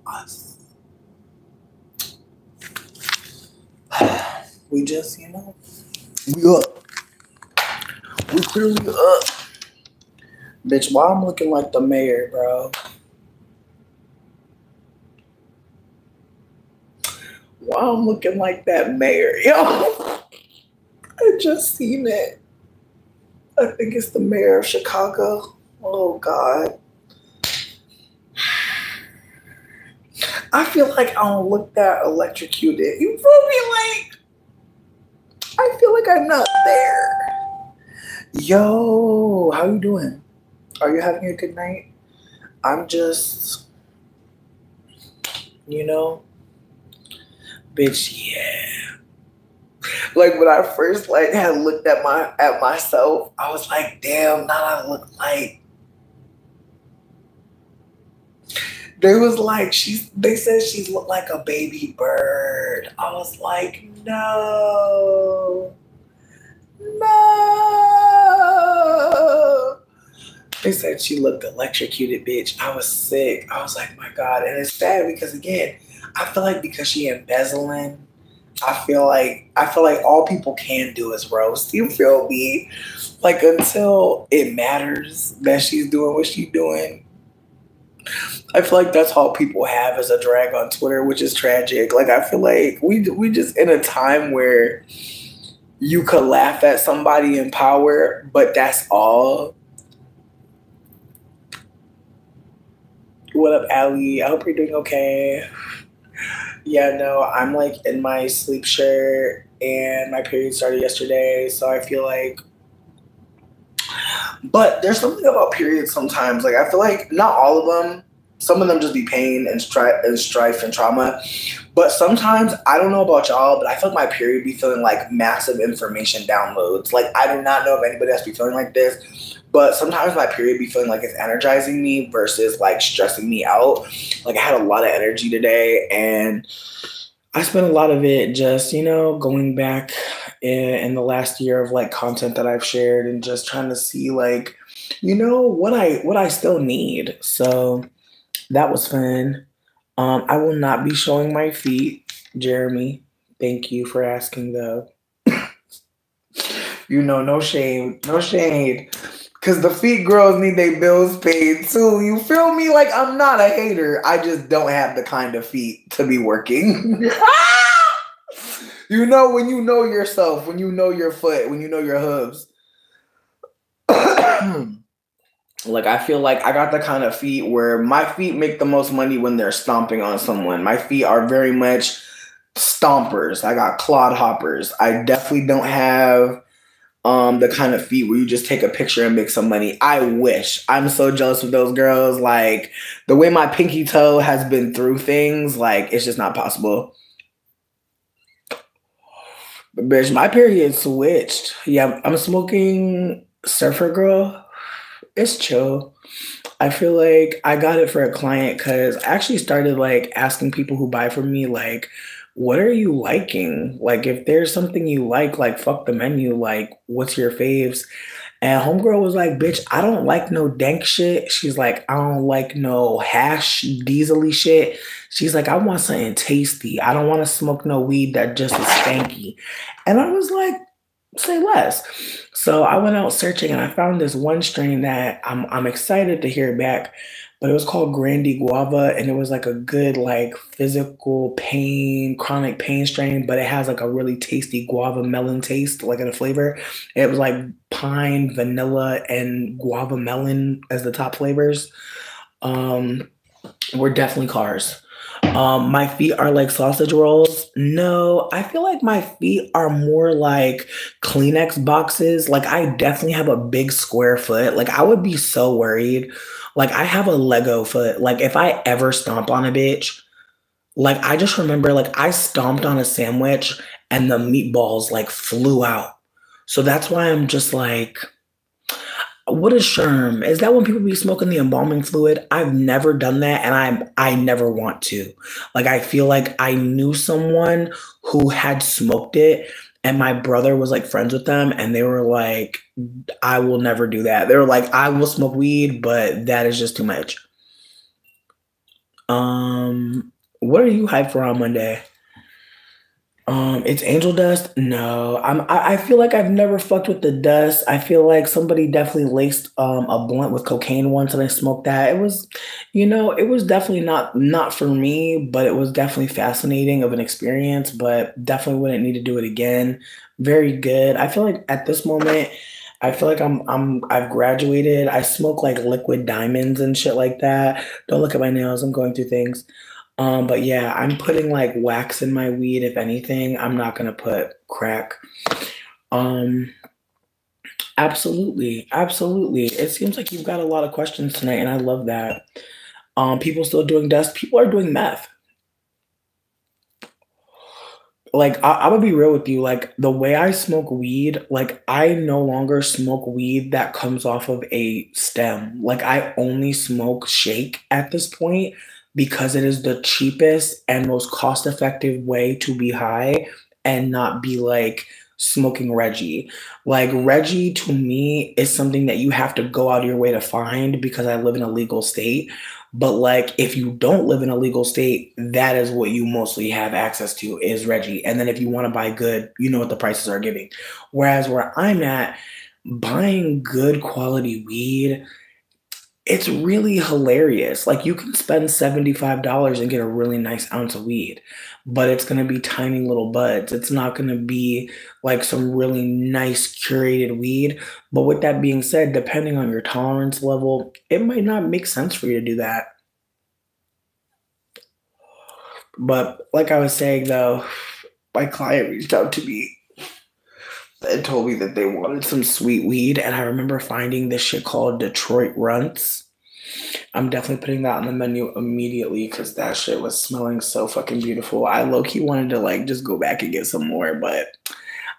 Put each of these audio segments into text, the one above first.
us. We just, we up. We clearly up. Bitch, why I'm looking like the mayor, bro? Why I'm looking like that mayor? Yo, I just seen it. I think it's the mayor of Chicago. Oh, God. I feel like I don't look that electrocuted. You feel me? Like, I feel like I'm not there. Yo, how you doing? Are you having a good night? I'm just, bitch, yeah. Like when I first had looked at myself, I was like, damn, now I look like. They said she looked like a baby bird. I was like, no. They said she looked electrocuted, bitch. I was sick. I was like, my God. And it's sad because again, I feel like because she embezzling, I feel like all people can do is roast. You feel me? Like until it matters that she's doing what she's doing. I feel like that's all people have as a drag on Twitter, which is tragic. Like I feel like we just in a time where you could laugh at somebody in power, but that's all. What up, Allie? I hope you're doing okay. Yeah, no, I'm like in my sleep shirt and my period started yesterday, so I feel like. But there's something about periods sometimes. Like I feel like not all of them. Some of them just be pain and strife and trauma. But sometimes, I don't know about y'all, but I feel like my period be feeling like massive information downloads. Like I do not know if anybody else be feeling like this, but sometimes my period be feeling like it's energizing me versus like stressing me out. Like I had a lot of energy today and I spent a lot of it just, going back in the last year of like content that I've shared and just trying to see like, what I still need. So that was fun. I will not be showing my feet, Jeremy. Thank you for asking though. No shame, no shade. Cause the feet girls need their bills paid too. You feel me? Like I'm not a hater. I just don't have the kind of feet to be working. When you know yourself, when you know your foot, when you know your hooves. Like I feel like I got the kind of feet where my feet make the most money when they're stomping on someone. My feet are very much stompers. I got clod hoppers. I definitely don't have the kind of feet where you just take a picture and make some money. I wish. I'm so jealous of those girls. Like the way my pinky toe has been through things, like it's just not possible. But bitch, my period switched. Yeah, I'm smoking Surfer Girl. It's chill. I feel like I got it for a client because I actually started like asking people who buy from me, like, what are you liking? Like, if there's something you like fuck the menu, like, what's your faves? And homegirl was like, bitch, I don't like no dank shit. She's like, I don't like no hash diesely shit. She's like, I want something tasty. I don't want to smoke no weed that just is stanky. And I was like, say less. So I went out searching and I found this one strain that I'm excited to hear back, but it was called Grandy Guava and it was like a good like physical pain, chronic pain strain, but it has like a really tasty guava melon taste, like in a flavor. It was like pine, vanilla, and guava melon as the top flavors. We're definitely cars. My feet are like sausage rolls. No, I feel like my feet are more like Kleenex boxes. Like I definitely have a big square foot. Like I would be so worried. Like I have a Lego foot. Like if I ever stomp on a bitch, like I just remember like I stomped on a sandwich and the meatballs like flew out. So that's why I'm just like, what is Sherm? Is that when people be smoking the embalming fluid? I've never done that and I never want to. Like I feel like I knew someone who had smoked it and my brother was like friends with them and they were like, I will never do that. They were like, I will smoke weed, but that is just too much. What are you hyped for on Monday? It's angel dust. No, I feel like I've never fucked with the dust. I feel like somebody definitely laced a blunt with cocaine once, and I smoked that. It was, it was definitely not for me, but it was definitely fascinating of an experience. But definitely wouldn't need to do it again. Very good. I feel like at this moment, I feel like I've graduated. I smoke like liquid diamonds and shit like that. Don't look at my nails. I'm going through things. But yeah, I'm putting like wax in my weed, if anything. I'm not gonna put crack. Um, absolutely, absolutely. It seems like you've got a lot of questions tonight, and I love that. People still doing dust, people are doing meth. Like I'm gonna be real with you, like the way I smoke weed, like I no longer smoke weed that comes off of a stem. Like I only smoke shake at this point because it is the cheapest and most cost effective way to be high and not be like smoking Reggie. Like Reggie to me is something that you have to go out of your way to find because I live in a legal state. But like if you don't live in a legal state, that is what you mostly have access to is Reggie. And then if you want to buy good, you know what the prices are giving. Whereas where I'm at, buying good quality weed, it's really hilarious. Like you can spend $75 and get a really nice ounce of weed, but it's going to be tiny little buds. It's not going to be like some really nice curated weed. But with that being said, depending on your tolerance level, it might not make sense for you to do that. But like I was saying though, my client reached out to me and told me that they wanted some sweet weed. And I remember finding this shit called Detroit Runts. I'm definitely putting that on the menu immediately because that shit was smelling so fucking beautiful. I low key wanted to like just go back and get some more, but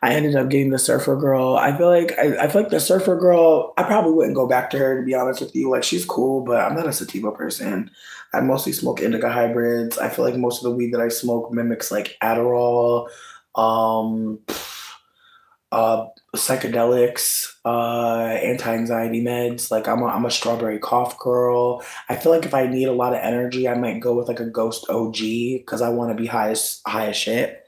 I ended up getting the Surfer Girl. I feel like the Surfer Girl. I probably wouldn't go back to her to be honest with you. Like she's cool, but I'm not a sativa person. I mostly smoke indica hybrids. I feel like most of the weed that I smoke mimics like Adderall, um, psychedelics, anti-anxiety meds. Like I'm a strawberry cough girl. I feel like if I need a lot of energy, I might go with like a Ghost OG because I want to be high as shit.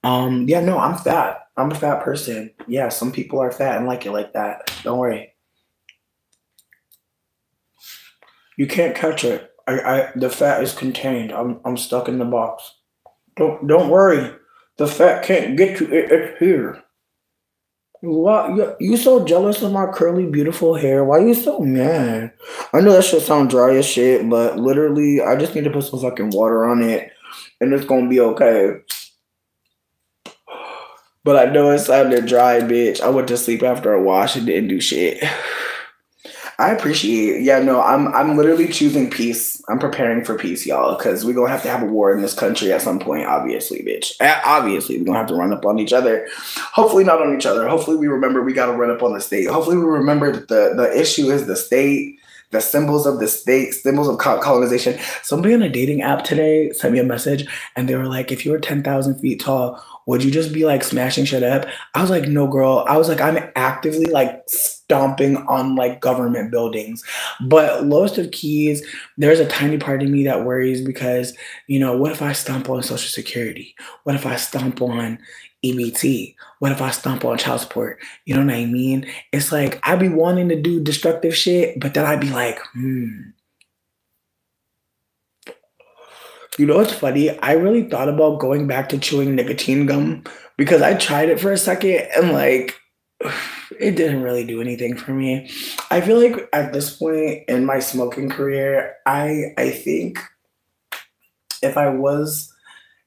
Yeah, no, I'm fat. I'm a fat person. Yeah, some people are fat and like it like that. Don't worry. You can't catch it. The fat is contained. I'm stuck in the box. Don't worry. The fat can't get you. It's here. Why you so jealous of my curly, beautiful hair? Why you so mad? I know that should sound dry as shit, but literally, I just need to put some fucking water on it, and it's gonna be okay. But I know it sounded dry, bitch. I went to sleep after a wash and didn't do shit. I appreciate it. Yeah, no, I'm literally choosing peace. I'm preparing for peace, y'all, because we're gonna have to have a war in this country at some point, obviously, bitch. Obviously, we're gonna have to run up on each other. Hopefully not on each other. Hopefully we remember we gotta run up on the state. Hopefully we remember that the issue is the state, the symbols of the state, symbols of colonization. Somebody on a dating app today sent me a message and they were like, if you were 10,000 feet tall, would you just be like smashing shit up? I was like, no, girl. I was like, I'm actively like stomping on like government buildings. But lowest of keys, there's a tiny part of me that worries because, what if I stomp on Social Security? What if I stomp on EBT? What if I stomp on child support? You know what I mean? It's like I'd be wanting to do destructive shit, but then I'd be like, You know what's funny? I really thought about going back to chewing nicotine gum because I tried it for a second and like it didn't really do anything for me. I feel like at this point in my smoking career, I think if I was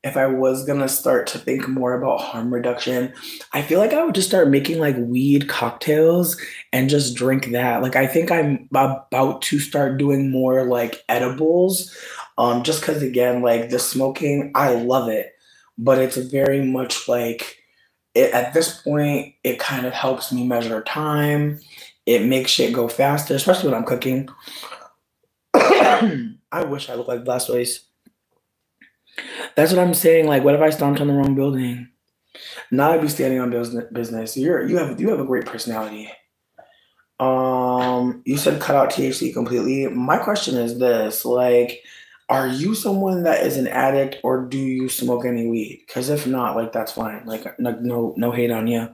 if I was gonna start to think more about harm reduction, I feel like I would just start making like weed cocktails and just drink that. Like I think I'm about to start doing more like edibles. Just because again, like the smoking, I love it, but it's very much like at this point, it kind of helps me measure time. It makes shit go faster, especially when I'm cooking. I wish I looked like Blastoise. That's what I'm saying. Like, what if I stomped on the wrong building? Now I'd be standing on business. You have a great personality. You said cut out THC completely. My question is this: like, Are you someone that is an addict or do you smoke any weed? Because if not, like that's fine. Like no hate on you.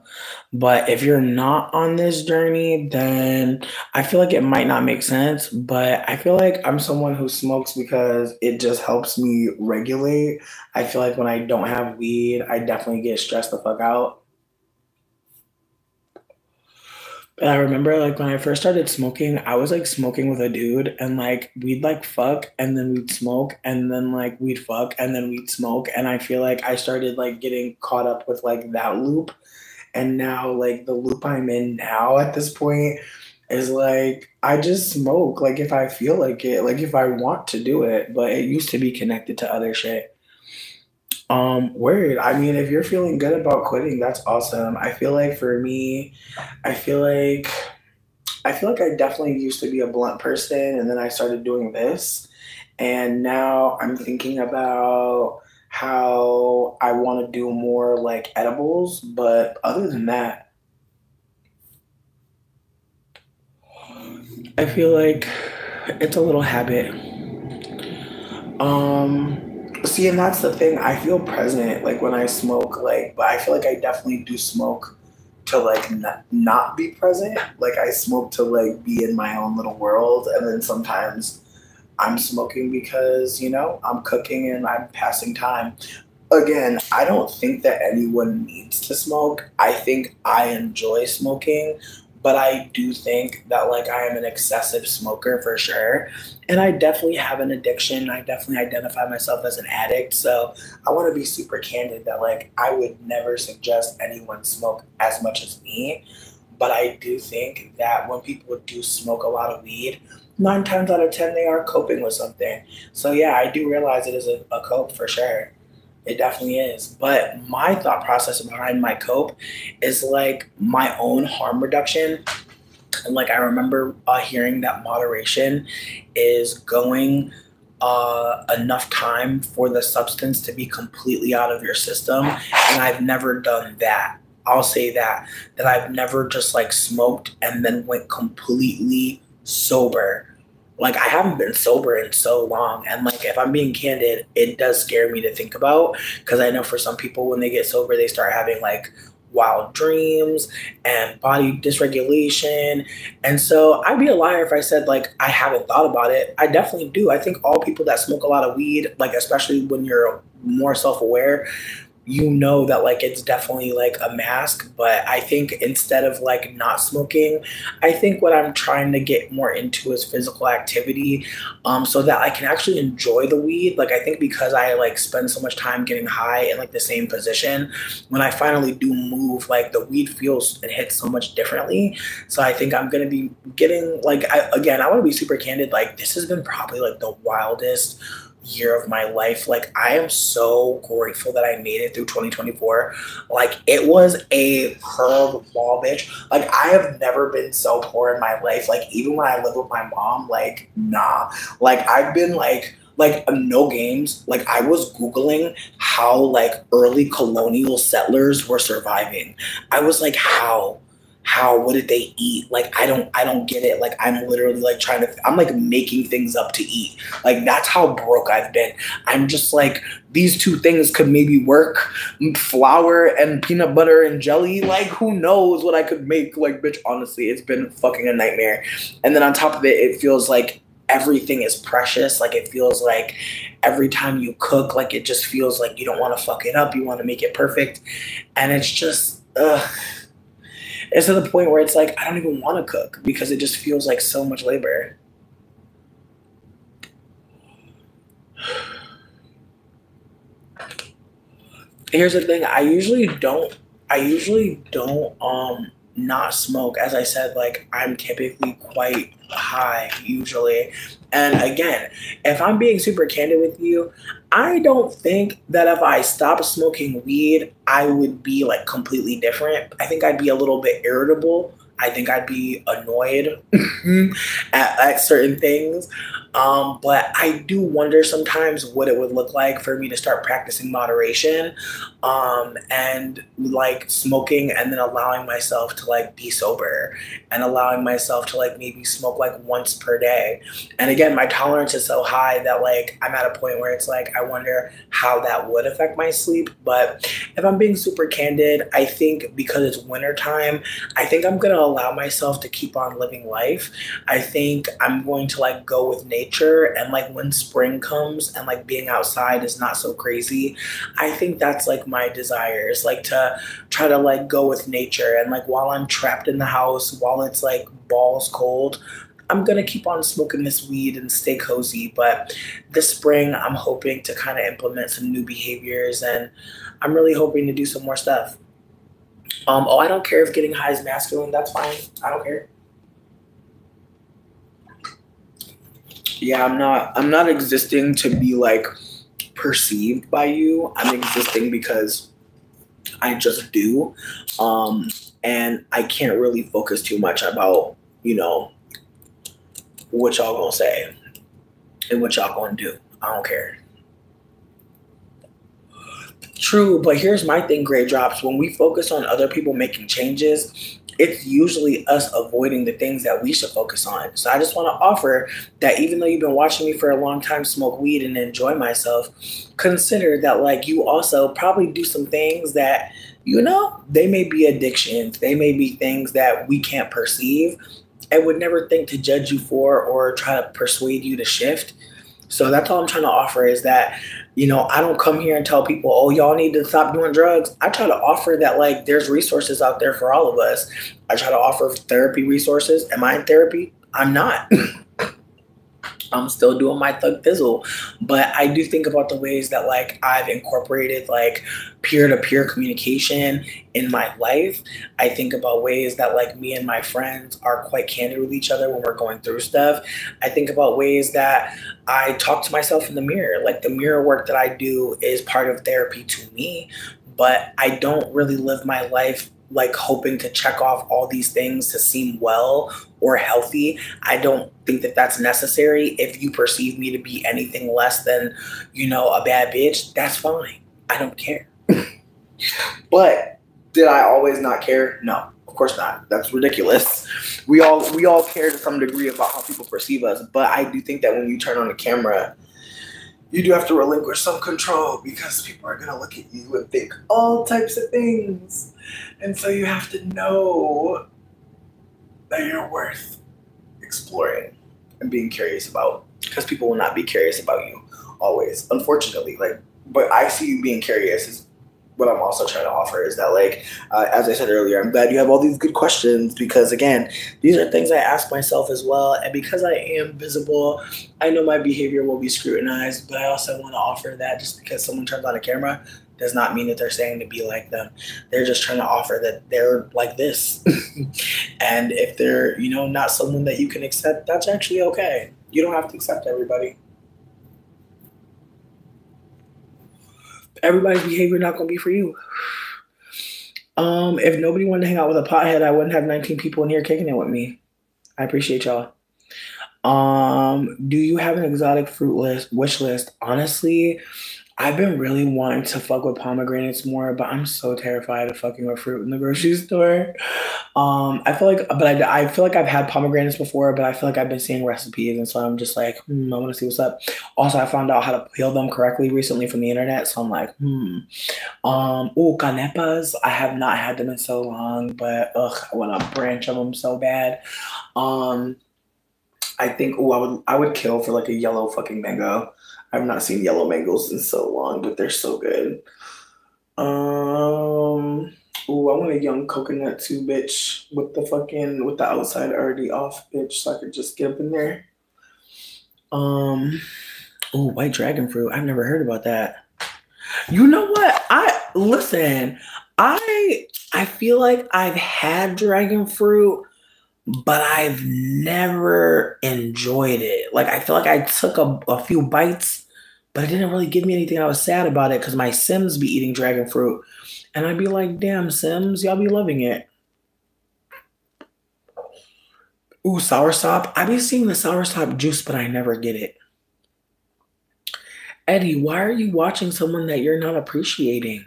But if you're not on this journey, then I feel like it might not make sense. But I feel like I'm someone who smokes because it just helps me regulate. I feel like when I don't have weed, I definitely get stressed the fuck out. But I remember like when I first started smoking, I was like smoking with a dude and like we'd like fuck and then we'd smoke and then like we'd fuck and then we'd smoke. And I feel like I started like getting caught up with like that loop. And now like the loop I'm in now at this point is like I just smoke like if I feel like it, like if I want to do it. But it used to be connected to other shit. Word. I mean, if you're feeling good about quitting, that's awesome. I feel like for me, I feel like I feel like I definitely used to be a blunt person and then I started doing this. And now I'm thinking about how I want to do more like edibles, but other than that, I feel like it's a little habit. See, and that's the thing. I feel present like when I smoke, like, but I feel like I definitely do smoke to like not be present. Like I smoke to like be in my own little world, and then sometimes I'm smoking because I'm cooking and I'm passing time. Again, I don't think that anyone needs to smoke. I think I enjoy smoking, but I do think that like I am an excessive smoker for sure. And I definitely have an addiction. I definitely identify myself as an addict. So I want to be super candid that like I would never suggest anyone smoke as much as me. But I do think that when people do smoke a lot of weed, 9 times out of 10, they are coping with something. So yeah, I do realize it is a cope for sure. It definitely is. But my thought process behind my cope is like my own harm reduction. And like I remember hearing that moderation is going enough time for the substance to be completely out of your system. And I've never done that. I'll say that I've never just like smoked and then went completely sober. Like I haven't been sober in so long, and like if I'm being candid, it does scare me to think about because I know for some people when they get sober they start having like wild dreams and body dysregulation. And so I'd be a liar if I said like I haven't thought about it. I definitely do. I think all people that smoke a lot of weed, like especially when you're more self-aware, that like it's definitely like a mask. But I think instead of like not smoking, I think what I'm trying to get more into is physical activity, so that I can actually enjoy the weed. Like I think because I like spend so much time getting high in like the same position, when I finally do move, like the weed feels and hits so much differently. So I think I'm gonna be getting like I want to be super candid, like this has been probably like the wildest year of my life. Like I am so grateful that I made it through 2024. Like it was a curveball, bitch. Like I have never been so poor in my life. Like even when I lived with my mom, like nah. Like I've been like no games. Like I was Googling how like early colonial settlers were surviving. I was like, what did they eat? Like I don't get it. Like I'm literally like I'm like making things up to eat. Like that's how broke I've been. I'm just like these two things could maybe work. Flour and peanut butter and jelly. Like who knows what I could make? Like bitch, honestly, it's been fucking a nightmare. And then on top of it, it feels like everything is precious. Like it feels like every time you cook, like it just feels like you don't want to fuck it up. You want to make it perfect. And it's just it's to the point where it's like I don't even want to cook because it just feels like so much labor. Here's the thing, I usually don't not smoke. As I said, like I'm typically quite high usually. And again, if I'm being super candid with you, I don't think that if I stopped smoking weed, I would be like completely different. I think I'd be a little bit irritable. I think I'd be annoyed at certain things. But I do wonder sometimes what it would look like for me to start practicing moderation, and like smoking and then allowing myself to like be sober and allowing myself to like maybe smoke like once per day. And again, my tolerance is so high that like I'm at a point where it's like I wonder how that would affect my sleep. But if I'm being super candid, I think because it's winter time, I think I'm gonna allow myself to keep on living life. I think I'm going to like go with nature, and like when spring comes and like being outside is not so crazy, I think that's like my desires, like to try to like go with nature. And like while I'm trapped in the house, while it's like balls cold, I'm gonna keep on smoking this weed and stay cozy. But this spring, I'm hoping to kind of implement some new behaviors, and I'm really hoping to do some more stuff. Oh, I don't care if getting high is masculine. That's fine. I don't care. Yeah, I'm not existing to be like perceived by you. I'm existing because I just do. Um, and I can't really focus too much about, you know, what y'all gonna say and what y'all gonna do. I don't care. True, but here's my thing, Gray Drops. When we focus on other people making changes, it's usually us avoiding the things that we should focus on. So I just want to offer that even though you've been watching me for a long time smoke weed and enjoy myself, consider that like you also probably do some things that, they may be addictions. They may be things that we can't perceive and would never think to judge you for or try to persuade you to shift. So that's all I'm trying to offer is that, I don't come here and tell people, oh, y'all need to stop doing drugs. I try to offer that, like, there's resources out there for all of us. I try to offer therapy resources. Am I in therapy? I'm not. I'm still doing my thug thizzle. But I do think about the ways that like I've incorporated like peer-to-peer communication in my life. I think about ways that like me and my friends are quite candid with each other when we're going through stuff. I think about ways that I talk to myself in the mirror. Like the mirror work that I do is part of therapy to me, but I don't really live my life like hoping to check off all these things to seem well or healthy. I don't think that that's necessary. If you perceive me to be anything less than, a bad bitch, that's fine. I don't care. But did I always not care? No, of course not. That's ridiculous. We all care to some degree about how people perceive us. But I do think that when you turn on the camera, you do have to relinquish some control because people are gonna look at you and think all types of things. And so you have to know that you're worth exploring and being curious about, because people will not be curious about you always, unfortunately. Like, but I see you being curious is what I'm also trying to offer is that, like, as I said earlier, I'm glad you have all these good questions because, again, these are things I ask myself as well. And because I am visible, I know my behavior will be scrutinized, but I also want to offer that just because someone turns on a camera does not mean that they're saying to be like them. They're just trying to offer that they're like this. And if they're, not someone that you can accept, that's actually okay. You don't have to accept everybody. Everybody's behavior not gonna be for you. If nobody wanted to hang out with a pothead, I wouldn't have 19 people in here kicking it with me. I appreciate y'all. Do you have an exotic fruit wish list? Honestly, I've been really wanting to fuck with pomegranates more, but I'm so terrified of fucking with fruit in the grocery store. I feel like, but I feel like I've had pomegranates before, but I feel like I've been seeing recipes, and so I'm just like, I want to see what's up. Also, I found out how to peel them correctly recently from the internet, so I'm like, canepas. I have not had them in so long, but I want a branch of them so bad. I think, I would kill for like a yellow fucking mango. I've not seen yellow mangoes in so long, but they're so good. I want a young coconut too, bitch, with the outside already off, bitch, so I could just get up in there. White dragon fruit. I've never heard about that. You know what? I feel like I've had dragon fruit, but I've never enjoyed it. Like, I feel like I took a few bites, but it didn't really give me anything. I was sad about it because my Sims be eating dragon fruit. And I'd be like, damn, Sims, y'all be loving it. Ooh, soursop. I be seeing the soursop juice, but I never get it. Eddie, why are you watching someone that you're not appreciating?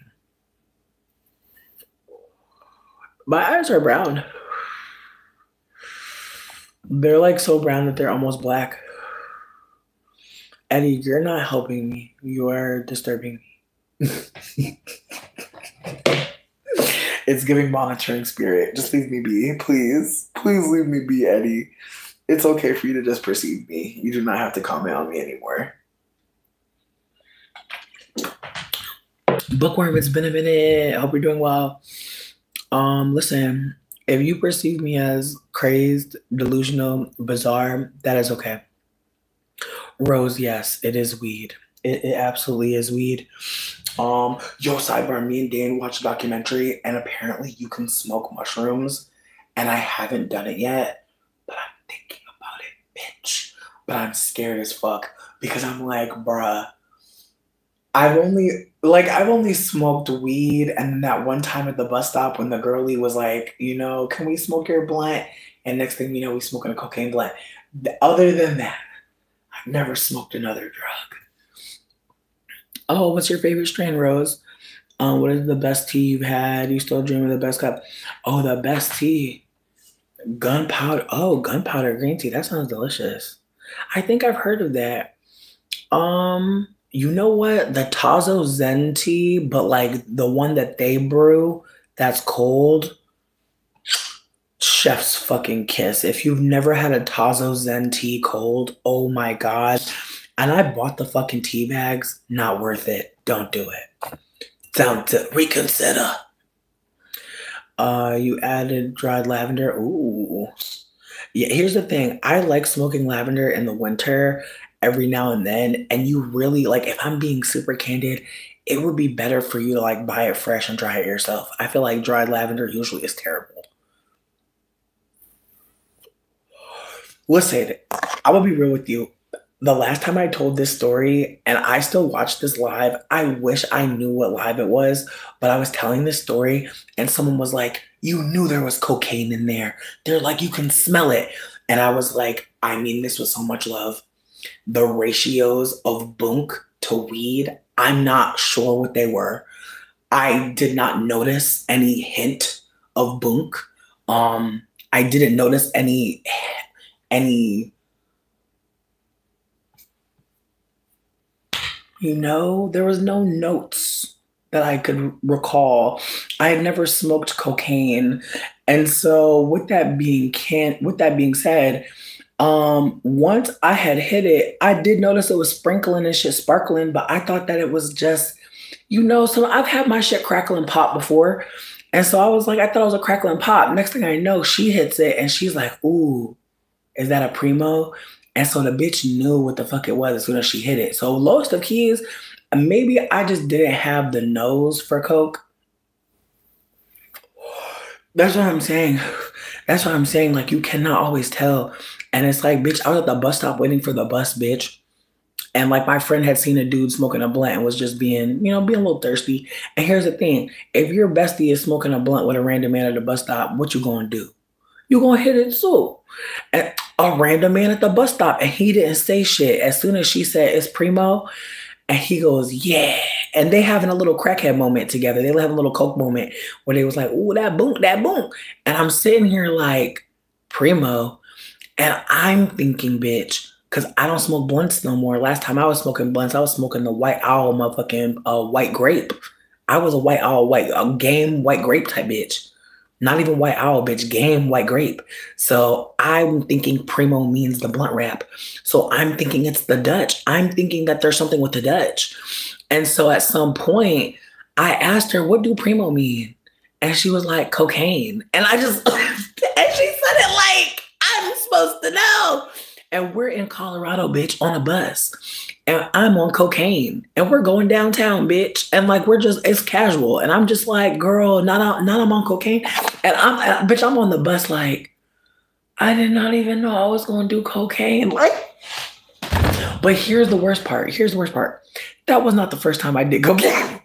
My eyes are brown. They're like so brown that they're almost black. Eddie, you're not helping me. You are disturbing me. It's giving monitoring spirit. Just leave me be. Please. Please leave me be, Eddie. It's okay for you to just perceive me. You do not have to comment on me anymore. Bookworm, it's been a minute. I hope you're doing well. Listen, if you perceive me as crazed, delusional, bizarre, that is okay. Rose, yes, it is weed. It absolutely is weed. Yo, sidebar, me and Dan watched a documentary, and apparently you can smoke mushrooms, and I haven't done it yet, but I'm thinking about it, bitch. But I'm scared as fuck because I'm like, bruh, I've only smoked weed, and that one time at the bus stop when the girlie was like, can we smoke your blunt? And next thing you know, we smoking a cocaine blunt. Other than that, I've never smoked another drug. Oh, what's your favorite strain, Rose? What is the best tea you've had? You still dream of the best cup? Oh, the best tea. Gunpowder. Oh, gunpowder green tea. That sounds delicious. I think I've heard of that. You know what? The Tazo Zen tea, but like the one that they brew that's cold. Chef's fucking kiss. If you've never had a Tazo Zen tea cold, oh my God. And I bought the fucking tea bags. Not worth it. Don't do it. Don't reconsider. You added dried lavender. Ooh. Yeah, here's the thing. I like smoking lavender in the winter every now and then. And you really, like, if I'm being super candid, it would be better for you to like buy it fresh and dry it yourself. I feel like dried lavender usually is terrible. Let's say it. I will be real with you. The last time I told this story, and I still watch this live, I wish I knew what live it was, but I was telling this story and someone was like, you knew there was cocaine in there. They're like, you can smell it. And I was like, I mean this with so much love. The ratios of bunk to weed, I'm not sure what they were. I did not notice any hint of bunk. I didn't notice any there was no notes that I could recall. I had never smoked cocaine. And so with that being said, once I had hit it, I did notice it was sprinkling and shit sparkling, but I thought that it was just, so I've had my shit crackle and pop before. And so I was like, I thought it was a crackle and pop. Next thing I know, she hits it and she's like, ooh, is that a Primo? And so the bitch knew what the fuck it was as soon as she hit it. So lowest of keys, maybe I just didn't have the nose for coke. That's what I'm saying. That's what I'm saying. Like, you cannot always tell. And it's like, bitch, I was at the bus stop waiting for the bus, bitch. And like my friend had seen a dude smoking a blunt and was just being, being a little thirsty. And here's the thing. If your bestie is smoking a blunt with a random man at the bus stop, what you gonna do? You gonna hit it too. And a random man at the bus stop, and he didn't say shit. As soon as she said it's Primo, and he goes, yeah. And they having a little crackhead moment together. They having a little coke moment where they was like, ooh, that boom, that boom. And I'm sitting here like, Primo. And I'm thinking, bitch, because I don't smoke blunts no more. Last time I was smoking blunts, I was smoking the White Owl motherfucking white grape. I was a White Owl, game white grape type bitch. Not even White Owl, bitch, game white grape. So I'm thinking Primo means the blunt wrap. So I'm thinking it's the Dutch. I'm thinking that there's something with the Dutch. And so at some point, I asked her, what do Primo mean? And she was like, cocaine. And I just, and she said it like, I'm supposed to know. And we're in Colorado, bitch, on a bus. And I'm on cocaine. And we're going downtown, bitch. And like, it's casual. And I'm just like, girl, not I'm on cocaine. And I'm on the bus like, I did not even know I was going to do cocaine. Like, but here's the worst part. That was not the first time I did cocaine.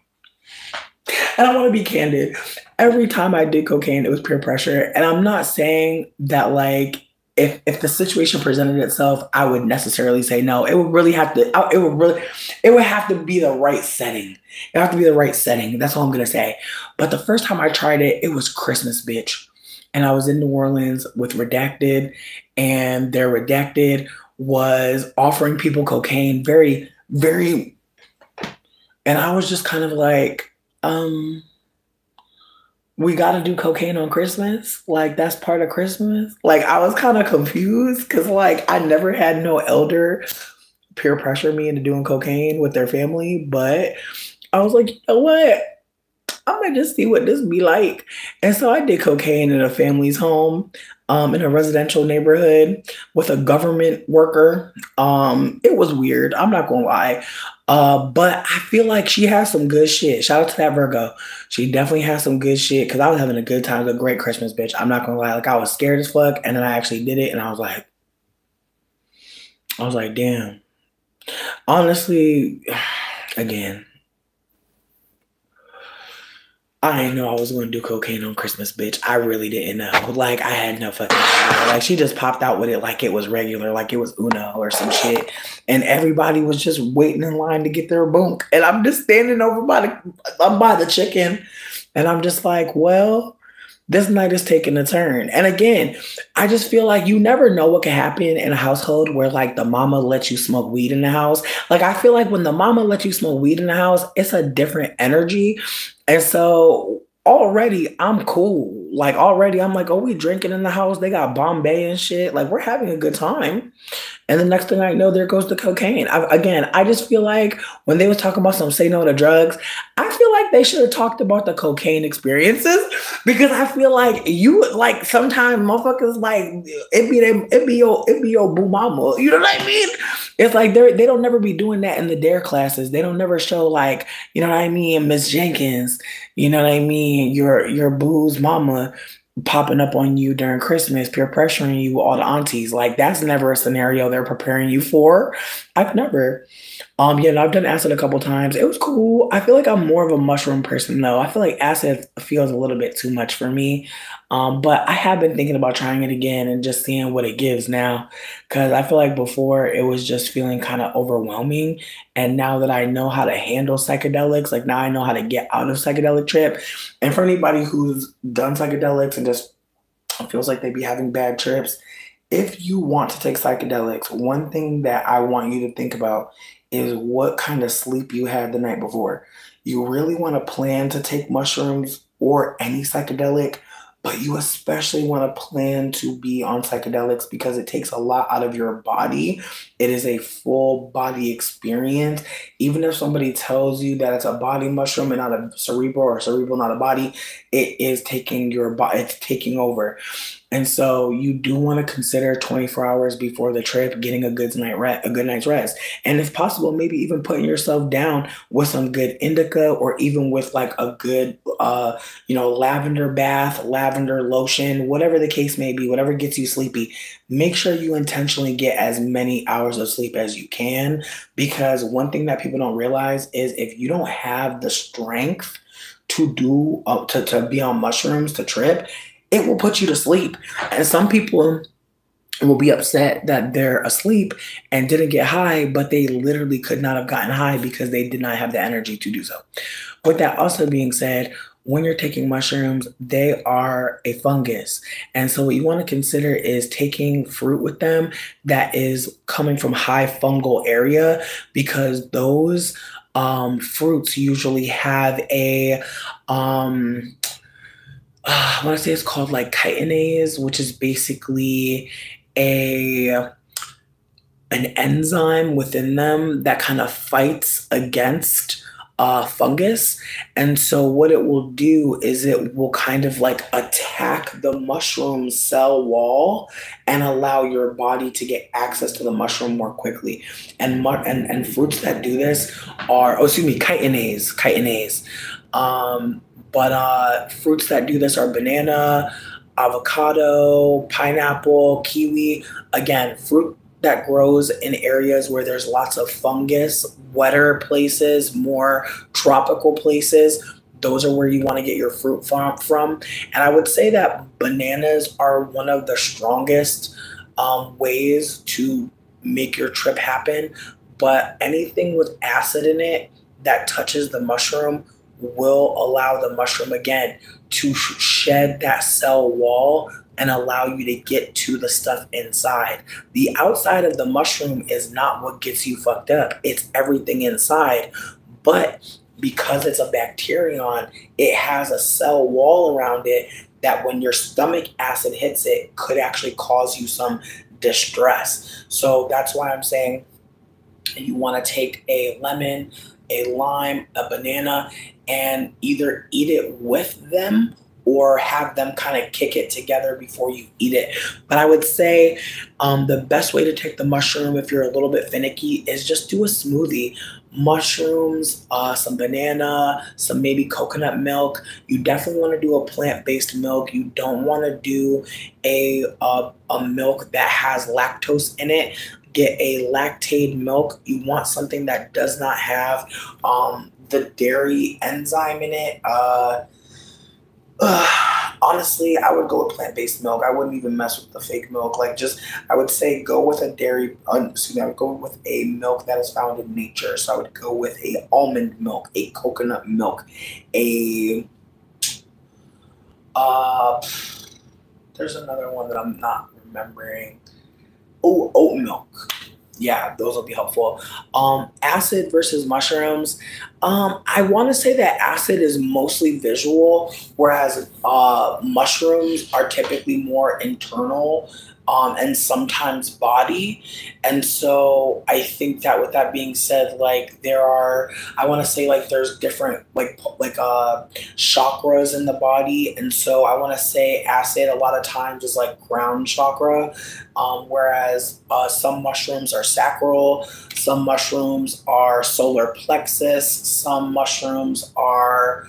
And I want to be candid. Every time I did cocaine, it was peer pressure. And I'm not saying that like, if the situation presented itself, I would necessarily say no. It would really have to. It would have to be the right setting. It would have to be the right setting. That's all I'm gonna say. But the first time I tried it, it was Christmas, bitch, and I was in New Orleans with Redacted, and their Redacted was offering people cocaine, very, very, and I was just kind of like, we got to do cocaine on Christmas. Like that's part of Christmas. Like I was kind of confused because like I never had no elder peer pressure me into doing cocaine with their family, but I was like, you know what? I'm gonna just see what this be like. And so I did cocaine in a family's home, in a residential neighborhood with a government worker. It was weird. I'm not gonna lie. But I feel like she has some good shit. Shout out to that Virgo. She definitely has some good shit because I was having a good time, a great Christmas, bitch. I'm not gonna lie. Like I was scared as fuck, and then I actually did it, and I was like, damn. Honestly, again. I didn't know I was going to do cocaine on Christmas, bitch. I really didn't know. Like, I had no fucking idea. Like, she just popped out with it like it was regular, like it was Uno or some shit. And everybody was just waiting in line to get their boonk. And I'm just standing over I'm by the chicken. And I'm just like, well, this night is taking a turn. And again, I just feel like you never know what can happen in a household where like the mama lets you smoke weed in the house. Like I feel like when the mama lets you smoke weed in the house, it's a different energy. And so already I'm cool. Like already I'm like, oh, we drinking in the house. They got Bombay and shit. Like we're having a good time. And the next thing I know, there goes the cocaine. I just feel like when they was talking about some say no to drugs, I feel like they should have talked about the cocaine experiences because I feel like you like sometimes motherfuckers like it be your boo mama. You know what I mean? It's like they don't never be doing that in the dare classes. They don't never show like, you know what I mean, Miss Jenkins, you know what I mean, your boo's mama popping up on you during Christmas, peer pressuring you with all the aunties. Like that's never a scenario they're preparing you for. I've never. Yeah, I've done acid a couple times. It was cool. I feel like I'm more of a mushroom person though. I feel like acid feels a little bit too much for me. But I have been thinking about trying it again and just seeing what it gives now. Cause I feel like before it was just feeling kind of overwhelming. And now that I know how to handle psychedelics, like now I know how to get out of psychedelic trip. And for anybody who's done psychedelics and just feels like they be having bad trips, if you want to take psychedelics, one thing that I want you to think about is what kind of sleep you had the night before. You really want to plan to take mushrooms or any psychedelic, but you especially want to plan to be on psychedelics because it takes a lot out of your body. It is a full body experience. Even if somebody tells you that it's a body mushroom and not a cerebral or cerebral not a body, it is taking your body, it's taking over. And so you do want to consider 24 hours before the trip getting a good night's rest. And if possible, maybe even putting yourself down with some good indica or even with like a good lavender bath, lavender lotion, whatever the case may be, whatever gets you sleepy. Make sure you intentionally get as many hours of sleep as you can, because one thing that people don't realize is if you don't have the strength to do to be on mushrooms to trip, it will put you to sleep. And some people will be upset that they're asleep and didn't get high, but they literally could not have gotten high because they did not have the energy to do so. With that also being said, when you're taking mushrooms, they are a fungus. And so what you want to consider is taking fruit with them that is coming from high fungal area, because those fruits usually have a I want to say it's called like chitinase, which is basically a an enzyme within them that kind of fights against fungus. And so what it will do is it will kind of like attack the mushroom cell wall and allow your body to get access to the mushroom more quickly. And fruits that do this are, chitinase. But fruits that do this are banana, avocado, pineapple, kiwi. Again, fruit that grows in areas where there's lots of fungus, wetter places, more tropical places. Those are where you want to get your fruit from. And I would say that bananas are one of the strongest ways to make your trip happen, but anything with acid in it that touches the mushroom will allow the mushroom again to shed that cell wall and allow you to get to the stuff inside. The outside of the mushroom is not what gets you fucked up. It's everything inside. But because it's a bacterium, it has a cell wall around it that when your stomach acid hits it could actually cause you some distress. So that's why I'm saying you want to take a lemon, a lime, a banana, and either eat it with them or have them kind of kick it together before you eat it. But I would say the best way to take the mushroom if you're a little bit finicky is just do a smoothie. Mushrooms, some banana, some maybe coconut milk. You definitely want to do a plant-based milk. You don't want to do a milk that has lactose in it. Get a lactate milk. You want something that does not have the dairy enzyme in it. Honestly, I would go with plant-based milk. I wouldn't even mess with the fake milk. I would say go with a dairy, I would go with a milk that is found in nature. So I would go with a almond milk, a coconut milk, a, there's another one that I'm not remembering. Oh, oat milk. Yeah, those will be helpful. Acid versus mushrooms. I want to say that acid is mostly visual, whereas mushrooms are typically more internal and sometimes body. And so I think that with that being said, I want to say there's different chakras in the body. And so I want to say acid a lot of times is like crown chakra, whereas some mushrooms are sacral, some mushrooms are solar plexus, some mushrooms are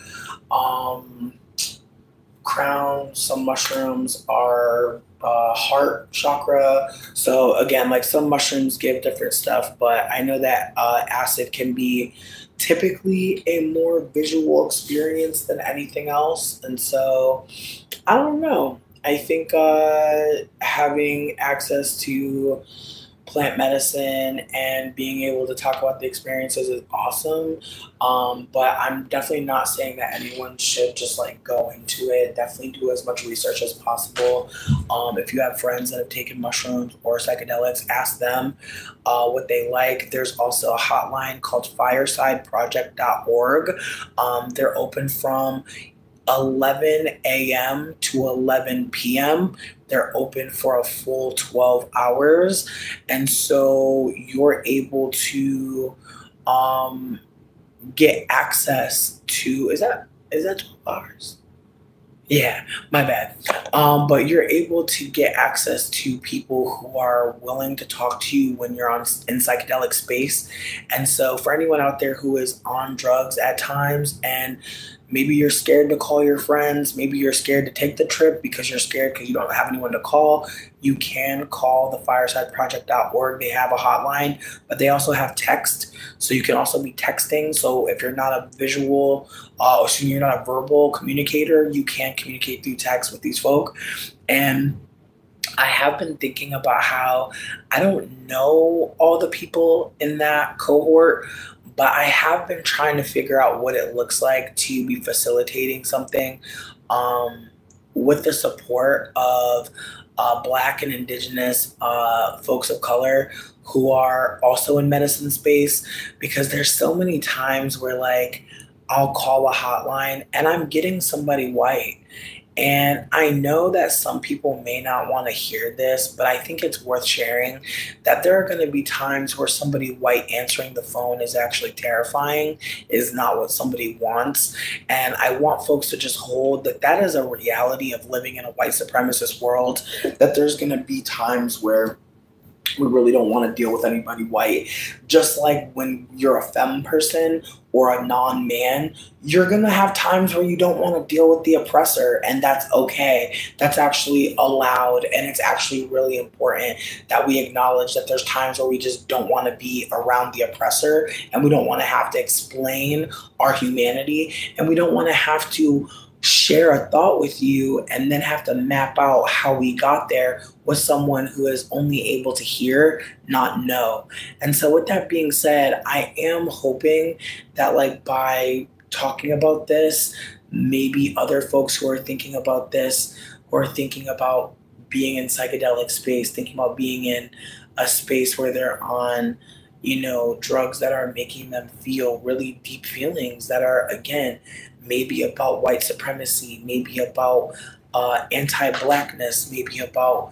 crown, some mushrooms are heart chakra. So again, some mushrooms give different stuff, but I know that acid can be typically a more visual experience than anything else. And so I don't know. I think having access to plant medicine and being able to talk about the experiences is awesome. But I'm definitely not saying that anyone should just go into it. Definitely do as much research as possible. If you have friends that have taken mushrooms or psychedelics, ask them what they like. There's also a hotline called firesideproject.org. They're open from 11 a.m. to 11 p.m. They're open for a full 12 hours. And so you're able to get access to, is that 12 hours? Yeah, my bad. But you're able to get access to people who are willing to talk to you when you're in psychedelic space. And so for anyone out there who is on drugs at times and maybe you're scared to call your friends, maybe you're scared to take the trip because you're scared because you don't have anyone to call, you can call the firesideproject.org. They have a hotline, but they also have text. So you can also be texting. So if you're not a visual, you're not a verbal communicator, you can communicate through text with these folk. And I have been thinking about how I don't know all the people in that cohort, but I have been trying to figure out what it looks like to be facilitating something with the support of Black and Indigenous folks of color who are also in medicine space, because there's so many times where I'll call a hotline and I'm getting somebody white. And I know that some people may not want to hear this, but I think it's worth sharing that there are going to be times where somebody white answering the phone is actually terrifying, is not what somebody wants. And I want folks to just hold that is a reality of living in a white supremacist world, that there's going to be times where we really don't want to deal with anybody white. Just like when you're a femme person or a non-man, you're going to have times where you don't want to deal with the oppressor, and that's okay. That's actually allowed, and it's actually really important that we acknowledge that there's times where we just don't want to be around the oppressor, and we don't want to have to explain our humanity, and we don't want to have to share a thought with you and then have to map out how we got there with someone who is only able to hear, not know. And so, with that being said, I am hoping that, like, by talking about this, maybe other folks who are thinking about this, who are thinking about being in psychedelic space, thinking about being in a space where they're on, drugs that are making them feel really deep feelings that are, again, maybe about white supremacy, maybe about anti-blackness, maybe about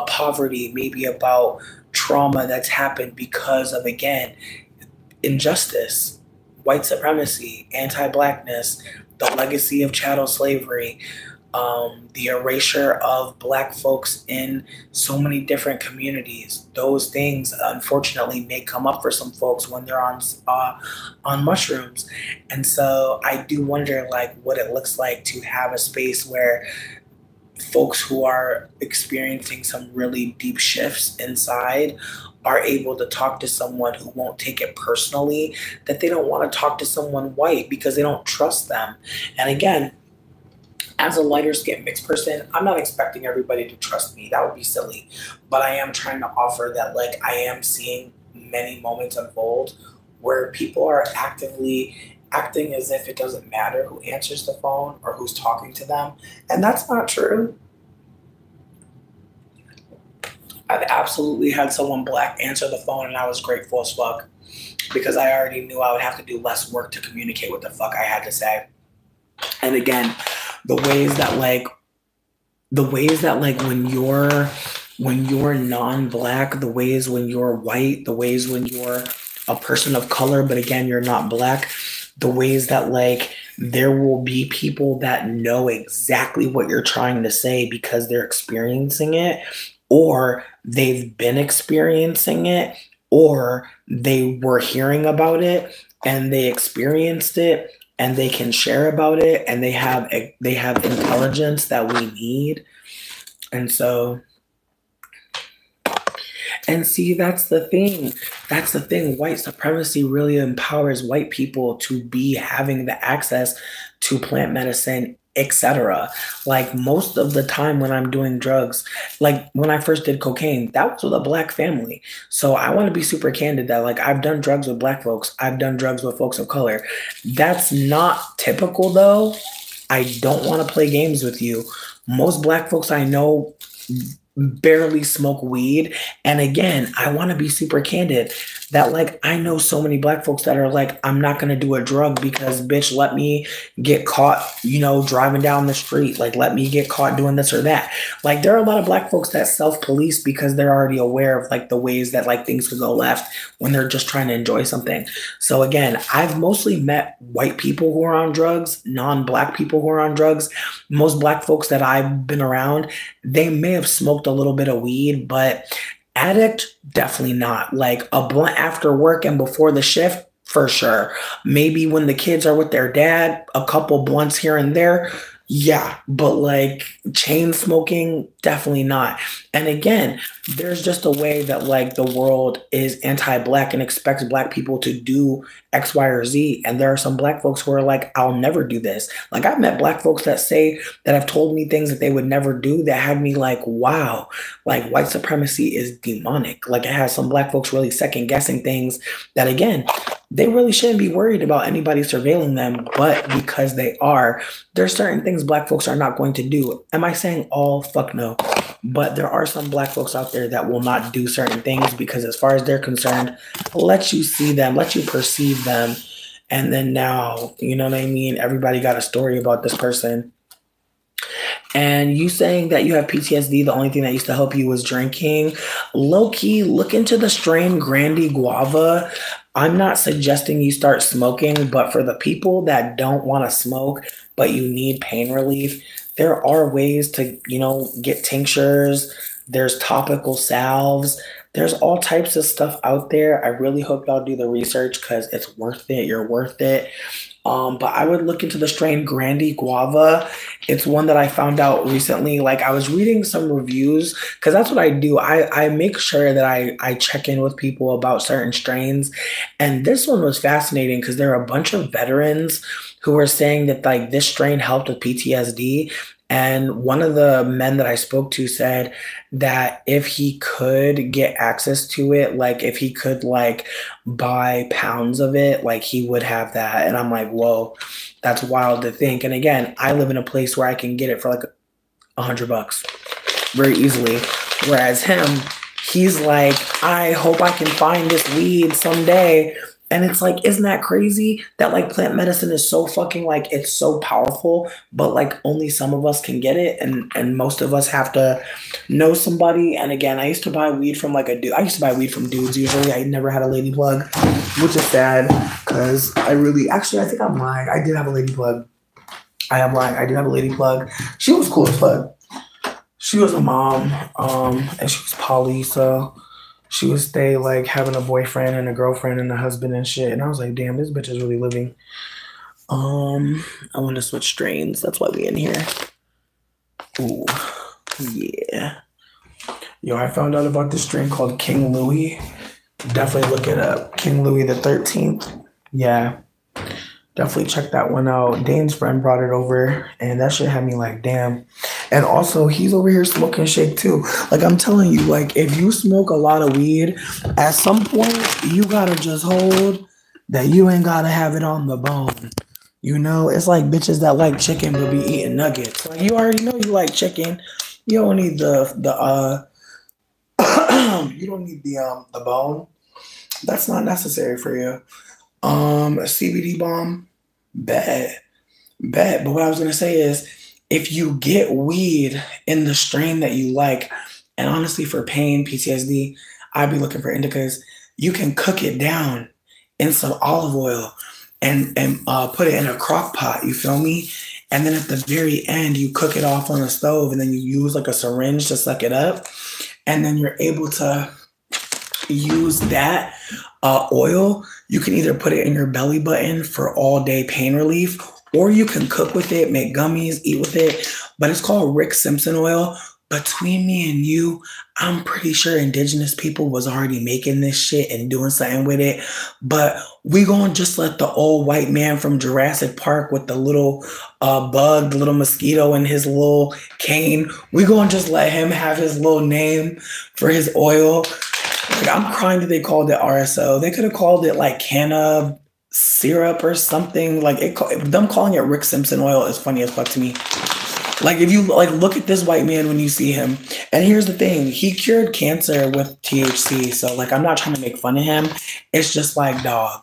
poverty, maybe about trauma that's happened because of, again, injustice, white supremacy, anti-blackness, the legacy of chattel slavery, the erasure of Black folks in so many different communities. Those things, unfortunately, may come up for some folks when they're on mushrooms, and so I do wonder, like, what it looks like to have a space where folks who are experiencing some really deep shifts inside are able to talk to someone who won't take it personally, that they don't want to talk to someone white because they don't trust them. And again, as a lighter skinned mixed person, I'm not expecting everybody to trust me. That would be silly. But I am trying to offer that, like, I am seeing many moments unfold where people are actively acting as if it doesn't matter who answers the phone or who's talking to them. And that's not true. I've absolutely had someone Black answer the phone and I was grateful as fuck because I already knew I would have to do less work to communicate what the fuck I had to say. And again, the ways that when you're non-Black, the ways when you're white, the ways when you're a person of color, but again, you're not Black, the ways that, like, there will be people that know exactly what you're trying to say because they're experiencing it, or they've been experiencing it, or they were hearing about it and they experienced it and they can share about it and they have intelligence that we need. And so, and see, that's the thing. That's the thing. White supremacy really empowers white people to be having the access to plant medicine, etc. Like, most of the time when I'm doing drugs, like when I first did cocaine, that was with a Black family. So I want to be super candid that, like, I've done drugs with Black folks. I've done drugs with folks of color. That's not typical, though. I don't want to play games with you. Most Black folks I know barely smoke weed. And again, I want to be super candid that, like, I know so many Black folks that are like, I'm not going to do a drug because, bitch, let me get caught, driving down the street. Like, let me get caught doing this or that. Like, there are a lot of Black folks that self-police because they're already aware of, like, the ways that, like, things could go left when they're just trying to enjoy something. So again, I've mostly met white people who are on drugs, non-Black people who are on drugs. Most Black folks that I've been around, they may have smoked a little bit of weed, but addict, definitely not. Like, a blunt after work and before the shift, for sure. Maybe when the kids are with their dad, a couple blunts here and there. Yeah, but like chain smoking, definitely not. And again, there's just a way that, like, the world is anti-Black and expects Black people to do X, Y, or Z. And there are some Black folks who are like, I'll never do this. Like, I've met Black folks that have told me things that they would never do that had me like, wow, like, white supremacy is demonic. Like, it has some Black folks really second guessing things that, again, they really shouldn't be worried about anybody surveilling them, but because they are, there's certain things Black folks are not going to do. Am I saying all? Fuck no. But there are some Black folks out there that will not do certain things because, as far as they're concerned, let you see them, let you perceive them. And then now, you know what I mean? Everybody got a story about this person. And you saying that you have PTSD, the only thing that used to help you was drinking. Low key, look into the strain Grandi Guava. I'm not suggesting you start smoking, but for the people that don't want to smoke, but you need pain relief, there are ways to, get tinctures. There's topical salves. There's all types of stuff out there. I really hope y'all do the research because it's worth it. You're worth it. But I would look into the strain Grandi Guava. It's one that I found out recently. Like I was reading some reviews because that's what I do. I make sure that I check in with people about certain strains. And this one was fascinating because there are a bunch of veterans who were saying that like this strain helped with PTSD. And one of the men that I spoke to said that if he could get access to it, like if he could like buy pounds of it, like he would have that. And I'm like, whoa, that's wild to think. And again, I live in a place where I can get it for like $100 very easily. Whereas him, he's like, I hope I can find this weed someday. And it's like, isn't that crazy that like plant medicine is so fucking like it's so powerful, but like only some of us can get it, and most of us have to know somebody. And again, I used to buy weed from like a dude. I used to buy weed from dudes usually. I never had a lady plug, which is sad because I really actually I think I'm lying. I did have a lady plug. I am lying. I did have a lady plug. She was cool as fuck. She was a mom, and she was poly, so she would stay like having a boyfriend and a girlfriend and a husband and shit. And I was like, damn, this bitch is really living. I want to switch strains. That's why we in here. Ooh, yeah. Yo, I found out about this strain called King Louis. Definitely look it up. King Louis the 13th. Yeah. Definitely check that one out. Dane's friend brought it over, and that shit had me like, damn. And also, he's over here smoking shake too. Like, I'm telling you, like, if you smoke a lot of weed, at some point, you gotta just hold that you ain't gotta have it on the bone. You know, it's like bitches that like chicken but be eating nuggets. Like, you already know you like chicken. You don't need you don't need the bone. That's not necessary for you. A CBD bomb. Bet. Bet. But what I was going to say is if you get weed in the strain that you like, and honestly for pain, PTSD, I'd be looking for indicas, you can cook it down in some olive oil and put it in a crock pot, you feel me? And then at the very end, you cook it off on the stove and then you use like a syringe to suck it up. And then you're able to use that oil. You can either put it in your belly button for all day pain relief, or you can cook with it, make gummies, eat with it. But it's called Rick Simpson oil. Between me and you, I'm pretty sure indigenous people was already making this shit and doing something with it. But we gonna just let the old white man from Jurassic Park with the little bug, the little mosquito and his little cane, we gonna just let him have his little name for his oil. Like, I'm crying that they called it RSO. They could have called it like canna syrup or something. Like them calling it Rick Simpson oil is funny as fuck to me. Like if you like look at this white man when you see him. And here's the thing, he cured cancer with THC. So like I'm not trying to make fun of him. It's just like, dog.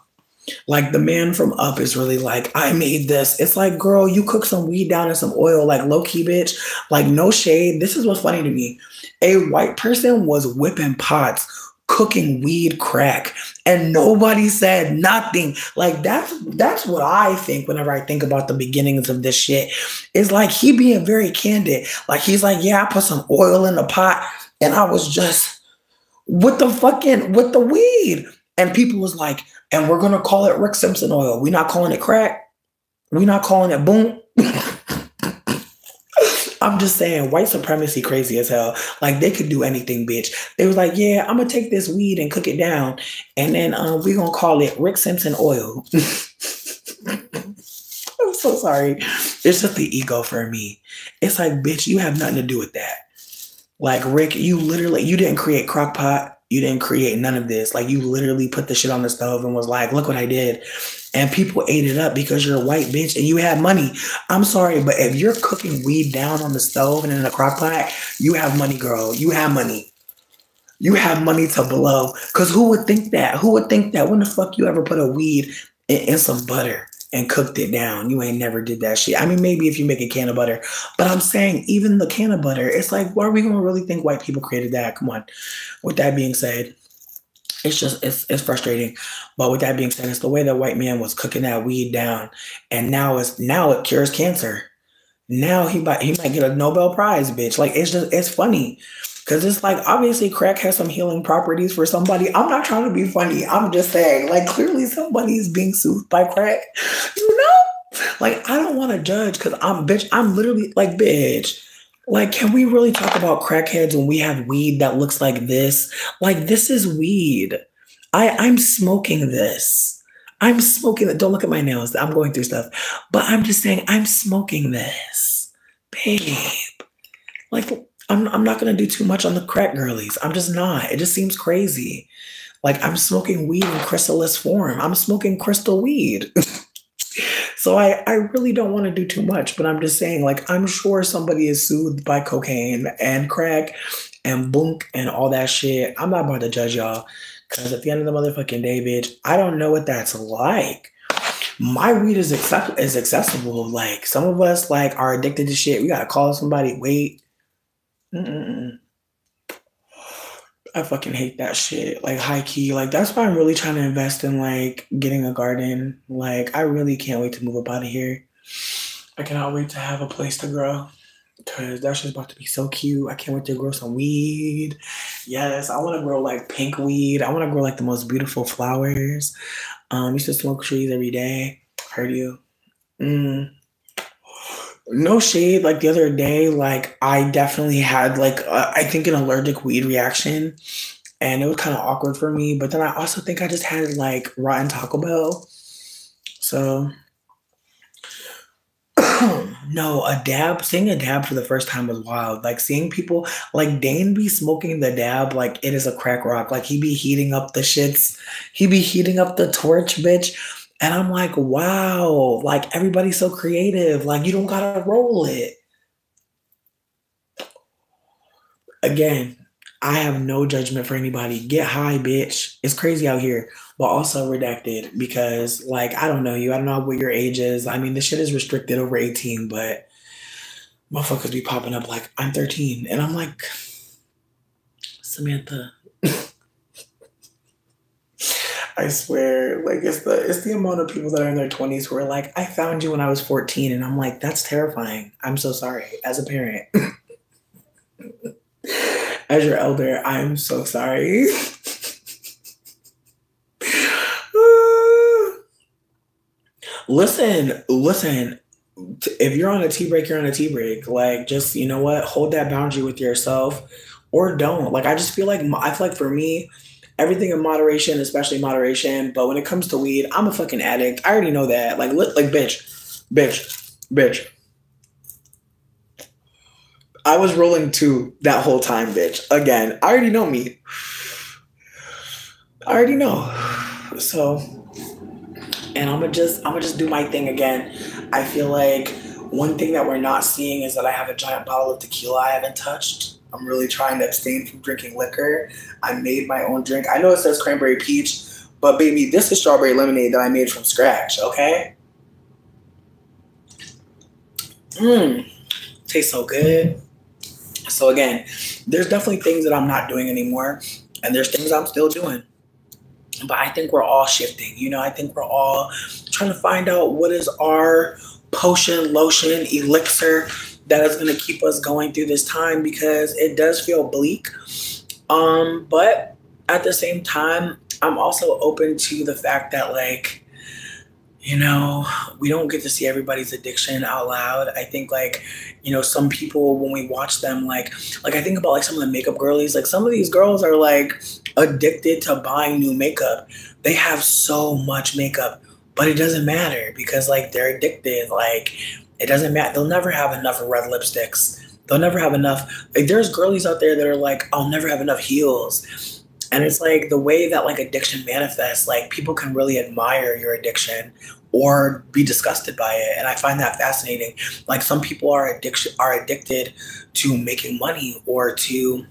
Like the man from Up is really like, I made this. It's like, girl, you cook some weed down in some oil, like low key, bitch. Like no shade. This is what's funny to me. A white person was whipping pots, cooking weed crack, and nobody said nothing. Like that's what I think whenever I think about the beginnings of this shit. It's like he being very candid. Like he's like, yeah, I put some oil in the pot and I was just with the weed. And people was like, and we're gonna call it Rick Simpson oil. We're not calling it crack. We're not calling it boom. I'm just saying, white supremacy crazy as hell. Like they could do anything, bitch. They was like, yeah, I'm gonna take this weed and cook it down, and then we're gonna call it Rick Simpson oil. I'm so sorry. It's just the ego for me. It's like, bitch, you have nothing to do with that. Like Rick, you didn't create Crockpot. You didn't create none of this. Like you literally put the shit on the stove and was like, look what I did. And people ate it up because you're a white bitch and you had money. I'm sorry, but if you're cooking weed down on the stove and in a crock pot, you have money, girl. You have money. You have money to blow. Because who would think that? Who would think that? When the fuck you ever put a weed in some butter and cooked it down? You ain't never did that shit. I mean, maybe if you make a can of butter. But I'm saying even the can of butter, it's like, why are we going to really think white people created that? Come on. With that being said, it's just, it's frustrating. But with that being said, it's the way that white man was cooking that weed down. And now it cures cancer. Now he might get a Nobel Prize, bitch. Like, it's funny. Because it's like, obviously, crack has some healing properties for somebody. I'm not trying to be funny. I'm just saying, like, clearly somebody is being soothed by crack. You know? Like, I don't want to judge because I'm literally like, bitch. Like, can we really talk about crackheads when we have weed that looks like this? Like, this is weed. I'm smoking this. I'm smoking it. Don't look at my nails. I'm going through stuff. But I'm just saying, I'm smoking this. Babe. Like, I'm not gonna do too much on the crack girlies. I'm just not. It just seems crazy. Like I'm smoking weed in chrysalis form. I'm smoking crystal weed. So I really don't want to do too much, but I'm just saying, like, I'm sure somebody is soothed by cocaine and crack and bunk and all that shit. I'm not about to judge y'all. Cause at the end of the motherfucking day, bitch, I don't know what that's like. My weed is accessible. Like some of us like are addicted to shit. We gotta call somebody, wait. Mm-mm. I fucking hate that shit. Like high key. Like that's why I'm really trying to invest in like getting a garden. Like I really can't wait to move up out of here. I cannot wait to have a place to grow. Cause that shit's about to be so cute. I can't wait to grow some weed. Yes, I want to grow like pink weed. I want to grow like the most beautiful flowers. Used to smoke trees every day. Heard you. No shade. Like the other day, like I definitely had like I think an allergic weed reaction, and it was kind of awkward for me. But then I also think I just had like rotten Taco Bell. So no, a dab. Seeing a dab for the first time was wild. Like seeing people like Dane be smoking the dab like it is a crack rock. Like he be heating up the shits. He be heating up the torch, bitch. And I'm like, wow, like everybody's so creative. Like you don't gotta roll it. Again, I have no judgment for anybody. Get high, bitch. It's crazy out here, but also redacted because, like, I don't know you. I don't know what your age is. I mean, the shit is restricted over 18, but motherfuckers be popping up like, I'm 13. And I'm like, Samantha. I swear, like it's the amount of people that are in their 20s who are like, I found you when I was 14, and I'm like, that's terrifying. I'm so sorry. As a parent. As your elder, I'm so sorry. Listen. If you're on a tea break, you're on a tea break. Like, just you know what, hold that boundary with yourself, or don't. Like, I feel like for me, everything in moderation, especially moderation. But when it comes to weed, I'm a fucking addict. I already know that. Like, bitch. I was rolling two that whole time, bitch. Again, I already know me. I already know. So, and I'm gonna just do my thing again. I feel like one thing that we're not seeing is that I have a giant bottle of tequila I haven't touched. I'm really trying to abstain from drinking liquor. I made my own drink. I know it says cranberry peach, but baby, this is strawberry lemonade that I made from scratch, okay? Tastes so good. So again, there's definitely things that I'm not doing anymore, and there's things I'm still doing. But I think we're all shifting. You know, I think we're all trying to find out what is our potion, lotion, elixir that is going to keep us going through this time, because it does feel bleak. But at the same time, I'm also open to the fact that, like, you know, we don't get to see everybody's addiction out loud. I think, like, you know, some people, when we watch them, like I think about like some of the makeup girlies, like some of these girls are like addicted to buying new makeup. They have so much makeup, but it doesn't matter because like they're addicted. Like it doesn't matter. They'll never have enough red lipsticks. They'll never have enough. Like there's girlies out there that are like, I'll never have enough heels. And it's like the way that like addiction manifests, like people can really admire your addiction or be disgusted by it. And I find that fascinating. Like some people are addicted to making money or to,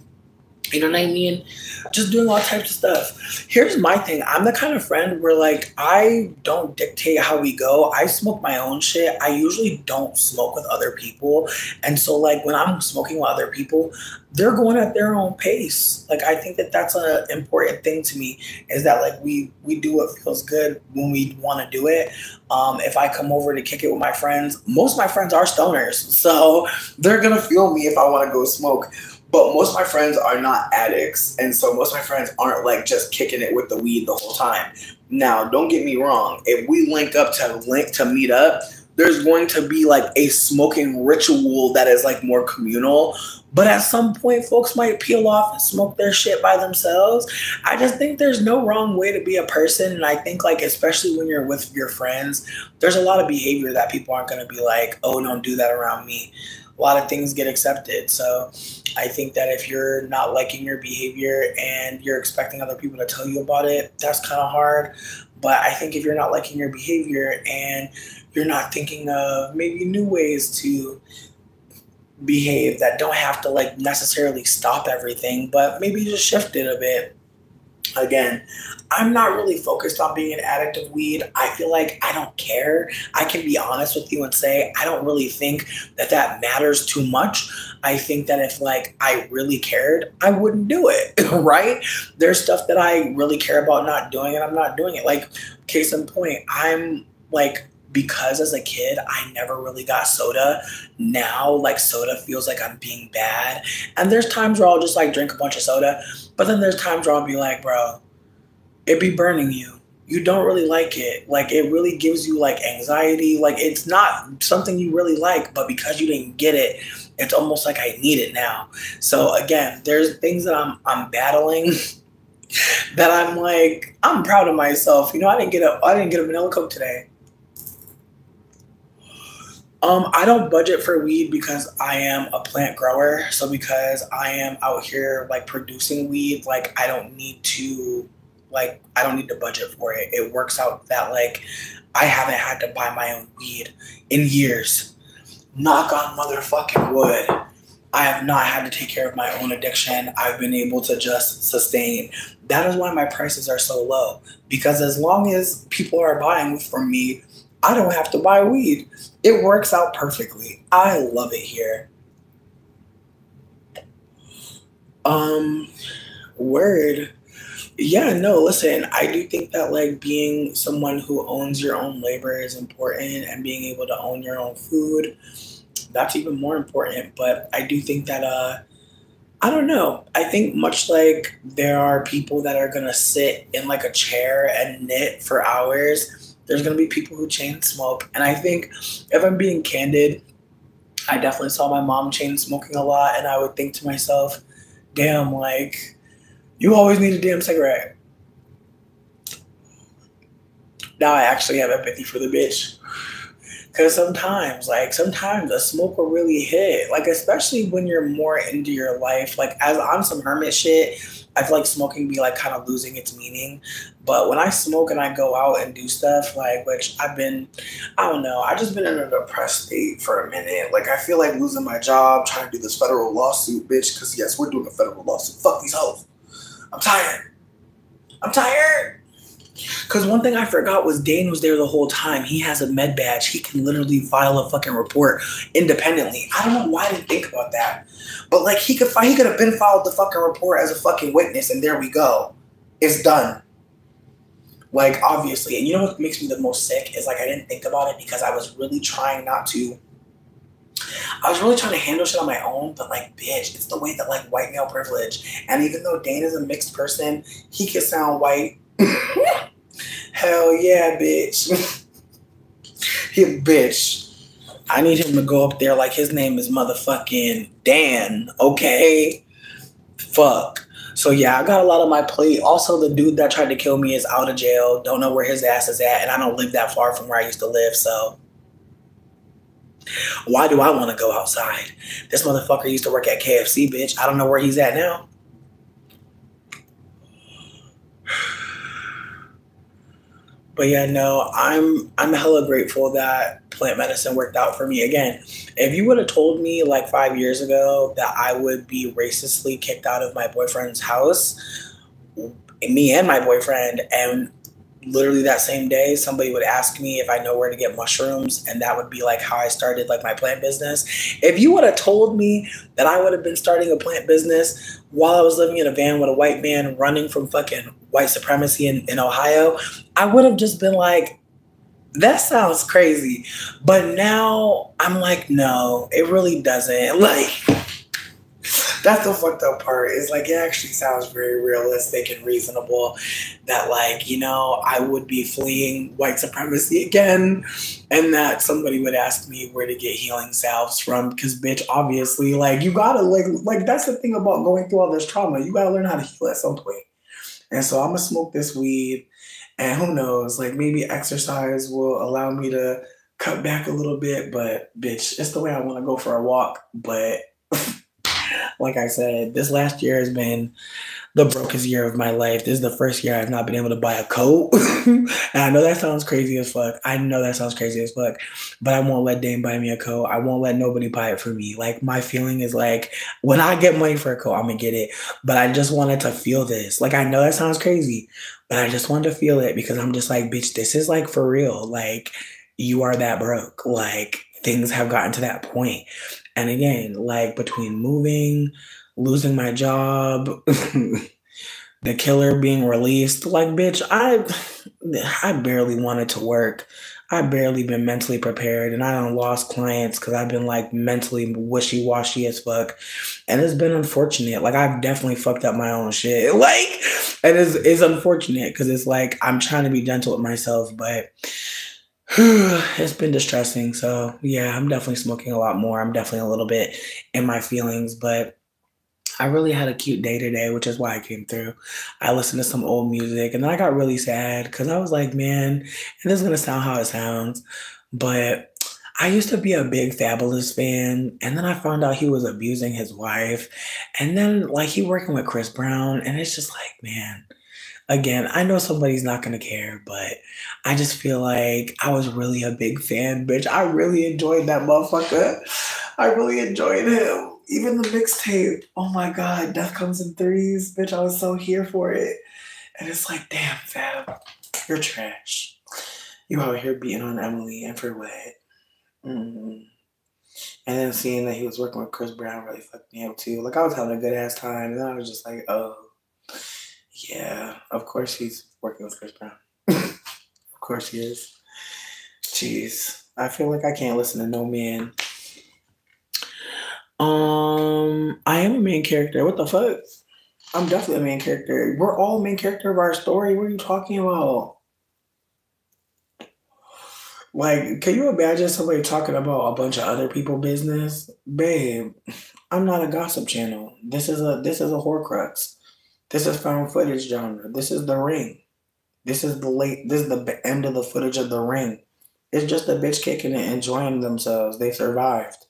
you know what I mean? Just doing all types of stuff. Here's my thing. I'm the kind of friend where like, I don't dictate how we go. I smoke my own shit. I usually don't smoke with other people. And so like when I'm smoking with other people, they're going at their own pace. Like, I think that that's an important thing to me, is that like we do what feels good when we want to do it. If I come over to kick it with my friends, most of my friends are stoners. So they're going to feel me if I want to go smoke. But most of my friends are not addicts, and so most of my friends aren't like just kicking it with the weed the whole time. Now, don't get me wrong. If we link up to meet up, there's going to be like a smoking ritual that is like more communal. But at some point, folks might peel off and smoke their shit by themselves. I just think there's no wrong way to be a person. And I think, like, especially when you're with your friends, there's a lot of behavior that people aren't going to be like, oh, don't do that around me. A lot of things get accepted. So I think that if you're not liking your behavior and you're expecting other people to tell you about it, that's kind of hard. But I think if you're not liking your behavior and you're not thinking of maybe new ways to behave that don't have to like necessarily stop everything, but maybe just shift it a bit. Again, I'm not really focused on being an addict of weed. I feel like I don't care. I can be honest with you and say I don't really think that that matters too much. I think that if like I really cared, I wouldn't do it, right? There's stuff that I really care about not doing and I'm not doing it. Like, case in point, I'm like, because as a kid, I never really got soda. Now, like, soda feels like I'm being bad. And there's times where I'll just like drink a bunch of soda. But then there's times where I'll be like, bro, it be burning you. You don't really like it. Like, it really gives you like anxiety. Like, it's not something you really like, but because you didn't get it, it's almost like I need it now. So again, there's things that I'm battling that I'm like, I'm proud of myself. You know, I didn't get a vanilla Coke today. I don't budget for weed because I am a plant grower. So because I am out here like producing weed, like I don't need to budget for it. It works out that like I haven't had to buy my own weed in years. Knock on motherfucking wood. I have not had to take care of my own addiction. I've been able to just sustain. That is why my prices are so low. Because as long as people are buying from me, I don't have to buy weed. It works out perfectly. I love it here. Word. Yeah, no, listen, I do think that like being someone who owns your own labor is important, and being able to own your own food, that's even more important. But I do think that I don't know. I think much like there are people that are gonna sit in like a chair and knit for hours, there's going to be people who chain smoke. And I think if I'm being candid, I definitely saw my mom chain smoking a lot. And I would think to myself, damn, like, you always need a damn cigarette. Now I actually have empathy for the bitch. Because sometimes a smoke will really hit. Like, especially when you're more into your life. Like, as on some hermit shit, I feel like smoking be like kind of losing its meaning. But when I smoke and I go out and do stuff, like, which I don't know, I just been in a depressed state for a minute. Like, I feel like losing my job, trying to do this federal lawsuit, bitch. Because yes, we're doing a federal lawsuit. Fuck these hoes. I'm tired. Because one thing I forgot was Dane was there the whole time. He has a med badge. He can literally file a fucking report independently. I don't know why I didn't think about that. But like he could have been filed the fucking report as a fucking witness, and there we go. It's done. Like, obviously. And you know what makes me the most sick is like I didn't think about it because I was really trying to handle shit on my own, but like, bitch, it's the way that like white male privilege. And even though Dane is a mixed person, he can sound white. Hell yeah, bitch. He bitch. I need him to go up there like his name is motherfucking Dan, okay? Fuck. So yeah, I got a lot on my plate. Also, the dude that tried to kill me is out of jail. Don't know where his ass is at, and I don't live that far from where I used to live, so why do I want to go outside? This motherfucker used to work at KFC, bitch. I don't know where he's at now. But yeah, no, I'm hella grateful that plant medicine worked out for me. Again, if you would have told me like 5 years ago that I would be racistly kicked out of my boyfriend's house, me and my boyfriend, and literally that same day somebody would ask me if I know where to get mushrooms, and that would be like how I started like my plant business. If you would have told me that I would have been starting a plant business while I was living in a van with a white man running from fucking white supremacy in Ohio, I would have just been like, that sounds crazy. But now I'm like, no, it really doesn't. Like, That's the fucked up part. Is like it actually sounds very realistic and reasonable that like, you know, I would be fleeing white supremacy again and that somebody would ask me where to get healing salves from because bitch, obviously, like you gotta like that's the thing about going through all this trauma. You gotta learn how to heal at some point. And so I'm gonna smoke this weed and who knows, like maybe exercise will allow me to cut back a little bit, but bitch, it's the way I want to go for a walk. But like I said, this last year has been the brokest year of my life. This is the first year I've not been able to buy a coat. And I know that sounds crazy as fuck. But I won't let Dame buy me a coat. I won't let nobody buy it for me. Like my feeling is like when I get money for a coat, I'm gonna get it. But I just wanted to feel this. Like I know that sounds crazy, but I just wanted to feel it because I'm just like, bitch, this is like for real. Like you are that broke. Like things have gotten to that point. And again, like between moving, losing my job, the killer being released, like bitch, I barely wanted to work. I barely been mentally prepared and I done lost clients because I've been like mentally wishy-washy as fuck. And it's been unfortunate. Like I've definitely fucked up my own shit. Like, and it's unfortunate because it's like I'm trying to be gentle with myself, but it's been distressing. So yeah, I'm definitely smoking a lot more. I'm definitely a little bit in my feelings, but I really had a cute day today, which is why I came through. I listened to some old music and then I got really sad because I was like, man, and this is gonna sound how it sounds, but I used to be a big Fabulous fan, and then I found out he was abusing his wife, and then like he working with Chris Brown, and it's just like, man, again, I know somebody's not gonna care, but I just feel like I was really a big fan, bitch. I really enjoyed that motherfucker. I really enjoyed him. Even the mixtape. Oh my god, Death Comes in Threes, bitch. I was so here for it. And it's like, damn, Fab, you're trash. You out here beating on Emily and for what? Mm. And then seeing that he was working with Chris Brown really fucked me up too. Like I was having a good ass time, and then I was just like, oh. Yeah, of course he's working with Chris Brown. Of course he is. Jeez. I feel like I can't listen to no man. I am a main character. What the fuck? I'm definitely a main character. We're all main character of our story. What are you talking about? Like, can you imagine somebody talking about a bunch of other people's business? Babe, I'm not a gossip channel. This is a Horcrux. This is found footage genre. This is The Ring. This is the end of the footage of The Ring. It's just a bitch kicking it, enjoying themselves. They survived.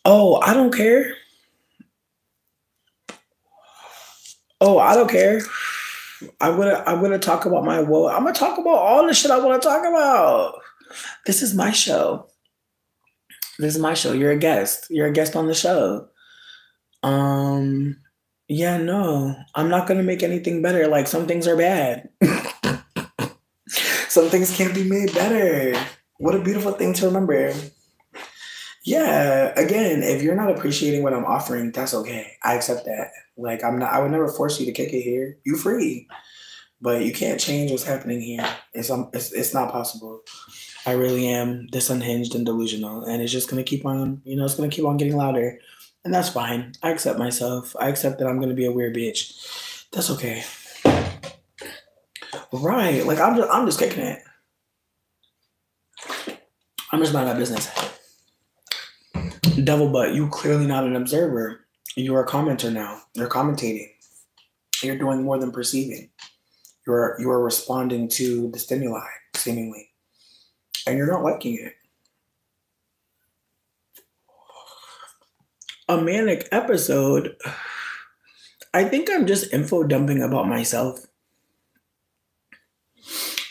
Oh, I don't care. Oh, I don't care. I'm gonna talk about my woe. I'm gonna talk about all the shit I want to talk about. This is my show. This is my show. You're a guest. You're a guest on the show. Yeah, no, I'm not gonna make anything better. Like some things are bad. Some things can't be made better. What a beautiful thing to remember. Yeah, again, if you're not appreciating what I'm offering, that's okay. I accept that. Like I would never force you to kick it here. You free. But you can't change what's happening here. It's not possible. I really am this unhinged and delusional, and it's just gonna keep on, it's gonna keep on getting louder. And that's fine. I accept myself. I accept that I'm gonna be a weird bitch. That's okay. Right. Like I'm just kicking it. I'm just not that business. Devil butt, you clearly not an observer. You're a commenter now. You're commentating. You're doing more than perceiving. You are responding to the stimuli, seemingly. And you're not liking it. A manic episode. I think I'm just info dumping about myself.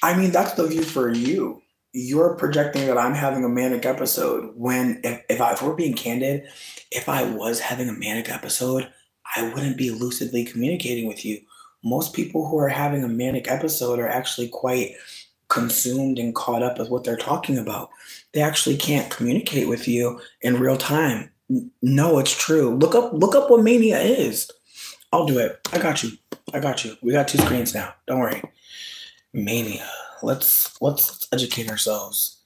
I mean, that's the view for you. You're projecting that I'm having a manic episode when, if we're being candid, if I was having a manic episode, I wouldn't be lucidly communicating with you. Most people who are having a manic episode are actually quite consumed and caught up with what they're talking about. They actually can't communicate with you in real time. No, it's true. Look up what mania is. I'll do it. I got you. We got 2 screens now. Don't worry. Mania. Let's educate ourselves.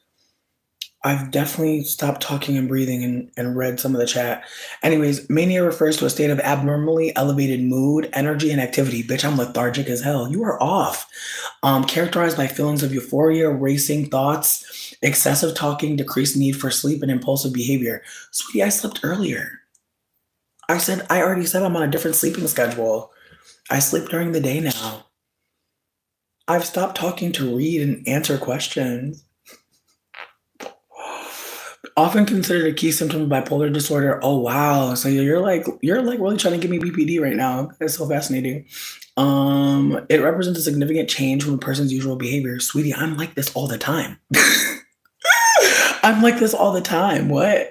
I've definitely stopped talking and breathing and read some of the chat. Anyways, mania refers to a state of abnormally elevated mood, energy, and activity. Bitch, I'm lethargic as hell. You are off. Characterized by feelings of euphoria, racing thoughts, excessive talking, decreased need for sleep, and impulsive behavior. Sweetie, I slept earlier. I already said I'm on a different sleeping schedule. I sleep during the day now. I've stopped talking to read and answer questions. Often considered a key symptom of bipolar disorder. Oh wow. So you're like really trying to give me BPD right now. That's so fascinating. It represents a significant change from a person's usual behavior. Sweetie, I'm like this all the time. I'm like this all the time. What?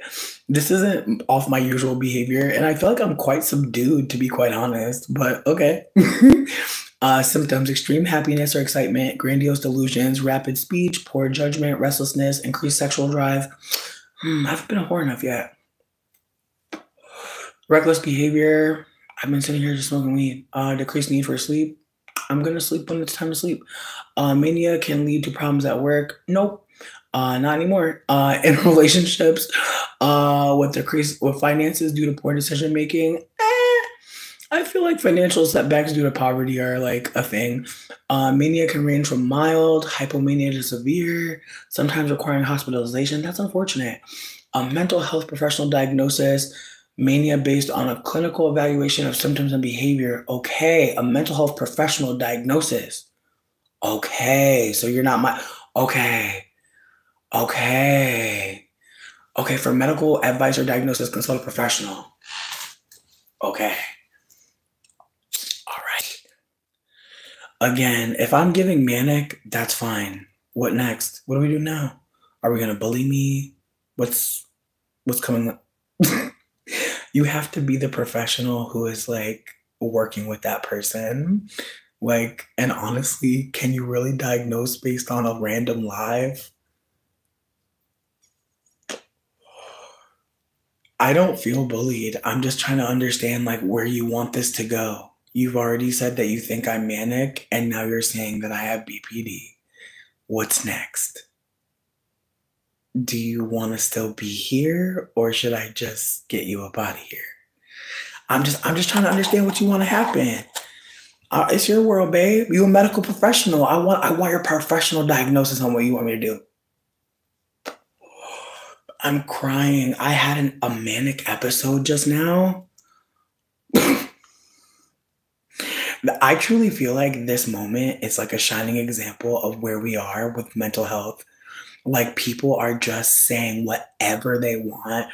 This isn't off my usual behavior, and I feel like I'm quite subdued, to be quite honest. But okay. Symptoms: extreme happiness or excitement, grandiose delusions, rapid speech, poor judgment, restlessness, increased sexual drive. I haven't been a whore enough yet. Reckless behavior. I've been sitting here just smoking weed. Decreased need for sleep. I'm gonna sleep when it's time to sleep. Mania can lead to problems at work. Nope. Not anymore. In relationships, with finances due to poor decision making. I feel like financial setbacks due to poverty are like a thing. Mania can range from mild, hypomania to severe, sometimes requiring hospitalization. That's unfortunate. A mental health professional diagnosis, mania based on a clinical evaluation of symptoms and behavior. Okay, a mental health professional diagnosis. Okay, so you're not my. Okay, okay, okay. For medical advice or diagnosis, consult a professional. Okay, all right. Again, if I'm giving manic, that's fine. What next? What do we do now? Are we gonna bully me? What's coming up? You have to be the professional who is like working with that person. Like, and honestly, can you really diagnose based on a random live? I don't feel bullied. I'm just trying to understand like where you want this to go. You've already said that you think I'm manic, and now you're saying that I have BPD. What's next? Do you want to still be here, or should I just get you up out of here? I'm just trying to understand what you want to happen. It's your world, babe. You a medical professional. I want your professional diagnosis on what you want me to do. I'm crying. I had a manic episode just now. I truly feel like this moment is like a shining example of where we are with mental health. Like people are just saying whatever they want,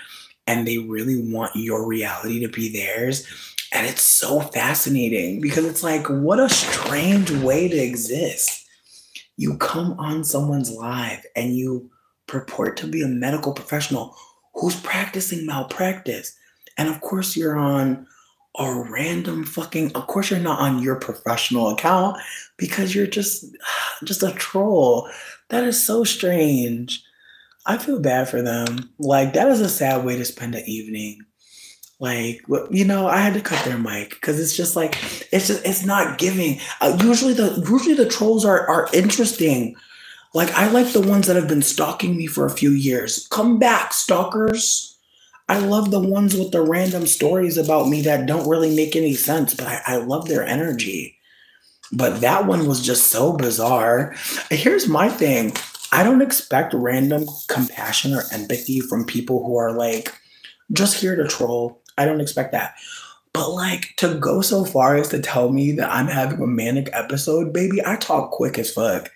and they really want your reality to be theirs. And it's so fascinating because it's like, what a strange way to exist. You come on someone's live and you purport to be a medical professional who's practicing malpractice. And of course, you're on a random fucking, of course, you're not on your professional account because you're just a troll. That is so strange. I feel bad for them. Like, that is a sad way to spend an evening. Like, I had to cut their mic because it's just like it's not giving. Usually the trolls are interesting. Like I like the ones that have been stalking me for a few years. Come back, stalkers. I love the ones with the random stories about me that don't really make any sense, but I love their energy. But that one was just so bizarre. Here's my thing. I don't expect random compassion or empathy from people who are like just here to troll. I don't expect that. But like to go so far as to tell me that I'm having a manic episode, baby, I talk quick as fuck.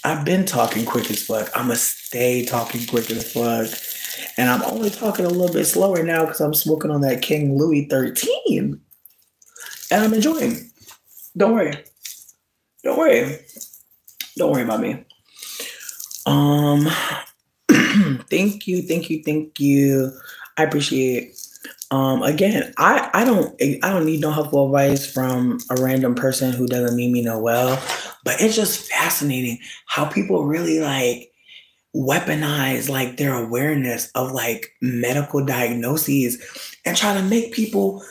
I've been talking quick as fuck. I'ma stay talking quick as fuck. And I'm only talking a little bit slower now because I'm smoking on that King Louis 13. And I'm enjoying. Don't worry. Don't worry. Don't worry about me. Thank you. I appreciate. Again, I don't need no helpful advice from a random person who doesn't mean me no well, but it's just fascinating how people really like weaponize like their awareness of like medical diagnoses and try to make people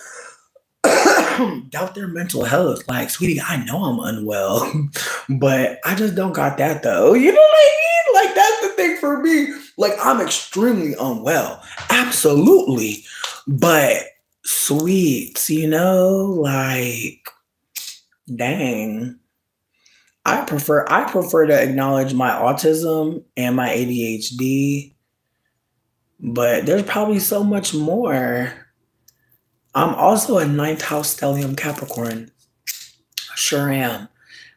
doubt their mental health. Like, sweetie, I know I'm unwell, but I just don't got that though. You know what I mean? Like that's the think for me, like, I'm extremely unwell. Absolutely. But sweets, like, dang. I prefer to acknowledge my autism and my ADHD, but there's probably so much more. I'm also a ninth house stellium Capricorn. Sure am.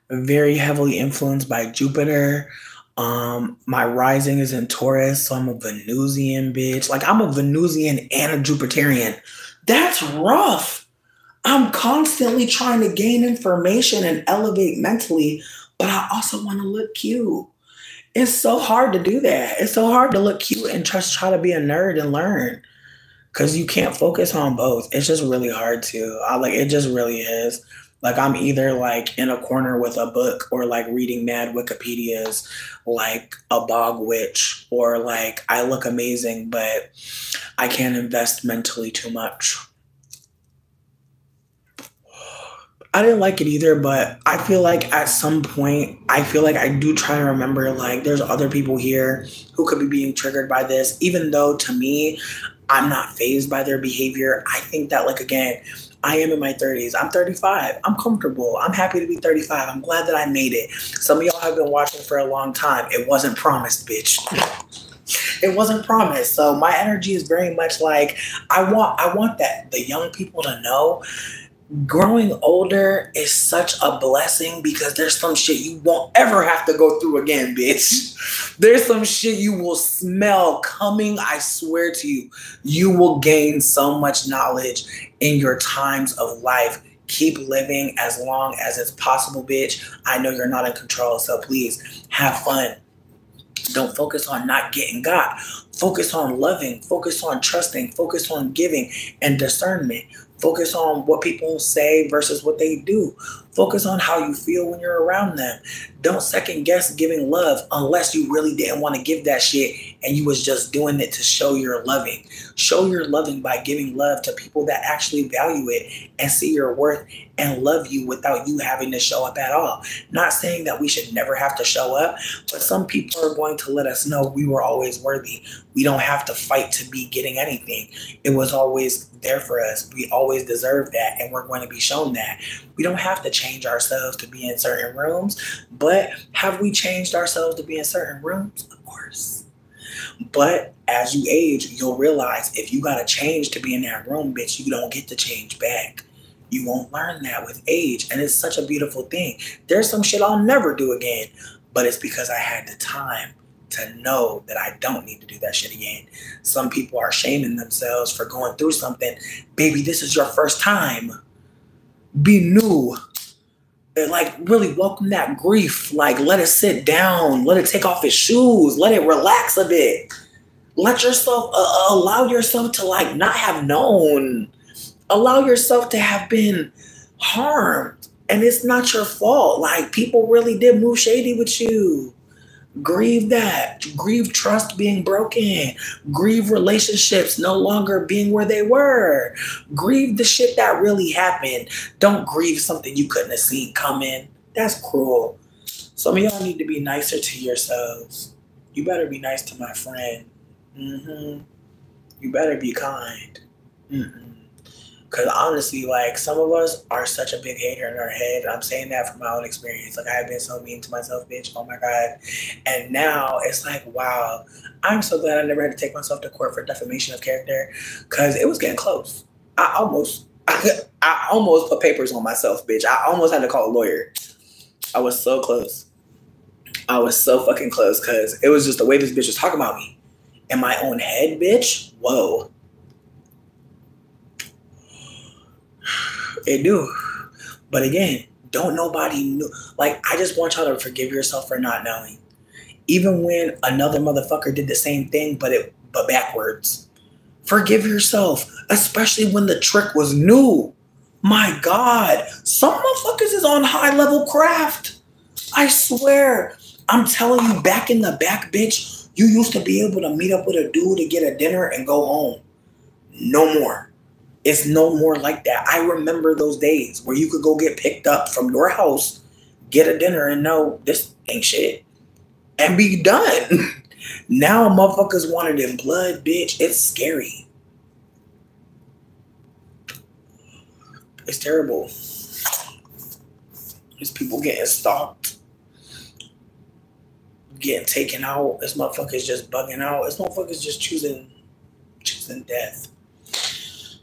Very heavily influenced by Jupiter. My rising is in Taurus, so I'm a Venusian bitch. Like, I'm a Venusian and a Jupiterian. That's rough. I'm constantly trying to gain information and elevate mentally, but I also want to look cute. It's so hard to do that. It's so hard to look cute and just try to be a nerd and learn because you can't focus on both. It's just really hard to. It just really is. Like, I'm either like in a corner with a book or like reading mad Wikipedias like a bog witch, or like I look amazing, but I can't invest mentally too much. I didn't like it either, but I feel like at some point, I feel like I do try to remember, like, there's other people here who could be being triggered by this, even though to me, I'm not fazed by their behavior. I think that, like, again, I am in my 30s. I'm 35. I'm comfortable. I'm happy to be 35. I'm glad that I made it. Some of y'all have been watching for a long time. It wasn't promised, bitch. It wasn't promised. So my energy is very much like, I want that the young people to know growing older is such a blessing because there's some shit you won't ever have to go through again, bitch. There's some shit you will smell coming. I swear to you, you will gain so much knowledge in your times of life. Keep living as long as it's possible, bitch. I know you're not in control, so please have fun. Don't focus on not getting got. Focus on loving. Focus on trusting. Focus on giving and discernment. Focus on what people say versus what they do. Focus on how you feel when you're around them. Don't second guess giving love unless you really didn't want to give that shit and you was just doing it to show you're loving. Show you're loving by giving love to people that actually value it and see your worth and love you without you having to show up at all. Not saying that we should never have to show up, but some people are going to let us know we were always worthy. We don't have to fight to be getting anything. It was always there for us. We always deserve that, and we're going to be shown that. We don't have to change ourselves to be in certain rooms, but have we changed ourselves to be in certain rooms? Of course. But as you age, you'll realize if you got to change to be in that room, bitch, you don't get to change back. You won't learn that with age, and it's such a beautiful thing. There's some shit I'll never do again, but it's because I had the time to know that I don't need to do that shit again. Some people are shaming themselves for going through something. Baby, this is your first time. Be new. And like, really welcome that grief. Like, let it sit down. Let it take off its shoes. Let it relax a bit. Let yourself, allow yourself to like not have known. Allow yourself to have been harmed. And it's not your fault. Like, people really did move shady with you. Grieve that. Grieve trust being broken. Grieve relationships no longer being where they were. Grieve the shit that really happened. Don't grieve something you couldn't have seen coming. That's cruel. Some of y'all need to be nicer to yourselves. You better be nice to my friend. You better be kind. Because honestly, like, some of us are such a big hater in our head. I'm saying that from my own experience. Like, I've been so mean to myself, bitch. Oh my God. And now it's like, wow, I'm so glad I never had to take myself to court for defamation of character, because it was getting close. I almost put papers on myself, bitch. I almost had to call a lawyer. I was so close. I was so fucking close, because it was just the way this bitch was talking about me. In my own head, bitch. Whoa. It do. But again, don't nobody know. Like, I just want y'all to forgive yourself for not knowing. Even when another motherfucker did the same thing, but backwards. Forgive yourself. Especially when the trick was new. My God. Some motherfuckers is on high level craft. I swear. I'm telling you, back in the back, bitch, you used to be able to meet up with a dude to get a dinner and go home. No more. It's no more like that. I remember those days where you could go get picked up from your house, get a dinner, and know this ain't shit, and be done. Now motherfuckers want it in blood, bitch. It's scary. It's terrible. There's people getting stalked, getting taken out. This motherfucker's just bugging out. This motherfucker's just choosing death.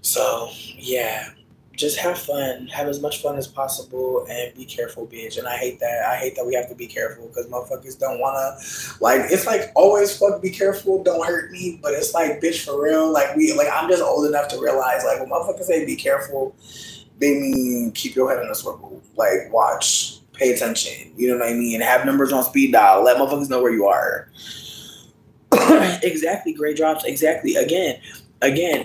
So yeah, just have fun, have as much fun as possible, and be careful, bitch. And I hate that we have to be careful because motherfuckers don't wanna, like, it's like always fuck be careful, don't hurt me. But it's like, bitch, for real, like I'm just old enough to realize, like, when motherfuckers say be careful, they mean keep your head in a swivel. Like, watch, pay attention. You know what I mean? Have numbers on speed dial. Let motherfuckers know where you are. Exactly, great drops. Exactly. Again,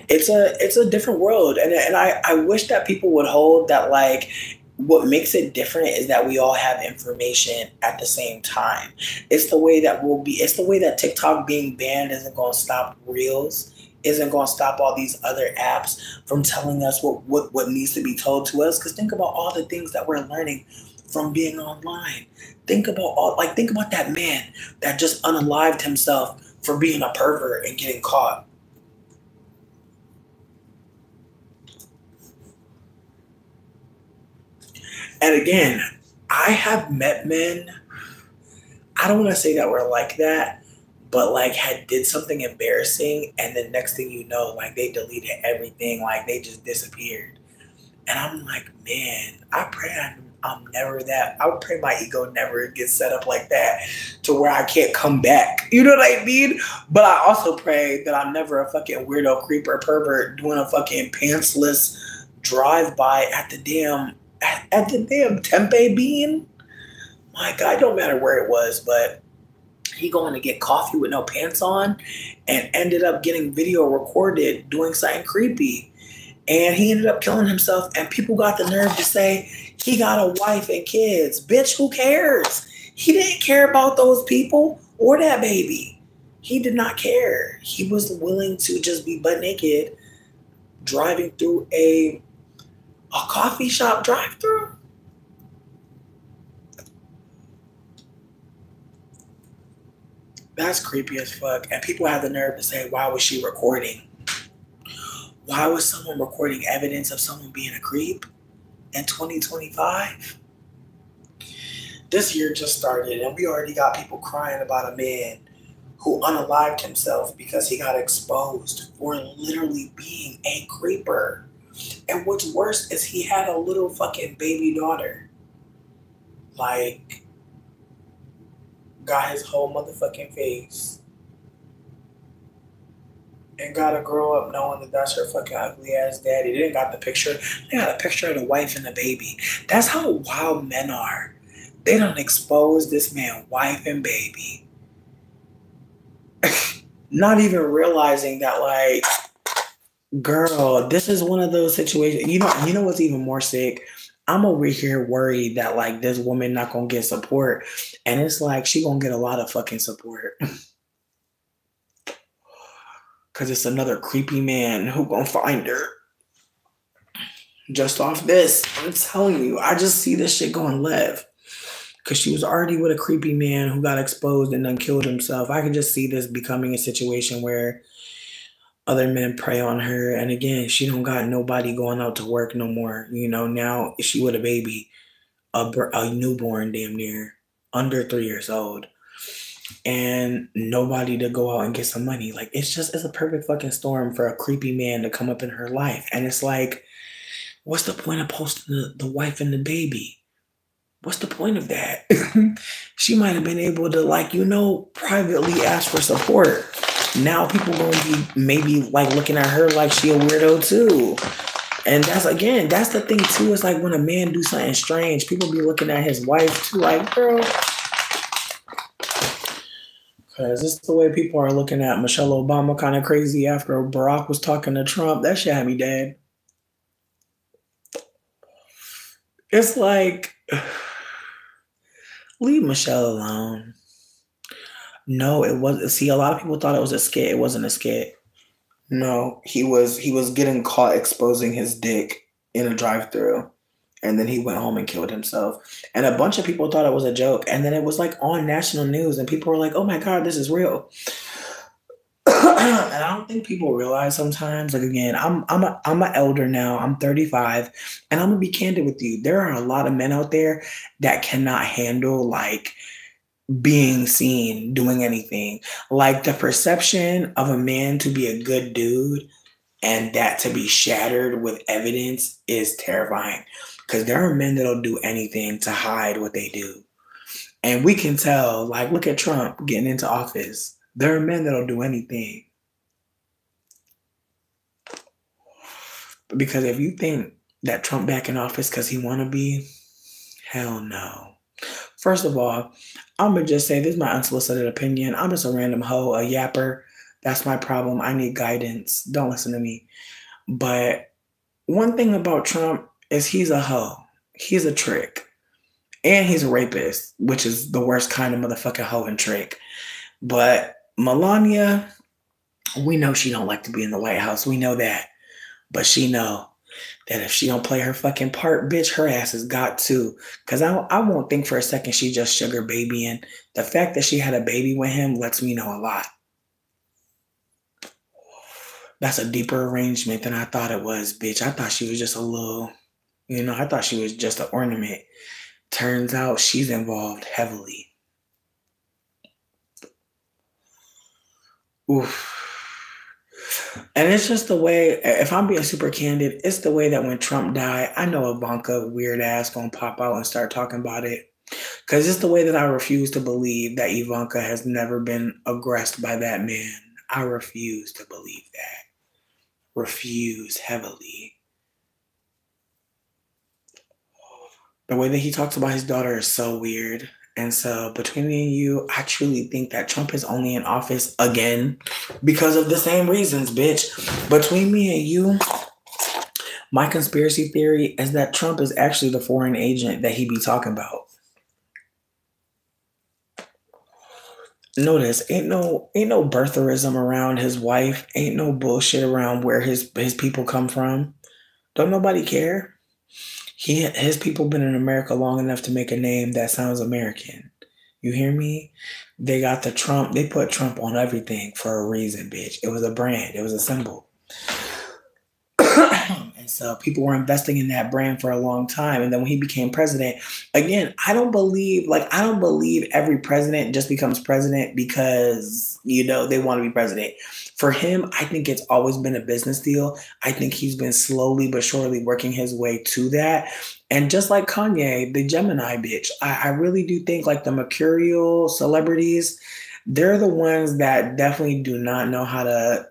it's a different world, and I wish that people would hold that, like, what makes it different is that we all have information at the same time. It's the way that it's the way that TikTok being banned isn't going to stop Reels, isn't going to stop all these other apps from telling us what needs to be told to us. Because think about all the things that we're learning from being online. Think about that man that just unalived himself for being a pervert and getting caught. And again, I have met men, I don't want to say that we're like that, but like had did something embarrassing, and the next thing you know, like they deleted everything, like they just disappeared. And I'm like, man, I pray I'm never that. I would pray my ego never gets set up like that to where I can't come back. You know what I mean? But I also pray that I'm never a fucking weirdo, creeper, pervert doing a fucking pantsless drive-by at the damn Tempe Bean. My God, it don't matter where it was, but he going to get coffee with no pants on and ended up getting video recorded doing something creepy. And he ended up killing himself, and people got the nerve to say he got a wife and kids. Bitch, who cares? He didn't care about those people or that baby. He did not care. He was willing to just be butt naked driving through a coffee shop drive-through. That's creepy as fuck. And people have the nerve to say, why was she recording? Why was someone recording evidence of someone being a creep in 2025? This year just started, and we already got people crying about a man who unalived himself because he got exposed for literally being a creeper. And what's worse is he had a little fucking baby daughter. Like, got his whole motherfucking face. And gotta grow up knowing that that's her fucking ugly ass daddy. They didn't got the picture. They got a picture of the wife and the baby. That's how wild men are. They don't expose this man, wife and baby. Not even realizing that, like, girl, this is one of those situations. You know what's even more sick? I'm over here worried that, like, this woman not gonna get support. And it's like she gonna get a lot of fucking support. Because it's another creepy man who gonna find her. Just off this. I'm telling you, I just see this shit going left. Because she was already with a creepy man who got exposed and then killed himself. I can just see this becoming a situation where other men prey on her. And again, she don't got nobody going out to work no more. You know, now she with a baby, a newborn damn near, under 3 years old. And nobody to go out and get some money. Like, it's a perfect fucking storm for a creepy man to come up in her life. And it's like, what's the point of posting the wife and the baby? What's the point of that? She might have been able to, like, privately ask for support. Now people gonna be maybe like looking at her like she a weirdo too. And that's the thing too. It's like when a man do something strange, people be looking at his wife too, like, girl. Because it's the way people are looking at Michelle Obama kind of crazy after Barack was talking to Trump. That shit had me dead. It's like, leave Michelle alone. No, it wasn't. See, a lot of people thought it was a skit. It wasn't a skit. No, he was getting caught exposing his dick in a drive-thru. And then he went home and killed himself. And a bunch of people thought it was a joke. And then it was like on national news, and people were like, "Oh my God, this is real." And I don't think people realize sometimes. Like again, I'm an elder now. I'm 35, and I'm gonna be candid with you. There are a lot of men out there that cannot handle like being seen doing anything. Like the perception of a man to be a good dude and that to be shattered with evidence is terrifying. Because there are men that'll do anything to hide what they do. And we can tell, like, look at Trump getting into office. There are men that'll do anything. Because if you think that Trump back in office because he want to be, hell no. First of all, I'm going to just say this is my unsolicited opinion. I'm just a random hoe, a yapper. That's my problem. I need guidance. Don't listen to me. But one thing about Trump is he's a hoe. He's a trick. And he's a rapist, which is the worst kind of motherfucking hoe and trick. But Melania, we know she don't like to be in the White House. We know that. But she know that if she don't play her fucking part, bitch, her ass has got to. Because I won't think for a second she just sugar babying. The fact that she had a baby with him lets me know a lot. That's a deeper arrangement than I thought it was, bitch. I thought she was just a little, I thought she was just an ornament. Turns out she's involved heavily. Oof. And it's just the way, if I'm being super candid, it's the way that when Trump died, I know Ivanka weird ass gonna pop out and start talking about it. Because it's the way that I refuse to believe that Ivanka has never been aggressed by that man. I refuse to believe that. Refuse heavily. The way that he talks about his daughter is so weird. And so between me and you, I truly think that Trump is only in office again because of the same reasons, bitch. Between me and you, my conspiracy theory is that Trump is actually the foreign agent that he be talking about. Notice, ain't no birtherism around his wife. Ain't no bullshit around where his people come from. Don't nobody care. His people been in America long enough to make a name that sounds American. You hear me? They got the Trump. They put Trump on everything for a reason, bitch. It was a brand. It was a symbol. And so people were investing in that brand for a long time. And then when he became president, again, I don't believe every president just becomes president because, they want to be president. For him, I think it's always been a business deal. I think he's been slowly but surely working his way to that. And just like Kanye, the Gemini bitch, I really do think like the mercurial celebrities, they're the ones that definitely do not know how to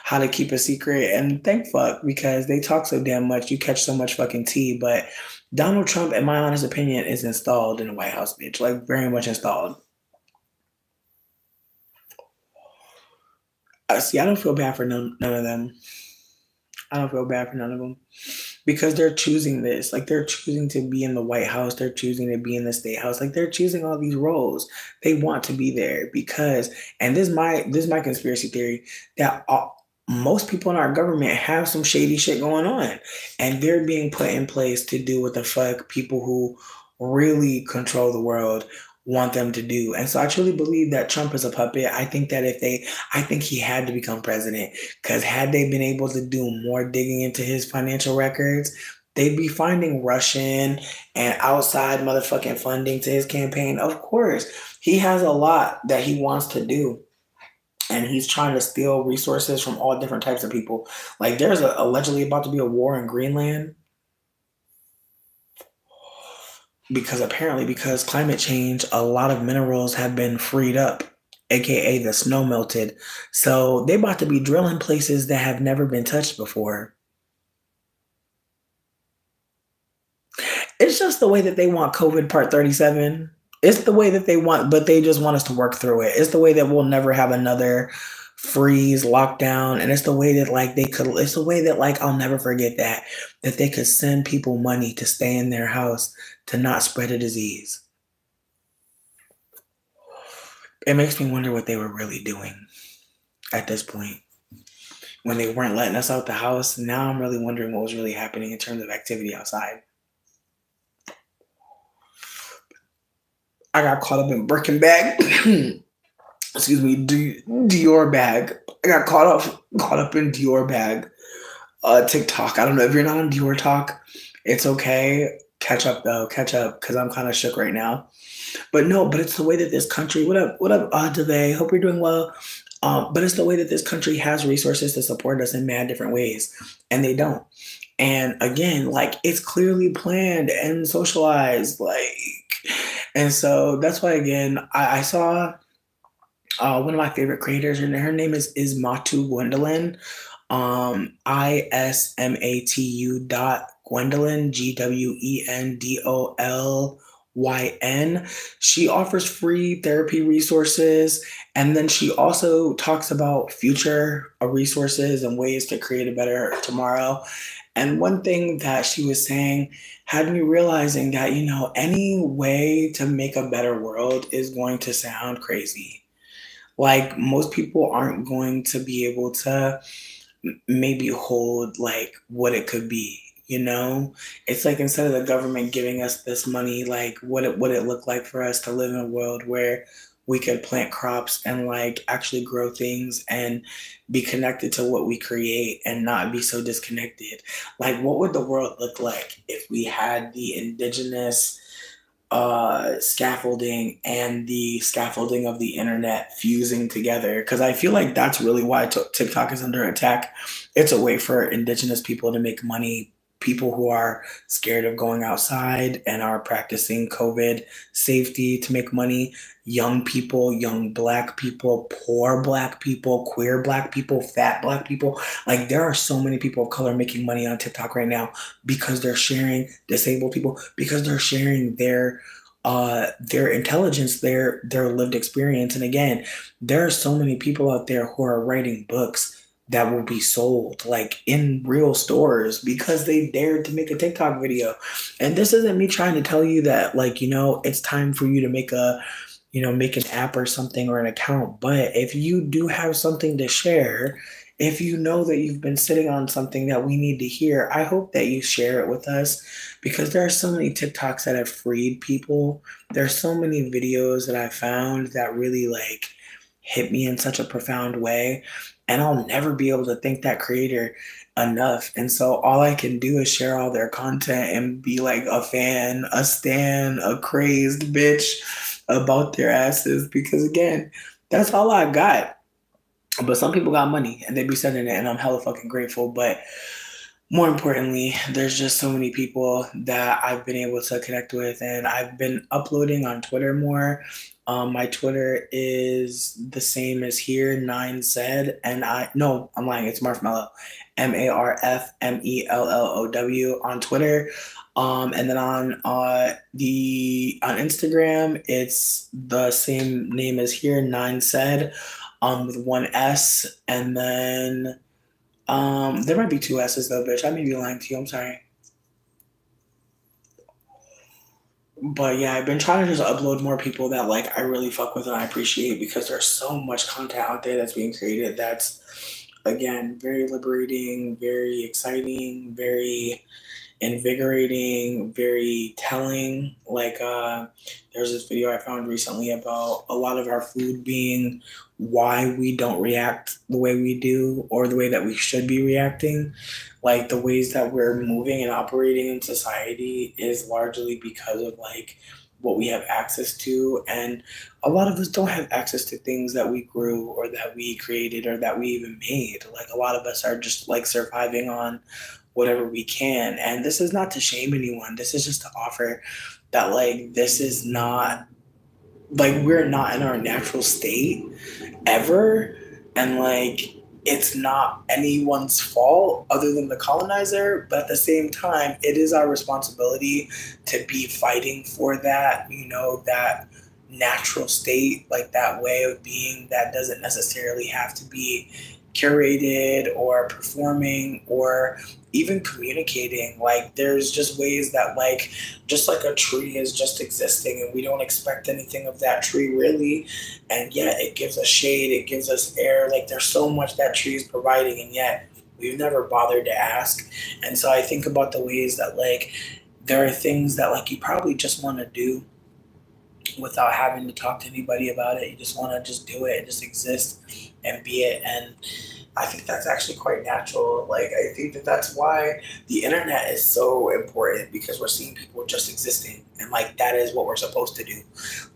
how to keep a secret. And thank fuck, because they talk so damn much. You catch so much fucking tea. But Donald Trump, in my honest opinion, is installed in the White House, bitch. Like very much installed. See, I don't feel bad for none of them. I don't feel bad for none of them because they're choosing this. Like they're choosing to be in the White House. They're choosing to be in the State House. Like they're choosing all these roles. They want to be there because, and this is my conspiracy theory, that most people in our government have some shady shit going on, and they're being put in place to do what the fuck people who really control the world want them to do. And so I truly believe that Trump is a puppet. I think that I think he had to become president because had they been able to do more digging into his financial records, they'd be finding Russian and outside motherfucking funding to his campaign. Of course, he has a lot that he wants to do. And he's trying to steal resources from all different types of people. Like there's allegedly about to be a war in Greenland. Because climate change, a lot of minerals have been freed up, aka the snow melted. So they about to be drilling places that have never been touched before. It's just the way that they want COVID Part 37. It's the way that they want, but they just want us to work through it. It's the way that we'll never have another freeze, lockdown, and it's the way that I'll never forget that they could send people money to stay in their house to not spread a disease. It makes me wonder what they were really doing at this point when they weren't letting us out the house. Now I'm really wondering what was really happening in terms of activity outside. I got caught up in Birkin bag. Excuse me, Dior bag. I got caught up in Dior bag. TikTok. I don't know if you're not on Dior Talk. It's okay. Catch up though. Catch up because I'm kind of shook right now. But no, but it's the way that this country. What up, Devay? Hope you're doing well. But it's the way that this country has resources to support us in mad different ways, and they don't. And again, like it's clearly planned and socialized, like, and so that's why again, I saw one of my favorite creators, and her name is Matu Gwendolyn, ISMATU dot Gwendolyn, GWENDOLYN. She offers free therapy resources, and then she also talks about future resources and ways to create a better tomorrow. And one thing that she was saying had me realizing that, you know, any way to make a better world is going to sound crazy. Like, most people aren't going to be able to maybe hold like what it could be, you know. It's like instead of the government giving us this money, like what it would it look like for us to live in a world where we could plant crops and like actually grow things and be connected to what we create and not be so disconnected. Like, what would the world look like if we had the indigenous scaffolding and the scaffolding of the internet fusing together? Because I feel like that's really why TikTok is under attack. It's a way for indigenous people to make money, people who are scared of going outside and are practicing COVID safety to make money, young people, young black people, poor black people, queer black people, fat black people. Like, there are so many people of color making money on TikTok right now because they're sharing, disabled people, because they're sharing their intelligence, their lived experience. And again, there are so many people out there who are writing books that will be sold like in real stores because they dared to make a TikTok video. And this isn't me trying to tell you that, like, you know, it's time for you to make a, you know, make an app or something or an account. But if you do have something to share, if you know that you've been sitting on something that we need to hear, I hope that you share it with us, because there are so many TikToks that have freed people. There's so many videos that I found that really like hit me in such a profound way. And I'll never be able to thank that creator enough. And so all I can do is share all their content and be like a fan, a stan, a crazed bitch about their asses. Because again, that's all I got. But some people got money and they be sending it, and I'm hella fucking grateful. But more importantly, there's just so many people that I've been able to connect with, and I've been uploading on Twitter more. My Twitter is the same as here, 9said, and I'm lying, it's Marfmellow, MarfMellow on Twitter. And then on Instagram, it's the same name as here, 9said, with one S, and then there might be two S's though, bitch. I may be lying to you. I'm sorry. But yeah, I've been trying to just upload more people that like I really fuck with and I appreciate, because there's so much content out there that's being created that's, again, very liberating, very exciting, very invigorating, very telling. Like, there's this video I found recently about a lot of our food being why we don't react the way we do or the way that we should be reacting. Like, the ways that we're moving and operating in society is largely because of like what we have access to, and a lot of us don't have access to things that we grew or that we created or that we even made. Like, a lot of us are just like surviving on whatever we can. And this is not to shame anyone. This is just to offer that, like, this is not, like, we're not in our natural state ever. And, like, it's not anyone's fault other than the colonizer. But at the same time, it is our responsibility to be fighting for that, you know, that natural state, like that way of being that doesn't necessarily have to be curated or performing or even communicating. Like, there's just ways that, like, just like a tree is just existing and we don't expect anything of that tree really, and yet it gives us shade, it gives us air. Like, there's so much that tree is providing, and yet we've never bothered to ask. And so I think about the ways that, like, there are things that, like, you probably just want to do, without having to talk to anybody about it. You just want to just do it and just exist and be it. And I think that's actually quite natural. Like, I think that that's why the internet is so important, because we're seeing people just existing. And, like, that is what we're supposed to do.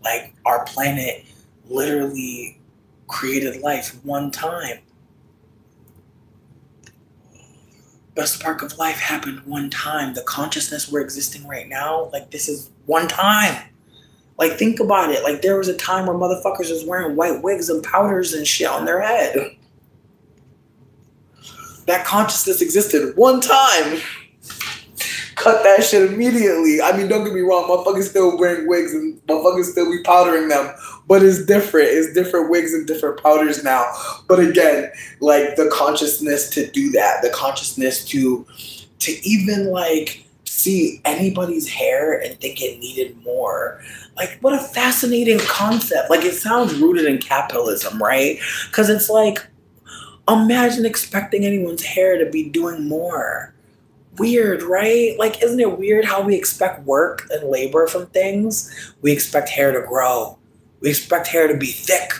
Like, our planet literally created life one time. Best spark of life happened one time. The consciousness we're existing right now, like, this is one time. Like, think about it. Like, there was a time where motherfuckers was wearing white wigs and powders and shit on their head. That consciousness existed one time. Cut that shit immediately. I mean, don't get me wrong, motherfuckers still wearing wigs and motherfuckers still be powdering them. But it's different. It's different wigs and different powders now. But again, like, the consciousness to do that, the consciousness to even, like, see anybody's hair and think it needed more. Like, what a fascinating concept. Like, it sounds rooted in capitalism, right? Because it's like, imagine expecting anyone's hair to be doing more. Weird, right? Like, isn't it weird how we expect work and labor from things? We expect hair to grow. We expect hair to be thick.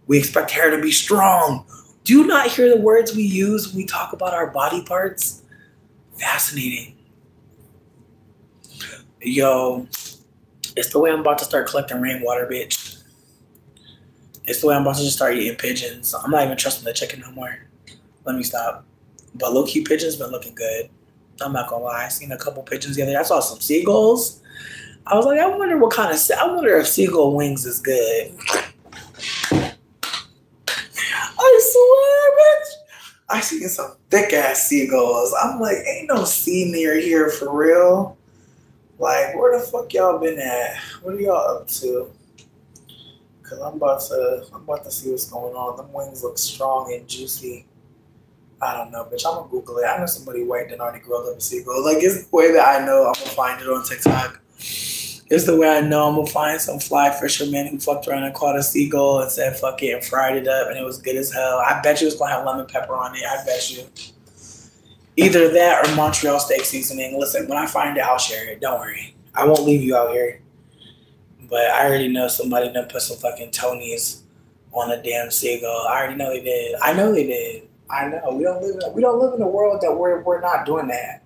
We expect hair to be strong. Do you not hear the words we use when we talk about our body parts? Fascinating. Yo, it's the way I'm about to start collecting rainwater, bitch. It's the way I'm about to just start eating pigeons. I'm not even trusting the chicken no more. Let me stop. But low-key pigeons been looking good. I'm not gonna lie. I seen a couple pigeons the other day. I saw some seagulls. I was like, I wonder I wonder if seagull wings is good. I swear, bitch. I seen some thick-ass seagulls. I'm like, ain't no sea near here for real. Like, where the fuck y'all been at? What are y'all up to? Cause I'm about to see what's going on. Them wings look strong and juicy. I don't know, bitch. I'm gonna Google it. I know somebody white that already grilled up a seagull. Like, it's the way that I know I'm gonna find it on TikTok. It's the way I know I'm gonna find some fly fisherman who fucked around and caught a seagull and said fuck it and fried it up and it was good as hell. I bet you it's gonna have lemon pepper on it. I bet you. Either that or Montreal steak seasoning. Listen, when I find it, I'll share it. Don't worry. I won't leave you out here. But I already know somebody done put some fucking Tonys on a damn seagull. I already know they did. I know they did. I know. We don't live in a world that we're not doing that.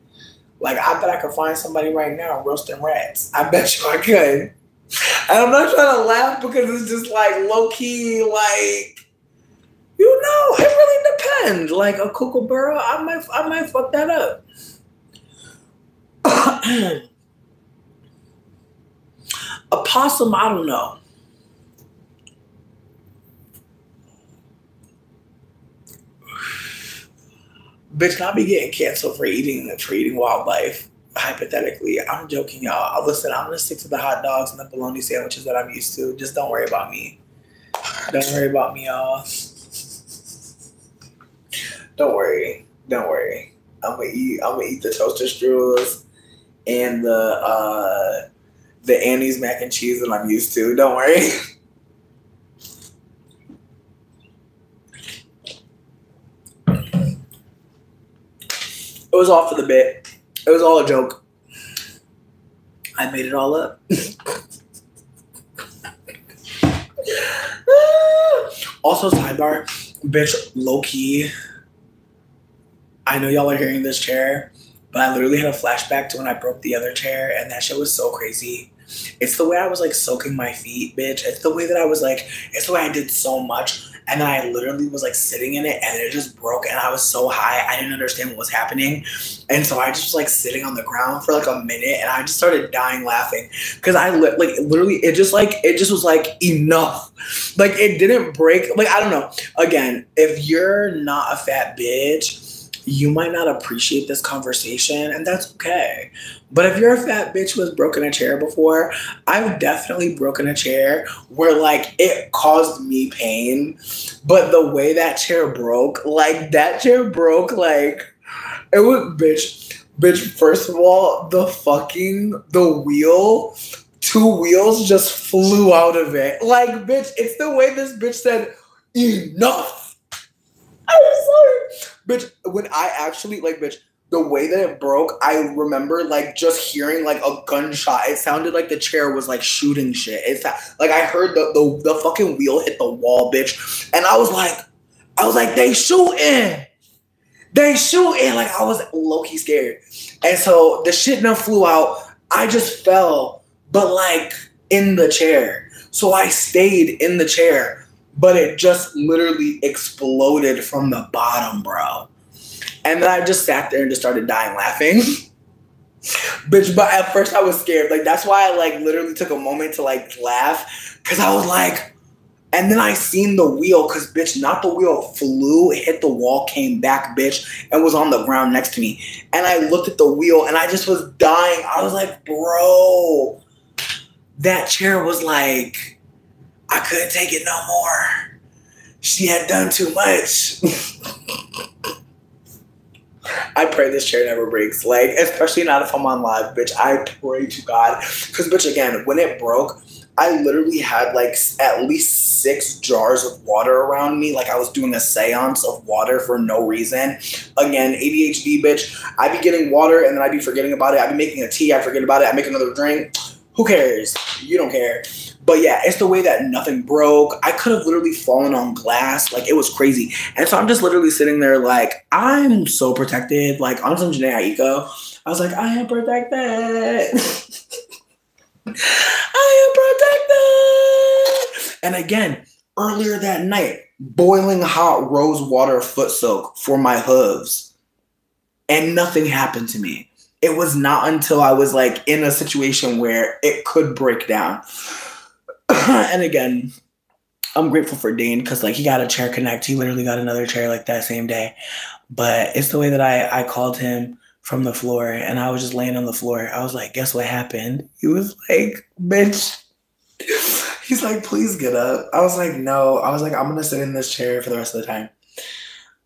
Like, I bet I could find somebody right now roasting rats. I bet you I could. And I'm not trying to laugh because it's just like low key, like, you know, it really depends. Like a kookaburra, I might fuck that up. A possum, I don't know. Bitch, can I be getting canceled for eating wildlife? Hypothetically, I'm joking, y'all. Listen, I'm gonna stick to the hot dogs and the bologna sandwiches that I'm used to. Just don't worry about me. Don't worry about me, y'all. Don't worry. Don't worry. I'm gonna eat the toaster strudels and the Annie's mac and cheese that I'm used to. Don't worry. It was all for the bit. It was all a joke. I made it all up. Also, sidebar, bitch, low key. I know y'all are hearing this chair, but I literally had a flashback to when I broke the other chair, and that shit was so crazy. It's the way I was like soaking my feet, bitch. It's the way that I was like, it's the way I did so much. And then I literally was like sitting in it and it just broke and I was so high. I didn't understand what was happening. And so I just was like sitting on the ground for like a minute and I just started dying laughing. Cause I literally, it just was like enough. Like it didn't break. Like, I don't know. Again, if you're not a fat bitch, you might not appreciate this conversation, and that's okay. But if you're a fat bitch who has broken a chair before, I've definitely broken a chair where, like, it caused me pain. But the way that chair broke, like, it was, bitch, first of all, the wheel, 2 wheels just flew out of it. Like, bitch, it's the way this bitch said, enough. I'm sorry. Bitch, when I actually, like, bitch, the way that it broke, I remember like just hearing like a gunshot. It sounded like the chair was like shooting shit. Like I heard the fucking wheel hit the wall, bitch. And I was like, they shooting. They shooting. Like I was low-key scared. And so the shit done flew out. I just fell, but like in the chair. So I stayed in the chair, but it just literally exploded from the bottom, bro. And then I just sat there and just started dying laughing. Bitch, but at first I was scared. Like, that's why I, like, literally took a moment to, like, laugh. Because I was like, and then I seen the wheel. Because, bitch, not the wheel flew, hit the wall, came back, bitch, and was on the ground next to me. And I looked at the wheel, and I just was dying. I was like, bro, that chair was like, I couldn't take it no more. She had done too much. I pray this chair never breaks. Like, especially not if I'm on live, bitch. I pray to God. Because, bitch, again, when it broke, I literally had, like, at least 6 jars of water around me. Like, I was doing a seance of water for no reason. Again, ADHD, bitch. I be getting water, and then I be forgetting about it. I be making a tea. I forget about it. I make another drink. Who cares? You don't care. But yeah, it's the way that nothing broke. I could have literally fallen on glass. Like, it was crazy. And so I'm just literally sitting there like, I'm so protected. Like, on some Jhené Aiko, I was like, I am protected. I am protected. And again, earlier that night, boiling hot rose water foot soak for my hooves. And nothing happened to me. It was not until I was like in a situation where it could break down. And again, I'm grateful for Dane because like he got a chair connect. He literally got another chair like that same day. But it's the way that I called him from the floor and I was just laying on the floor. I was like, guess what happened? He was like, bitch. He's like, please get up. I was like, no. I was like, I'm going to sit in this chair for the rest of the time.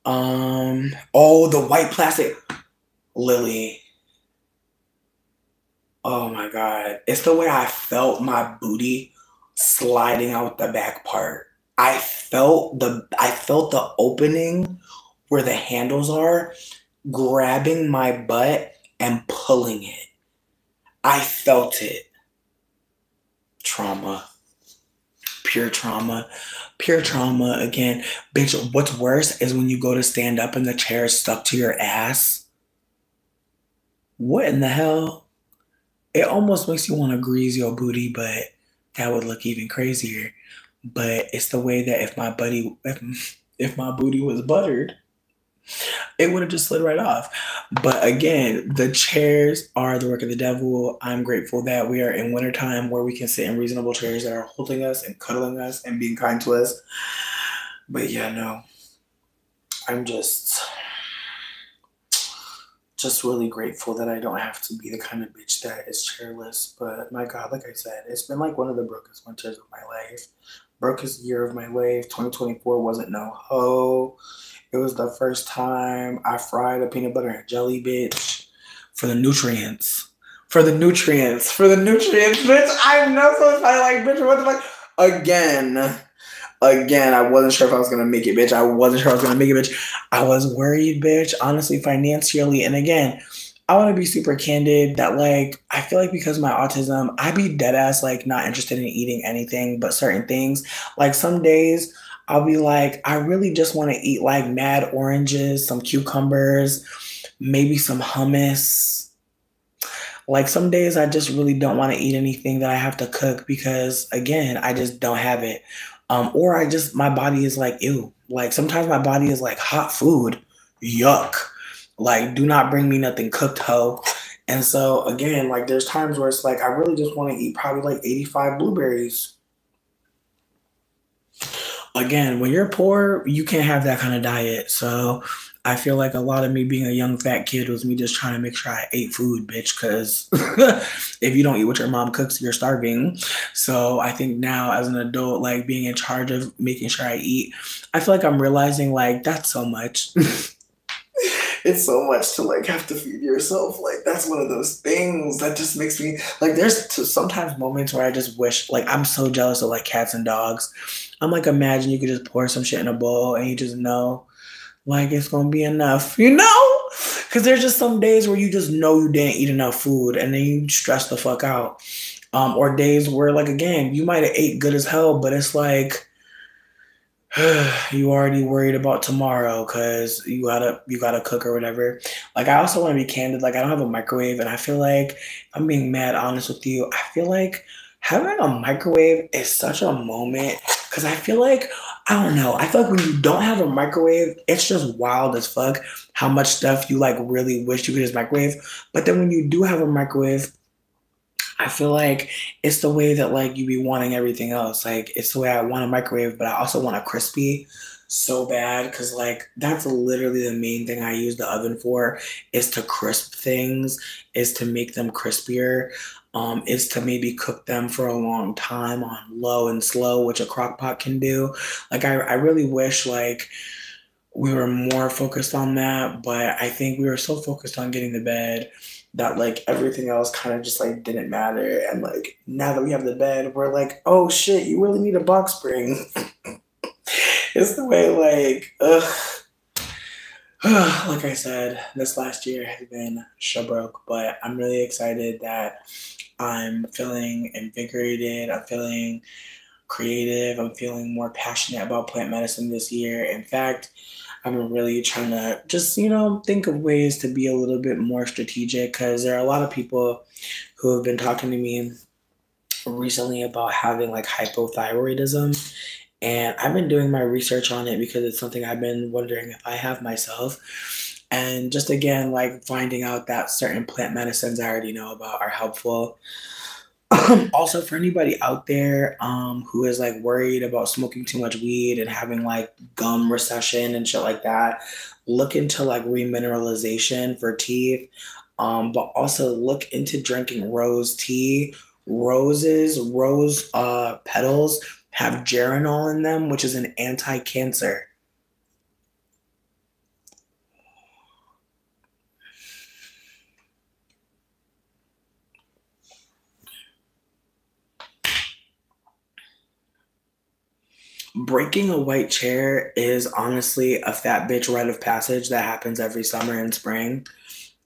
Oh, the white plastic. Lily. Oh my God. It's the way I felt my booty sliding out the back part. I felt the opening where the handles are, grabbing my butt and pulling it. I felt it. Trauma. Pure trauma. Pure trauma again. Bitch, what's worse is when you go to stand up and the chair is stuck to your ass. What in the hell? It almost makes you want to grease your booty, but that would look even crazier. But it's the way that if my booty was buttered, it would have just slid right off. But again, the chairs are the work of the devil. I'm grateful that we are in wintertime where we can sit in reasonable chairs that are holding us and cuddling us and being kind to us. But yeah, no. I'm just really grateful that I don't have to be the kind of bitch that is chairless. But my God, like I said, it's been like one of the brokest winters of my life. Brokest year of my life. 2024 wasn't no hoe. It was the first time I fried a peanut butter and jelly, bitch. For the nutrients. For the nutrients. For the nutrients, bitch. I'm not so excited. Like, bitch, what the fuck? Again, I wasn't sure if I was going to make it, bitch. I was worried, bitch, honestly, financially. And again, I want to be super candid that, like, I feel like because of my autism, I be dead ass, like, not interested in eating anything but certain things. Like, some days I'll be like, I really just want to eat, like, mad oranges, some cucumbers, maybe some hummus. Like, some days I just really don't want to eat anything that I have to cook because, again, I just don't have it. Or my body is like, ew. Like, sometimes my body is like, hot food. Yuck. Like, do not bring me nothing cooked, ho. And so, again, like, there's times where it's like, I really just want to eat probably like 85 blueberries. Again, when you're poor, you can't have that kind of diet. So I feel like a lot of me being a young fat kid was me just trying to make sure I ate food, bitch, because if you don't eat what your mom cooks, you're starving. So I think now as an adult, like being in charge of making sure I eat, I feel like I'm realizing like that's so much. It's so much to like have to feed yourself. Like that's one of those things that just makes me like there's sometimes moments where I just wish like I'm so jealous of like cats and dogs. I'm like, imagine you could just pour some shit in a bowl and you just know like it's gonna be enough, you know? Because there's just some days where you just know you didn't eat enough food and then you stress the fuck out. Or days where, like, again, you might have ate good as hell, but it's like you already worried about tomorrow because you gotta cook or whatever. Like, I also want to be candid. Like, I don't have a microwave, and I feel like, if I'm being mad honest with you, I feel like having a microwave is such a moment because I feel like, I don't know. I feel like when you don't have a microwave, it's just wild as fuck how much stuff you like really wish you could just microwave. But then when you do have a microwave, I feel like it's the way that like you be wanting everything else. Like, it's the way I want a microwave, but I also want a crispy so bad because like that's literally the main thing I use the oven for, is to crisp things, is to make them crispier, is to maybe cook them for a long time on low and slow, which a crock pot can do. Like, I really wish like we were more focused on that, but I think we were so focused on getting the bed that like everything else kind of just like didn't matter. And like now that we have the bed, we're like, oh shit, you really need a box spring. It's the way like, ugh. Like I said, this last year has been shabroke, but I'm really excited that I'm feeling invigorated. I'm feeling creative. I'm feeling more passionate about plant medicine this year. In fact, I've been really trying to just, think of ways to be a little bit more strategic because there are a lot of people who have been talking to me recently about having like hypothyroidism. And I've been doing my research on it because it's something I've been wondering if I have myself. And just again, like finding out that certain plant medicines I already know about are helpful. Also, for anybody out there who is like worried about smoking too much weed and having like gum recession and shit like that, look into like remineralization for teeth. But also look into drinking rose tea. Rose petals have geranol in them, which is an anti-cancer. Breaking a white chair is honestly a fat bitch rite of passage that happens every summer and spring.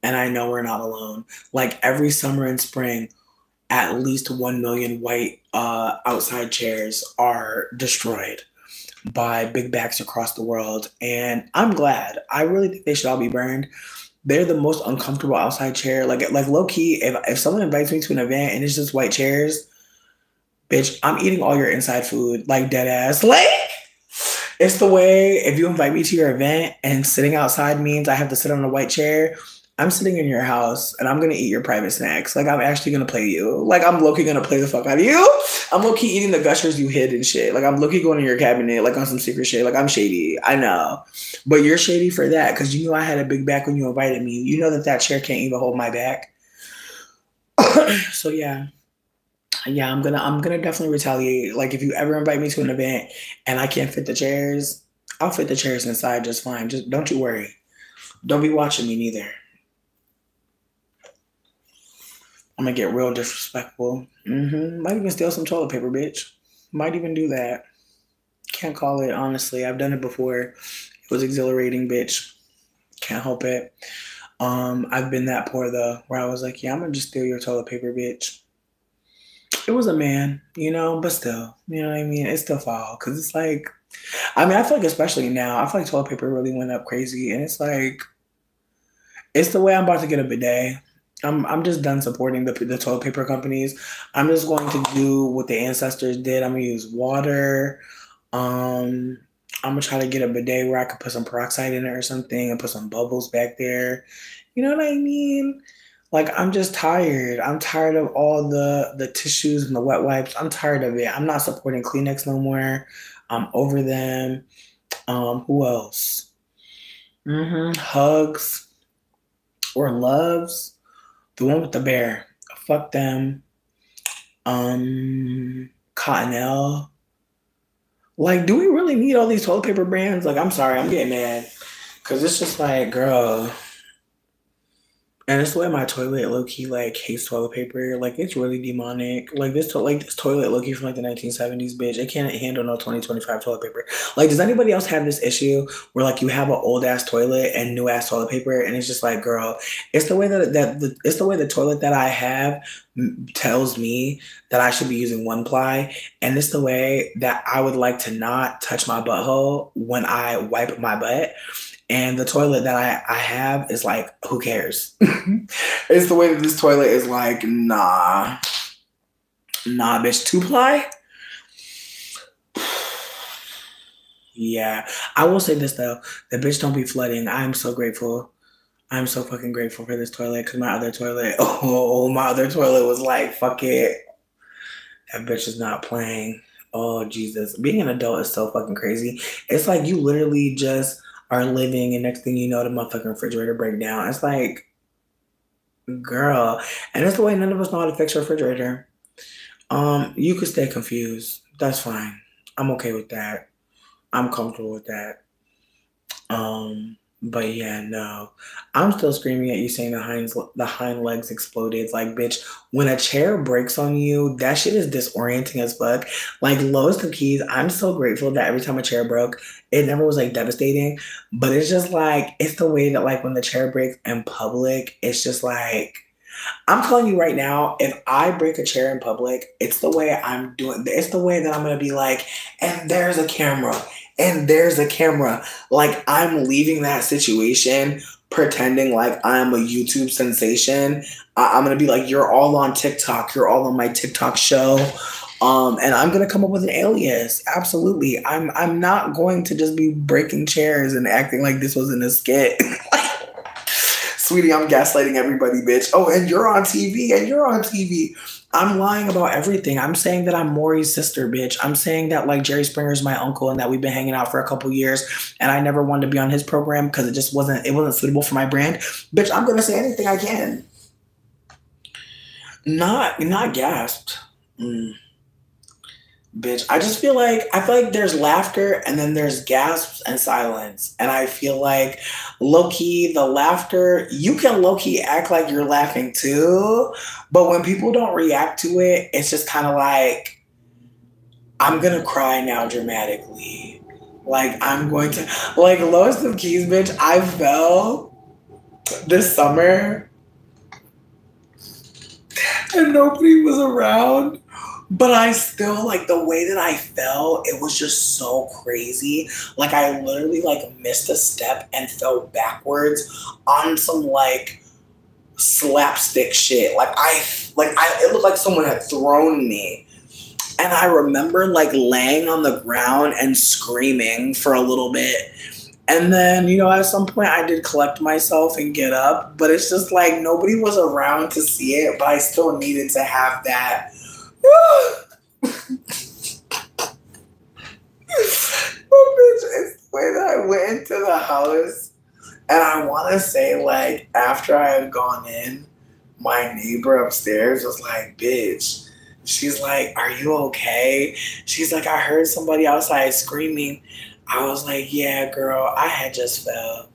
And I know we're not alone. Like every summer and spring, at least 1 million white outside chairs are destroyed by big bags across the world. And I'm glad. I really think they should all be burned. They're the most uncomfortable outside chair. Like low key, if someone invites me to an event and it's just white chairs, bitch, I'm eating all your inside food, like dead ass. Like, it's the way if you invite me to your event and sitting outside means I have to sit on a white chair, I'm sitting in your house and I'm gonna eat your private snacks. Like, I'm actually gonna play you. Like, I'm low-key gonna play the fuck out of you. I'm low-key eating the gushers you hid and shit. Like, I'm low-key going in your cabinet, like on some secret shit. Like, I'm shady. I know. But you're shady for that because you knew I had a big back when you invited me. You know that that chair can't even hold my back. So yeah. Yeah, I'm gonna definitely retaliate. Like if you ever invite me to an event and I can't fit the chairs, I'll fit the chairs inside just fine. Just don't you worry. Don't be watching me neither. I'm gonna get real disrespectful. Might even steal some toilet paper, bitch. Might even do that. Can't call it honestly. I've done it before. It was exhilarating, bitch. Can't help it. I've been that poor though, where I was like, yeah, I'm gonna just steal your toilet paper, bitch. It was a man, but still, you know what I mean? It's still foul because it's like, I mean, I feel like especially now, I feel like toilet paper really went up crazy, and it's like, it's the way I'm about to get a bidet. I'm just done supporting the toilet paper companies. I'm just going to do what the ancestors did. I'm gonna use water. Um, I'm gonna try to get a bidet where I could put some peroxide in it or something and put some bubbles back there. You know what I mean? Like, I'm just tired. I'm tired of all the tissues and the wet wipes. I'm tired of it. I'm not supporting Kleenex no more. I'm over them. Who else? Hugs or Loves. The one with the bear. Fuck them. Cottonelle. Like, do we really need all these toilet paper brands? Like, I'm sorry, I'm getting mad. Cause it's just like, girl, And it's the way my toilet low key like hates toilet paper. Like it's really demonic. Like this toilet low key from like the 1970s, bitch. It can't handle no 2025 toilet paper. Like, does anybody else have this issue where like you have an old ass toilet and new ass toilet paper, and it's just like, girl, it's the way it's the way the toilet that I have tells me that I should be using one ply, and it's the way that I would like to not touch my butthole when I wipe my butt. And the toilet that I have is like, who cares? It's the way that this toilet is like, nah, bitch, two ply? Yeah. I will say this though, the bitch don't be flooding. I'm so grateful. I'm so fucking grateful for this toilet because my other toilet, oh, my other toilet was like, fuck it. That bitch is not playing. Oh, Jesus. Being an adult is so fucking crazy. It's like you literally just are living and next thing you know, the motherfucking refrigerator break down. It's like, girl. And that's the way none of us know how to fix a refrigerator. You could stay confused. That's fine. I'm okay with that. I'm comfortable with that. But yeah, no. I'm still screaming at you saying the hind legs exploded. It's like, bitch, when a chair breaks on you, that shit is disorienting as fuck. Like lowest of keys, I'm so grateful that every time a chair broke, it never was like devastating. But it's just like it's the way that like when the chair breaks in public, it's just like I'm telling you right now, if I break a chair in public, it's the way I'm doing. It's the way that I'm gonna be like, and there's a camera, and there's a camera. Like I'm leaving that situation, pretending like I'm a YouTube sensation. I'm gonna be like, you're all on TikTok. You're all on my TikTok show. And I'm gonna come up with an alias. Absolutely. I'm not going to just be breaking chairs and acting like this was in a skit. Sweetie, I'm gaslighting everybody, bitch. Oh, and you're on TV, and you're on TV. I'm lying about everything. I'm saying that I'm Maury's sister, bitch. I'm saying that like Jerry Springer's my uncle and that we've been hanging out for a couple years and I never wanted to be on his program because it wasn't suitable for my brand. Bitch, I'm gonna say anything I can. Not gasped. Bitch, I feel like there's laughter and then there's gasps and silence. And I feel like low key, the laughter, you can low key act like you're laughing too. But when people don't react to it, it's just kind of like, I'm gonna cry now dramatically. Like, I'm going to, like, lowest of keys, bitch, I fell this summer and nobody was around. But I still, like, the way that I fell, it was just so crazy. Like, I literally, like, missed a step and fell backwards on some, like, slapstick shit. It looked like someone had thrown me. And I remember, like, laying on the ground and screaming for a little bit. And then, you know, at some point I did collect myself and get up. But it's just, like, nobody was around to see it. But I still needed to have that. It's the way that I went into the house, and I want to say, like, after I had gone in, my neighbor upstairs was like, bitch. She's like, are you okay? She's like, I heard somebody outside screaming. I was like, yeah, girl, I had just fell.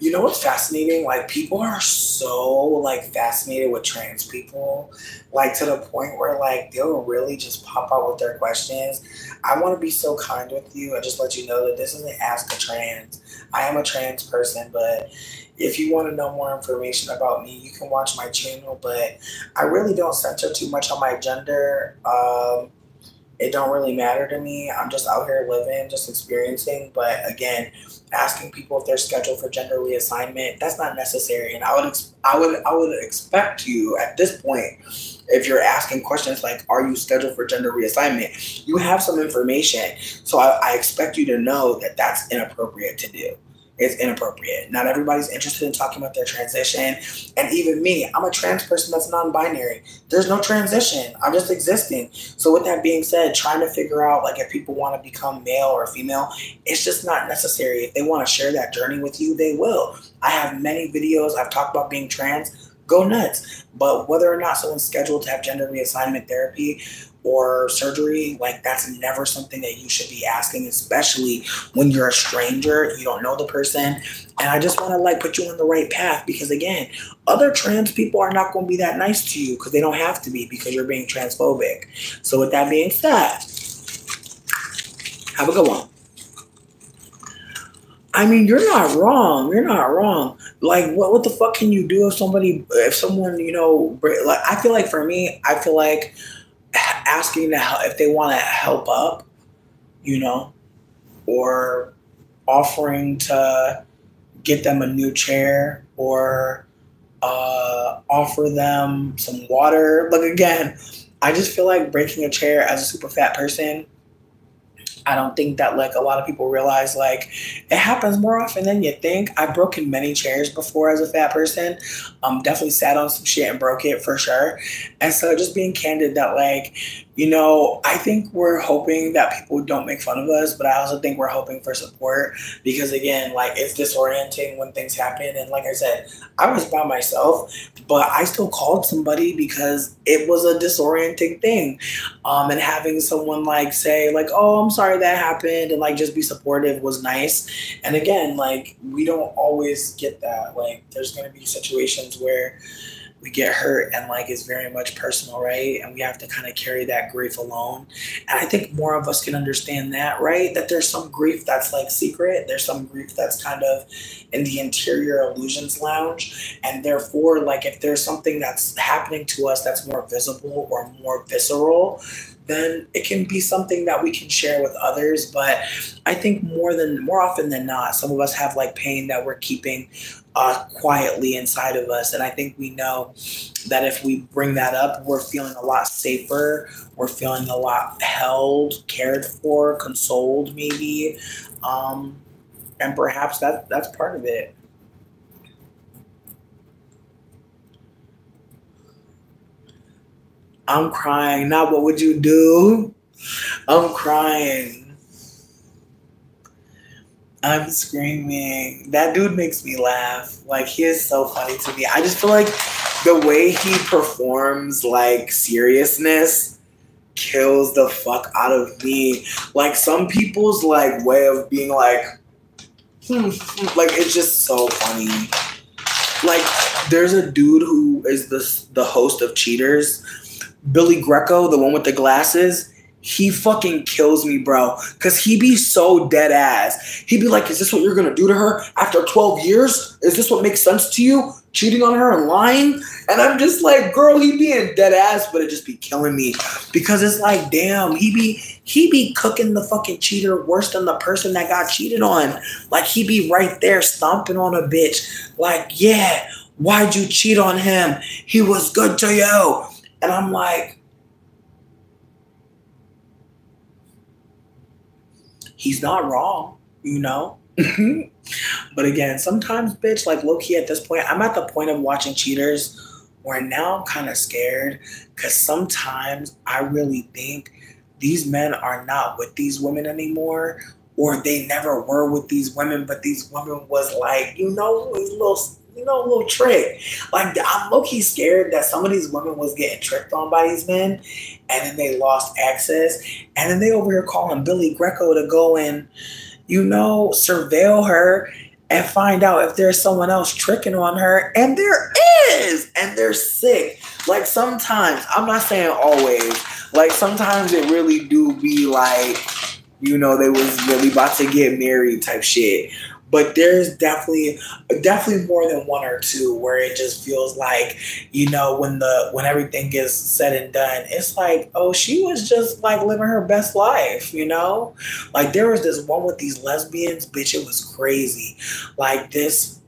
You know what's fascinating? Like, people are so, like, fascinated with trans people, like, to the point where, like, they'll really just pop out with their questions. I want to be so kind with you and just let you know that this isn't Ask a Trans. I am a trans person, but if you want to know more information about me, you can watch my channel, but I really don't center too much on my gender. It don't really matter to me. I'm just out here living, just experiencing. But again, asking people if they're scheduled for gender reassignment, that's not necessary. And I would expect you at this point, if you're asking questions like, are you scheduled for gender reassignment? You have some information. So I expect you to know that that's inappropriate to do. It's inappropriate. Not everybody's interested in talking about their transition. And even me, I'm a trans person that's non-binary. There's no transition. I'm just existing. So with that being said, trying to figure out like if people want to become male or female, it's just not necessary. If they want to share that journey with you, they will. I have many videos. I've talked about being trans. Go nuts. But whether or not someone's scheduled to have gender reassignment therapy, or surgery, like that's never something that you should be asking, especially when you're a stranger, you don't know the person. And I just want to like put you on the right path because again, other trans people are not going to be that nice to you because they don't have to be because you're being transphobic. So with that being said, have a good one. I mean, you're not wrong. You're not wrong. Like, what the fuck can you do if someone, you know, like, I feel like for me, I feel like asking to help, if they want to help up, you know, or offering to get them a new chair or offer them some water. Like, again, I just feel like breaking a chair as a super fat person, I don't think that like a lot of people realize like it happens more often than you think. I've broken many chairs before as a fat person. Definitely sat on some shit and broke it for sure. And so just being candid that like, you know, I think we're hoping that people don't make fun of us, but I also think we're hoping for support because again, like it's disorienting when things happen. And like I said, I was by myself, but I still called somebody because it was a disorienting thing. And having someone like say like, oh, I'm sorry that happened and like just be supportive was nice. And again, like we don't always get that. Like there's going to be situations where we get hurt and like it's very much personal, right? And we have to kind of carry that grief alone. And I think more of us can understand that, right? That there's some grief that's like secret. There's some grief that's kind of in the interior illusions lounge. And therefore, like if there's something that's happening to us that's more visible or more visceral, then it can be something that we can share with others. But I think more often than not, some of us have like pain that we're keeping quietly inside of us. And I think we know that if we bring that up, we're feeling a lot safer. We're feeling a lot held, cared for, consoled maybe. And perhaps that's part of it. I'm crying. Now what would you do? I'm crying. I'm screaming. That dude makes me laugh. Like, he is so funny to me. I just feel like the way he performs, like, seriousness kills the fuck out of me. Like, some people's, like, way of being like, like, it's just so funny. Like, there's a dude who is the host of Cheaters, Billy Greco, the one with the glasses. He fucking kills me, bro. Because he be so dead ass. He be like, is this what you're going to do to her after 12 years? Is this what makes sense to you? Cheating on her and lying? And I'm just like, girl, he being dead ass, but it just be killing me. Because it's like, damn, he be cooking the fucking cheater worse than the person that got cheated on. Like, he be right there stomping on a bitch. Like, yeah, why'd you cheat on him? He was good to you. And I'm like, he's not wrong, you know? But again, sometimes, bitch, like low-key at this point, I'm at the point of watching Cheaters where now I'm kind of scared because sometimes I really think these men are not with these women anymore, or they never were with these women, but these women was like, a little trick. Like, I'm low-key scared that some of these women was getting tricked on by these men, and then they lost access, and then they over here calling Billy Greco to go and, surveil her and find out if there's someone else tricking on her, and there is, and they're sick. Like, sometimes, I'm not saying always, like, sometimes it really do be like, they was really about to get married type shit. But there's definitely more than one or two where it just feels like, when everything gets said and done, it's like, oh, she was just like living her best life, Like, there was this one with these lesbians, bitch, it was crazy. Like, this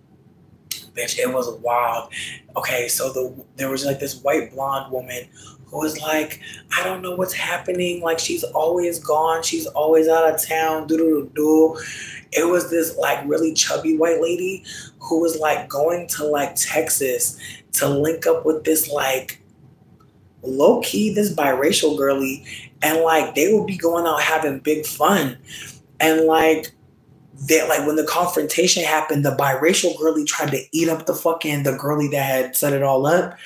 bitch, it was wild. Okay, so there was like this white blonde woman who was like, I don't know what's happening. Like, she's always gone. She's always out of town. Do. It was this like really chubby white lady who was like going to like Texas to link up with this like low key, this biracial girly. And like, they would be going out having big fun. And like, when the confrontation happened, the biracial girly tried to eat up the girly that had set it all up.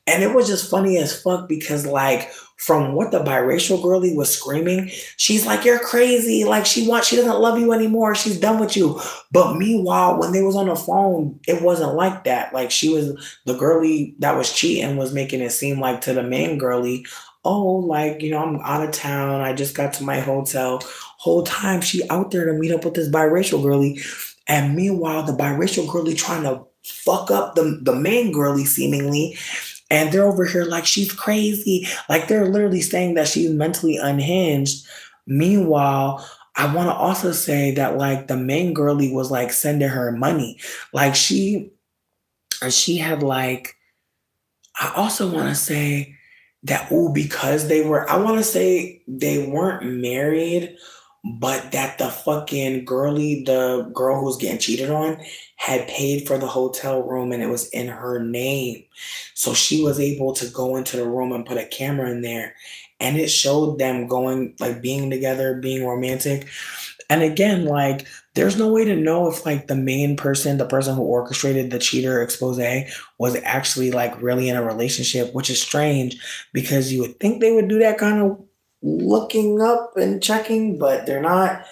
And it was just funny as fuck because like from what the biracial girlie was screaming, she's like, you're crazy. Like she doesn't love you anymore. She's done with you. But meanwhile, when they was on the phone, it wasn't like that. Like she was the girlie that was cheating was making it seem like to the main girlie, oh, like, I'm out of town. I just got to my hotel. Whole time she out there to meet up with this biracial girlie. And meanwhile, the biracial girlie trying to fuck up the main girlie seemingly. And they're over here like she's crazy. Like they're literally saying that she's mentally unhinged. Meanwhile, I want to also say that like the main girlie was like sending her money. Like she had like, I also want to say that, because I want to say they weren't married, but that the fucking the girl who was getting cheated on, had paid for the hotel room and it was in her name. So she was able to go into the room and put a camera in there. And it showed them going, like being together, being romantic. And again, like, there's no way to know if like the main person, the person who orchestrated the cheater expose, was actually like really in a relationship, which is strange because you would think they would do that kind of looking up and checking, but they're not.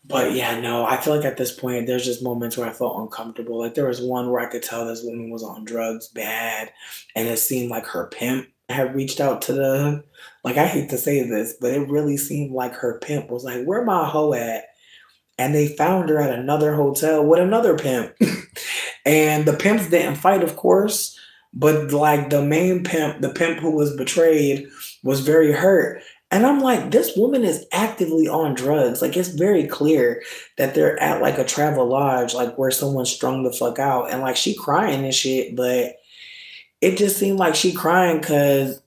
But yeah, no, I feel like at this point, there's just moments where I felt uncomfortable. Like there was one where I could tell this woman was on drugs bad, and it seemed like her pimp had reached out to like, I hate to say this, but it really seemed like her pimp was like, where my hoe at? And they found her at another hotel with another pimp. And the pimps didn't fight, of course, but like the main pimp, the pimp who was betrayed, was very hurt. And I'm like, this woman is actively on drugs. Like, it's very clear that they're at like a travel lodge, like where someone's strung the fuck out. And like she crying and shit, but it just seemed like she crying because,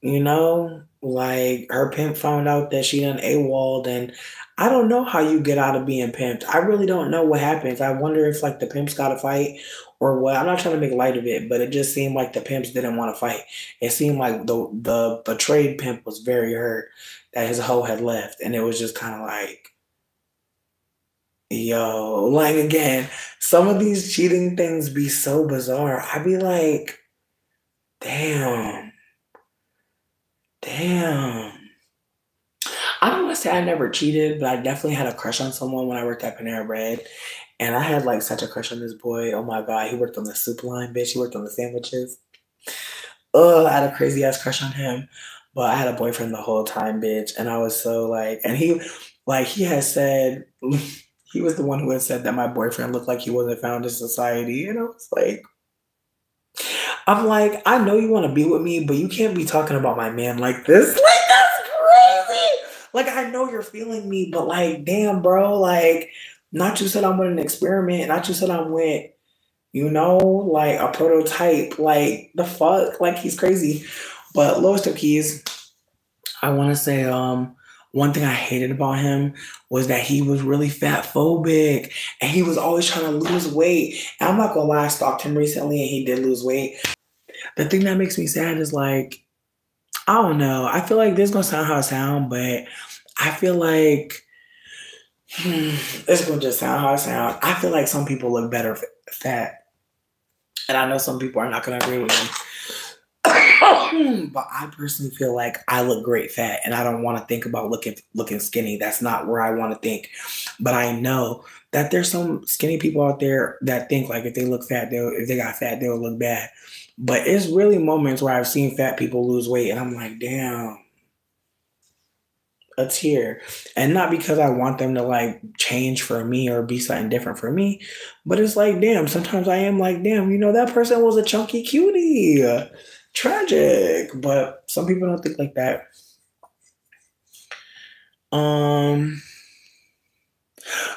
like her pimp found out that she done AWOL'd, and I don't know how you get out of being pimped. I really don't know what happens. I wonder if like the pimps got to fight or what. I'm not trying to make light of it, but it just seemed like the pimps didn't want to fight. It seemed like the betrayed pimp was very hurt that his hoe had left, and it was just kind of like, yo, like again, some of these cheating things be so bizarre. I be like, damn, damn. I don't want to say I never cheated, but I definitely had a crush on someone when I worked at Panera Bread. And I had like such a crush on this boy. Oh my God. He worked on the soup line, bitch. He worked on the sandwiches. I had a crazy ass crush on him. But I had a boyfriend the whole time, bitch. And I was so like, and he had said, he was the one who had said that my boyfriend looked like he wasn't found in society. And I was like, I'm like, I know you want to be with me, but you can't be talking about my man like this. Like, that's crazy. Like, I know you're feeling me, but like, damn, bro. Like, not you said I'm with an experiment. Not you said I'm with, like a prototype. Like, the fuck? Like, he's crazy. But Lois Took Keys, I want to say, one thing I hated about him was that he was really fat phobic and he was always trying to lose weight. And I'm not gonna lie, I stalked him recently and he did lose weight. The thing that makes me sad is like, I don't know. I feel like this is gonna sound how it sound, but I feel like it's gonna just sound how it sound. I feel like some people look better fat, and I know some people are not gonna agree with me. But I personally feel like I look great fat, and I don't want to think about looking skinny. That's not where I want to think. But I know that there's some skinny people out there that think like if they look fat, if they got fat, they'll look bad. But it's really moments where I've seen fat people lose weight, and I'm like, damn, a tear. And not because I want them to like change for me or be something different for me, but it's like, damn, sometimes I am like, damn, that person was a chunky cutie. Tragic. But some people don't think like that.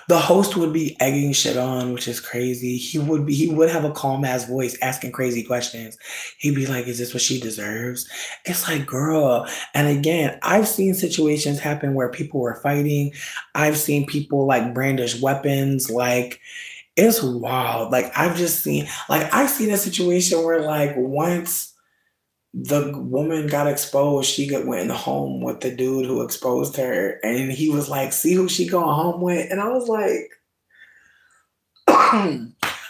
The host would be egging shit on, which is crazy. He would have a calm ass voice asking crazy questions. He'd be like, is this what she deserves? It's like, girl. And again, I've seen situations happen where people were fighting. I've seen people like brandish weapons. Like, it's wild. Like, I've seen a situation where like once the woman got exposed, she went home with the dude who exposed her, and he was like, see who she going home with? And I was like,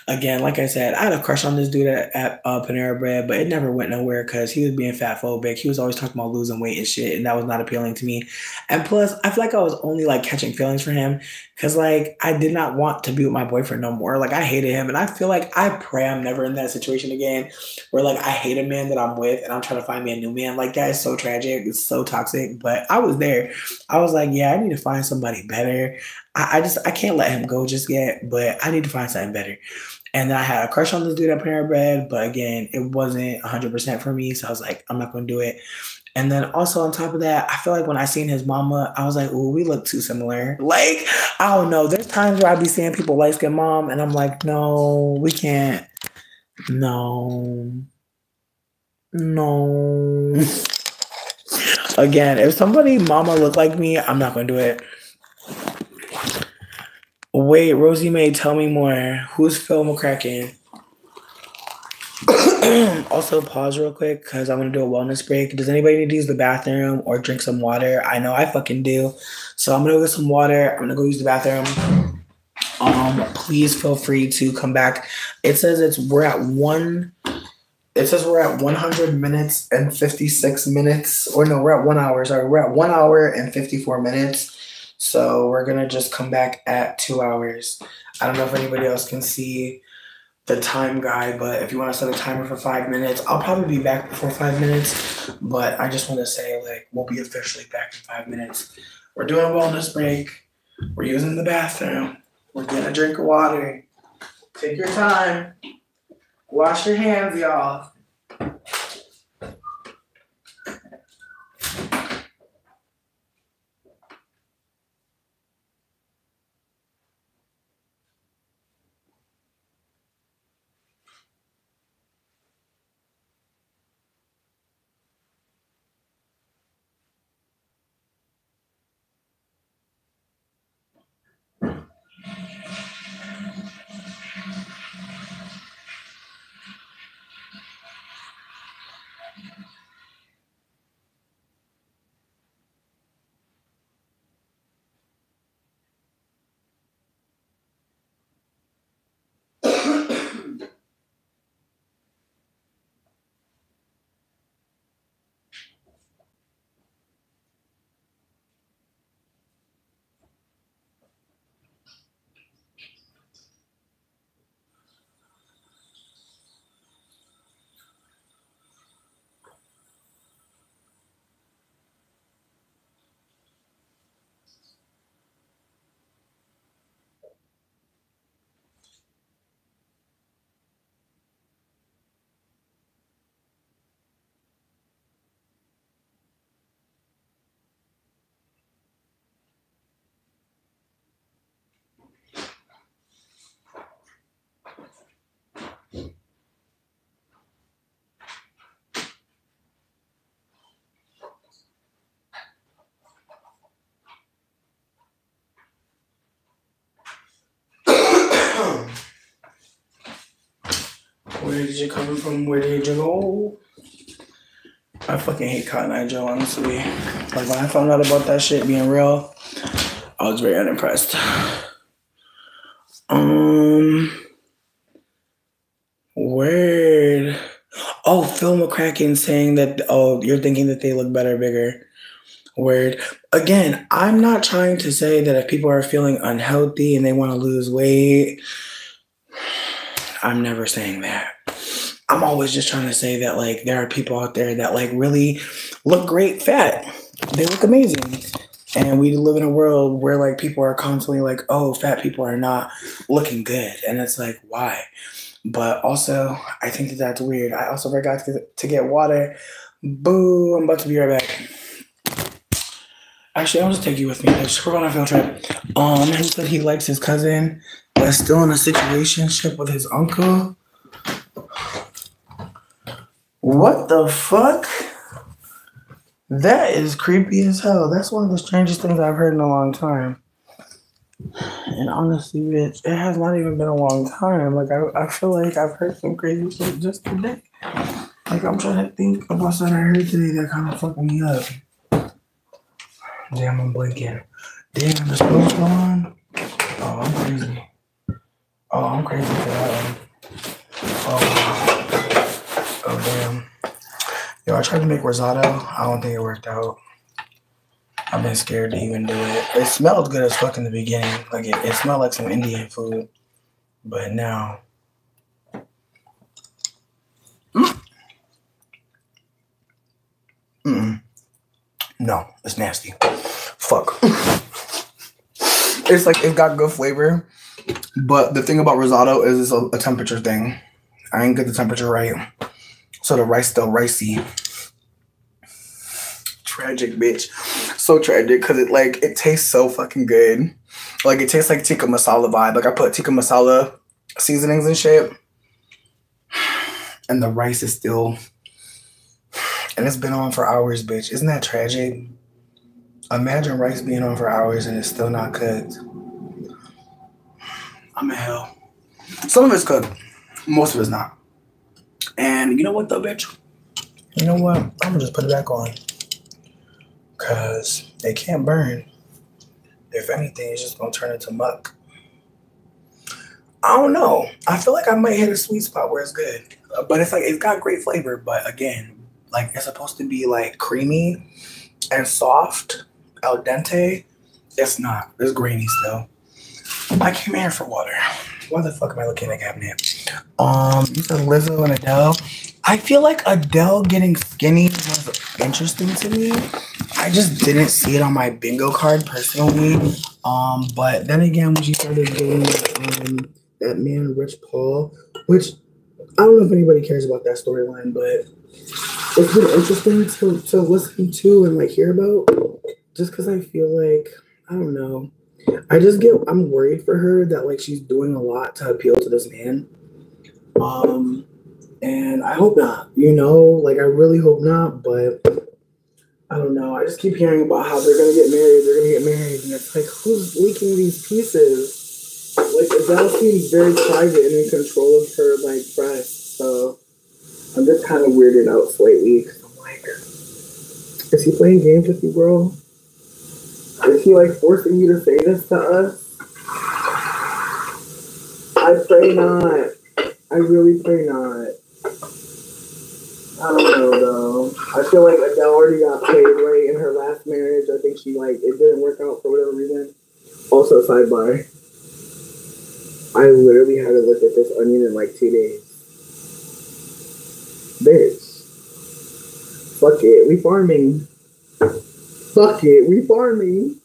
Again, like I said, I had a crush on this dude at Panera Bread, but it never went nowhere because he was being fat phobic. He was always talking about losing weight and shit, and that was not appealing to me. And plus, I feel like I was only like catching feelings for him because like I did not want to be with my boyfriend no more. Like I hated him, and I feel like I pray I'm never in that situation again where like I hate a man that I'm with and I'm trying to find me a new man. Like that is so tragic. It's so toxic. But I was there. I was like, yeah, I need to find somebody better. I can't let him go just yet, but I need to find something better. And then I had a crush on this dude at Panera Bread, but again, it wasn't 100% for me. So I was like, I'm not going to do it. And then also on top of that, I feel like when I seen his mama, I was like, ooh, we look too similar. Like, I don't know. There's times where I be seeing people light skin mom, and I'm like, no, we can't. No. No. Again, if somebody mama look like me, I'm not going to do it. Wait, Rosie May, tell me more. Who's Phil McCracken? Also, pause real quick because I'm going to do a wellness break. Does anybody need to use the bathroom or drink some water? I know I fucking do. So I'm going to go get some water. I'm going to go use the bathroom. Please feel free to come back. It says we're at 100 minutes and 56 minutes. Or no, we're at 1 hour. Sorry, we're at 1 hour and 54 minutes. So we're going to just come back at 2 hours. I don't know if anybody else can see the time guide, but if you want to set a timer for 5 minutes, I'll probably be back before 5 minutes. But I just want to say, like, we'll be officially back in 5 minutes. We're doing a wellness break. We're using the bathroom. We're getting a drink of water. Take your time. Wash your hands, y'all. Where did you come from? Where did you go? I fucking hate Cotton Eye Joe, honestly. Like, when I found out about that shit being real, I was very unimpressed. Word. Oh, Phil McCracken saying that, oh, you're thinking that they look better, bigger. Word. Again, I'm not trying to say that if people are feeling unhealthy and they want to lose weight, I'm never saying that. I'm always just trying to say that, like, there are people out there that, like, really look great fat. They look amazing. And we live in a world where, like, people are constantly like, oh, fat people are not looking good. And it's like, why? But also, I think that that's weird. I also forgot to get water. Boo, I'm about to be right back. Actually, I'll just take you with me. We're going on a field trip. He said he likes his cousin, but still in a situationship with his uncle. What the fuck? That is creepy as hell. That's one of the strangest things I've heard in a long time. And honestly, bitch, it has not even been a long time. Like, I feel like I've heard some crazy shit just today. Like, I'm trying to think about something I heard today that kind of fucking me up. Damn, I'm blinking. Damn, the smoke's gone. Oh, I'm crazy. Oh, Oh, I'm crazy for that one. Oh damn. Yo, I tried to make risotto. I don't think it worked out. I've been scared to even do it. It smelled good as fuck in the beginning. Like it smelled like some Indian food. But now. No, it's nasty. Fuck. It's like it got good flavor. But the thing about risotto is it's a temperature thing. I ain't get the temperature right. So the rice still ricey. Tragic, bitch. So tragic because it tastes so fucking good. Like it tastes like tikka masala vibe. Like I put tikka masala seasonings and shit. And the rice is still... And it's been on for hours, bitch. Isn't that tragic? Imagine rice being on for hours and it's still not cooked. I'm in hell. Some of it's cooked. Most of it's not. And you know what though, bitch? You know what? I'm gonna just put it back on. Because they can't burn. If anything, it's just gonna turn into muck. I don't know. I feel like I might hit a sweet spot where it's good. But it's like, it's got great flavor. But again, like it's supposed to be like creamy and soft, al dente. It's not. It's grainy still. I came here for water. Why the fuck am I looking at the cabinet? You said Lizzo and Adele. I feel like Adele getting skinny was interesting to me. I just didn't see it on my bingo card personally. But then again, when she started doing that man Rich Paul, which I don't know if anybody cares about that storyline, but it's been interesting to listen to and like hear about. Just because I feel like, I don't know. I'm worried for her that like she's doing a lot to appeal to this man. And I hope not, like I really hope not, but I don't know. I just keep hearing about how they're gonna get married, and it's like, who's leaking these pieces? Like Adele seems very private and in control of her like press, so I'm just kind of weirded out slightly. I'm like, is he playing games with you, bro? Is he like forcing you to say this to us? I pray not. I really pray not. I don't know though. I feel like Adele already got paid right in her last marriage. I think it didn't work out for whatever reason. Also, sidebar. I literally had to look at this onion in like 2 days. Bitch. Fuck it. We farming. Fuck it. We farming.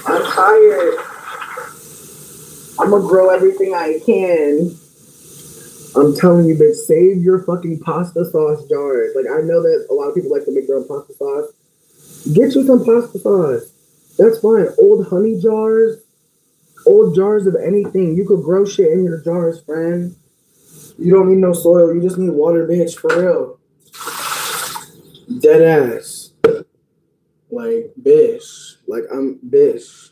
I'm tired. I'm gonna grow everything I can. I'm telling you, bitch, save your fucking pasta sauce jars. Like, I know that a lot of people like to make their own pasta sauce. Get you some pasta sauce. That's fine. Old honey jars. Old jars of anything. You could grow shit in your jars, friend. You don't need no soil. You just need water, bitch, for real. Dead ass. Like, bitch. Like, I'm bitch.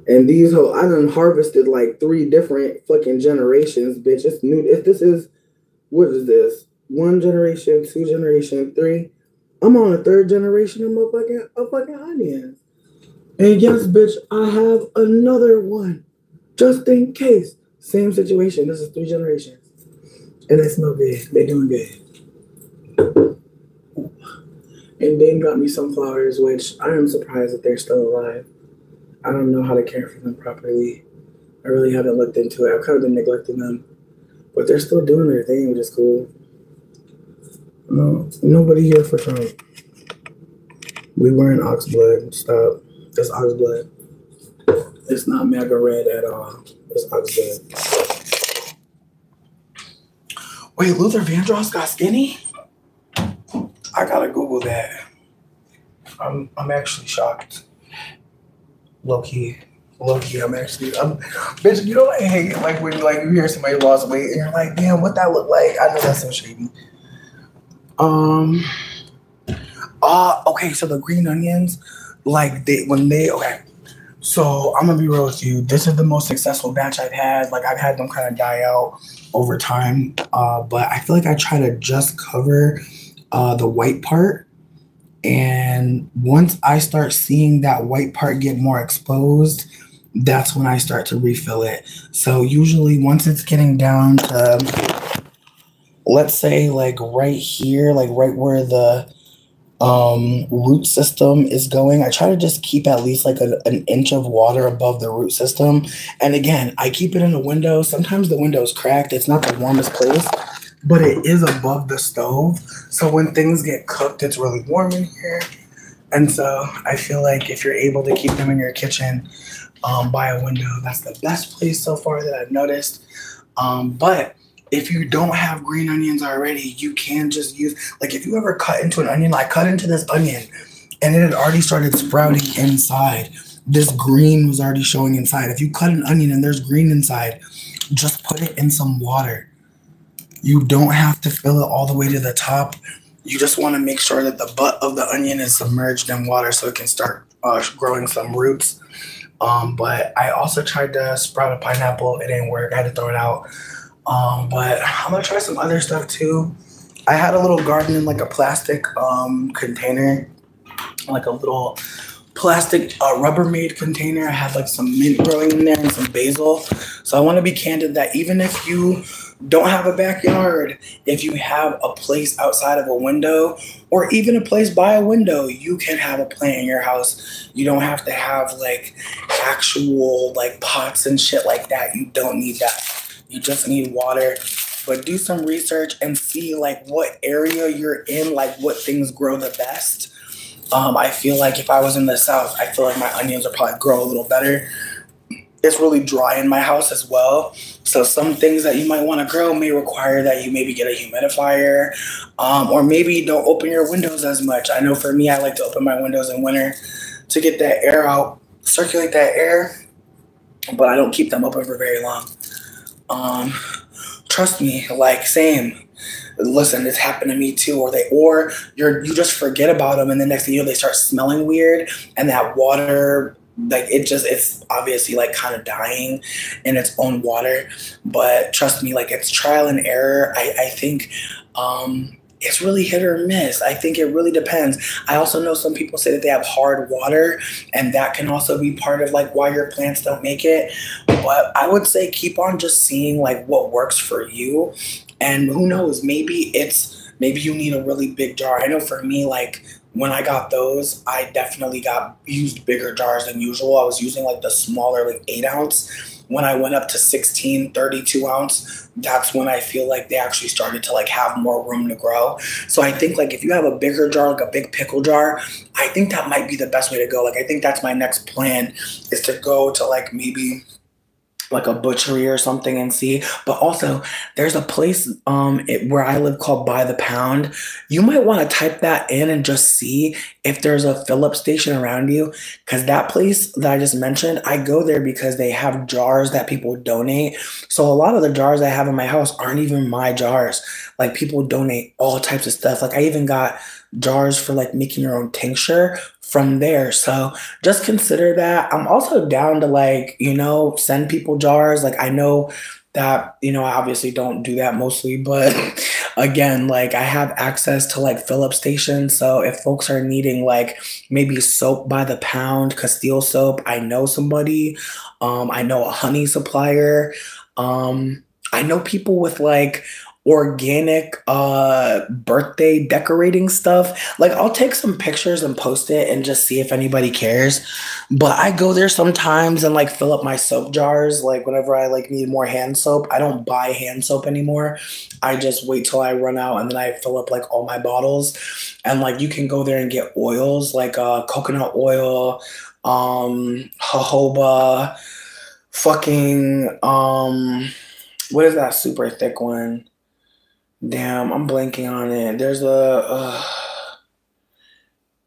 And these whole, I done harvested like 3 different fucking generations, bitch. It's new. If this is, what is this? 1 generation, 2 generation, 3. I'm on a 3rd generation of fucking onions. And yes, bitch, I have another one. Just in case. Same situation. This is 3 generations. And they smell good. They doing good. And Dane got me some flowers, which I am surprised that they're still alive. I don't know how to care for them properly. I really haven't looked into it. I've kind of been neglecting them. But they're still doing their thing, which is cool. No, nobody here for Trump. We wearing oxblood. Stop. It's oxblood. It's not MAGA red at all. It's oxblood. Wait, Luther Vandross got skinny? I gotta Google that. I'm actually shocked. Low-key, bitch, you know what I hate? Like when you hear somebody lost weight and you're like, damn, what that look like? I know that's so shady. Okay, so the green onions, okay. So I'm gonna be real with you. This is the most successful batch I've had. Like I've had them kind of die out over time. But I feel like I try to just cover the white part. And once I start seeing that white part get more exposed, that's when I start to refill it. So usually once it's getting down to, let's say like right here, like right where the root system is going, I try to just keep at least like an inch of water above the root system. And again, I keep it in the window. Sometimes the window is cracked. It's not the warmest place, but it is above the stove. So when things get cooked, it's really warm in here. And so I feel like if you're able to keep them in your kitchen by a window, that's the best place so far that I've noticed. But if you don't have green onions already, you can just use, like if you ever cut into an onion, like cut into this onion and it had already started sprouting inside. This green was already showing inside. If you cut an onion and there's green inside, just put it in some water. You don't have to fill it all the way to the top. You just want to make sure that the butt of the onion is submerged in water so it can start growing some roots. But I also tried to sprout a pineapple. It didn't work. I had to throw it out. But I'm gonna try some other stuff too. I had a little garden in like a plastic container, like a little plastic Rubbermaid container. I had like some mint growing in there and some basil. So I want to be candid that even if you don't have a backyard, if you have a place outside of a window or even a place by a window, you can have a plant in your house. You don't have to have like actual like pots and shit like that. You don't need that. You just need water. But do some research and see like what area you're in, like what things grow the best. I feel like if I was in the South, I feel like my onions would probably grow a little better. It's really dry in my house as well. So some things that you might want to grow may require that you maybe get a humidifier, or maybe don't open your windows as much. I know for me, I like to open my windows in winter to get that air out, circulate that air, but I don't keep them open for very long. Trust me, like same. Listen, it's happened to me too. You just forget about them, and the next thing you know, they start smelling weird, and that water, like it's obviously like kind of dying in its own water. But trust me, like it's trial and error. I think it's really hit or miss. I think it really depends. I also know some people say that they have hard water, and that can also be part of like why your plants don't make it. But I would say keep on just seeing like what works for you. And who knows, maybe you need a really big jar. I know for me, like when I got those, I definitely used bigger jars than usual. I was using like the smaller, like 8-ounce. When I went up to 16, 32-ounce, that's when I feel like they actually started to like have more room to grow. So I think like if you have a bigger jar, like a big pickle jar, I think that might be the best way to go. Like I think that's my next plan, is to go to like maybe like a butchery or something and see. But also there's a place where I live called By the Pound. You might want to type that in and just see if there's a fill up station around you, because that place that I just mentioned, I go there because they have jars that people donate. So a lot of the jars I have in my house aren't even my jars. Like people donate all types of stuff. Like I even got jars for like making your own tincture from there. So just consider that. I'm also down to like, send people jars. Like I know that, I obviously don't do that mostly, but again, like I have access to like fill up stations. So if folks are needing like maybe soap by the pound, Castile soap, I know somebody. I know a honey supplier. I know people with like organic birthday decorating stuff. Like I'll take some pictures and post it and just see if anybody cares. But I go there sometimes and like fill up my soap jars. Like whenever I like need more hand soap, I don't buy hand soap anymore. I just wait till I run out and then I fill up like all my bottles. And like you can go there and get oils like coconut oil, jojoba, fucking what is that super thick one? Damn, I'm blanking on it. There's a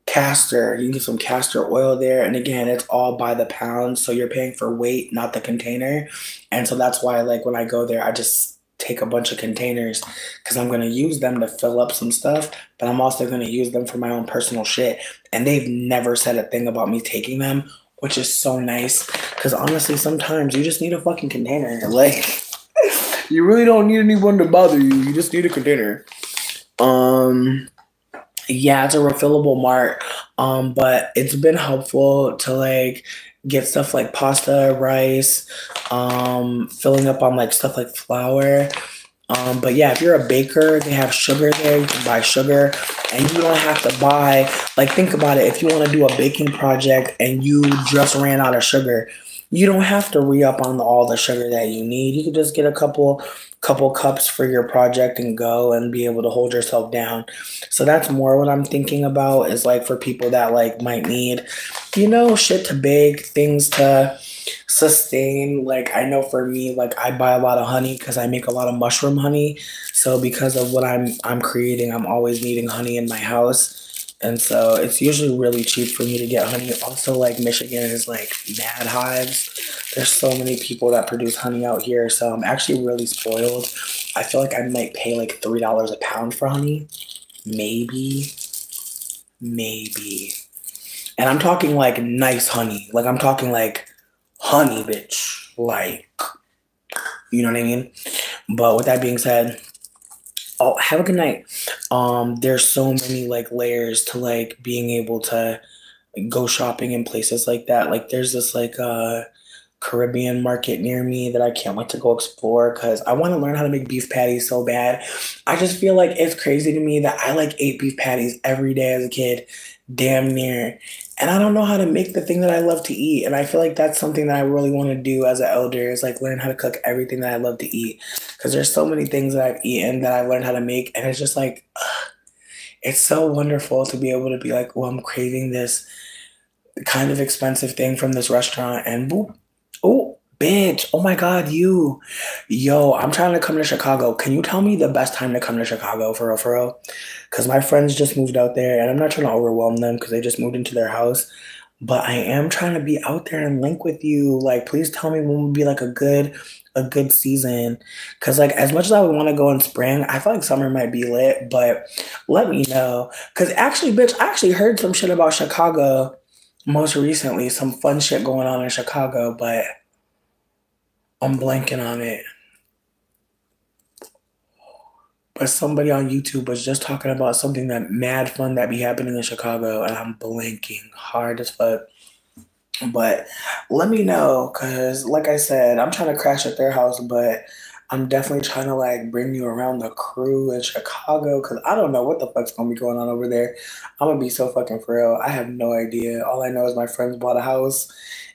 castor. You can get some castor oil there. And again, it's all by the pound. So you're paying for weight, not the container. And so that's why, like, when I go there, I just take a bunch of containers because I'm going to use them to fill up some stuff. But I'm also going to use them for my own personal shit. And they've never said a thing about me taking them, which is so nice. Because honestly, sometimes you just need a fucking container. Like... You really don't need anyone to bother you. You just need a container. Yeah, it's a refillable mart. But it's been helpful to like get stuff like pasta, rice, filling up on like stuff like flour. But yeah, if you're a baker, they have sugar there. You can buy sugar, and you don't have to buy, like, think about it. If you want to do a baking project and you just ran out of sugar, you don't have to re-up on all the sugar that you need. You can just get a couple cups for your project and go and be able to hold yourself down. So that's more what I'm thinking about, is like for people that like might need, shit to bake, things to sustain. Like, I know for me, like, I buy a lot of honey because I make a lot of mushroom honey. So because of what I'm creating, I'm always needing honey in my house. And so it's usually really cheap for me to get honey. Also, like, Michigan is like mad hives. There's so many people that produce honey out here. So I'm actually really spoiled. I feel like I might pay like $3 a pound for honey. Maybe. Maybe. And I'm talking like nice honey. Like, I'm talking like honey, bitch. Like, you know what I mean? But with that being said, oh, have a good night. There's so many like layers to like being able to go shopping in places like that. Like, there's this like Caribbean market near me that I can't wait to go explore because I want to learn how to make beef patties so bad. I just feel like it's crazy to me that I like ate beef patties every day as a kid, damn near. And I don't know how to make the thing that I love to eat. And I feel like that's something that I really want to do as an elder, is like learn how to cook everything that I love to eat. Because there's so many things that I've eaten that I learned how to make. And it's just like, it's so wonderful to be able to be like, well, I'm craving this kind of expensive thing from this restaurant, and boop. Oh, bitch. Oh my God, you. Yo, I'm trying to come to Chicago. Can you tell me the best time to come to Chicago, for real, for real? Because my friends just moved out there, and I'm not trying to overwhelm them because they just moved into their house. But I am trying to be out there and link with you. Like, please tell me when would be like a good season. Because like, as much as I would want to go in spring, I feel like summer might be lit. But let me know. Because actually, bitch, I actually heard some shit about Chicago most recently, some fun shit going on in Chicago, but I'm blanking on it. But somebody on YouTube was just talking about something that mad fun that be happening in Chicago, and I'm blanking hard as fuck. But let me know, cause like I said, I'm trying to crash at their house, but I'm definitely trying to like bring you around the crew in Chicago, cause I don't know what the fuck's gonna be going on over there. I'm gonna be so fucking for real. I have no idea. All I know is my friends bought a house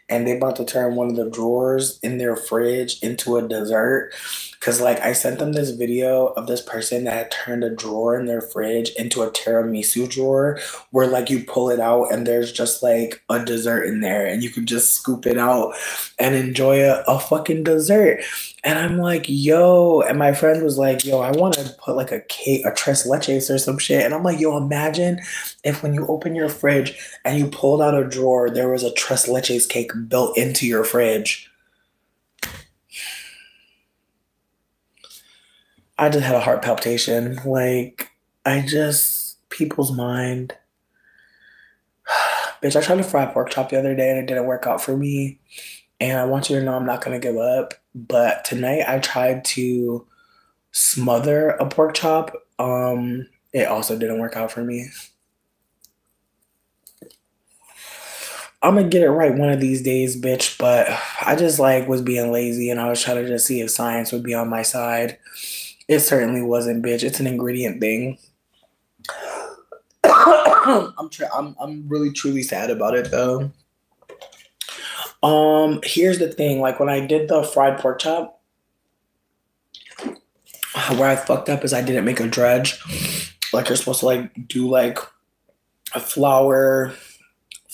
and they about to turn one of the drawers in their fridge into a dessert. Cause like, I sent them this video of this person that had turned a drawer in their fridge into a tiramisu drawer, where like you pull it out and there's just like a dessert in there and you can just scoop it out and enjoy a fucking dessert. And I'm like, yo, and my friend was like, yo, I want to put like a cake, a tres leches or some shit. And I'm like, yo, imagine if when you open your fridge and you pulled out a drawer, there was a tres leches cake built into your fridge. I just had a heart palpitation. Like, people's mind. Bitch, I tried to fry pork chop the other day and it didn't work out for me. And I want you to know I'm not going to give up. But tonight I tried to smother a pork chop. It also didn't work out for me. I'm gonna get it right one of these days, bitch. But I just like was being lazy and I was trying to just see if science would be on my side. It certainly wasn't, bitch. It's an ingredient thing. I'm really truly sad about it though. Here's the thing. Like, when I did the fried pork chop, where I fucked up is I didn't make a dredge. Like, you're supposed to like do like a flour,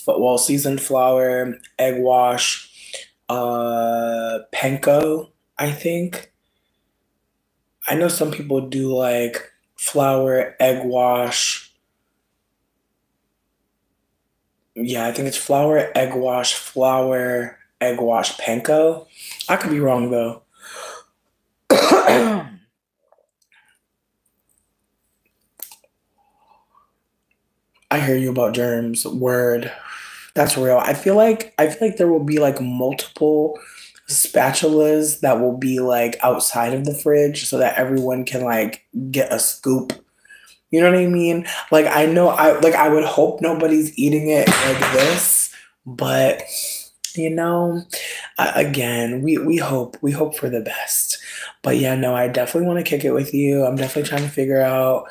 well, seasoned flour, egg wash, panko, I think. I know some people do like flour, egg wash. Yeah, I think it's flour, egg wash, panko. I could be wrong though. I hear you about germs. Word. That's real. I feel like there will be like multiple spatulas that will be like outside of the fridge so that everyone can like get a scoop. You know what I mean? Like, I know I would hope nobody's eating it like this, but You know, again, we hope for the best. But yeah, no, I definitely want to kick it with you. I'm definitely trying to figure out,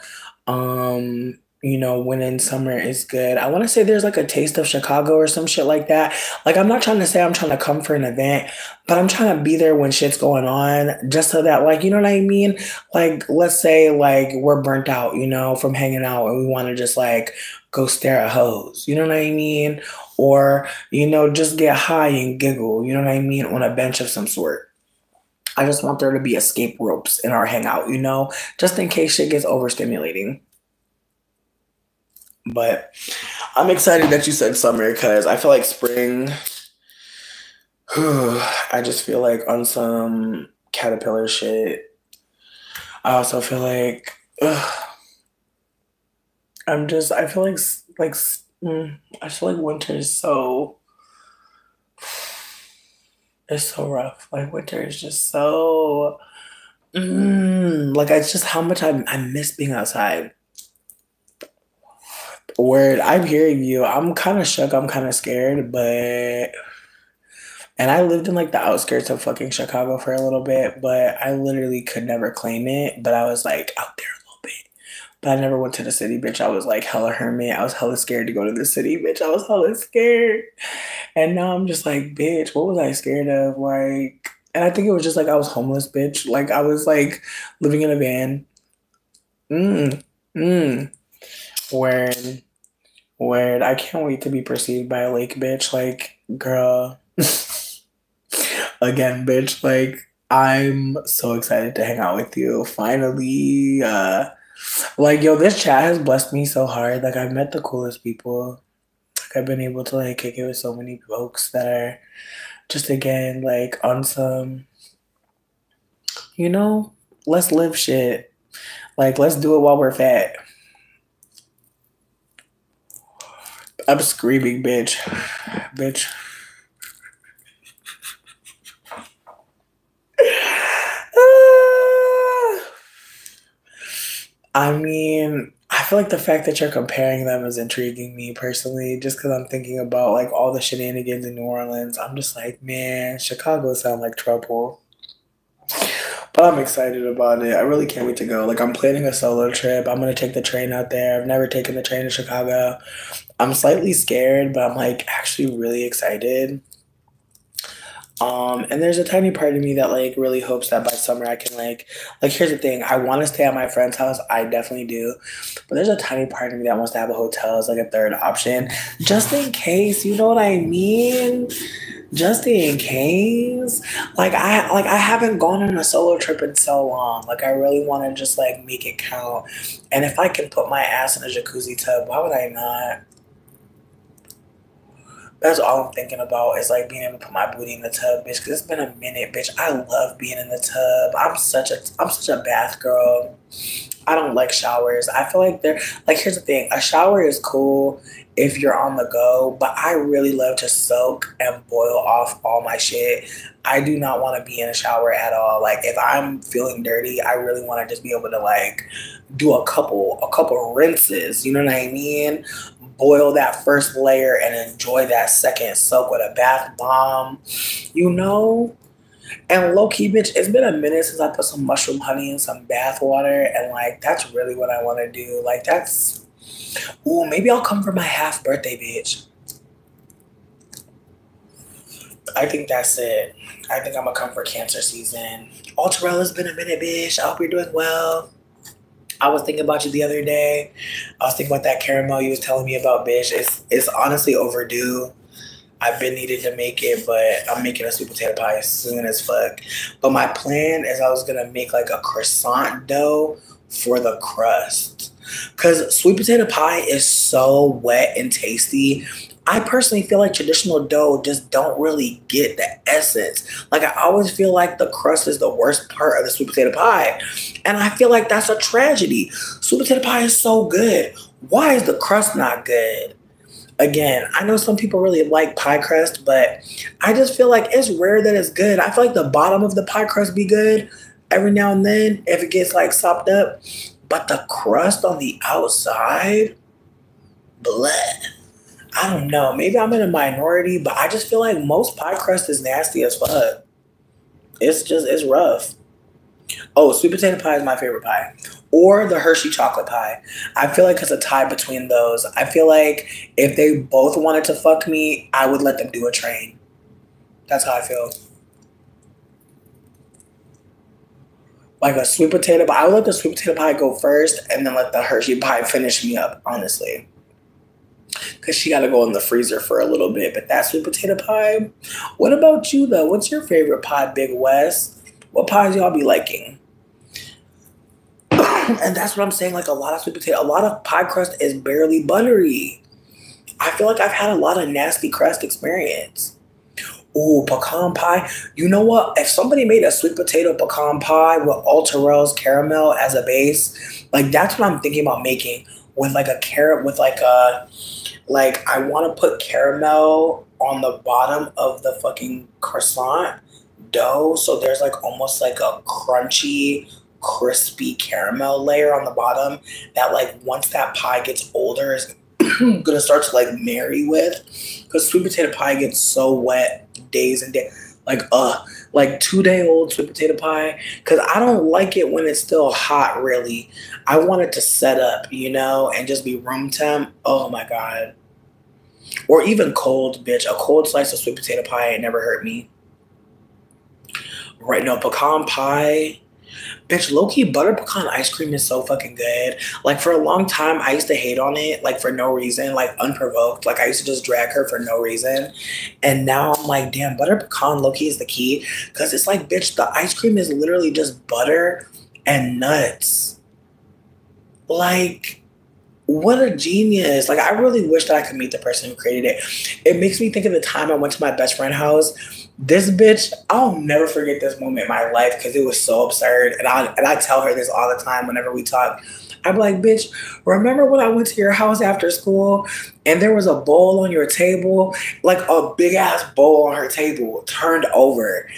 when in summer is good. I want to say there's like a taste of Chicago or some shit like that. Like, I'm not trying to say I'm trying to come for an event, but I'm trying to be there when shit's going on, just so that, like, you know what I mean? Like, let's say like we're burnt out, from hanging out, and we want to just like go stare at hoes. You know what I mean? Or just get high and giggle, you know what I mean, on a bench of some sort. I just want there to be escape ropes in our hangout, just in case shit gets overstimulating. But I'm excited that you said summer because I feel like spring, I just feel like on some caterpillar shit. I also feel like, I feel I feel like winter is it's so rough. Like, winter is just so, like, it's just how much I miss being outside. Word, I'm hearing you. I'm kind of shook. I'm kind of scared, and I lived in like the outskirts of fucking Chicago for a little bit, but I literally could never claim it. But I was like out there a little bit. But I never went to the city, bitch. I was like hella hermit. I was hella scared to go to the city, bitch. I was hella scared. And now I'm just like, bitch, what was I scared of? Like, and I think it was just like I was homeless, bitch. Like, I was like living in a van. Mm, mm. Word, word. I can't wait to be perceived by a lake, bitch. Like, girl. Again, bitch, like, I'm so excited to hang out with you. Finally, like, yo, this chat has blessed me so hard. Like, I've met the coolest people. Like, I've been able to like kick it with so many folks that are just, again, like, on some, you know, let's live shit. Like, let's do it while we're fat. I'm screaming, bitch. Bitch. I mean, I feel like the fact that you're comparing them is intriguing me personally, just because I'm thinking about like all the shenanigans in New Orleans. I'm just like, man, Chicago sound like trouble. But I'm excited about it. I really can't wait to go. Like, I'm planning a solo trip. I'm gonna take the train out there. I've never taken the train to Chicago. I'm slightly scared, but I'm like actually really excited. And there's a tiny part of me that like really hopes that by summer I can like here's the thing, I want to stay at my friend's house, I definitely do. But there's a tiny part of me that wants to have a hotel as like a third option. Just in case, you know what I mean? Just in case. Like I haven't gone on a solo trip in so long. Like I really want to just like make it count. And if I can put my ass in a jacuzzi tub, why would I not? That's all I'm thinking about is like being able to put my booty in the tub, bitch. Cause it's been a minute, bitch. I love being in the tub. I'm such a bath girl. I don't like showers. I feel like they're like here's the thing. A shower is cool if you're on the go, but I really love to soak and boil off all my shit. I do not want to be in a shower at all. Like if I'm feeling dirty, I really want to just be able to like do a couple rinses. You know what I mean? Boil that first layer and enjoy that second soak with a bath bomb. You know? And low key, bitch, it's been a minute since I put some mushroom honey in some bath water, and like that's really what I want to do. Like that's, ooh, maybe I'll come for my half birthday, bitch. I think that's it. I think I'm gonna come for cancer season. Oh, Terrell, it's been a minute, bitch. I hope you're doing well. I was thinking about you the other day. I was thinking about that caramel you was telling me about, bitch. It's honestly overdue. I've been needing to make it, but I'm making a sweet potato pie as soon as fuck. But my plan is I was gonna make like a croissant dough for the crust. Cause sweet potato pie is so wet and tasty. I personally feel like traditional dough just don't really get the essence. Like I always feel like the crust is the worst part of the sweet potato pie. And I feel like that's a tragedy. Sweet potato pie is so good. Why is the crust not good? Again, I know some people really like pie crust, but I just feel like it's rare that it's good. I feel like the bottom of the pie crust be good every now and then if it gets like sopped up, but the crust on the outside, bleh. I don't know. Maybe I'm in a minority, but I just feel like most pie crust is nasty as fuck. It's rough. Oh, sweet potato pie is my favorite pie. Or the Hershey chocolate pie. I feel like it's a tie between those. I feel like if they both wanted to fuck me, I would let them do a train. That's how I feel. Like a sweet potato pie. I would let the sweet potato pie go first and then let the Hershey pie finish me up, honestly. Because she got to go in the freezer for a little bit. But that sweet potato pie. What about you, though? What's your favorite pie, Big West? What pies y'all be liking? And that's what I'm saying. Like a lot of sweet potato, a lot of pie crust is barely buttery. I feel like I've had a lot of nasty crust experience. Ooh, pecan pie. You know what? If somebody made a sweet potato pecan pie with Alterel's caramel as a base, like that's what I'm thinking about making with like a carrot, with like a, like I want to put caramel on the bottom of the fucking croissant dough. So there's like almost like a crunchy, crispy caramel layer on the bottom that like once that pie gets older is gonna start to like marry with, because sweet potato pie gets so wet days and days, like 2 day old sweet potato pie, because I don't like it when it's still hot. Really, I want it to set up, and just be room temp. Oh my god. Or even cold, bitch. A cold slice of sweet potato pie ain't never hurt me. Right, no, pecan pie. Bitch, low-key butter pecan ice cream is so fucking good. Like, for a long time, I used to hate on it, like, for no reason, like, unprovoked. Like, I used to just drag her for no reason. And now I'm like, damn, butter pecan low-key is the key. Because it's like, bitch, the ice cream is literally just butter and nuts. Like, what a genius. Like, I really wish that I could meet the person who created it. It makes me think of the time I went to my best friend's house. This bitch, I'll never forget this moment in my life because it was so absurd. And I tell her this all the time whenever we talk. I'm like, bitch, remember when I went to your house after school and there was a bowl on your table? Like a big ass bowl on her table turned over.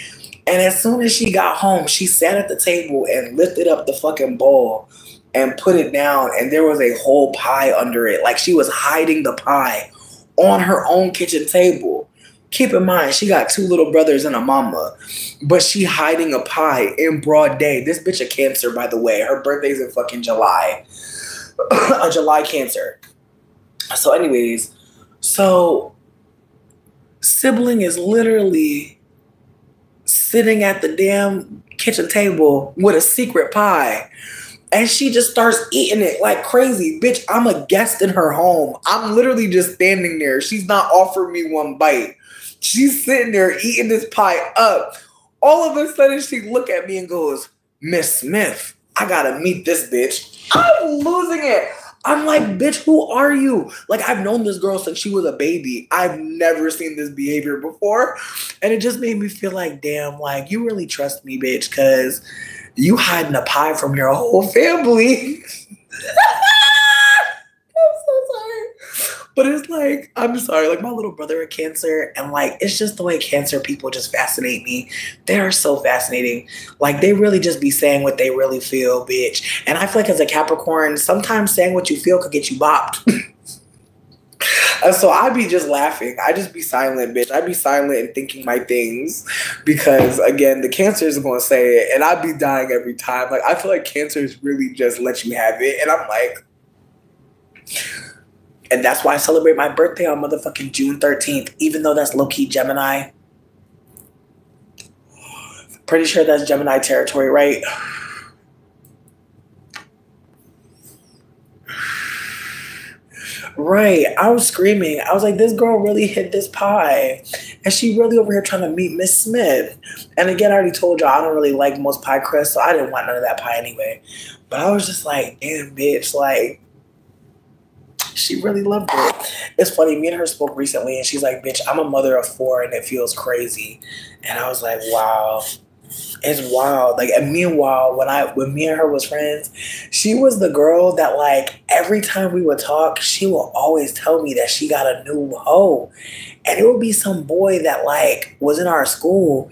And as soon as she got home, she sat at the table and lifted up the fucking bowl and put it down. And there was a whole pie under it. Like she was hiding the pie on her own kitchen table. Keep in mind, she got 2 little brothers and a mama, but she hiding a pie in broad day. This bitch a Cancer, by the way. Her birthday's in fucking July. A July Cancer. So anyways, sibling is literally sitting at the damn kitchen table with a secret pie. And she just starts eating it like crazy. Bitch, I'm a guest in her home. I'm literally just standing there. She's not offering me one bite. She's sitting there eating this pie up. All of a sudden, she look at me and goes, Miss Smith, I gotta meet this bitch. I'm losing it. I'm like, bitch, who are you? Like, I've known this girl since she was a baby. I've never seen this behavior before. And it just made me feel like, damn, like, you really trust me, bitch, because you hiding a pie from your whole family. I'm so sorry. But it's like, I'm sorry, like my little brother a Cancer, and like, it's just the way Cancer people just fascinate me. They are so fascinating. Like, they really just be saying what they really feel, bitch. And I feel like as a Capricorn, sometimes saying what you feel could get you bopped. And so I be just laughing. I just be silent, bitch. I be silent and thinking my things because, again, the Cancer is going to say it, and I be dying every time. Like, I feel like Cancers really just let you have it, and I'm like... And that's why I celebrate my birthday on motherfucking June 13th, even though that's low-key Gemini. Pretty sure that's Gemini territory, right? Right. I was screaming. I was like, this girl really hit this pie. And she really over here trying to meet Miss Smith. And again, I already told y'all I don't really like most pie crust, so I didn't want none of that pie anyway. But I was just like, damn, bitch, like... She really loved it. It's funny, me and her spoke recently, and she's like, bitch, I'm a mother of 4, and it feels crazy. And I was like, wow. It's wild. Like, and meanwhile, when me and her was friends, she was the girl that, like, every time we would talk, she will always tell me that she got a new hoe. And it would be some boy that, like, was in our school.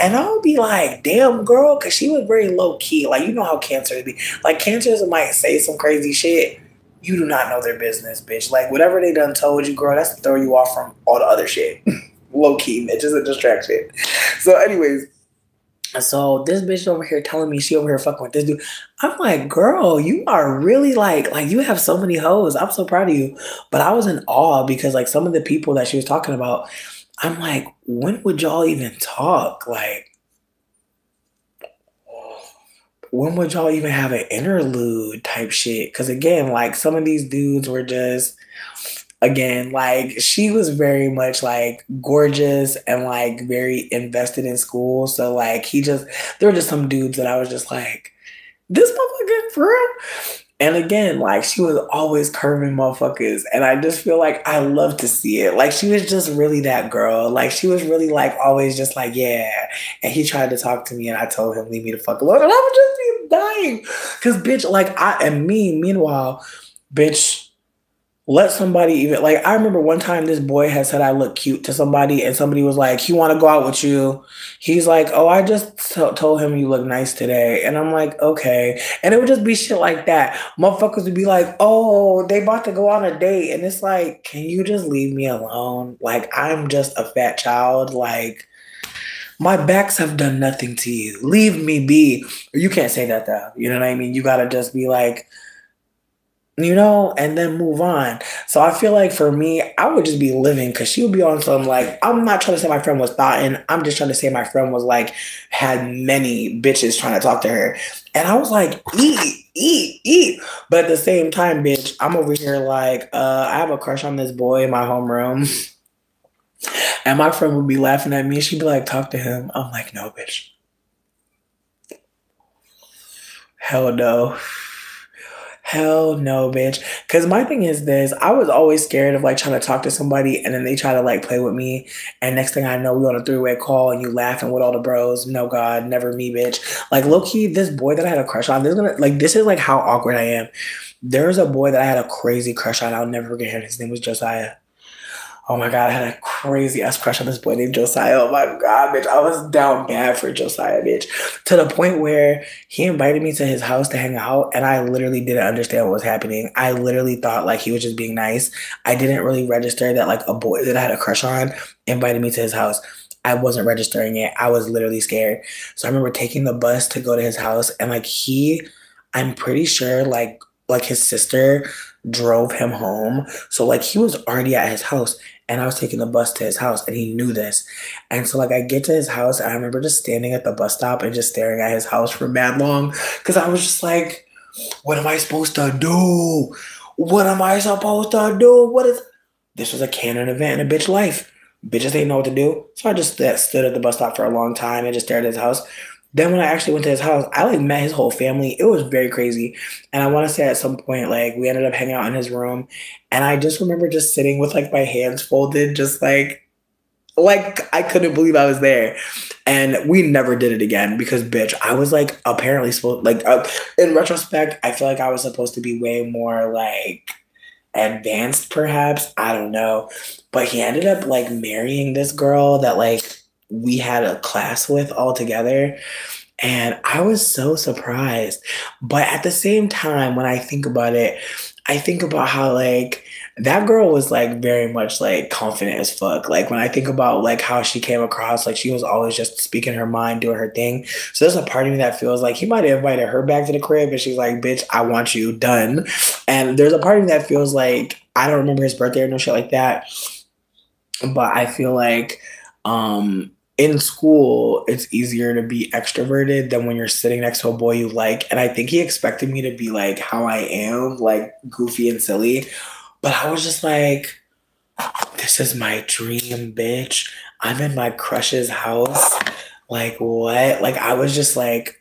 And I would be like, damn, girl, because she was very low-key. Like, you know how Cancers be. Like, Cancers might say some crazy shit, You do not know their business, bitch. Like, whatever they done told you, girl, that's to throw you off from all the other shit. Low key, bitch. It's a distraction. So, anyways, so this bitch over here telling me she over here fucking with this dude. I'm like, girl, you are really like you have so many hoes. I'm so proud of you. But I was in awe because like some of the people that she was talking about, I'm like, when would y'all even talk? Like, when would y'all even have an interlude type shit? Because again, like some of these dudes were just, again, like she was very much like gorgeous and like very invested in school. So like there were just some dudes that I was just like, this motherfucker for real? And again, like she was always curving motherfuckers. And I just feel like I love to see it. Like she was just really that girl. Like she was really like always just like, yeah. And he tried to talk to me and I told him, leave me the fuck alone. And I would just be dying. Cause bitch, like meanwhile, bitch, let somebody even like I remember one time this boy had said I look cute to somebody and somebody was like, he want to go out with you. He's like, oh, I just told him you look nice today. And I'm like, okay. And it would just be shit like that. Motherfuckers would be like, oh, they about to go on a date. And it's like, can you just leave me alone? Like, I'm just a fat child. Like, my backs have done nothing to you. Leave me be. You can't say that though. You know what I mean? You gotta just be like, and then move on. So I feel like for me, I would just be living because she would be on some like, I'm not trying to say my friend was thoughtin'. I'm just trying to say my friend was like, had many bitches trying to talk to her. And I was like, eat, eat, eat. But at the same time, bitch, I'm over here like, I have a crush on this boy in my homeroom. And my friend would be laughing at me. She'd be like, talk to him. I'm like, no, bitch. Hell no. Hell no, bitch. Because my thing is this, I was always scared of like trying to talk to somebody and then they try to like play with me. And next thing I know, we on a three-way call and you laughing with all the bros. No, God, never me, bitch. Like low key, this boy that I had a crush on, this is like how awkward I am. There's a boy that I had a crazy crush on. I'll never forget him. His name was Josiah. Oh my God, I had a crazy ass crush on this boy named Josiah. Oh my God, bitch. I was down bad for Josiah, bitch. To the point where he invited me to his house to hang out and I literally didn't understand what was happening. I literally thought like he was just being nice. I didn't really register that like a boy that I had a crush on invited me to his house. I wasn't registering it. I was literally scared. So I remember taking the bus to go to his house and like I'm pretty sure like his sister drove him home. So like he was already at his house and I was taking the bus to his house and he knew this. And so like I get to his house and I remember just standing at the bus stop and just staring at his house for mad long because I was just like, what am I supposed to do? What am I supposed to do? This was a canon event in a bitch life. Bitches didn't know what to do. So I just stood at the bus stop for a long time and just stared at his house. Then when I actually went to his house, I like met his whole family. It was very crazy. And I want to say at some point, like we ended up hanging out in his room. And I just remember just sitting with like my hands folded, just like I couldn't believe I was there. And we never did it again because bitch, I was like apparently supposed like in retrospect, I feel like I was supposed to be way more like advanced perhaps. I don't know. But he ended up like marrying this girl that like we had a class with all together. And I was so surprised. But at the same time, when I think about it, I think about how like that girl was like very much like confident as fuck. Like when I think about like how she came across, like she was always just speaking her mind, doing her thing. So there's a part of me that feels like he might have invited her back to the crib and she's like, bitch, I want you done. And there's a part of me that feels like I don't remember his birthday or no shit like that. But I feel like in school, it's easier to be extroverted than when you're sitting next to a boy you like. And I think he expected me to be like how I am, like goofy and silly. But I was just like, this is my dream, bitch. I'm in my crush's house. Like, what? Like, I was just like,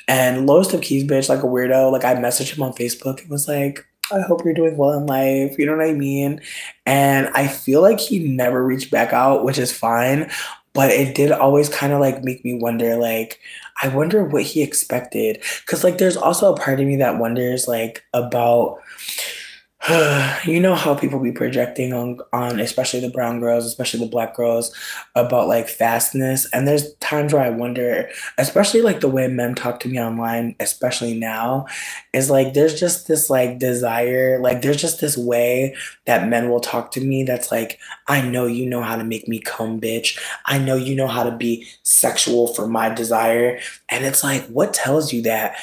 and lowest of keys, bitch, like a weirdo. Like, I messaged him on Facebook. It was like, I hope you're doing well in life. You know what I mean? And I feel like he never reached back out, which is fine. But it did always kind of like make me wonder, like, I wonder what he expected. Cause like there's also a part of me that wonders like about You know how people be projecting on especially the brown girls, especially the black girls, about like fastness. And there's times where I wonder, especially like the way men talk to me online, especially now, is like there's just this like desire, like there's just this way that men will talk to me that's like, I know you know how to make me come, bitch. I know you know how to be sexual for my desire. And it's like, what tells you that?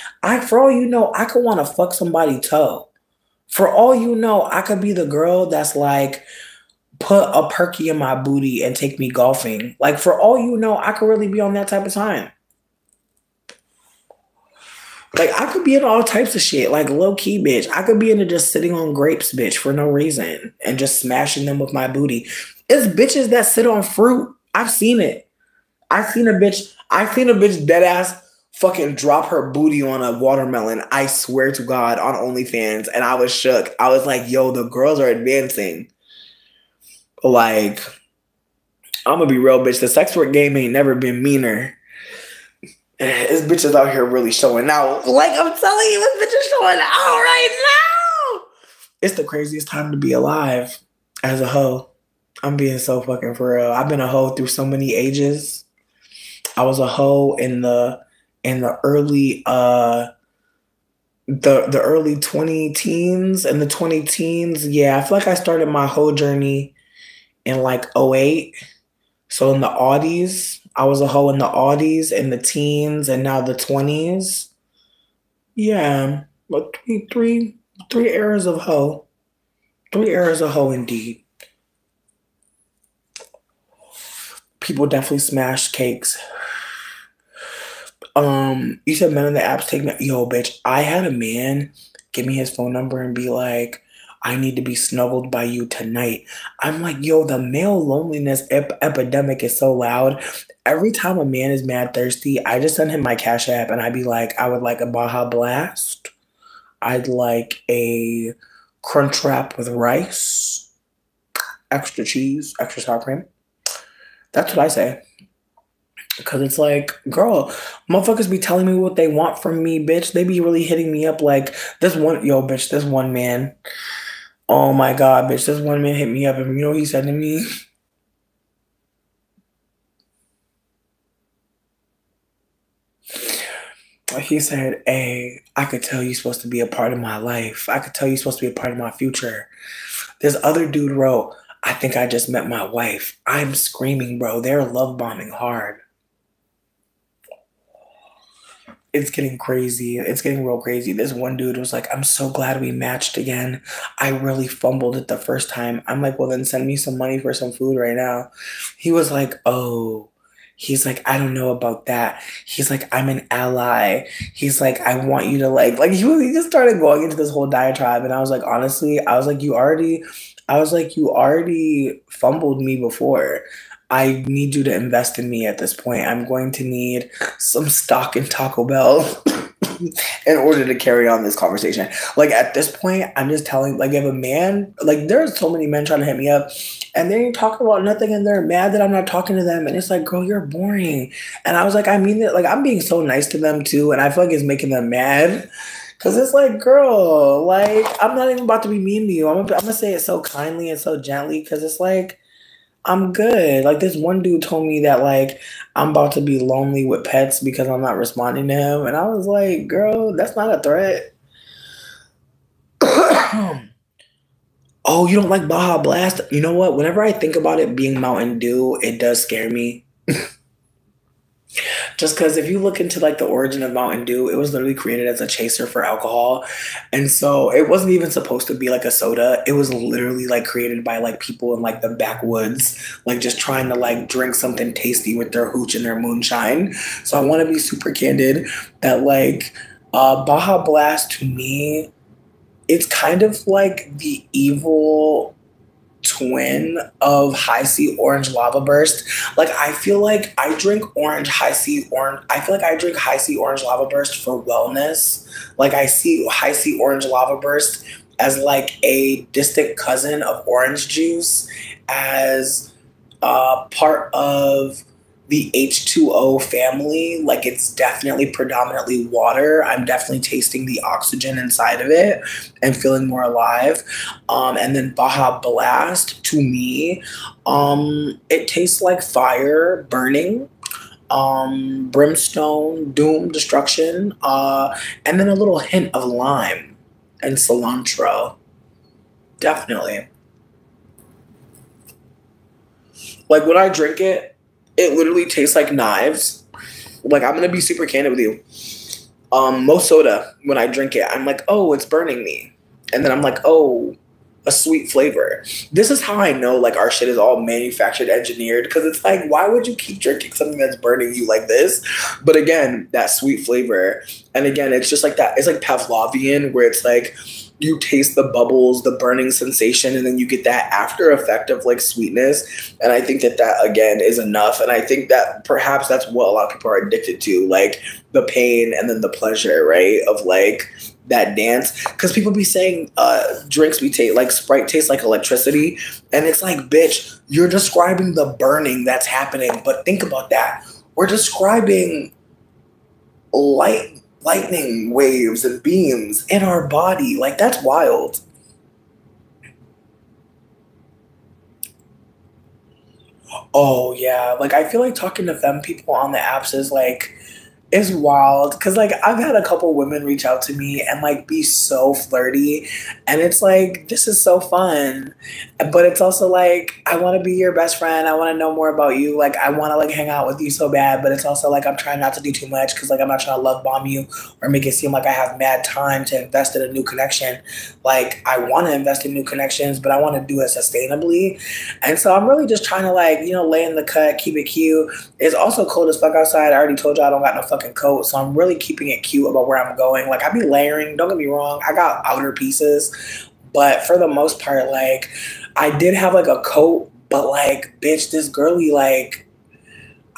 For all you know, I could want to fuck somebody toe. For all you know, I could be the girl that's like, put a perky in my booty and take me golfing. Like, for all you know, I could really be on that type of time. Like, I could be in all types of shit. Like, low key, bitch. I could be into just sitting on grapes, bitch, for no reason and just smashing them with my booty. It's bitches that sit on fruit. I've seen it. I've seen a bitch dead ass fucking drop her booty on a watermelon. I swear to God, on OnlyFans, and I was shook. I was like, yo, the girls are advancing. Like, I'm gonna be real, bitch. The sex work game ain't never been meaner. This bitch is out here really showing out. Like I'm telling you, this bitch is showing out right now. It's the craziest time to be alive as a hoe. I'm being so fucking for real. I've been a hoe through so many ages. I was a hoe in the early the early 20 teens and the 20 teens. Yeah, I feel like I started my whole journey in like '08. So in the Audis, I was a hoe in the Audis, in the teens, and now the 20s. Yeah, but three eras of hoe. 3 eras of hoe indeed. People definitely smash cakes. You said men on the apps take me. Yo, bitch, I had a man give me his phone number and be like, I need to be snuggled by you tonight. I'm like, yo, the male loneliness epidemic is so loud. Every time a man is mad thirsty, I just send him my Cash App and I'd be like, I would like a Baja Blast. I'd like a Crunch Wrap with rice, extra cheese, extra sour cream. That's what I say. Because it's like, girl, motherfuckers be telling me what they want from me, bitch. They be really hitting me up like this one man. Oh my God, bitch, this one man hit me up and you know what he said to me? He said, hey, I could tell you're supposed to be a part of my life. I could tell you're supposed to be a part of my future. This other dude wrote, I think I just met my wife. I'm screaming, bro. They're love bombing hard. It's getting crazy. It's getting real crazy. This one dude was like, I'm so glad we matched again. I really fumbled it the first time. I'm like, well, then send me some money for some food right now. He was like, oh. He's like, I don't know about that. He's like, I'm an ally. He's like, I want you to he just started going into this whole diatribe. And I was like, honestly, I was like, you already fumbled me before. I need you to invest in me at this point. I'm going to need some stock in Taco Bell in order to carry on this conversation. Like at this point, I'm just telling, like, if a man, like, there's so many men trying to hit me up and they ain't talking about nothing and they're mad that I'm not talking to them. And it's like, girl, you're boring. And I was like, I mean it, like, I'm being so nice to them too. And I feel like it's making them mad. Cause it's like, girl, like, I'm not even about to be mean to you. I'm gonna say it so kindly and so gently. Cause it's like, I'm good. Like this one dude told me that like I'm about to be lonely with pets because I'm not responding to him. And I was like, girl, that's not a threat. Oh, you don't like Baja Blast? You know what? Whenever I think about it being Mountain Dew, it does scare me. Just because if you look into like the origin of Mountain Dew, it was literally created as a chaser for alcohol. And so it wasn't even supposed to be like a soda. It was literally like created by like people in like the backwoods, like just trying to like drink something tasty with their hooch and their moonshine. So I want to be super candid that like Baja Blast to me, it's kind of like the evil twin of High C Orange Lava Burst. Like I feel like I drink High C Orange. I feel like I drink High C Orange Lava Burst for wellness. Like I see High C Orange Lava Burst as like a distant cousin of orange juice, as part of the H2O family. Like, it's definitely predominantly water. I'm definitely tasting the oxygen inside of it and feeling more alive. And then Baja Blast, to me, it tastes like fire burning, brimstone, doom, destruction, and then a little hint of lime and cilantro. Definitely. Like, when I drink it, it literally tastes like knives. Like, I'm gonna be super candid with you. Most soda, when I drink it, I'm like, oh, it's burning me. And then I'm like, oh, a sweet flavor. This is how I know, like, our shit is all manufactured, engineered, because it's like, why would you keep drinking something that's burning you like this? But again, that sweet flavor. And again, it's just like that. It's like Pavlovian, where it's like, you taste the bubbles, the burning sensation, and then you get that after effect of like sweetness. And I think that that, again, is enough. And I think that perhaps that's what a lot of people are addicted to, like the pain and then the pleasure, right? Of like that dance. Because people be saying drinks we taste, like Sprite tastes like electricity. And it's like, bitch, you're describing the burning that's happening. But think about that. We're describing lightning waves and beams in our body. Like, that's wild. Oh yeah, like I feel like talking to femme people on the apps is like, it's wild because like I've had a couple women reach out to me and like be so flirty, and it's like, this is so fun, but it's also like, I want to be your best friend, I want to know more about you, like I want to like hang out with you so bad, but it's also like I'm trying not to do too much because like I'm not trying to love bomb you or make it seem like I have mad time to invest in a new connection. Like, I want to invest in new connections, but I want to do it sustainably. And so I'm really just trying to, like, you know, lay in the cut, keep it cute. It's also cold as fuck outside. I already told you I don't got no fucking coat, so I'm really keeping it cute about where I'm going. Like, I be layering, don't get me wrong, I got outer pieces, but for the most part, like, I did have like a coat, but like, bitch, this girly, like,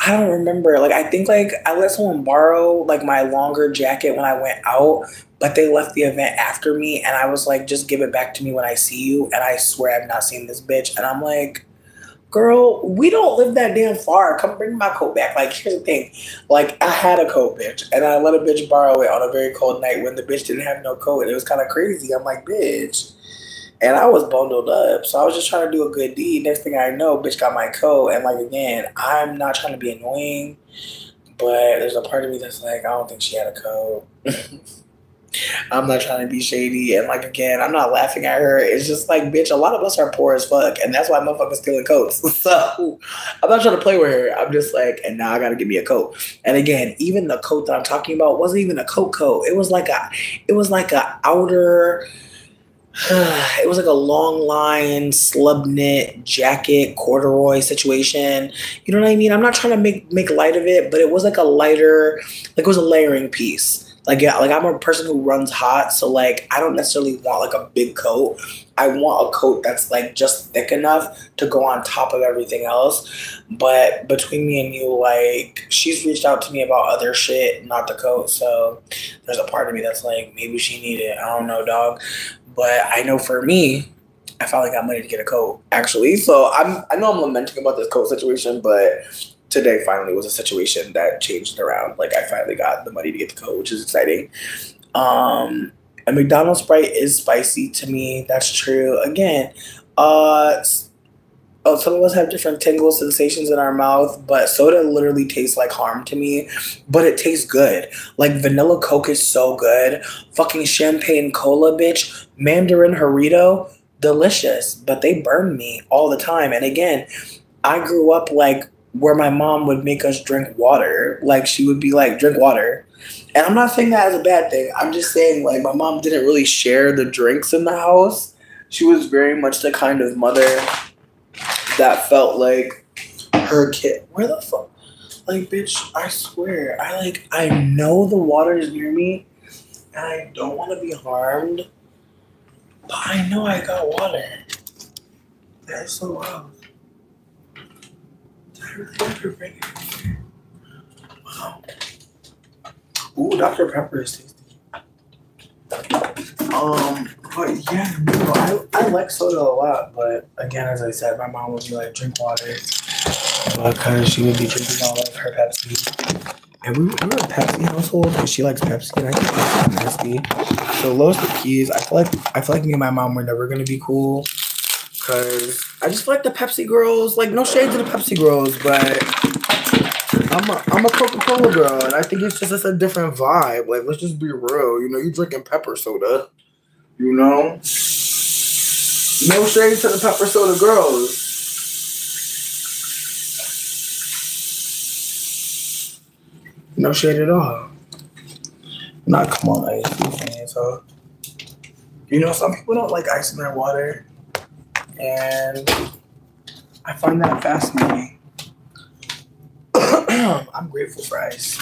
I don't remember. Like, I think like I let someone borrow like my longer jacket when I went out, but they left the event after me, and I was like, just give it back to me when I see you. And I swear I've not seen this bitch. And I'm like, girl, we don't live that damn far. Come bring my coat back. Like, here's the thing. Like, I had a coat, bitch, and I let a bitch borrow it on a very cold night when the bitch didn't have no coat. And it was kind of crazy. I'm like, bitch. And I was bundled up. So I was just trying to do a good deed. Next thing I know, bitch got my coat. And like, again, I'm not trying to be annoying, but there's a part of me that's like, I don't think she had a coat. I'm not trying to be shady. And like, again, I'm not laughing at her. It's just like, bitch, a lot of us are poor as fuck. And that's why motherfuckers stealing coats. So I'm not trying to play with her. I'm just like, and now I got to get me a coat. And again, even the coat that I'm talking about wasn't even a coat. It was like a outer, it was like a long line slub knit jacket corduroy situation. You know what I mean? I'm not trying to make light of it, but it was like a lighter, like it was a layering piece. Like, yeah, like I'm a person who runs hot, so like I don't necessarily want like a big coat. I want a coat that's like just thick enough to go on top of everything else. But between me and you, like, she's reached out to me about other shit, not the coat. So there's a part of me that's like, maybe she needed it. I don't know, dog. But I know for me, I finally got money to get a coat, actually. So I know I'm lamenting about this coat situation, but today finally was a situation that changed around. Like, I finally got the money to get the coat, which is exciting. A McDonald's Sprite is spicy to me. That's true. Again, some of us have different tingle sensations in our mouth, but soda literally tastes like harm to me, but it tastes good. Like, vanilla Coke is so good. Fucking champagne cola, bitch. Mandarin Harito, delicious, but they burn me all the time. And again, I grew up like where my mom would make us drink water. Like, she would be like, drink water. And I'm not saying that as a bad thing. I'm just saying, like, my mom didn't really share the drinks in the house. She was very much the kind of mother that felt like her kid. Where the fuck? Like, bitch, I swear, I know the water is near me, and I don't want to be harmed, but I know I got water. That's so wild. Did I really ever bring it here? Wow. Ooh, Dr. Pepper is tasty. But yeah, bro, I like soda a lot, but again, as I said, my mom would be like, drink water. because she would be drinking all of her Pepsi. And we were a Pepsi household because she likes Pepsi and I think Pepsi is nasty. So Los the keys. I feel like me and my mom were never gonna be cool because I just feel like the Pepsi girls, like no shade to the Pepsi girls, but I'm a Coca-Cola girl and I think it's a different vibe. Like let's just be real. You know, you drinking pepper soda. You know? No shade to the pepper soda girls. No shade at all. Not come on, ice, you fan. So, you know, some people don't like ice in their water, and I find that fascinating. I'm grateful for ice.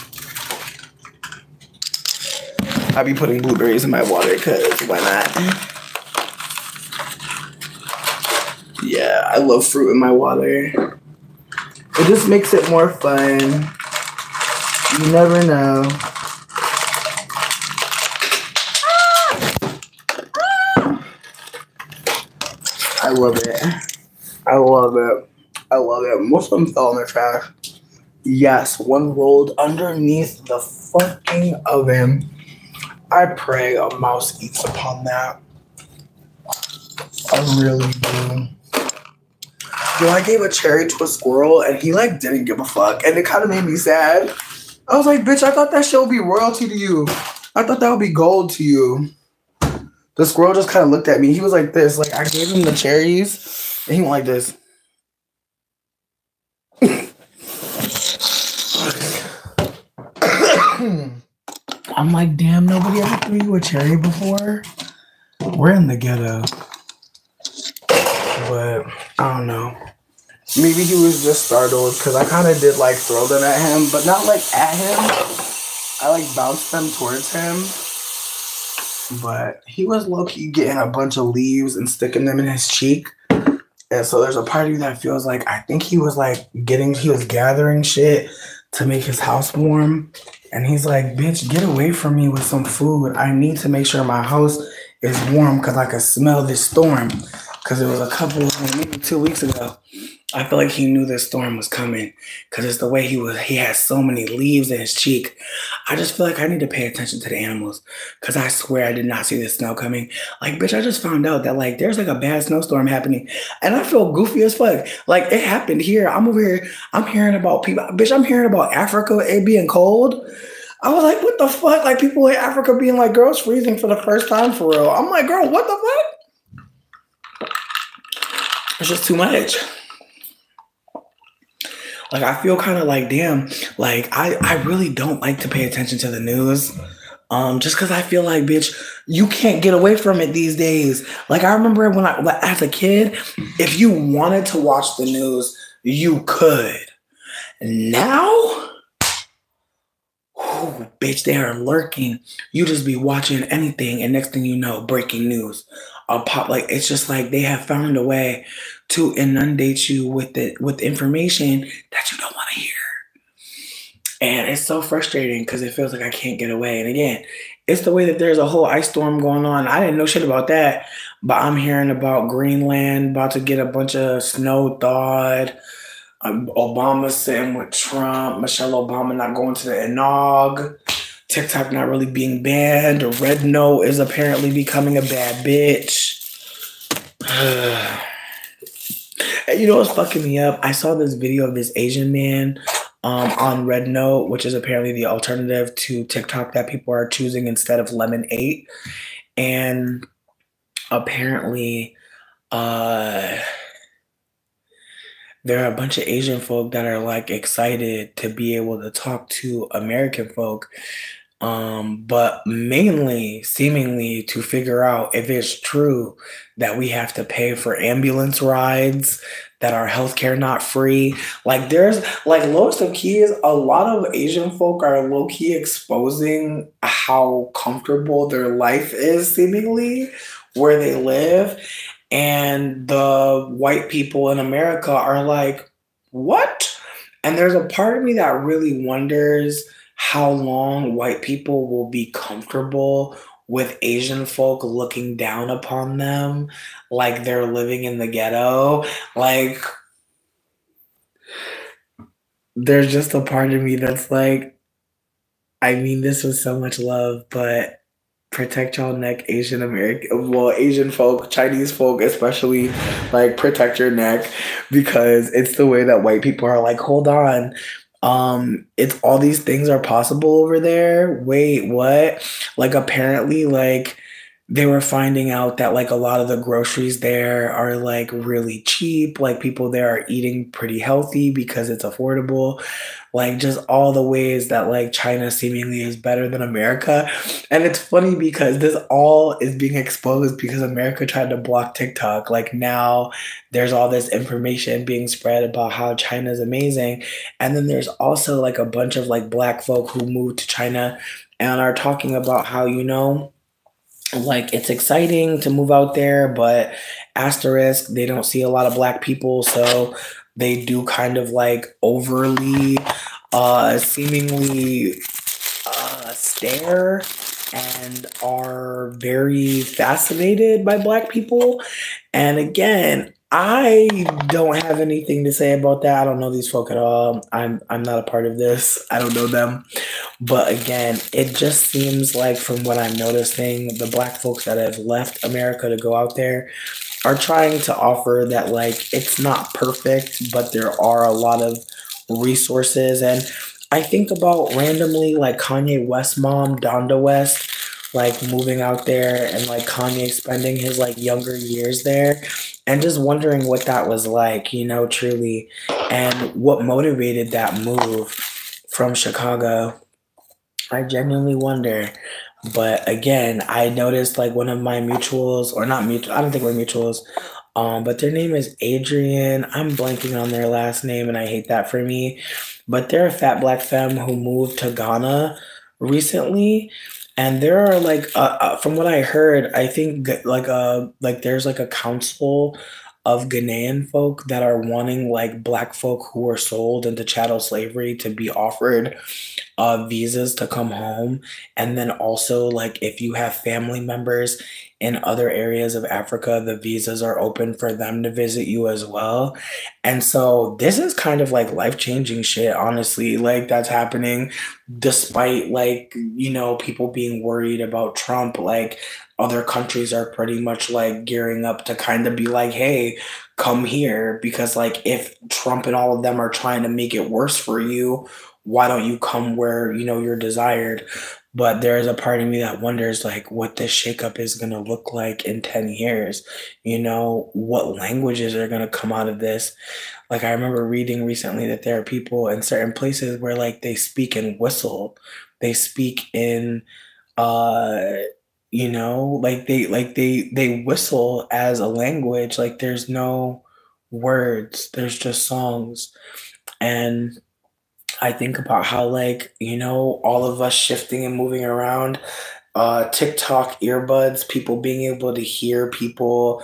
I be putting blueberries in my water because why not? Yeah, I love fruit in my water. It just makes it more fun. You never know. I love it. I love it. I love it. Most of them fell in the trash. Yes, one rolled underneath the fucking oven. I pray a mouse eats upon that. I really do. Yo, I gave a cherry to a squirrel and he like didn't give a fuck. And it kind of made me sad. I was like, bitch, I thought that shit would be royalty to you. I thought that would be gold to you. The squirrel just kind of looked at me. He was like this. Like, I gave him the cherries and he went like this. I'm like, damn, nobody ever threw you a cherry before? We're in the ghetto. But, I don't know. Maybe he was just startled because I kind of did like throw them at him, but not like at him. I like bounced them towards him. But he was low-key getting a bunch of leaves and sticking them in his cheek. And so there's a part of you that feels like I think he was like he was gathering shit to make his house warm. And he's like, bitch, get away from me with some food. I need to make sure my house is warm because I can smell this storm. Because it was maybe 2 weeks ago. I feel like he knew this storm was coming because it's the way he has so many leaves in his cheek. I just feel like I need to pay attention to the animals because I swear I did not see this snow coming. Like, bitch, I just found out that like there's like a bad snowstorm happening and I feel goofy as fuck. Like it happened here. I'm over here. I'm hearing about people. Bitch, I'm hearing about Africa, it being cold. I was like, what the fuck? Like people in Africa being like, girls freezing for the first time for real. I'm like, girl, what the fuck? It's just too much. Like, I feel kind of like, damn, like, I really don't like to pay attention to the news. Just because I feel like, bitch, you can't get away from it these days. Like, I remember when as a kid, if you wanted to watch the news, you could. Now, bitch, they are lurking. You just be watching anything, and next thing you know, breaking news. I'll pop, like, it's just like they have found a way to inundate you with information that you don't want to hear. And it's so frustrating because it feels like I can't get away. And again, it's the way that there's a whole ice storm going on. I didn't know shit about that, but I'm hearing about Greenland about to get a bunch of snow thawed. Obama sitting with Trump, Michelle Obama not going to the inaug, TikTok not really being banned, Red Note is apparently becoming a bad bitch. And you know what's fucking me up? I saw this video of this Asian man on Red Note, which is apparently the alternative to TikTok that people are choosing instead of Lemon 8. And apparently, there are a bunch of Asian folk that are like excited to be able to talk to American folk, but mainly seemingly to figure out if it's true that we have to pay for ambulance rides, that our healthcare not free. Like there's like lowest of keys, a lot of Asian folk are low-key exposing how comfortable their life is seemingly where they live. And the white people in America are like, what? And there's a part of me that really wonders how long white people will be comfortable with Asian folk looking down upon them like they're living in the ghetto. Like, there's just a part of me that's like, I mean this with so much love, but protect y'all neck, Asian American, well, Asian folk, Chinese folk, especially, like protect your neck because it's the way that white people are like, hold on. It's all these things are possible over there. Wait, what? Like apparently, like they were finding out that like a lot of the groceries there are like really cheap. Like people there are eating pretty healthy because it's affordable. Like just all the ways that like China seemingly is better than America. And it's funny because this all is being exposed because America tried to block TikTok. Like now there's all this information being spread about how China is amazing. And then there's also like a bunch of like black folk who moved to China and are talking about how, like it's exciting to move out there, but asterisk, they don't see a lot of black people, so they do kind of like overly seemingly stare and are very fascinated by black people. And again, I don't have anything to say about that. I don't know these folk at all. I'm not a part of this. I don't know them. But again, it just seems like from what I'm noticing, the black folks that have left America to go out there are trying to offer that like it's not perfect, but there are a lot of resources. And I think about randomly like Kanye West mom, Donda West, like moving out there and like Kanye spending his like younger years there and just wondering what that was like, truly, and what motivated that move from Chicago. I genuinely wonder. But again, I noticed like one of my mutuals, or not mutual, I don't think we're mutuals, but their name is Adrian. I'm blanking on their last name and I hate that for me. But they're a fat black femme who moved to Ghana recently. And there are like, from what I heard, I think like there's like a council of Ghanaian folk that are wanting like black folk who were sold into chattel slavery to be offered visas to come home. And then also, like, if you have family members in other areas of Africa, the visas are open for them to visit you as well. And so, this is kind of like life changing shit, honestly. Like, that's happening despite, like, people being worried about Trump. Like, other countries are pretty much like gearing up to kind of be like, hey, come here. Because, like, if Trump and all of them are trying to make it worse for you, why don't you come where you're desired? But there's a part of me that wonders like what this shakeup is going to look like in 10 years. What languages are going to come out of this? Like I remember reading recently that there are people in certain places where like they speak in whistle, they speak in uh like they whistle as a language. Like there's no words, there's just songs. And I think about how, like, all of us shifting and moving around, TikTok earbuds, people being able to hear people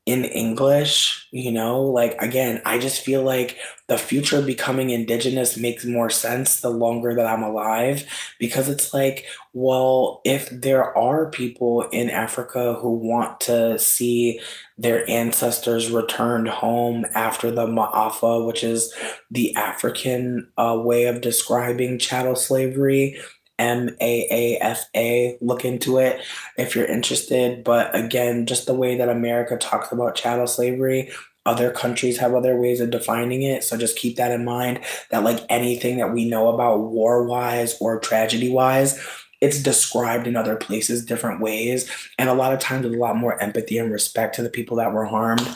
in English, like again, I just feel like the future becoming indigenous makes more sense the longer that I'm alive because it's like, well, if there are people in Africa who want to see their ancestors returned home after the Ma'afa, which is the African way of describing chattel slavery. MAAFA, look into it if you're interested. But again, just the way that America talks about chattel slavery, other countries have other ways of defining it. So just keep that in mind that like anything that we know about war wise or tragedy wise, it's described in other places different ways. And a lot of times with a lot more empathy and respect to the people that were harmed.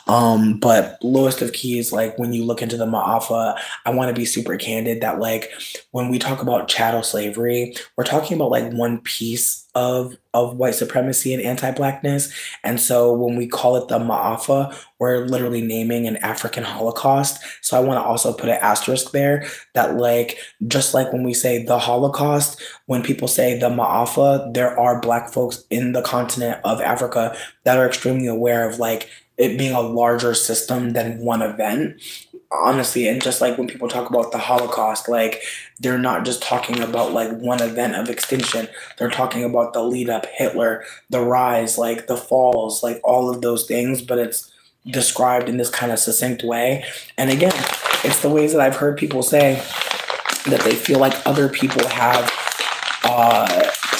But lowest of keys, like when you look into the Ma'afa, I want to be super candid that like when we talk about chattel slavery, we're talking about like one piece of white supremacy and anti-blackness. And so when we call it the Ma'afa, we're literally naming an African Holocaust. So I want to also put an asterisk there that like just like when we say the Holocaust, when people say the Ma'afa, there are black folks in the continent of Africa that are extremely aware of like it being a larger system than one event, honestly. And just like when people talk about the Holocaust, like they're not just talking about like one event of extinction, they're talking about the lead up, Hitler, the rise, like the falls, like all of those things, but it's described in this kind of succinct way. And again, It's the ways that I've heard people say that they feel like other people have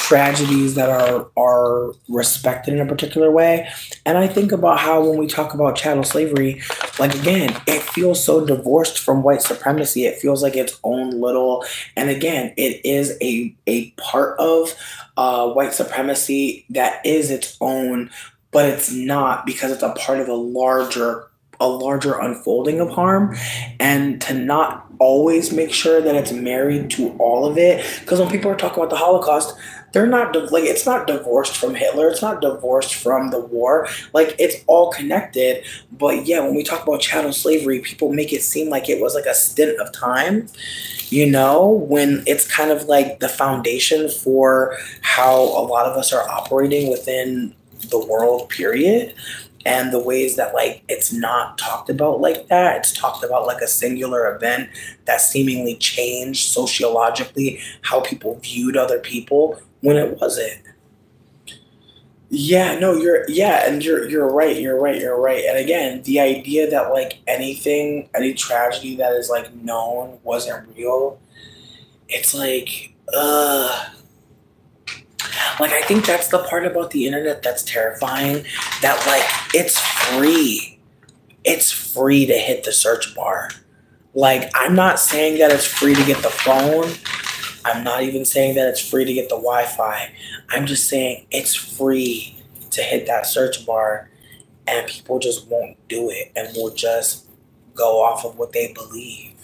tragedies that are respected in a particular way. And I think about how when we talk about chattel slavery, like again, it feels so divorced from white supremacy. It feels like its own little, and again, it is a part of white supremacy that is its own, but it's not, because it's a part of a larger unfolding of harm. And to not always make sure that it's married to all of it, because when people are talking about the Holocaust, they're not like, it's not divorced from Hitler, it's not divorced from the war, like it's all connected. But yeah, when we talk about chattel slavery, people make it seem like it was like a stint of time, when it's kind of like the foundation for how a lot of us are operating within the world, period. And the ways that like it's not talked about like that, it's talked about like a singular event that seemingly changed sociologically how people viewed other people when it wasn't. Yeah, no, you're right, you're right. And again, the idea that like any tragedy that is like known wasn't real, it's like I think that's the part about the internet that's terrifying. That like it's free. It's free to hit the search bar. Like I'm not saying that it's free to get the phone. I'm not even saying that it's free to get the Wi-Fi. I'm just saying it's free to hit that search bar, and people just won't do it and will just go off of what they believe.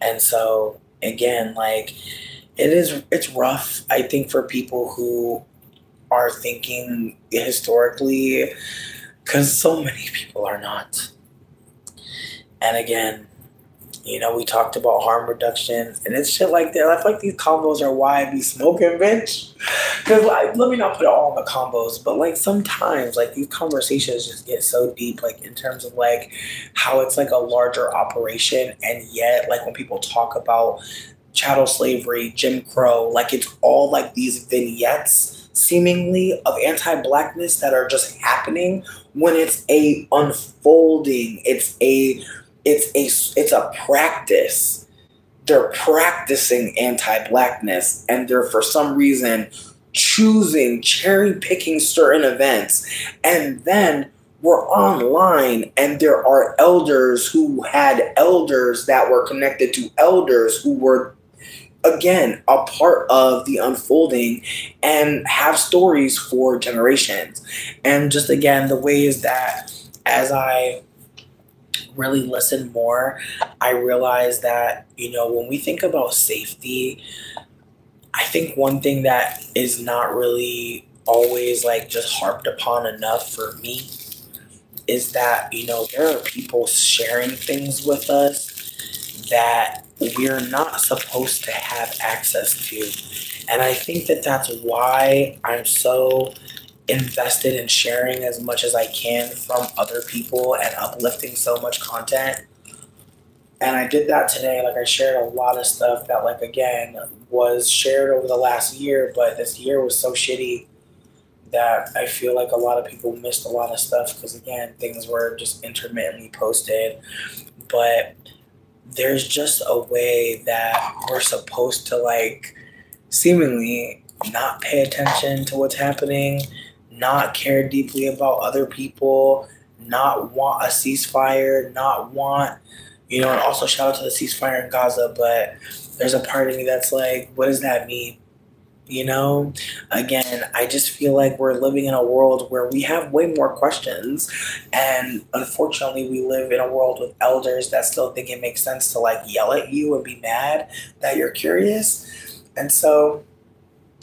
And so again, like it's rough, I think, for people who are thinking historically, because so many people are not. And again, we talked about harm reduction, and it's shit like that. I feel like these combos are why I be smoking, bitch. Because like, let me not put it all in the combos, but like sometimes like these conversations just get so deep, like in terms of like how it's like a larger operation, and yet like when people talk about chattel slavery, Jim Crow, like it's all like these vignettes seemingly of anti-blackness that are just happening when it's a unfolding. It's a practice. They're practicing anti-blackness, and they're for some reason cherry picking certain events. And then we're online, and there are elders who had elders that were connected to elders who were, again, a part of the unfolding and have stories for generations. And just again, the ways that as I really listen more, I realize that, when we think about safety, I think one thing that is not really always like just harped upon enough for me is that, there are people sharing things with us that we're not supposed to have access to. And I think that that's why I'm so invested in sharing as much as I can from other people and uplifting so much content. And I did that today. Like I shared a lot of stuff that like again was shared over the last year, but this year was so shitty that I feel like a lot of people missed a lot of stuff because again, things were just intermittently posted. But there's just a way that we're supposed to like seemingly not pay attention to what's happening, not care deeply about other people, not want a ceasefire, not want, and also shout out to the ceasefire in Gaza, but there's a part of me that's like, what does that mean? Again, I just feel like we're living in a world where we have way more questions. And unfortunately, we live in a world with elders that still think it makes sense to like yell at you and be mad that you're curious. And so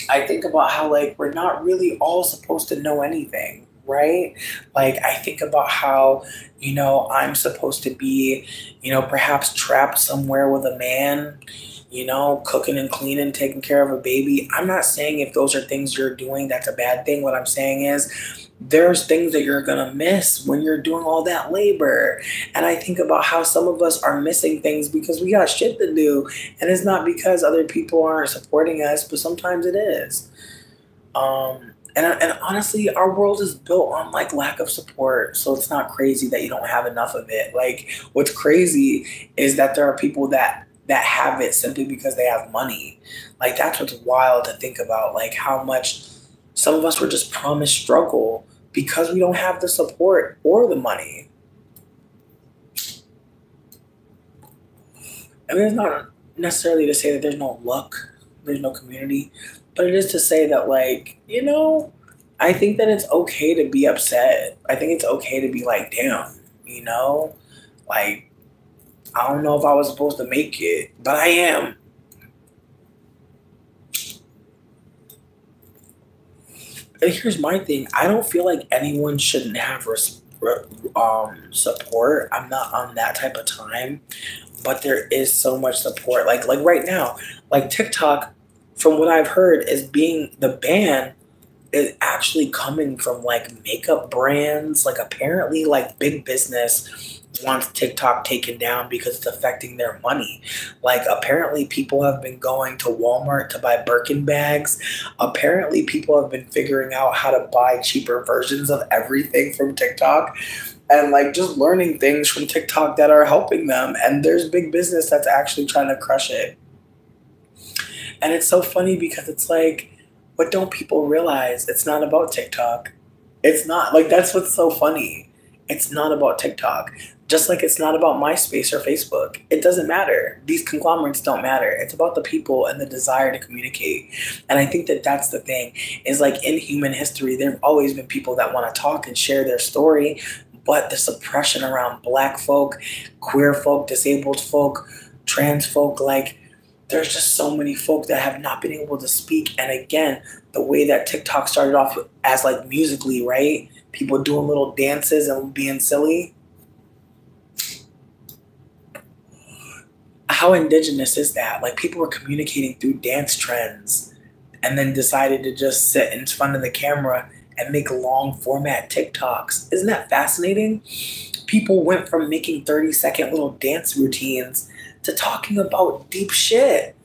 I think about how like we're not really all supposed to know anything, right? Like I think about how, I'm supposed to be, perhaps trapped somewhere with a man, cooking and cleaning, taking care of a baby. I'm not saying if those are things you're doing, that's a bad thing. What I'm saying is there's things that you're going to miss when you're doing all that labor. And I think about how some of us are missing things because we got shit to do. And it's not because other people aren't supporting us, but sometimes it is. And honestly, our world is built on like lack of support, so it's not crazy that you don't have enough of it. Like, what's crazy is that there are people that have it simply because they have money. Like, that's what's wild to think about. Like, how much some of us were just promised struggle because we don't have the support or the money. I mean, it's not necessarily to say that there's no luck, there's no community, but it is to say that, like, I think that it's okay to be upset. I think it's okay to be like, damn, you know, like, I don't know if I was supposed to make it, but I am. And here's my thing: I don't feel like anyone shouldn't have support. I'm not on that type of time, but there is so much support. Like right now, like TikTok, from what I've heard, is being the ban is actually coming from like makeup brands. Like apparently, like big business wants TikTok taken down because it's affecting their money. Like apparently people have been going to Walmart to buy Birkin bags. Apparently people have been figuring out how to buy cheaper versions of everything from TikTok and like just learning things from TikTok that are helping them. And there's big business that's actually trying to crush it. And it's so funny because it's like, what don't people realize? It's not about TikTok. It's not like that's what's so funny. It's not about TikTok. Just like it's not about MySpace or Facebook. It doesn't matter. These conglomerates don't matter. It's about the people and the desire to communicate. And I think that that's the thing is like in human history, there have always been people that want to talk and share their story, but the suppression around black folk, queer folk, disabled folk, trans folk, like there's just so many folk that have not been able to speak. And again, the way that TikTok started off as like musically, right? People doing little dances and being silly. How indigenous is that? Like people were communicating through dance trends and then decided to just sit in front of the camera and make long format TikToks. Isn't that fascinating? People went from making 30-second little dance routines to talking about deep shit.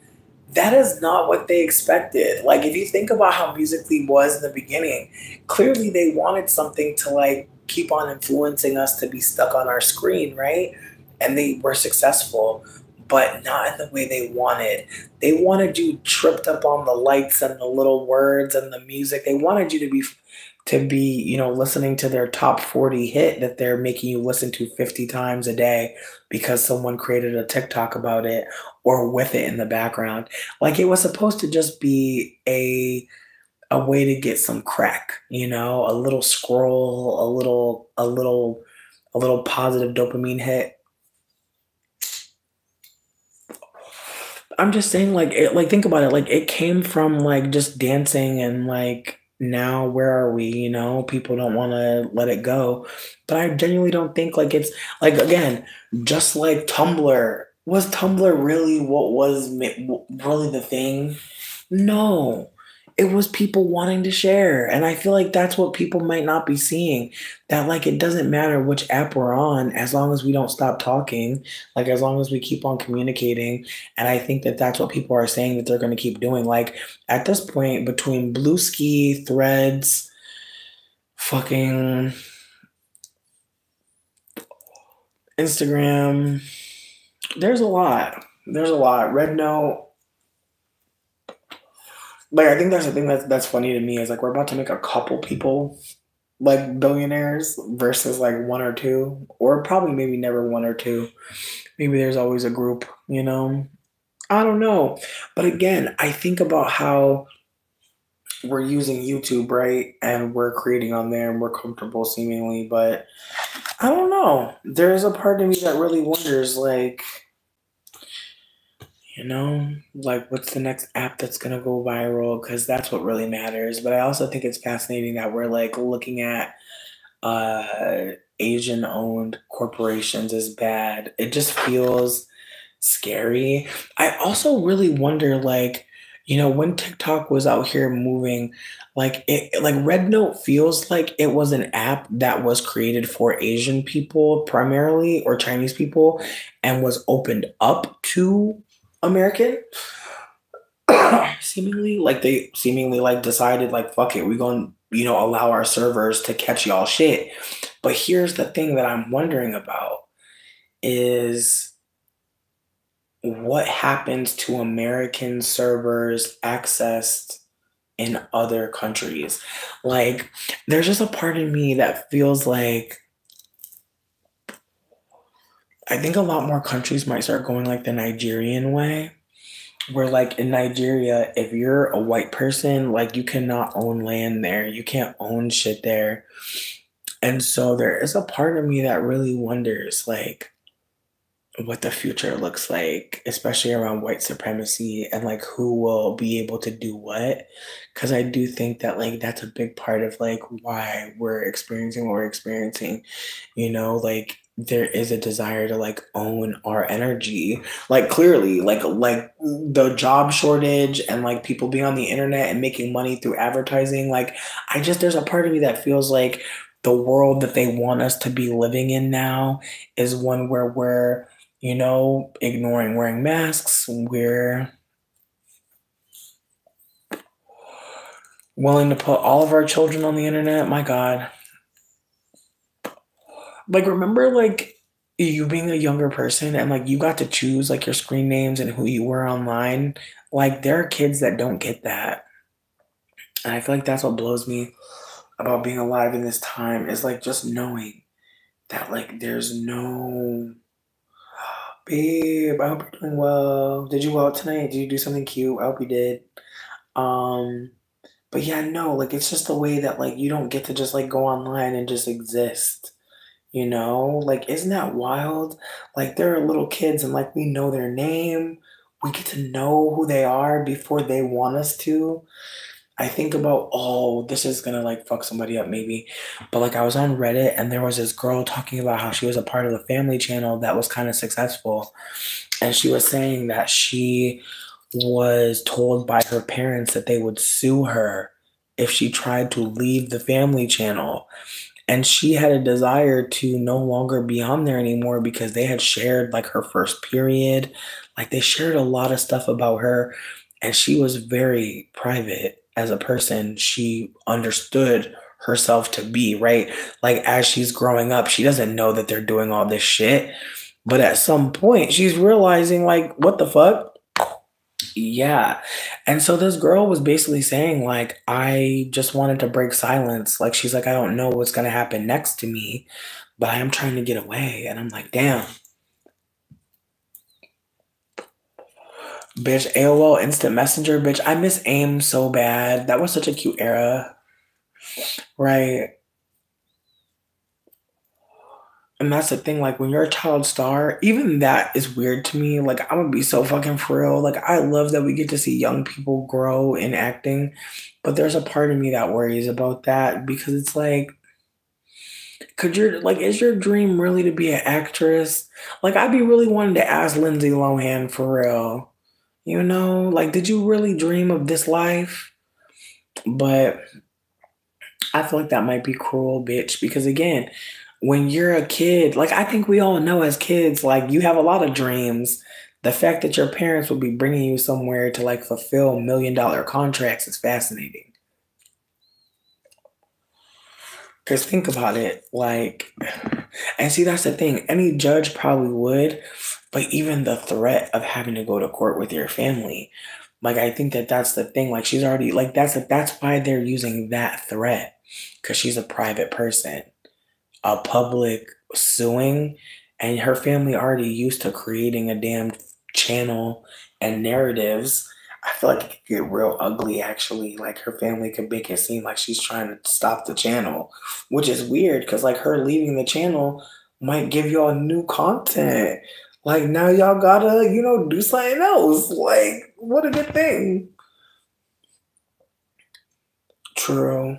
That is not what they expected. Like, if you think about how Musically was in the beginning, clearly they wanted something to like keep on influencing us to be stuck on our screen, right? And they were successful, but not in the way they wanted. They wanted you tripped up on the lights and the little words and the music. They wanted you to be, listening to their top 40 hit that they're making you listen to 50 times a day because someone created a TikTok about it or with it in the background. Like it was supposed to just be a way to get some crack, a little scroll, a little positive dopamine hit. I'm just saying, like think about it. Like it came from like just dancing, and like now where are we? People don't want to let it go. But I genuinely don't think like it's like again, just like Tumblr. Was Tumblr really what was really the thing? No, it was people wanting to share. And I feel like that's what people might not be seeing. That like it doesn't matter which app we're on as long as we don't stop talking, like as long as we keep on communicating. And I think that that's what people are saying that they're going to keep doing. Like at this point, between Blue Ski, Threads, fucking Instagram, there's a lot. There's a lot. Red Note. Like I think that's the thing that's funny to me is like we're about to make a couple people like billionaires versus like one or two, or probably maybe never one or two. Maybe there's always a group. I don't know. But again, I think about how we're using YouTube, right? And we're creating on there and we're comfortable seemingly, but I don't know. There's a part of me that really wonders, like, like what's the next app that's gonna go viral? Because that's what really matters. But I also think it's fascinating that we're like looking at Asian owned corporations as bad. It just feels scary. I also really wonder, like, when TikTok was out here moving, like Red Note feels like it was an app that was created for Asian people primarily or Chinese people and was opened up to American. seemingly like they seemingly like decided like fuck it, we gonna allow our servers to catch y'all shit. But here's the thing that I'm wondering about is what happens to American servers accessed in other countries. Like, there's just a part of me that feels like I think a lot more countries might start going like the Nigerian way, where like in Nigeria, if you're a white person, like you cannot own land there, you can't own shit there. And so there is a part of me that really wonders like what the future looks like, especially around white supremacy and like who will be able to do what. Cause I do think that like that's a big part of like why we're experiencing what we're experiencing. Like there is a desire to like own our energy. Like clearly, like the job shortage and like people being on the internet and making money through advertising. Like there's a part of me that feels like the world that they want us to be living in now is one where we're ignoring wearing masks. We're willing to put all of our children on the internet. My God. Like, remember, like, you being a younger person and, like, you got to choose, like, your screen names and who you were online? Like, there are kids that don't get that. And I feel like that's what blows me about being alive in this time is, like, just knowing that, like, there's no babe, I hope you're doing well. Did you go out tonight? Did you do something cute? I hope you did. Um, but yeah, no, like it's just the way that like you don't get to just like go online and just exist. Like isn't that wild? Like there are little kids and like we know their name. We get to know who they are before they want us to. I think about, oh, this is gonna like fuck somebody up maybe. But like I was on Reddit and there was this girl talking about how she was a part of the family channel that was kind of successful. And she was saying that she was told by her parents that they would sue her if she tried to leave the family channel. And she had a desire to no longer be on there anymore because they had shared like her first period. Like they shared a lot of stuff about her. And she was very private as a person. She understood herself to be, right? Like as she's growing up, she doesn't know that they're doing all this shit. But at some point, she's realizing, like, what the fuck? Yeah. And so this girl was basically saying, like, I just wanted to break silence. Like, she's like, I don't know what's going to happen next to me, but I am trying to get away. And I'm like, damn. Bitch, AOL Instant Messenger, bitch. I miss AIM so bad. That was such a cute era. Right. And that's the thing, like when you're a child star, even that is weird to me. Like I'm gonna be so fucking for real. Like I love that we get to see young people grow in acting, but there's a part of me that worries about that because it's like, is your dream really to be an actress? Like I'd be really wanting to ask Lindsay Lohan for real. Like did you really dream of this life? But I feel like that might be cruel, bitch, because again, when you're a kid, like I think we all know as kids, like you have a lot of dreams. The fact that your parents will be bringing you somewhere to like fulfill $1 million contracts is fascinating. Because think about it, like, and see, that's the thing. Any judge probably would, but even the threat of having to go to court with your family, like, I think that that's the thing. Like, she's already like that's why they're using that threat because she's a private person. A public suing, and her family already used to creating a damn channel and narratives. I feel like it could get real ugly actually. Like her family could make it seem like she's trying to stop the channel, which is weird because like her leaving the channel might give y'all new content. Like now y'all gotta, do something else. Like, what a good thing. True.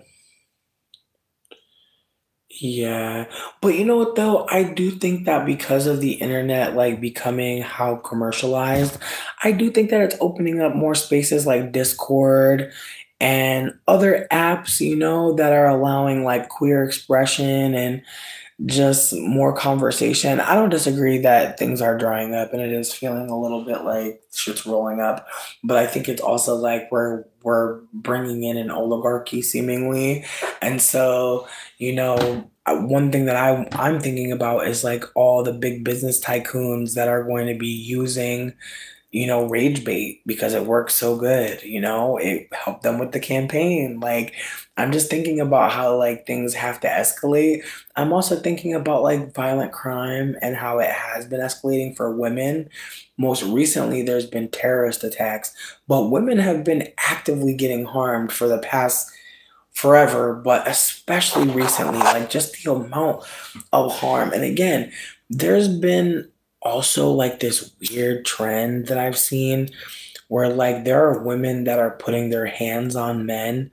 Yeah. But you know what though? I do think that because of the internet like becoming how commercialized, I do think that it's opening up more spaces like Discord and other apps, that are allowing like queer expression and just more conversation. I don't disagree that things are drying up and it is feeling a little bit like shit's rolling up, but I think it's also like we're bringing in an oligarchy seemingly, and so one thing that I'm thinking about is like all the big business tycoons that are going to be using rage bait because it works so good. It helped them with the campaign. Like, I'm just thinking about how like things have to escalate. I'm also thinking about like violent crime and how it has been escalating for women. Most recently, there's been terrorist attacks, but women have been actively getting harmed for the past forever, but especially recently, like just the amount of harm. And again, there's been also like this weird trend that I've seen where like there are women that are putting their hands on men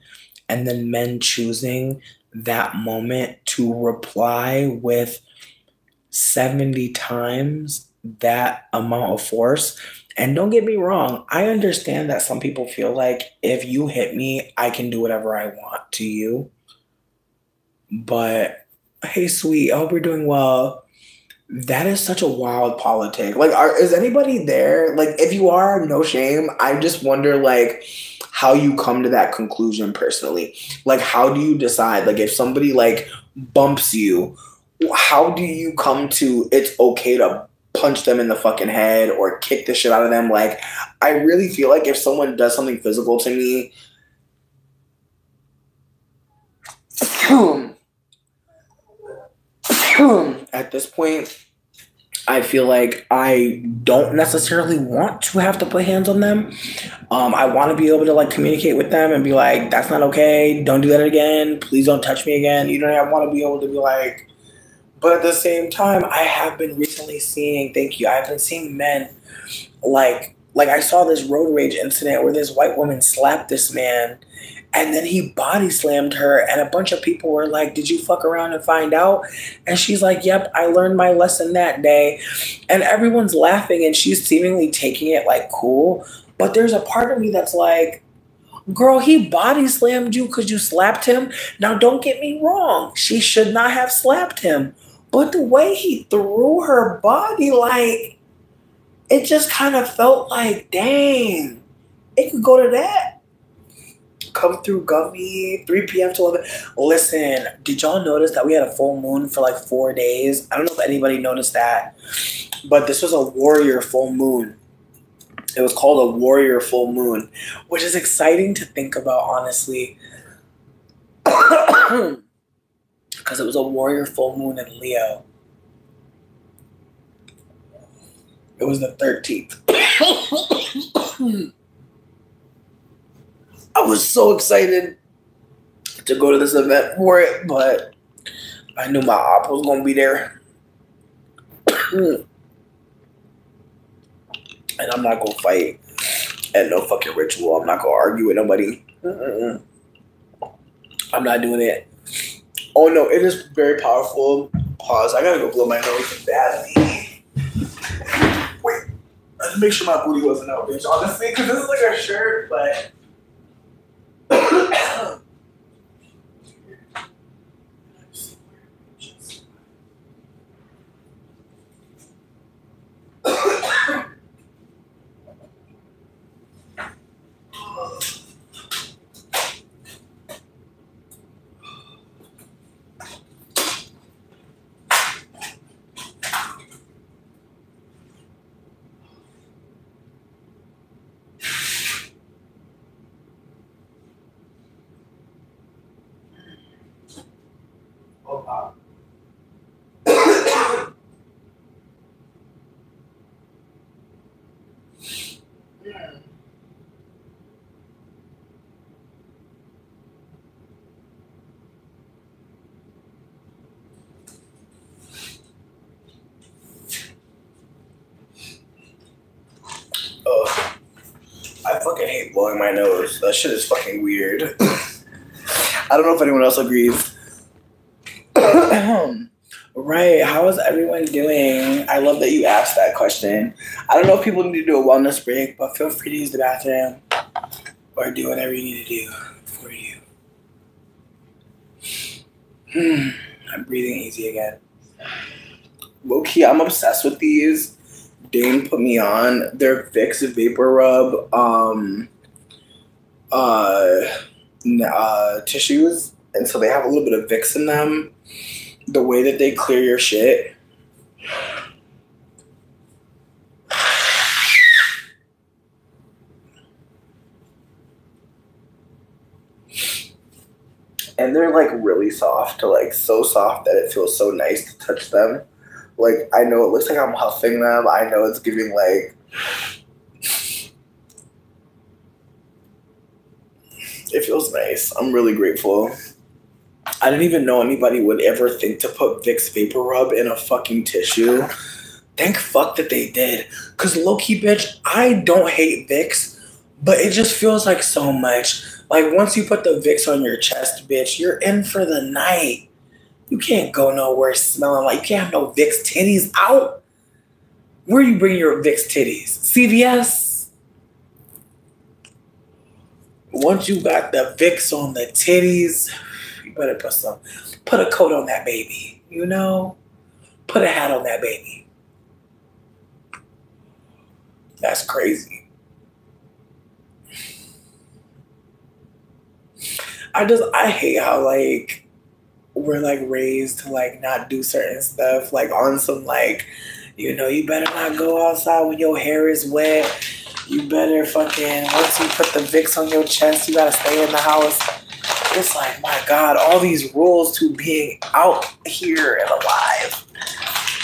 and then men choosing that moment to reply with 70 times that amount of force. And don't get me wrong, I understand that some people feel like if you hit me, I can do whatever I want to you. But hey, sweet, I hope you're doing well. That is such a wild politic. Like, is anybody there? Like, if you are, no shame. I just wonder, like, how you come to that conclusion personally. Like, how do you decide? Like, if somebody like bumps you, how do you come to it's okay to punch them in the fucking head or kick the shit out of them? Like, I really feel like if someone does something physical to me, at this point, I feel like I don't necessarily want to have to put hands on them. I want to be able to like communicate with them and be like, that's not okay. Don't do that again. Please don't touch me again. I want to be able to be like, but at the same time, I have been recently seeing, thank you, I've been seeing men like I saw this road rage incident where this white woman slapped this man and then he body slammed her and a bunch of people were like, did you fuck around and find out? And she's like, yep, I learned my lesson that day. And everyone's laughing and she's seemingly taking it like cool. But there's a part of me that's like, girl, he body slammed you because you slapped him. Now, don't get me wrong. She should not have slapped him. But the way he threw her body, like, it just kind of felt like, dang, it could go to that. Come through Gummy, 3 p.m. to 11. Listen, did y'all notice that we had a full moon for like 4 days? I don't know if anybody noticed that, but this was a warrior full moon. It was called a warrior full moon, which is exciting to think about, honestly. Because it was a warrior full moon in Leo. It was the 13th. I was so excited to go to this event for it, but I knew my op was going to be there. And I'm not going to fight at no fucking ritual. I'm not going to argue with nobody. I'm not doing it. Oh, no, it is very powerful. Pause. I got to go blow my nose badly. Wait. Let's make sure my booty wasn't out, bitch. Honestly, because this is like a shirt, but... I fucking hate blowing my nose. That shit is fucking weird. I don't know if anyone else agrees. Right. How is everyone doing? I love that you asked that question. I don't know if people need to do a wellness break, but feel free to use the bathroom or do whatever you need to do for you. I'm breathing easy again. Low key, I'm obsessed with these. Dane put me on their Vicks Vapor Rub uh, tissues, and so they have a little bit of Vicks in them. The way that they clear your shit. And they're like really soft, like so soft that it feels so nice to touch them. Like, I know it looks like I'm huffing them. I know it's giving like, it feels nice. I'm really grateful. I didn't even know anybody would ever think to put Vicks Vapor Rub in a fucking tissue. Thank fuck that they did. Cause low-key, bitch, I don't hate Vicks, but it just feels like so much. Like, once you put the Vicks on your chest, bitch, you're in for the night. You can't go nowhere smelling like, you can't have no Vicks titties out. Where you bring your Vicks titties? CVS? Once you got the Vicks on the titties, you better put a coat on that baby, you know? Put a hat on that baby. That's crazy. I hate how, like, we're, like, raised to, like, not do certain stuff. Like, on some, like, you know, you better not go outside when your hair is wet. You better fucking, once you put the Vicks on your chest, you gotta stay in the house. It's like, my God, all these rules to being out here and alive.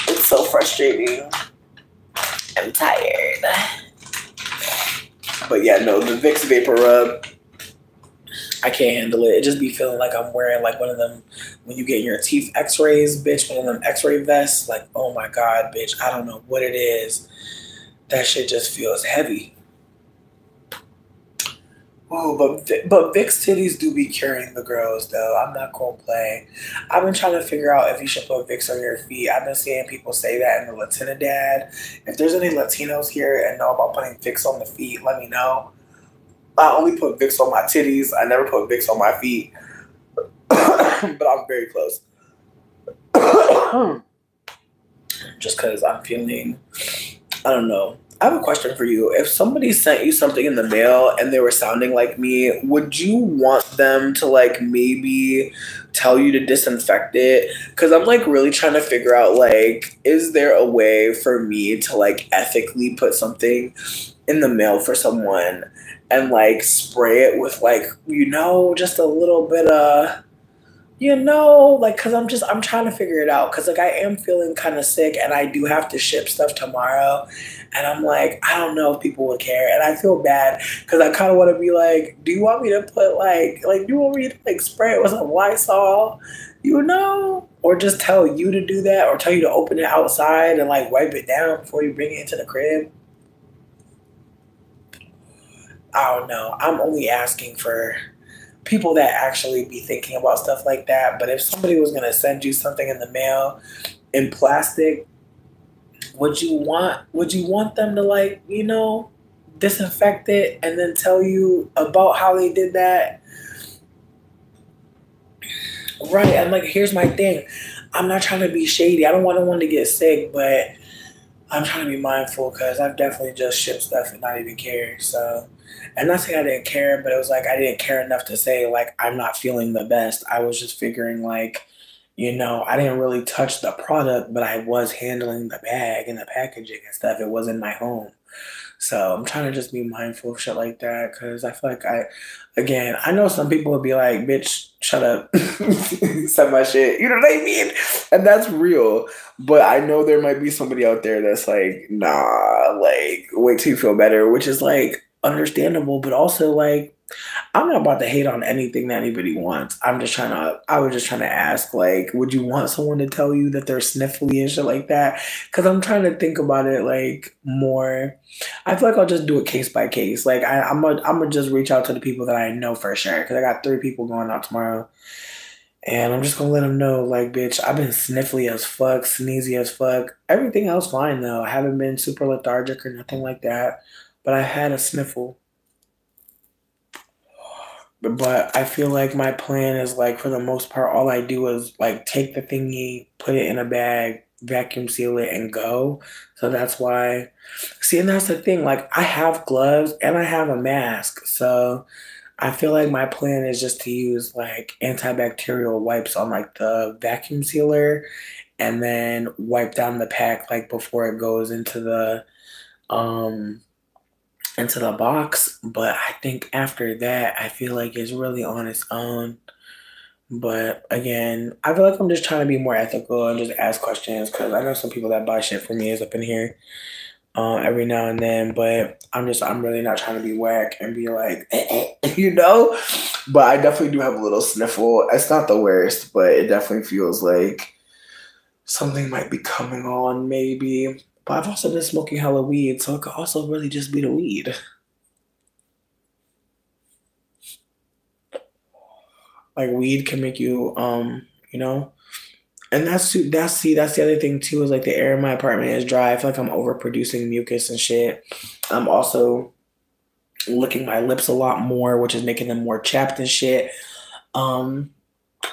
It's so frustrating. I'm tired. But yeah, no, the Vicks Vapor Rub, I can't handle it. It just be feeling like I'm wearing like one of them, when you get your teeth x-rays, bitch, one of them x-ray vests. Like, oh my God, bitch, I don't know what it is. That shit just feels heavy. Oh, but Vicks titties do be curing the girls, though. I'm not gonna play. I've been trying to figure out if you should put Vicks on your feet. I've been seeing people say that in the Latina Dad. If there's any Latinos here and know about putting Vicks on the feet, let me know. I only put Vicks on my titties. I never put Vicks on my feet. But I'm very close. Just because I'm feeling, I don't know. I have a question for you. If somebody sent you something in the mail and they were sounding like me, would you want them to like maybe tell you to disinfect it? Because I'm like really trying to figure out like, is there a way for me to like ethically put something in the mail for someone and like spray it with like, you know, just a little bit of, you know, like, cause I'm trying to figure it out. Cause like I am feeling kind of sick and I do have to ship stuff tomorrow. And I'm like, I don't know if people would care. And I feel bad cause I kind of want to be like, do you want me to put do you want me to like spray it with some Lysol, you know? Or just tell you to do that or tell you to open it outside and like wipe it down before you bring it into the crib. I don't know. I'm only asking for people that actually be thinking about stuff like that. But if somebody was gonna send you something in the mail in plastic, would you want them to like, you know, disinfect it and then tell you about how they did that? Right. And like here's my thing. I'm not trying to be shady. I don't want anyone to get sick, but I'm trying to be mindful because I've definitely just shipped stuff and not even cared. So, and not saying I didn't care, but it was like I didn't care enough to say like I'm not feeling the best. I was just figuring like, you know, I didn't really touch the product, but I was handling the bag and the packaging and stuff. It was in my home. So I'm trying to just be mindful of shit like that because I feel like again, I know some people would be like, bitch, shut up, send my shit. You know what I mean? And that's real. But I know there might be somebody out there that's like, nah, like, wait till you feel better, which is like understandable, but also like, I'm not about to hate on anything that anybody wants. I was just trying to ask, like, would you want someone to tell you that they're sniffly and shit like that? Because I'm trying to think about it, like, more. I feel like I'll just do it case by case. Like, I'm gonna just reach out to the people that I know for sure. Because I got 3 people going out tomorrow. And I'm just gonna let them know, like, bitch, I've been sniffly as fuck, sneezy as fuck. Everything else fine, though. I haven't been super lethargic or nothing like that. But I had a sniffle. But I feel like my plan is like for the most part, all I do is like take the thingy, put it in a bag, vacuum seal it and go. So that's why, see, and that's the thing. Like, I have gloves and I have a mask. So I feel like my plan is just to use like antibacterial wipes on like the vacuum sealer and then wipe down the pack like before it goes um into the box. But I think after that, I feel like it's really on its own. But again, I feel like I'm just trying to be more ethical and just ask questions because I know some people that buy shit from me is up in here every now and then. But I'm really not trying to be whack and be like, you know. But I definitely do have a little sniffle. It's not the worst, but it definitely feels like something might be coming on, maybe. But I've also been smoking hella weed, so it could also really just be the weed. Like weed can make you, you know. And that's the other thing too is like the air in my apartment is dry. I feel like I'm overproducing mucus and shit. I'm also licking my lips a lot more, which is making them more chapped and shit. Um,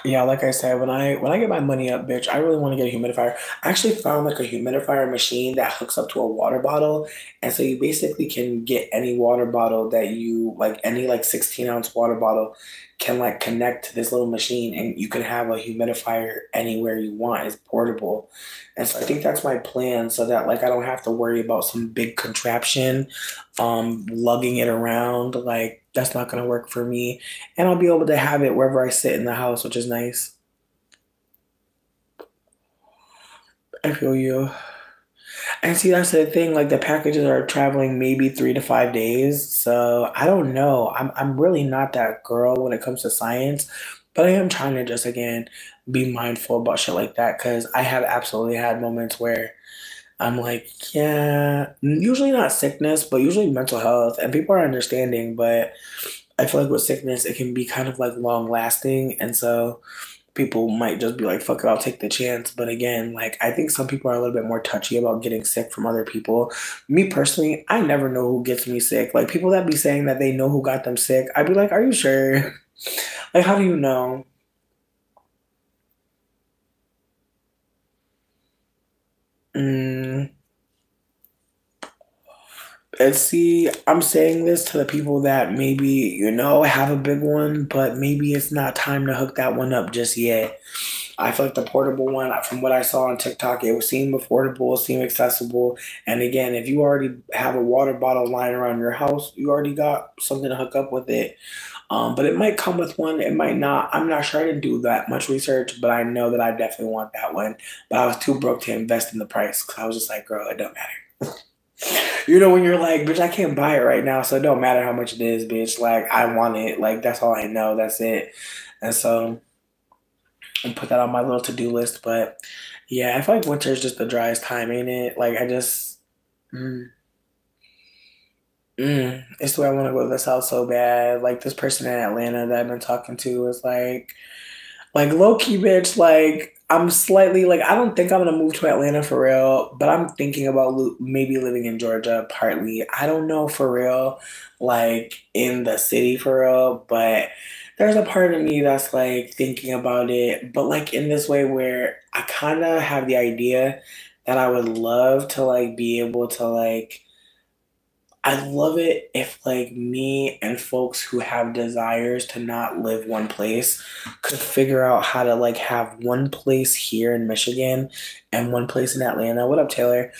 Yeah, like I said, when I get my money up, bitch, I really want to get a humidifier. I actually found like a humidifier machine that hooks up to a water bottle, and so you basically can get any water bottle that you like, any like 16-ounce water bottle can like connect to this little machine, and you can have a humidifier anywhere you want. It's portable, and so I think that's my plan, so that like I don't have to worry about some big contraption, lugging it around. Like that's not gonna work for me and I'll be able to have it wherever I sit in the house, which is nice. I feel you. And see, that's the thing. Like the packages are traveling maybe 3 to 5 days, so I don't know. I'm really not that girl when it comes to science, but I am trying to just again be mindful about shit like that because I have absolutely had moments where I'm like, yeah, usually not sickness, but usually mental health, and people are understanding, but I feel like with sickness, it can be kind of like long lasting, and so people might just be like, fuck it, I'll take the chance. But again, like I think some people are a little bit more touchy about getting sick from other people. Me personally, I never know who gets me sick. Like people that be saying that they know who got them sick, I'd be like, are you sure? Like, how do you know? Mm. And see, I'm saying this to the people that maybe, have a big one, but maybe it's not time to hook that one up just yet. I feel like the portable one, from what I saw on TikTok, it seemed affordable, seemed accessible. And again, if you already have a water bottle lying around your house, you already got something to hook up with it. But it might come with one, it might not. I'm not sure. I didn't do that much research, but I know that I definitely want that one. But I was too broke to invest in the price because I was just like, girl, it don't matter. When you're like, bitch, I can't buy it right now, so it don't matter how much it is, bitch. Like, I want it. Like, that's all I know. That's it. And so and put that on my little to-do list. But yeah, I feel like winter is just the driest time, ain't it? Like I just, mm, it's the way I want to go to the south so bad. Like this person in Atlanta that I've been talking to is like low key, bitch. Like I'm slightly like I don't think I'm gonna move to Atlanta for real, but I'm thinking about maybe living in Georgia partly. I don't know for real, like in the city for real, but there's a part of me that's like thinking about it, but like in this way where I kind of have the idea that I would love to like be able to like I love it if like me and folks who have desires to not live one place could figure out how to like have one place here in Michigan and one place in Atlanta. What up, Taylor?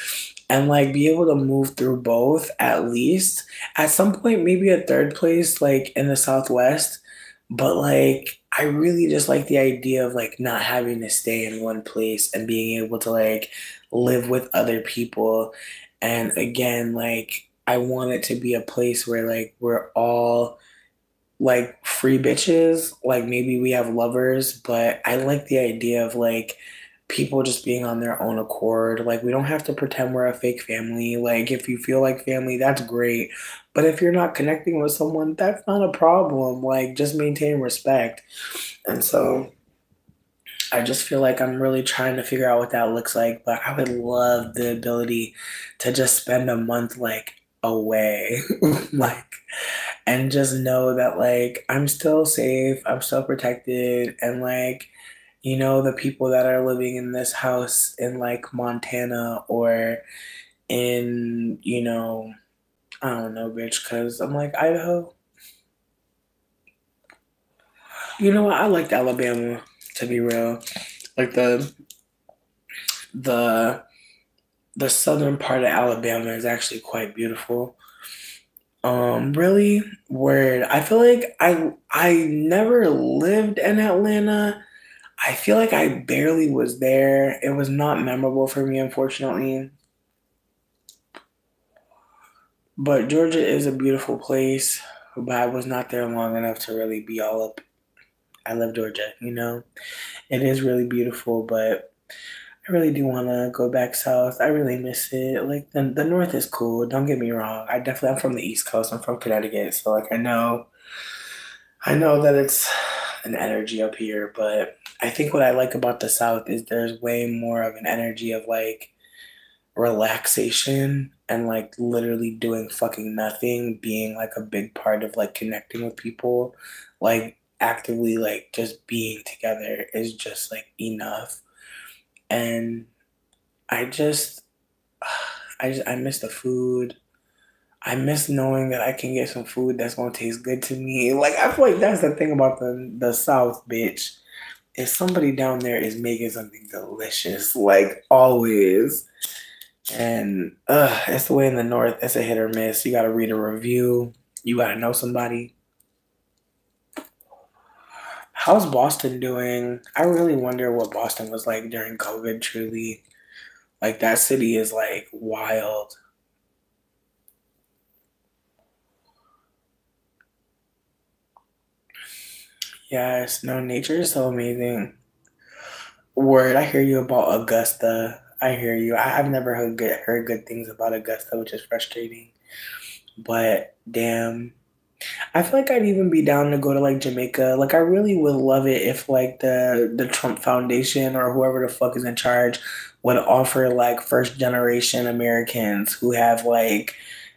And like be able to move through both at least. At some point, maybe a third place like in the Southwest. But like I really just like the idea of like not having to stay in one place and being able to like live with other people. And again, like I want it to be a place where like we're all like free bitches. Like maybe we have lovers, but I like the idea of like people just being on their own accord. Like we don't have to pretend we're a fake family. Like if you feel like family, that's great. But if you're not connecting with someone, that's not a problem. Like just maintain respect. And so I just feel like I'm really trying to figure out what that looks like, but I would love the ability to just spend a month like away. Like and just know that like I'm still safe, I'm still protected, and like, the people that are living in this house in like Montana or in, I don't know, bitch, because I'm like, Idaho. You know what? I liked Alabama, to be real. Like the the southern part of Alabama is actually quite beautiful. Really, word. I feel like I never lived in Atlanta. I feel like I barely was there. It was not memorable for me, unfortunately. But Georgia is a beautiful place, but I was not there long enough to really be all up. I love Georgia. It is really beautiful, but I really do want to go back south. I really miss it. Like the north is cool. Don't get me wrong. I'm from the East Coast. I'm from Connecticut, so like I know that it's an energy up here, but I think what I like about the south is there's way more of an energy of like relaxation and like literally doing fucking nothing being like a big part of like connecting with people, like actively like just being together is just like enough. And I just I miss the food. I miss knowing that I can get some food that's gonna taste good to me. Like I feel like that's the thing about the South, bitch. If somebody down there is making something delicious, like always. And it's the way in the North, it's a hit or miss. You gotta read a review. You gotta know somebody. How's Boston doing? I really wonder what Boston was like during COVID, truly. Like that city is like wild. Yes, no, nature is so amazing. Word, I hear you about Augusta. I hear you. I've never heard good things about Augusta, which is frustrating. But damn, I feel like I'd even be down to go to like Jamaica. Like I really would love it if like the Trump Foundation or whoever the fuck is in charge would offer like first generation Americans who have like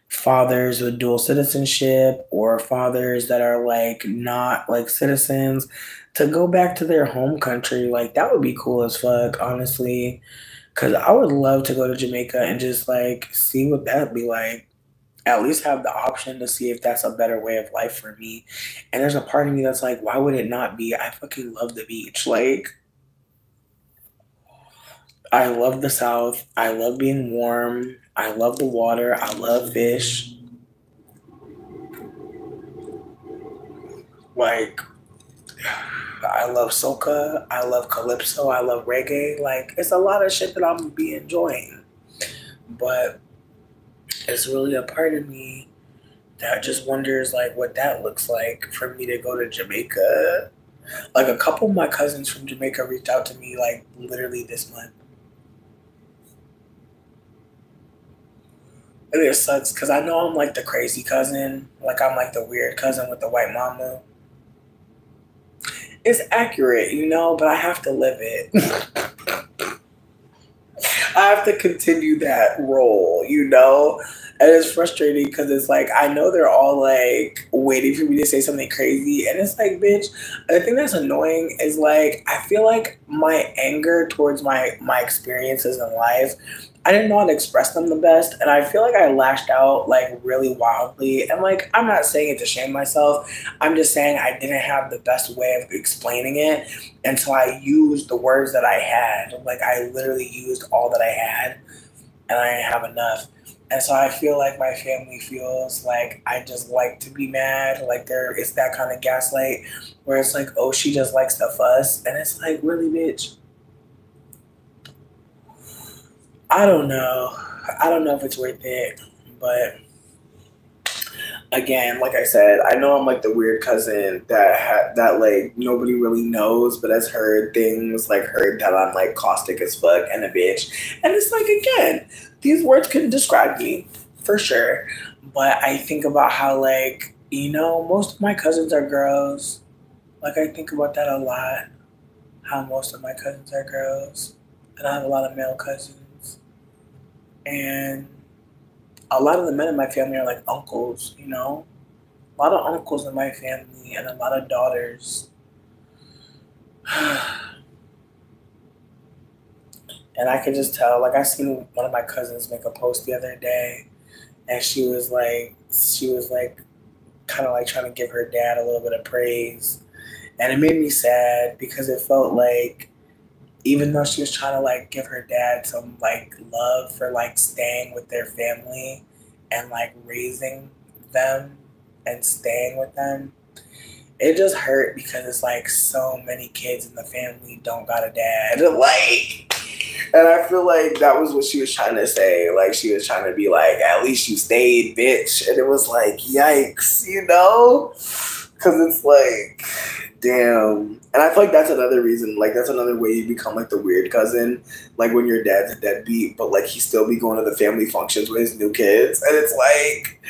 fathers with dual citizenship or fathers that are like not like citizens to go back to their home country. Like that would be cool as fuck, honestly. Cause I would love to go to Jamaica and just like see what that'd be like, at least have the option to see if that's a better way of life for me. And there's a part of me that's like, why would it not be? I fucking love the beach. Like, I love the South. I love being warm. I love the water. I love fish. Like, I love soca. I love calypso. I love reggae. Like, it's a lot of shit that I'm gonna be enjoying. But it's really a part of me that just wonders like what that looks like for me to go to Jamaica. Like a couple of my cousins from Jamaica reached out to me like literally this month. And it sucks because I know I'm like the crazy cousin. Like I'm like the weird cousin with the white mama. It's accurate, but I have to live it. I have to continue that role. And it's frustrating because it's like I know they're all like waiting for me to say something crazy, and it's like, bitch. The thing that's annoying is like I feel like my anger towards my experiences in life, I didn't know how to express them the best, and I feel like I lashed out like really wildly. And like I'm not saying it to shame myself, I'm just saying I didn't have the best way of explaining it, and so I used the words that I had. Like I literally used all that I had, and I didn't have enough. And so I feel like my family feels like I just like to be mad. Like it's that kind of gaslight where it's like, oh, she just likes to fuss. And it's like, really, bitch? I don't know. I don't know if it's worth it. But again, like I said, I know I'm like the weird cousin that like nobody really knows, but has heard things, like heard that I'm like caustic as fuck and a bitch. And it's like again, these words couldn't describe me for sure. But I think about how like, most of my cousins are girls. Like I think about that a lot. How most of my cousins are girls. And I have a lot of male cousins. And a lot of the men in my family are like uncles. A lot of uncles in my family and a lot of daughters. And I could just tell, like, I seen one of my cousins make a post the other day, and she was like, kind of like trying to give her dad a little bit of praise. And it made me sad because it felt like, even though she was trying to like give her dad some like love for like staying with their family and like raising them and staying with them, it just hurt because it's like so many kids in the family don't got a dad. Like, and I feel like that was what she was trying to say. Like, she was trying to be like, at least you stayed, bitch. And it was like, yikes, you know? Because it's like, damn. And I feel like that's another reason. Like, that's another way you become like the weird cousin. Like, when your dad's a deadbeat, but like he still be going to the family functions with his new kids. And it's like,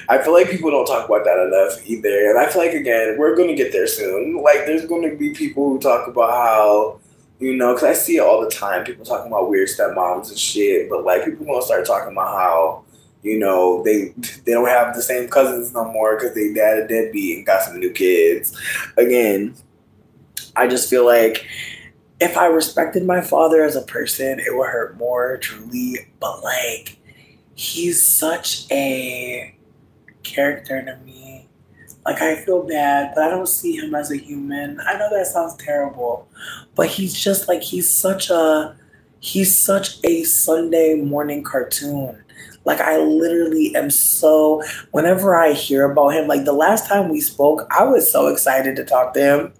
I feel like people don't talk about that enough either. And I feel like, again, we're going to get there soon. Like, there's going to be people who talk about how, you know, because I see it all the time, people talking about weird stepmoms and shit, but like people gonna start talking about how, you know, they don't have the same cousins no more because they dad a deadbeat and got some new kids. Again, I just feel like if I respected my father as a person, it would hurt more, truly. But like, he's such a character to me. Like, I feel bad, but I don't see him as a human. I know that sounds terrible, but he's just like, he's such a Sunday morning cartoon. Like, I literally am so, whenever I hear about him, like the last time we spoke, I was so excited to talk to him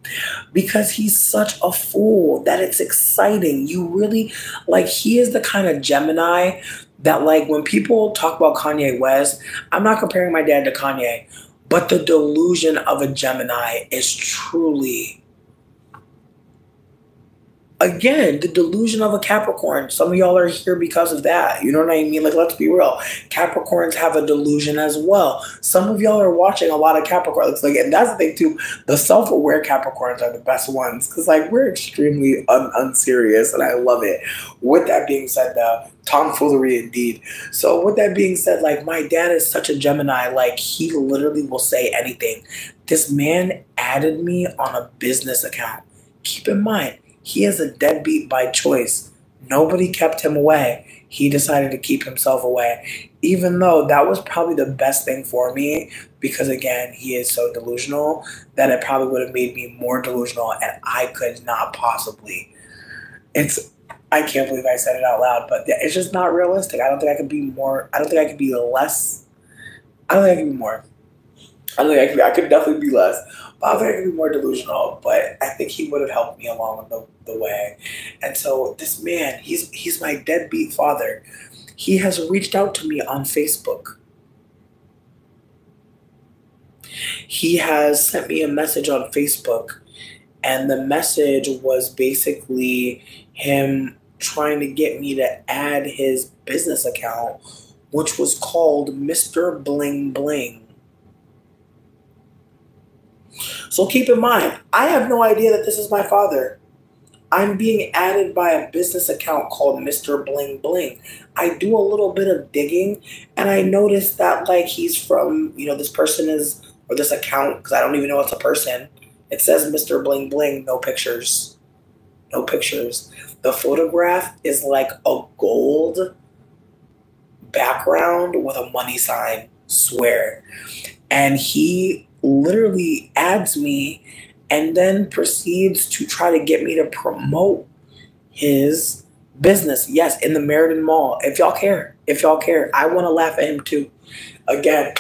because he's such a fool that it's exciting. You really, like, he is the kind of Gemini that, like, when people talk about Kanye West, I'm not comparing my dad to Kanye, but the delusion of a Gemini is truly, again, the delusion of a Capricorn. Some of y'all are here because of that. You know what I mean? Like, let's be real. Capricorns have a delusion as well. Some of y'all are watching a lot of Capricorns. Like, and that's the thing too. The self-aware Capricorns are the best ones because, like, we're extremely unserious, and I love it. With that being said, though, tomfoolery indeed. So with that being said, like, my dad is such a Gemini. Like, he literally will say anything. This man added me on a business account. Keep in mind, he is a deadbeat by choice. Nobody kept him away. He decided to keep himself away. Even though that was probably the best thing for me because, again, he is so delusional that it probably would have made me more delusional, and I could not possibly. I can't believe I said it out loud, but it's just not realistic. I don't think I could be more. I don't think I could be less. I don't think I could be more. I don't think I could be. I could definitely be less. But I don't think I could be more delusional. But I think he would have helped me along the way. And so this man, he's my deadbeat father. He has reached out to me on Facebook. He has sent me a message on Facebook. And the message was basically him trying to get me to add his business account, which was called Mr. Bling Bling. So keep in mind, I have no idea that this is my father. I'm being added by a business account called Mr. Bling Bling. I do a little bit of digging, and I noticed that, like, he's from, you know, this person is, or this account, because I don't even know it's a person. It says Mr. Bling Bling, no pictures. No pictures. The photograph is like a gold background with a money sign, swear. And he literally adds me and then proceeds to try to get me to promote his business. Yes, in the Meriden Mall. If y'all care, I want to laugh at him too. Again,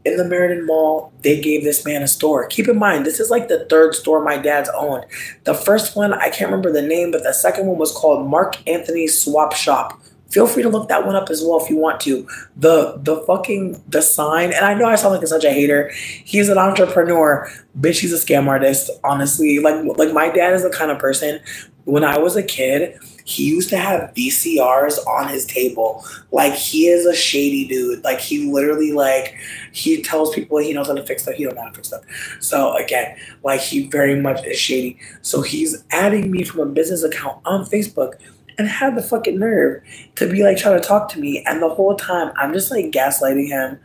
in the Meriden Mall, they gave this man a store. Keep in mind, this is like the third store my dad's owned. The first one, I can't remember the name, but the second one was called Mark Anthony's Swap Shop. Feel free to look that one up as well if you want to. The sign, and I know I sound like such a hater. He's an entrepreneur. Bitch, he's a scam artist, honestly. Like my dad is the kind of person, when I was a kid, he used to have VCRs on his table. Like, he is a shady dude. Like, he literally, like, he tells people he knows how to fix stuff. He don't know how to fix stuff. So, again, like, he very much is shady. So, he's adding me from a business account on Facebook. and had the fucking nerve to be like trying to talk to me. And the whole time I'm just like gaslighting him,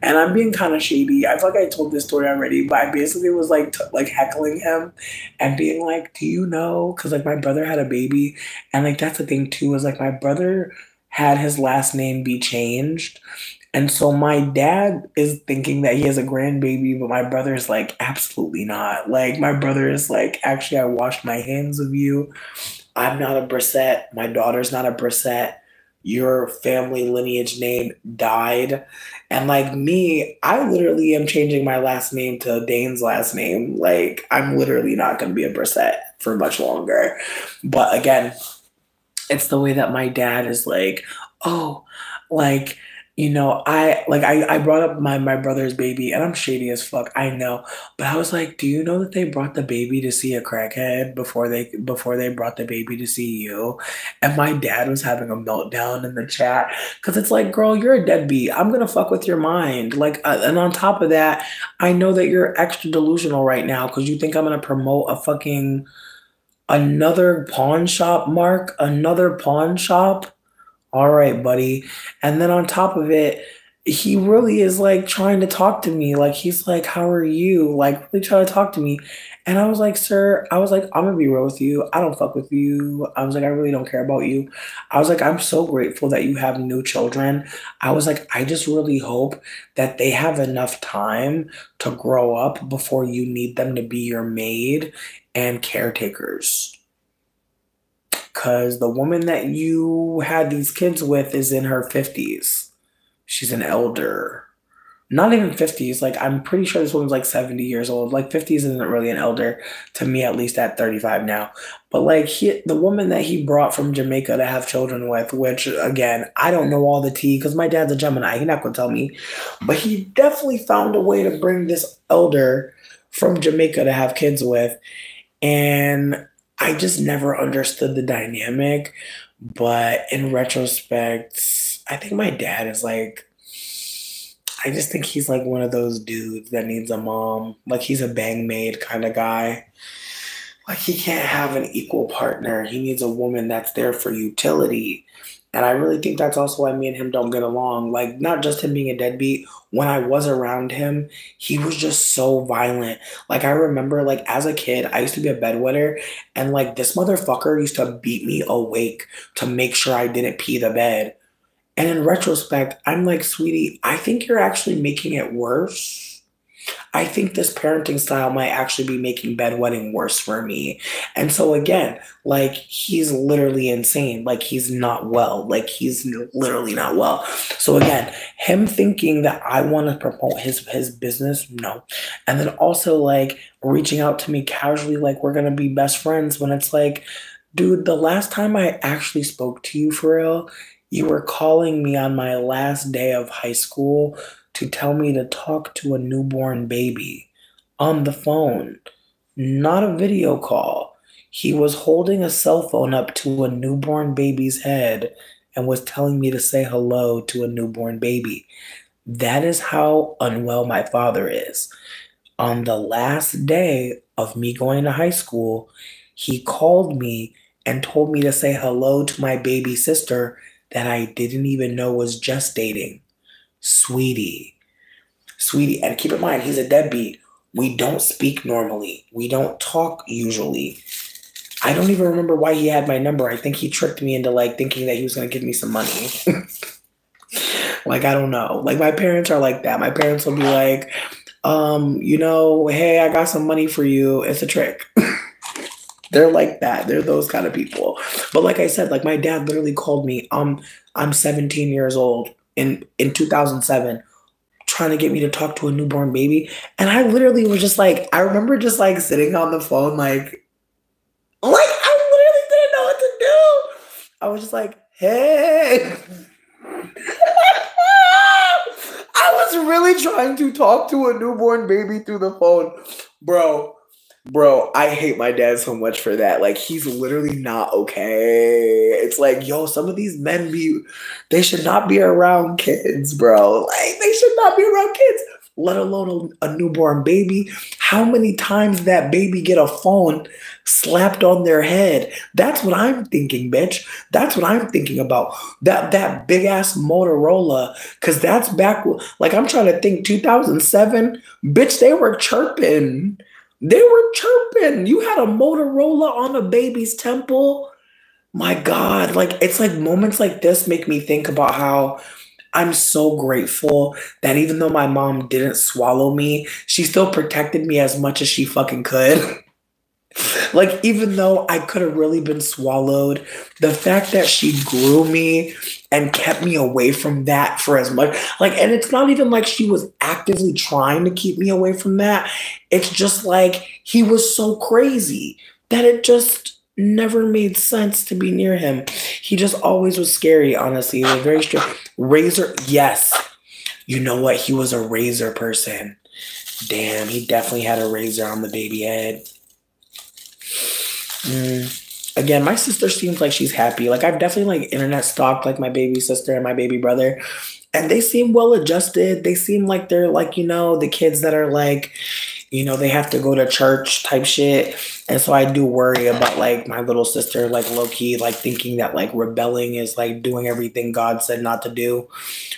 and I'm being kind of shady. I feel like I told this story already, but I basically was like like heckling him and being like, "Do you know?" Because like my brother had a baby, and like that's the thing too is like my brother had his last name be changed. And so my dad is thinking that he has a grandbaby, but my brother is like, absolutely not. Like my brother is like, actually, I washed my hands of you. I'm not a Brissette. My daughter's not a Brissette. Your family lineage name died. And like me, I literally am changing my last name to Dane's last name. Like I'm literally not going to be a Brissette for much longer. But again, it's the way that my dad is like, oh, like, I brought up my brother's baby, and I'm shady as fuck, I know. But I was like, do you know that they brought the baby to see a crackhead before they brought the baby to see you? And my dad was having a meltdown in the chat because it's like, girl, you're a deadbeat. I'm gonna fuck with your mind. Like, and on top of that, I know that you're extra delusional right now because you think I'm gonna promote a fucking another pawn shop, Mark? Another pawn shop? All right, buddy. And then on top of it, he really is like trying to talk to me. Like he's like, "How are you?" Like really trying to talk to me. And I was like, "Sir, I was like, I'm gonna be real with you. I don't fuck with you." I was like, "I really don't care about you." I was like, "I'm so grateful that you have new children." I was like, "I just really hope that they have enough time to grow up before you need them to be your maid and caretakers." Because the woman that you had these kids with is in her 50s. She's an elder. Not even 50s. Like, I'm pretty sure this woman's like 70 years old. Like, 50s isn't really an elder to me, at least at 35 now. But, like, the woman that he brought from Jamaica to have children with, which, again, I don't know all the tea because my dad's a Gemini. He's not going to tell me. But he definitely found a way to bring this elder from Jamaica to have kids with. And I just never understood the dynamic. But in retrospect, I think my dad is like, I just think he's like one of those dudes that needs a mom. Like he's a bang maid kind of guy. Like he can't have an equal partner. He needs a woman that's there for utility. And I really think that's also why me and him don't get along. Like not just him being a deadbeat. When I was around him, he was just so violent. Like I remember like as a kid, I used to be a bedwetter and like this motherfucker used to beat me awake to make sure I didn't pee the bed. And in retrospect, I'm like, sweetie, I think you're actually making it worse. I think this parenting style might actually be making bedwetting worse for me. And so again, like he's literally insane. Like he's not well. Like he's literally not well. So again, him thinking that I want to promote his business, no. And then also like reaching out to me casually, like we're gonna be best friends when it's like, dude, the last time I actually spoke to you for real, you were calling me on my last day of high school to tell me to talk to a newborn baby on the phone, not a video call. He was holding a cell phone up to a newborn baby's head and was telling me to say hello to a newborn baby. That is how unwell my father is. On the last day of me going to high school, he called me and told me to say hello to my baby sister that I didn't even know was gestating. Sweetie. Sweetie. And keep in mind, he's a deadbeat. We don't speak normally. We don't talk usually. I don't even remember why he had my number. I think he tricked me into like thinking that he was going to give me some money. Like, I don't know. Like, my parents are like that. My parents will be like, hey, I got some money for you. It's a trick. They're like that. They're those kind of people. But like I said, like my dad literally called me. I'm 17 years old in 2007, trying to get me to talk to a newborn baby. And I literally was just like, I remember just like sitting on the phone, like I literally didn't know what to do. I was just like, hey. I was really trying to talk to a newborn baby through the phone. Bro, I hate my dad so much for that. Like, he's literally not okay. It's like, yo, some of these men they should not be around kids, bro. Like, they should not be around kids. let alone a newborn baby. How many times that baby get a phone slapped on their head? That's what I'm thinking, bitch. That's what I'm thinking about. That big ass Motorola, cause that's back. Like I'm trying to think, 2007, bitch. They were chirping. They were chirping. You had a Motorola on a baby's temple. My God, like it's like moments like this make me think about how I'm so grateful that even though my mom didn't swallow me, she still protected me as much as she fucking could. Like, even though I could have really been swallowed, the fact that she grew me and kept me away from that for as much, like, and it's not even like she was actively trying to keep me away from that. It's just like he was so crazy that it just never made sense to be near him. He just always was scary, honestly. He was very strict. Razor, yes. You know what? He was a razor person. Damn, he definitely had a razor on the baby head. Again, my sister seems like she's happy. Like I've definitely like internet stalked like my baby sister and my baby brother, and they seem well adjusted. They seem like they're like, the kids that are like, they have to go to church type shit. And so I do worry about like my little sister, like low key, like thinking that like rebelling is like doing everything God said not to do,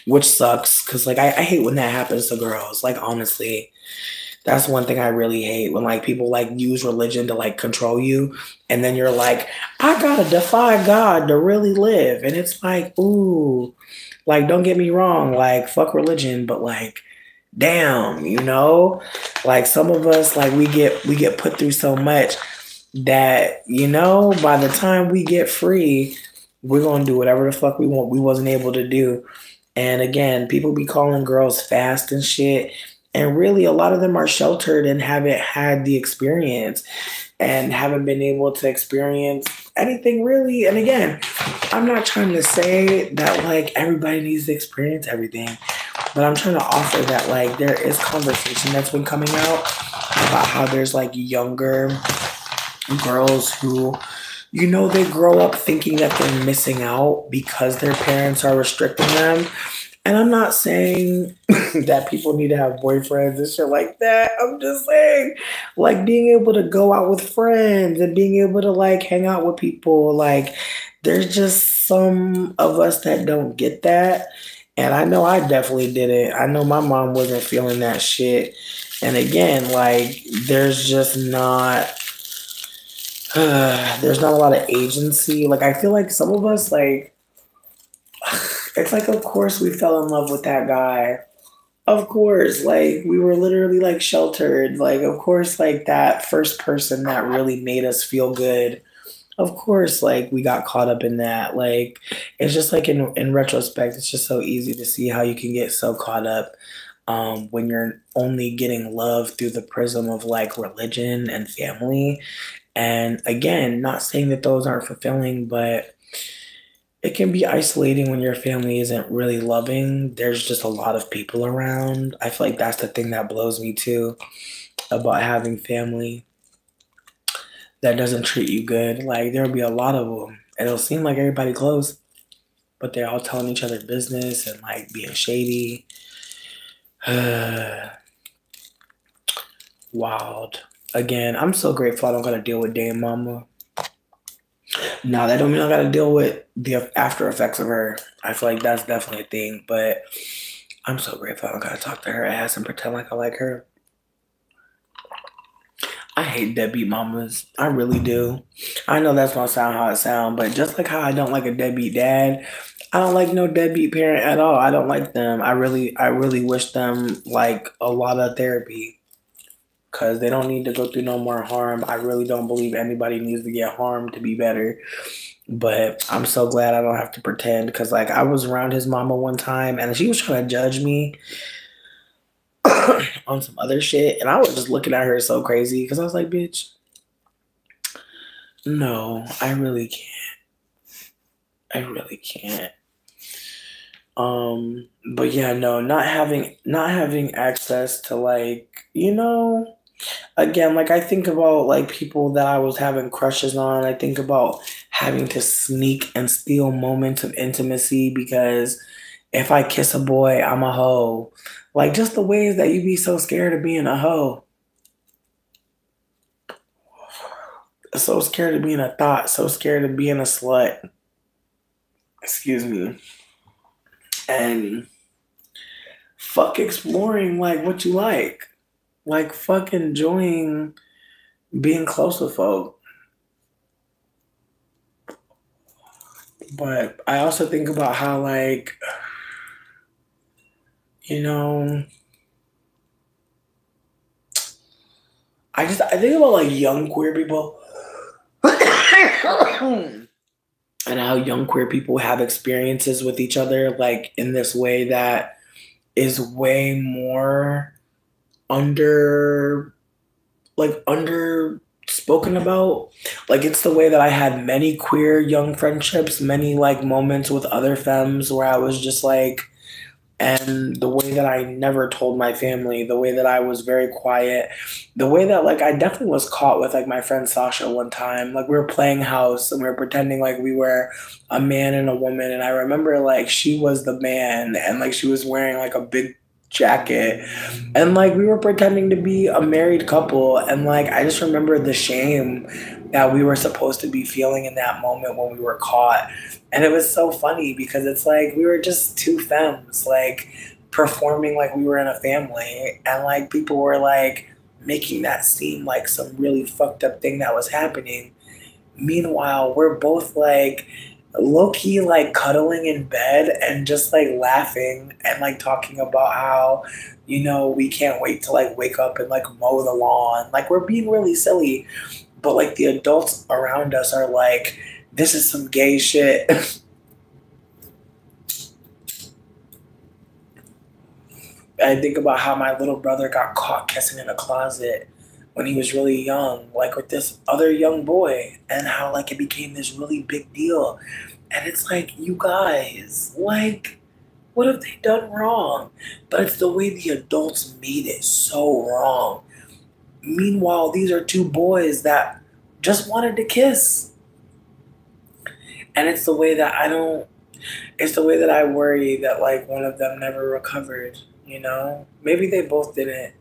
which sucks. Cause like I hate when that happens to girls. Like honestly, that's one thing I really hate when like people like use religion to like control you, and then you're like, I gotta defy God to really live. And it's like, ooh, like don't get me wrong, like fuck religion, but like damn, like some of us like we get put through so much that, by the time we get free, we're gonna do whatever the fuck we want. We wasn't able to do. And again, people be calling girls fast and shit. And really, a lot of them are sheltered and haven't had the experience and haven't been able to experience anything really. And again, I'm not trying to say that like everybody needs to experience everything, but I'm trying to offer that like there is conversation that's been coming out about how there's like younger girls who, they grow up thinking that they're missing out because their parents are restricting them. And I'm not saying that people need to have boyfriends and shit like that. I'm just saying, like, being able to go out with friends and being able to, like, hang out with people. Like, there's just some of us that don't get that. And I know I definitely didn't. I know my mom wasn't feeling that shit. And again, like, there's just not. There's not a lot of agency. Like, I feel like some of us, like, it's like, of course we fell in love with that guy. Of course, like we were literally like sheltered. Like, of course, like that first person that really made us feel good. Of course, like we got caught up in that. Like, it's just like in retrospect, it's just so easy to see how you can get so caught up when you're only getting love through the prism of like religion and family. And again, not saying that those aren't fulfilling, but it can be isolating when your family isn't really loving. There's just a lot of people around. I feel like that's the thing that blows me too about having family that doesn't treat you good. Like there'll be a lot of them. It'll seem like everybody close, but they're all telling each other business and like being shady. Wild. Again, I'm so grateful I don't gotta deal with Dame Mama. No, that don't mean I gotta deal with the after effects of her. I feel like that's definitely a thing, but I'm so grateful I don't gotta talk to her ass and pretend like I like her. I hate deadbeat mamas. I really do. I know that's gonna sound how it sounds, but just like how I don't like a deadbeat dad, I don't like no deadbeat parent at all. I don't like them. I really wish them like a lot of therapy because they don't need to go through no more harm. I really don't believe anybody needs to get harmed to be better. But I'm so glad I don't have to pretend because like I was around his mama one time and she was trying to judge me on some other shit, and I was just looking at her so crazy because I was like, bitch, no, I really can't. I really can't. But yeah, no, not having access to like, again, like I think about like people that I was having crushes on. I think about having to sneak and steal moments of intimacy because If I kiss a boy, I'm a hoe. Like just the ways that you be so scared of being a hoe. So scared of being a thought, so scared of being a slut. Excuse me. And fuck exploring like what you like. Like fuck enjoying being close with folk. But I also think about how like, you know, I think about like young queer people and how young queer people have experiences with each other like in this way that is way more under under spoken about. Like it's the way that I had many queer young friendships, many like moments with other femmes where I was just like, and the way that I never told my family, the way that I was very quiet, the way that like I definitely was caught with like my friend Sasha one time. Like we were playing house and we were pretending like we were a man and a woman, and I remember like she was the man and like she was wearing like a big jacket and like we were pretending to be a married couple, and like I just remember the shame that we were supposed to be feeling in that moment when we were caught. And it was so funny because it's like we were just two femmes, like performing like we were in a family, and like people were like making that seem like some really fucked up thing that was happening. Meanwhile, we're both like low key like cuddling in bed and just like laughing and like talking about how, you know, we can't wait to like wake up and like mow the lawn. Like we're being really silly, but like the adults around us are like, this is some gay shit. I think about how my little brother got caught kissing in a closet when he was really young, like with this other young boy, and how like it became this really big deal. And it's like, you guys, like, what have they done wrong? But it's the way the adults made it so wrong. Meanwhile, these are two boys that just wanted to kiss. And it's the way that I don't, it's the way that I worry that like one of them never recovered, you know? Maybe they both didn't,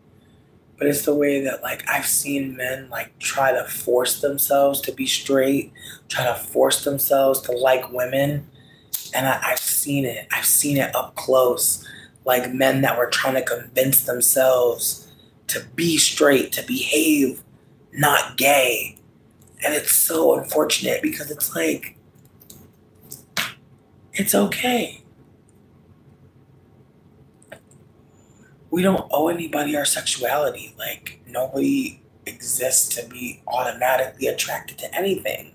but it's the way that like I've seen men like try to force themselves to be straight, try to force themselves to like women. And I've seen it. I've seen it up close. Like men that were trying to convince themselves to be straight, to behave not gay. And it's so unfortunate because it's like, it's okay. We don't owe anybody our sexuality. Like, nobody exists to be automatically attracted to anything.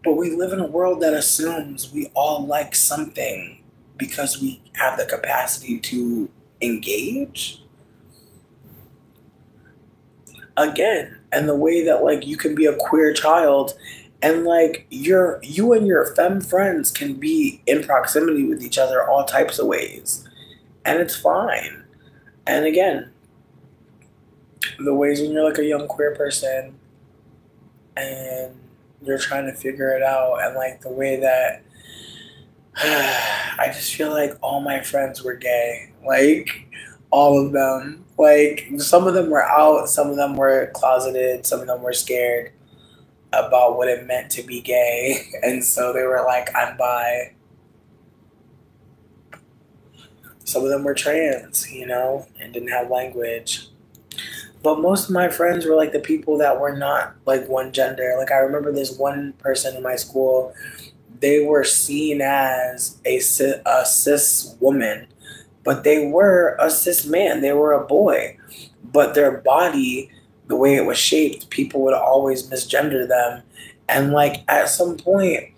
But we live in a world that assumes we all like something because we have the capacity to engage. Again, and the way that like you can be a queer child and like you and your femme friends can be in proximity with each other all types of ways. And it's fine. And again, the ways when you're like a young queer person and you're trying to figure it out, and like the way that I just feel like all my friends were gay. Like all of them. Like some of them were out, some of them were closeted, some of them were scared about what it meant to be gay. And so they were like, I'm bi. Some of them were trans, you know, and didn't have language. But most of my friends were like the people that were not like one gender. Like I remember this one person in my school, they were seen as a cis woman, but they were a cis man. They were a boy, but their body, the way it was shaped, people would always misgender them. And like at some point,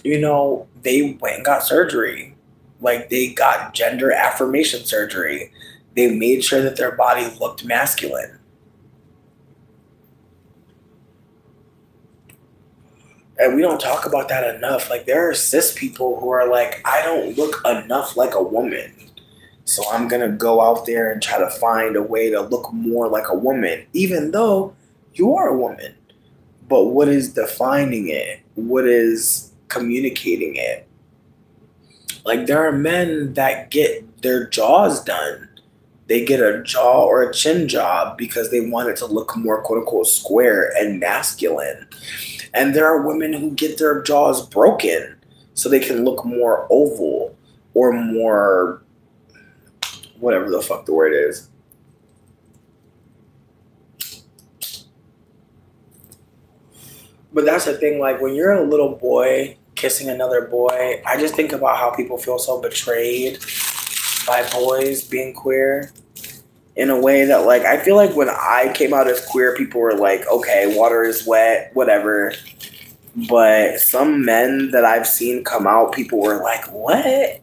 you know, they went and got surgery. Like they got gender affirmation surgery. They made sure that their body looked masculine. And we don't talk about that enough. Like there are cis people who are like, I don't look enough like a woman, so I'm going to go out there and try to find a way to look more like a woman, even though you are a woman. But what is defining it? What is communicating it. Like, there are men that get their jaws done. They get a jaw or a chin job because they want it to look more quote unquote square and masculine. And there are women who get their jaws broken so they can look more oval or more whatever the fuck the word is. But that's the thing, like when you're a little boy kissing another boy, I just think about how people feel so betrayed by boys being queer in a way that, like, I feel like when I came out as queer, people were like, okay, water is wet, whatever. But some men that I've seen come out, people were like, what?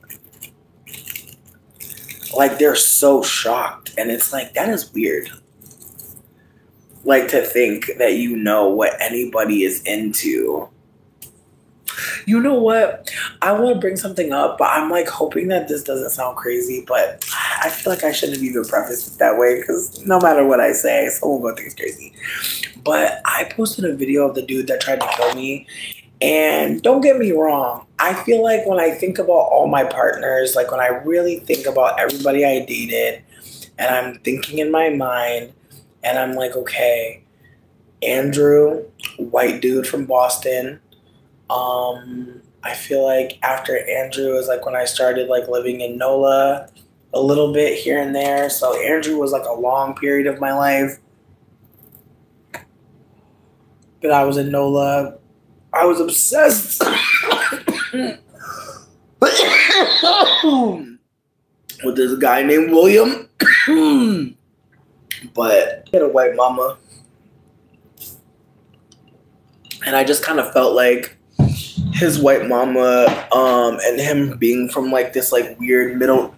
Like, they're so shocked. And it's like, that is weird. Like, to think that you know what anybody is into. You know what? I want to bring something up, but I'm like hoping that this doesn't sound crazy, but I feel like I shouldn't have even prefaced it that way because no matter what I say, someone will think it's crazy. But I posted a video of the dude that tried to kill me. And don't get me wrong, I feel like when I think about all my partners, like when I really think about everybody I dated, and I'm thinking in my mind, and I'm like, okay, Andrew, white dude from Boston. I feel like after Andrew is like when I started like living in NOLA a little bit here and there. So Andrew was like a long period of my life that I was in NOLA. I was obsessed with this guy named William. But he had a white mama. And I just kind of felt like his white mama and him being from like this like weird middle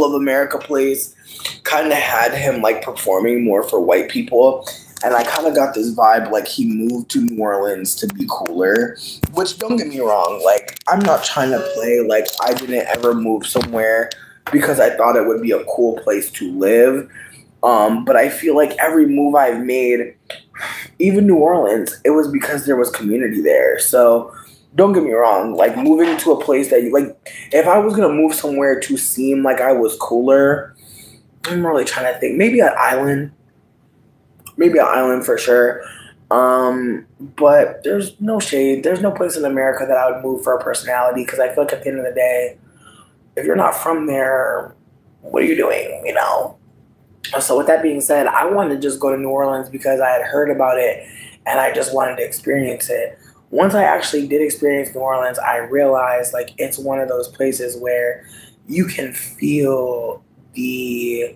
of America place kind of had him like performing more for white people. And I kind of got this vibe like he moved to New Orleans to be cooler, which don't get me wrong, like I'm not trying to play like I didn't ever move somewhere because I thought it would be a cool place to live. But I feel like every move I've made, even New Orleans, it was because there was community there. So don't get me wrong, like moving to a place that you like, if I was going to move somewhere to seem like I was cooler, I'm really trying to think, maybe an island for sure. But there's no shade. There's no place in America that I would move for a personality because I feel like at the end of the day, if you're not from there, what are you doing, you know? So with that being said, I wanted to just go to New Orleans because I had heard about it and I just wanted to experience it. Once I actually did experience New Orleans, I realized like it's one of those places where you can feel the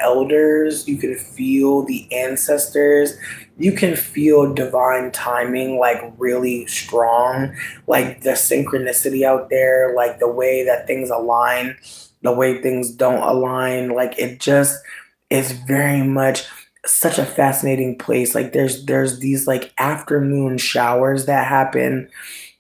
elders, you can feel the ancestors, you can feel divine timing like really strong, like the synchronicity out there, like the way that things align, the way things don't align, like it just is very much such a fascinating place. Like there's these like afternoon showers that happen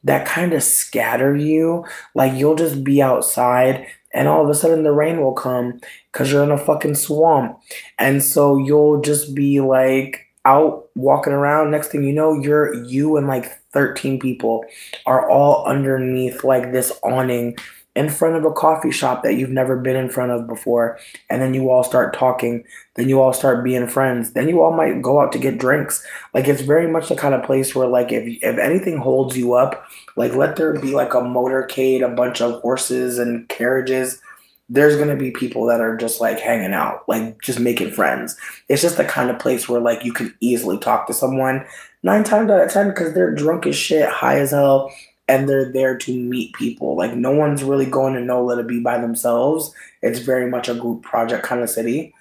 that kind of scatter you. Like you'll just be outside and all of a sudden the rain will come because you're in a fucking swamp. And so you'll just be like out walking around. Next thing you know, you and like 13 people are all underneath like this awning in front of a coffee shop that you've never been in front of before. And then you all start talking. Then you all start being friends. Then you all might go out to get drinks. Like it's very much the kind of place where like if anything holds you up, like let there be like a motorcade, a bunch of horses and carriages. There's going to be people that are just like hanging out, like just making friends. It's just the kind of place where like you can easily talk to someone 9 times out of 10 because they're drunk as shit, high as hell, and they're there to meet people. Like no one's really going to NOLA to be by themselves. It's very much a group project kind of city.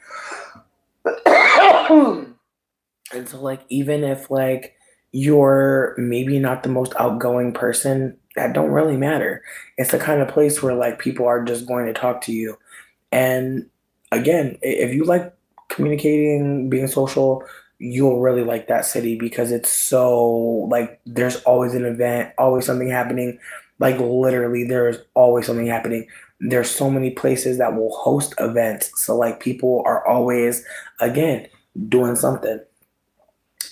And so like even if like you're maybe not the most outgoing person, that don't really matter. It's the kind of place where like people are just going to talk to you. And again, if you like communicating, being social, you'll really like that city because it's so like there's always an event, always something happening. Like literally there's always something happening. There's so many places that will host events. So like people are always again doing something.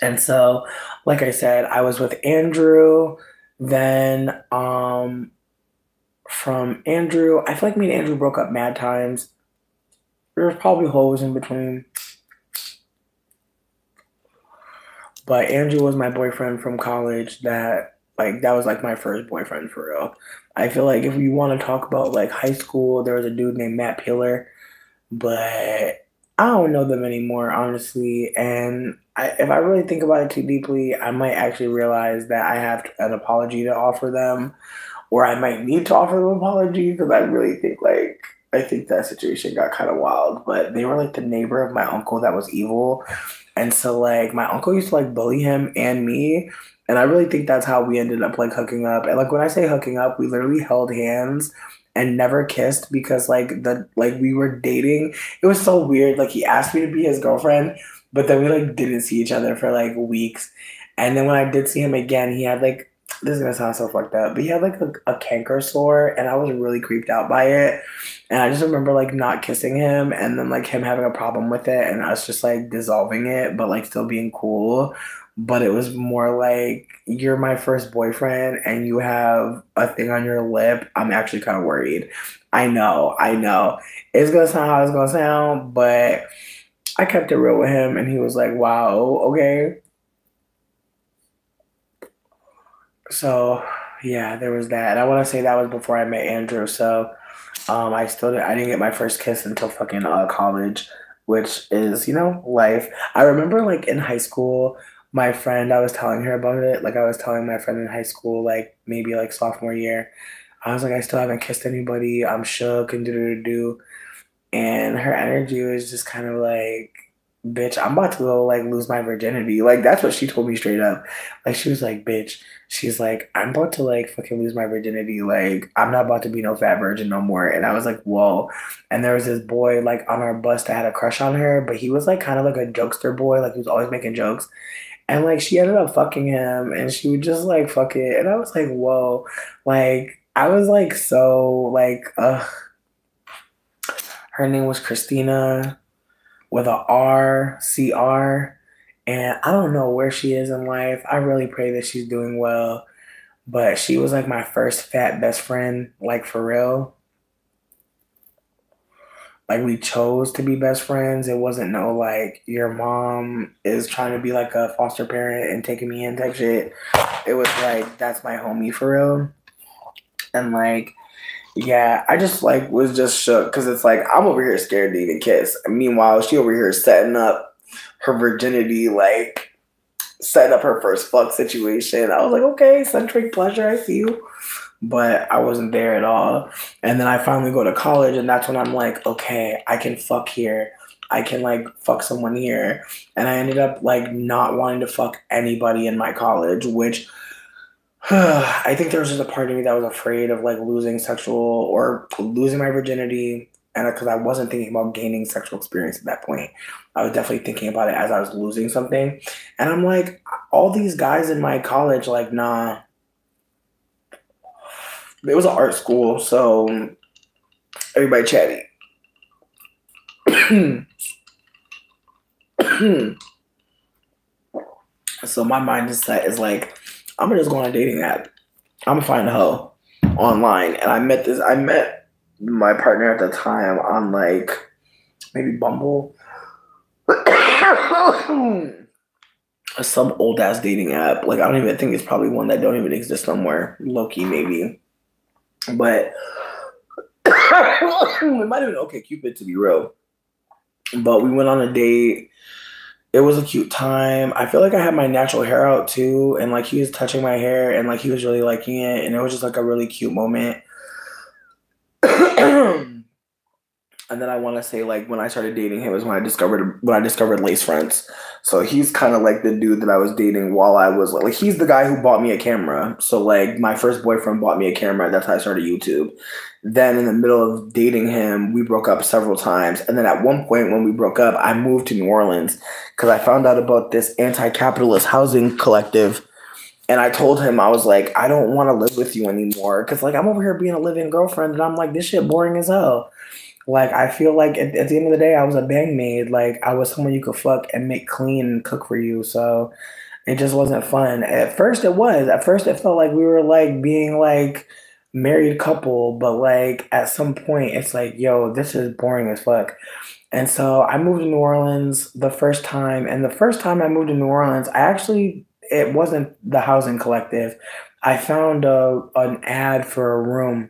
And so, like I said, I was with Andrew. Then from Andrew, I feel like me and Andrew broke up mad times. There was probably holes in between. But Andrew was my boyfriend from college that was like my first boyfriend for real. I feel like if you want to talk about like high school, there was a dude named Matt Pillar, but I don't know them anymore, honestly. And if I really think about it too deeply, I might actually realize that I have an apology to offer them, or I might need to offer them an apology because I really think I think that situation got kind of wild. But they were like the neighbor of my uncle that was evil, and so like my uncle used to like bully him and me. And I really think that's how we ended up like hooking up. And like when I say hooking up, we literally held hands and never kissed because like we were dating. It was so weird. Like he asked me to be his girlfriend, but then we like didn't see each other for like weeks. And then when I did see him again, he had like this is gonna sound so fucked up, but he had like a canker sore and I was really creeped out by it. And I just remember like not kissing him and then like him having a problem with it and us just like dissolving it, but like still being cool. But it was more like you're my first boyfriend and you have a thing on your lip. I'm actually kind of worried. I know. It's gonna sound how it's gonna sound, but I kept it real with him and he was like, wow, okay. So yeah, there was that. And I want to say that was before I met Andrew. So I didn't get my first kiss until fucking college, which is life. I remember like in high school, my friend I was telling her about it. Like I was telling my friend in high school, like maybe like sophomore year. I was like, I still haven't kissed anybody. I'm shook and do do do. And her energy was just kind of like, bitch, I'm about to go like lose my virginity. Like that's what she told me straight up. Like she was like, bitch, she's like, I'm about to like fucking lose my virginity. Like I'm not about to be no fat virgin no more. And I was like, whoa. And there was this boy like on our bus that had a crush on her, but he was like kind of like a jokester boy. Like he was always making jokes. And like she ended up fucking him and she would just like fuck it. And I was like, whoa. Like I was like so like her name was Christina with a R, CR. And I don't know where she is in life. I really pray that she's doing well. But she was like my first fat best friend, like for real. Like we chose to be best friends. It wasn't no like your mom is trying to be like a foster parent and taking me in type shit. It was like that's my homie for real. And like yeah, I just like was just shook because it's like I'm over here scared to even kiss. And meanwhile, she over here setting up her virginity, like setting up her first fuck situation. I was like, okay, centric pleasure, I see you. But I wasn't there at all. And then I finally go to college, and that's when I'm like, okay, I can fuck here. I can like fuck someone here. And I ended up like not wanting to fuck anybody in my college, which I think there was just a part of me that was afraid of like losing sexual or losing my virginity. And because I wasn't thinking about gaining sexual experience at that point, I was definitely thinking about it as I was losing something. And I'm like, all these guys in my college, like, nah, it was an art school, so everybody chatty. So my mind is set is like, I'm gonna just go on a dating app. I'm gonna find a hoe online. And I met my partner at the time on like maybe Bumble. Some old ass dating app. Like I don't even think it's probably one that don't even exist somewhere. Loki maybe. But it might have been okay Cupid to be real. But we went on a date. It was a cute time. I feel like I had my natural hair out too, and like he was touching my hair, and like he was really liking it, and it was just like a really cute moment. And then I want to say like when I started dating him was when I discovered lace fronts. So he's kind of like the dude that I was dating while I was like he's the guy who bought me a camera. So like my first boyfriend bought me a camera. That's how I started YouTube. Then in the middle of dating him, we broke up several times. And then at one point when we broke up, I moved to New Orleans because I found out about this anti-capitalist housing collective. And I told him, I was like, I don't want to live with you anymore. Because like I'm over here being a live-in girlfriend and I'm like, this shit boring as hell. Like, I feel like at the end of the day, I was a bang maid. Like, I was someone you could fuck and make clean and cook for you. So it just wasn't fun. At first, it was. At first, it felt like we were like being like married couple, but like at some point, it's like, yo, this is boring as fuck. And so I moved to New Orleans the first time, and the first time I moved to New Orleans, I actually it wasn't the housing collective. I found an ad for a room,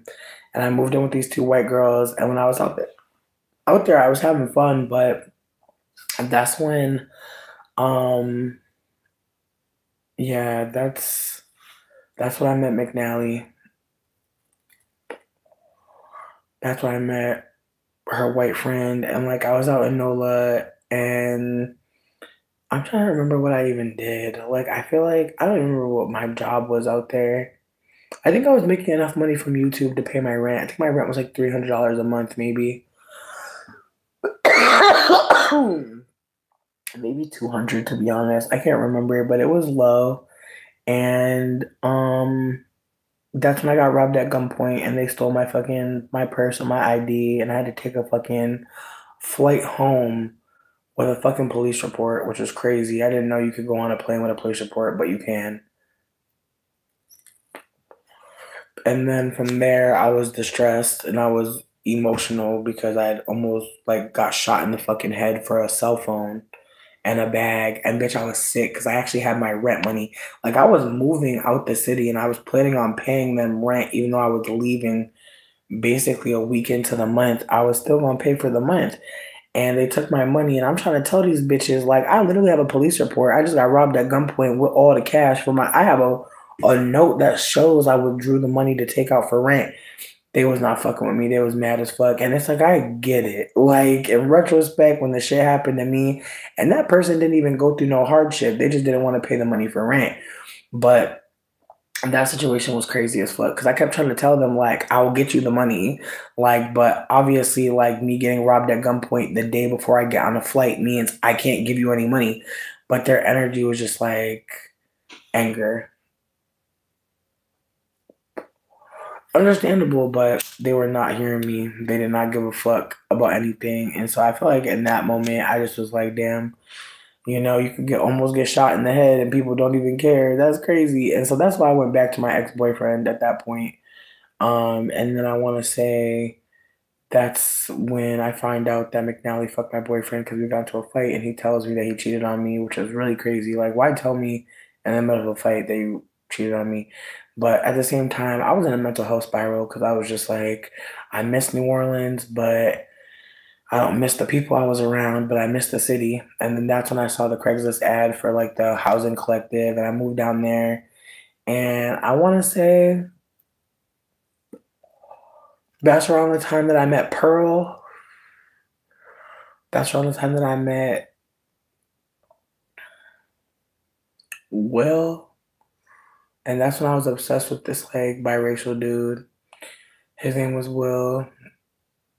and I moved in with these two white girls. And when I was out there, I was having fun, but that's when, um, yeah, that's when I met McNally. That's when I met her white friend, and like I was out in NOLA, and I'm trying to remember what I even did. Like I feel like I don't even remember what my job was out there. I think I was making enough money from YouTube to pay my rent. I think my rent was like $300 a month, maybe. Maybe 200 to be honest. I can't remember, but it was low. And that's when I got robbed at gunpoint and they stole my purse and my ID and I had to take a fucking flight home with a fucking police report, which was crazy. I didn't know you could go on a plane with a police report, but you can. And then from there, I was distressed and I was emotional because I had almost like got shot in the fucking head for a cell phone and a bag. And bitch, I was sick because I actually had my rent money. Like I was moving out the city and I was planning on paying them rent, even though I was leaving basically a week into the month. I was still gonna pay for the month. And they took my money, and I'm trying to tell these bitches, like, I literally have a police report. I just got robbed at gunpoint with all the cash for my. I have a note that shows I withdrew the money to take out for rent. They was not fucking with me. They was mad as fuck. And it's like I get it. Like in retrospect, when the shit happened to me, and that person didn't even go through no hardship. They just didn't want to pay the money for rent. But that situation was crazy as fuck because I kept trying to tell them like I will get you the money, like but obviously like me getting robbed at gunpoint the day before I get on a flight means I can't give you any money, but their energy was just like anger, understandable, but they were not hearing me. They did not give a fuck about anything, and so I feel like in that moment I just was like, damn. You know, you could get almost get shot in the head and people don't even care. That's crazy. And so that's why I went back to my ex-boyfriend at that point. And then I want to say that's when I find out that McNally fucked my boyfriend because we got into a fight and he tells me that he cheated on me, which was really crazy. Like, why tell me in the middle of a fight that you cheated on me? But at the same time, I was in a mental health spiral because I was just like, I miss New Orleans, but I don't miss the people I was around, but I miss the city. And then that's when I saw the Craigslist ad for like the housing collective, and I moved down there. And I want to say that's around the time that I met Pearl. That's around the time that I met Will. And that's when I was obsessed with this like biracial dude. His name was Will.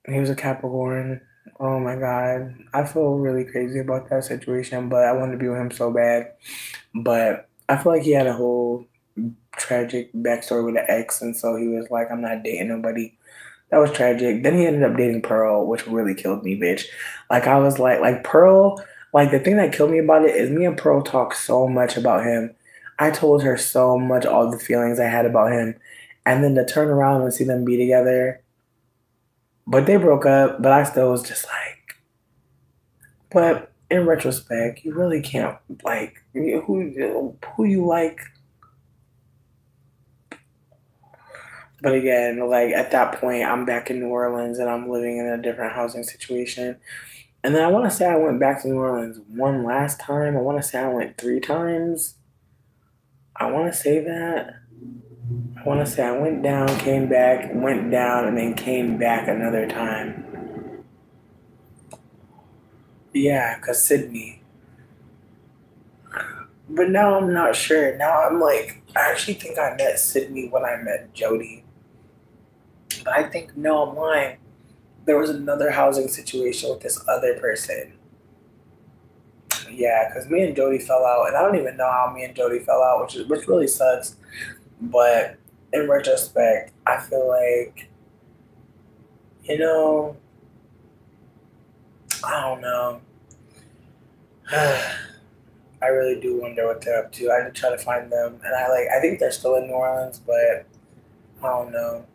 He was a Capricorn. Oh my God. I feel really crazy about that situation, but I wanted to be with him so bad. But I feel like he had a whole tragic backstory with an ex, and so he was like, I'm not dating nobody. That was tragic. Then he ended up dating Pearl, which really killed me, bitch. Like I was like Pearl, like the thing that killed me about it is me and Pearl talked so much about him. I told her so much all the feelings I had about him. And then to turn around and see them be together. But they broke up, but I still was just like, but in retrospect, you really can't like who you like. But again, like at that point, I'm back in New Orleans and I'm living in a different housing situation. And then I want to say I went back to New Orleans one last time. I want to say I went three times. I want to say that. I want to say I went down, came back, went down, and then came back another time. Yeah, because Sydney. But now I'm not sure. Now I'm like, I actually think I met Sydney when I met Jody. But I think, no, I'm lying. There was another housing situation with this other person. Yeah, because me and Jody fell out, and I don't even know how me and Jody fell out, which really sucks. But in retrospect, I feel like you know I don't know. I really do wonder what they're up to. I try to find them, and I think they're still in New Orleans, but I don't know.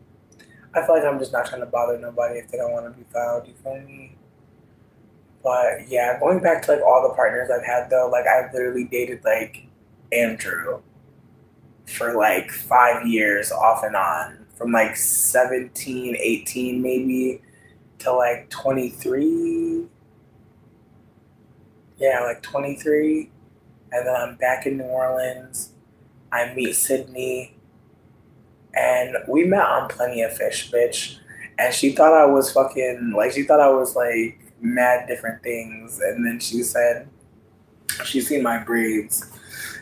I feel like I'm just not trying to bother nobody if they don't want to be found. You feel me? But yeah, going back to like all the partners I've had though, like I've literally dated like Andrew for like 5 years off and on, from like 17, 18 maybe to like 23. Yeah, like 23. And then I'm back in New Orleans. I meet Sydney, and we met on Plenty of Fish, bitch. And she thought I was fucking, like, she thought I was like mad different things. And then she said, she seen my braids.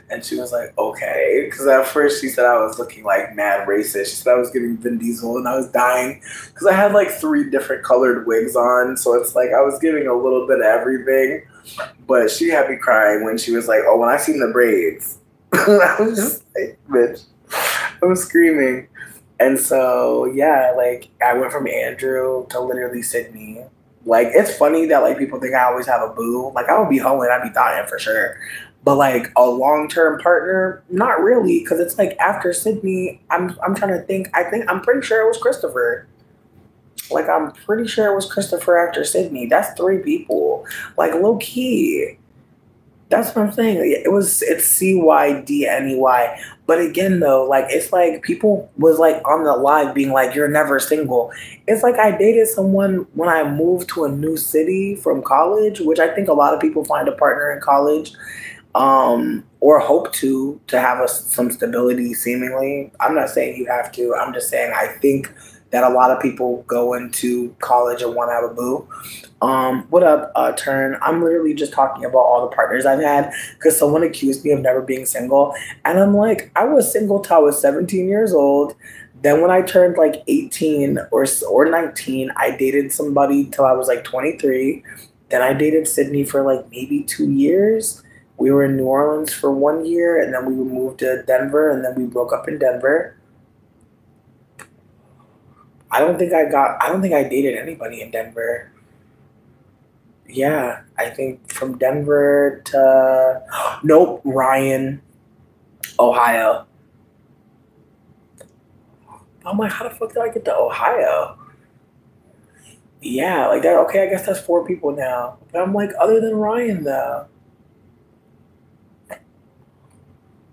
And she was like, okay. Because at first she said I was looking like mad racist. She said I was giving Vin Diesel, and I was dying. Because I had like 3 different colored wigs on. So it's like I was giving a little bit of everything. But she had me crying when she was like, oh, when I seen the braids. I was just like, bitch. I was screaming. And so, yeah, like I went from Andrew to literally Sydney. Like, it's funny that like people think I always have a boo. Like, I would be hoeing, I'd be dying for sure. But like a long term partner, not really, because it's like after Sydney, I'm trying to think. I'm pretty sure it was Christopher. Like I'm pretty sure it was Christopher after Sydney. That's 3 people. Like low key. That's what I'm saying. It's CYDNEY. But again though, like it's like people was like on the live being like, you're never single. It's like I dated someone when I moved to a new city from college, which I think a lot of people find a partner in college, or hope to have some stability seemingly. I'm not saying you have to. I'm just saying I think that a lot of people go into college and want to have a boo. What up, Turn? I'm literally just talking about all the partners I've had because someone accused me of never being single. And I'm like, I was single till I was 17 years old. Then when I turned like 18 or 19, I dated somebody till I was like 23. Then I dated Sydney for like maybe 2 years. We were in New Orleans for 1 year, and then we moved to Denver, and then we broke up in Denver. I don't think I dated anybody in Denver. Yeah, I think from Denver to, nope, Ryan, Ohio. I'm like, how the fuck did I get to Ohio? Yeah, like that. Okay, I guess that's 4 people now. But I'm like, other than Ryan though.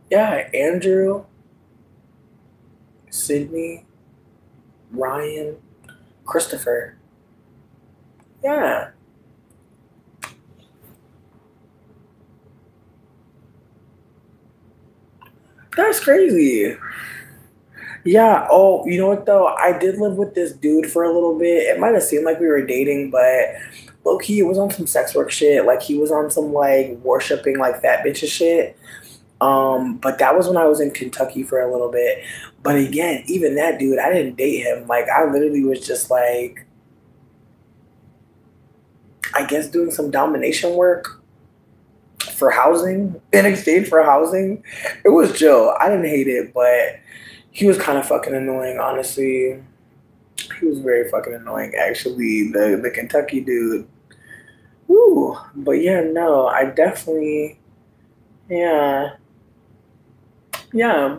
Yeah, Andrew, Sydney, Ryan, Christopher. Yeah, that's crazy. Yeah. Oh, you know what though? I did live with this dude for a little bit. It might have seemed like we were dating, but low key, it was on some sex work shit. Like he was on some like worshiping like fat bitches shit. But that was when I was in Kentucky for a little bit. But again, even that dude, I didn't date him. Like I literally was just like, I guess doing some domination work for housing in exchange for housing. It was chill. I didn't hate it, but he was kind of fucking annoying, honestly. He was very fucking annoying, actually. The Kentucky dude. Woo. But yeah, no, I definitely, yeah, yeah.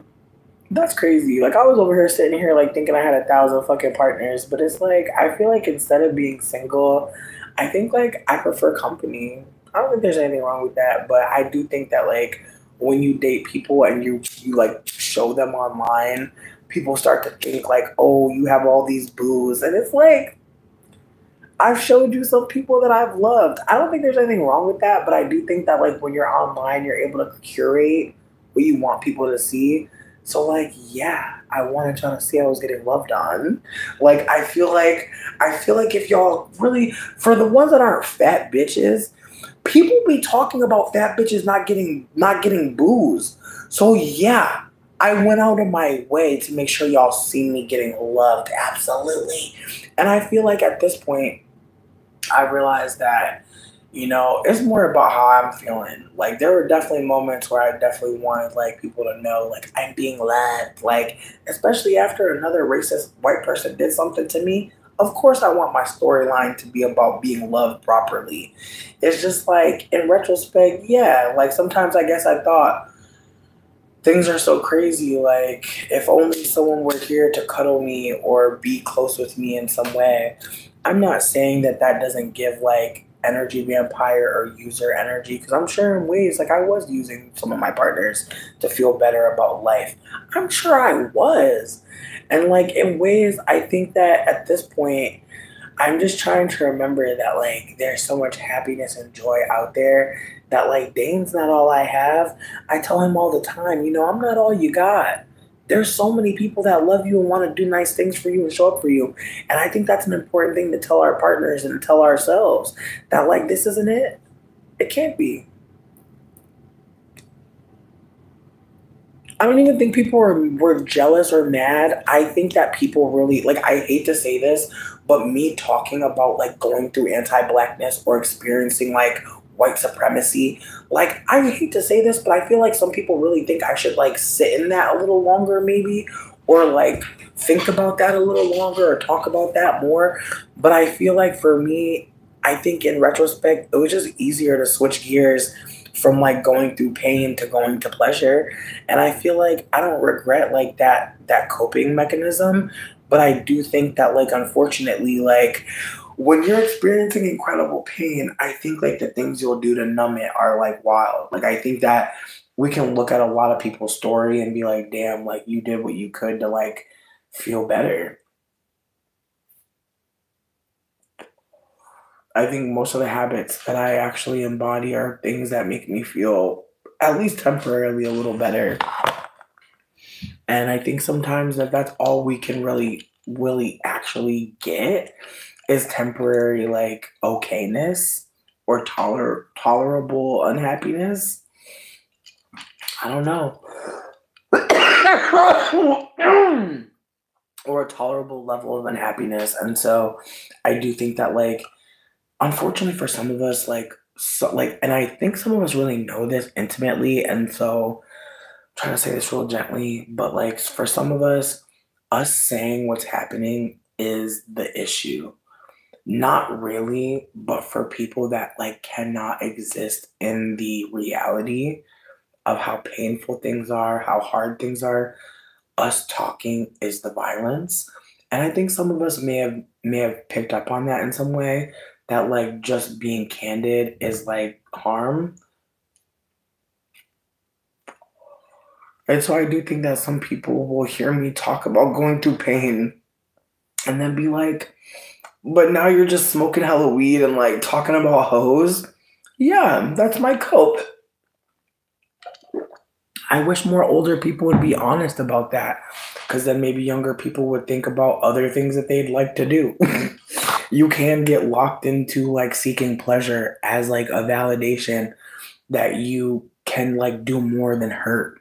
That's crazy. Like I was over here sitting here like thinking I had 1,000 fucking partners, but it's like I feel like instead of being single, I think like I prefer company. I don't think there's anything wrong with that, but I do think that like when you date people and you like show them online, people start to think like, oh, you have all these boos, and it's like I've showed you some people that I've loved. I don't think there's anything wrong with that, but I do think that like when you're online, you're able to curate what you want people to see. So like, yeah, I wanted y'all to see I was getting loved on. Like I feel like if y'all really, for the ones that aren't fat bitches, people be talking about fat bitches not getting booze. So yeah, I went out of my way to make sure y'all see me getting loved. Absolutely. And I feel like at this point I realized that, it's more about how I'm feeling. Like there were definitely moments where I definitely wanted like people to know like I'm being loved. Like, especially after another racist white person did something to me, Of course, I want my storyline to be about being loved properly. It's just like, in retrospect, yeah, like sometimes I guess I thought things are so crazy. Like, if only someone were here to cuddle me or be close with me in some way. I'm not saying that that doesn't give like energy vampire or user energy, because I'm sure in ways like I was using some of my partners to feel better about life. I'm sure I was. And like in ways, I think that at this point, I'm just trying to remember that like there's so much happiness and joy out there that like Dane's not all I have. I tell him all the time, I'm not all you got. There's so many people that love you and want to do nice things for you and show up for you. And I think that's an important thing to tell our partners and tell ourselves that like this isn't it. It can't be. I don't even think people were jealous or mad. I think that people really, like, I hate to say this, but me talking about, like, going through anti blackness or experiencing, like, white supremacy, like, I hate to say this, but I feel like some people really think I should, like, sit in that a little longer, maybe, or, like, think about that a little longer or talk about that more. But I feel like for me, I think in retrospect, it was just easier to switch gears from like going through pain to going to pleasure. And I feel like I don't regret like that coping mechanism, but I do think that like unfortunately like when you're experiencing incredible pain, I think like the things you'll do to numb it are like wild. Like I think that we can look at a lot of people's story and be like, damn, like you did what you could to like feel better. I think most of the habits that I actually embody are things that make me feel at least temporarily a little better. And I think sometimes that that's all we can really actually get is temporary like okayness or tolerable unhappiness. I don't know. Or a tolerable level of unhappiness. And so I do think that like unfortunately for some of us like so like and I think some of us really know this intimately, and so I'm trying to say this real gently, but like for some of us saying what's happening is the issue. Not really, but for people that like cannot exist in the reality of how painful things are, how hard things are, us talking is the violence. And I think some of us may have picked up on that in some way, that like just being candid is like harm. And so I do think that some people will hear me talk about going through pain and then be like, but now you're just smoking hella weed and like talking about hoes. Yeah, that's my cope. I wish more older people would be honest about that, because then maybe younger people would think about other things that they'd like to do. You can get locked into like seeking pleasure as like a validation that you can like do more than hurt.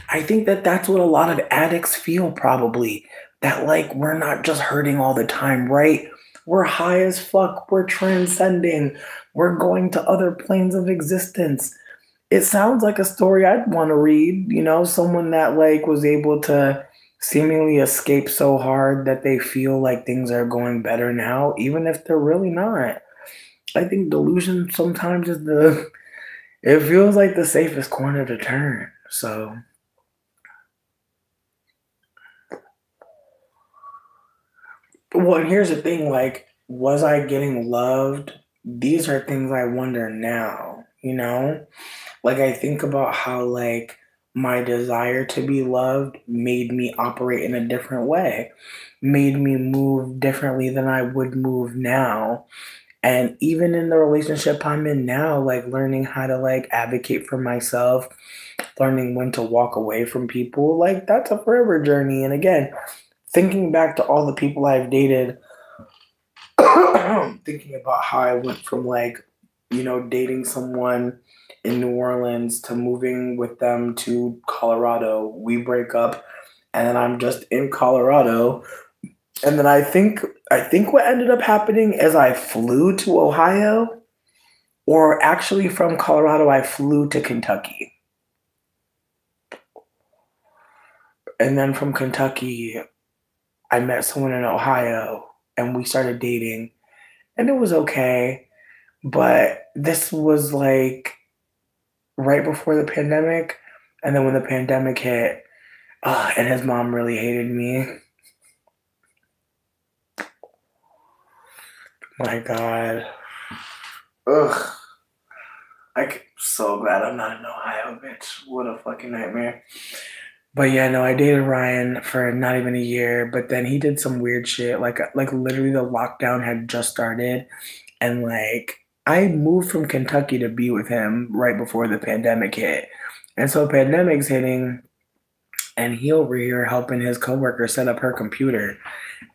I think that that's what a lot of addicts feel, probably, that like we're not just hurting all the time, right? We're high as fuck, we're transcending, we're going to other planes of existence. It sounds like a story I'd want to read, someone that like was able to seemingly escape so hard that they feel like things are going better now, even if they're really not. I think delusion sometimes is it feels like the safest corner to turn. So, well, and here's the thing, like, was I getting loved? These are things I wonder now. Like I think about how like my desire to be loved made me operate in a different way, made me move differently than I would move now. And even in the relationship I'm in now, like learning how to like advocate for myself, learning when to walk away from people, like that's a forever journey. And again, thinking back to all the people I've dated, thinking about how I went from like, dating someone in New Orleans to moving with them to Colorado. We break up and then I'm just in Colorado. And then I think what ended up happening is I flew to Ohio, or actually from Colorado I flew to Kentucky. And then from Kentucky I met someone in Ohio, and we started dating, and it was okay. But this was like right before the pandemic, and then when the pandemic hit, and his mom really hated me. My God. Ugh. I'm so glad I'm not in Ohio, bitch. What a fucking nightmare. But yeah, no, I dated Ryan for not even a year, but then he did some weird shit. Like literally the lockdown had just started, and like I moved from Kentucky to be with him right before the pandemic hit. And so pandemic's hitting, and he over here helping his coworker set up her computer.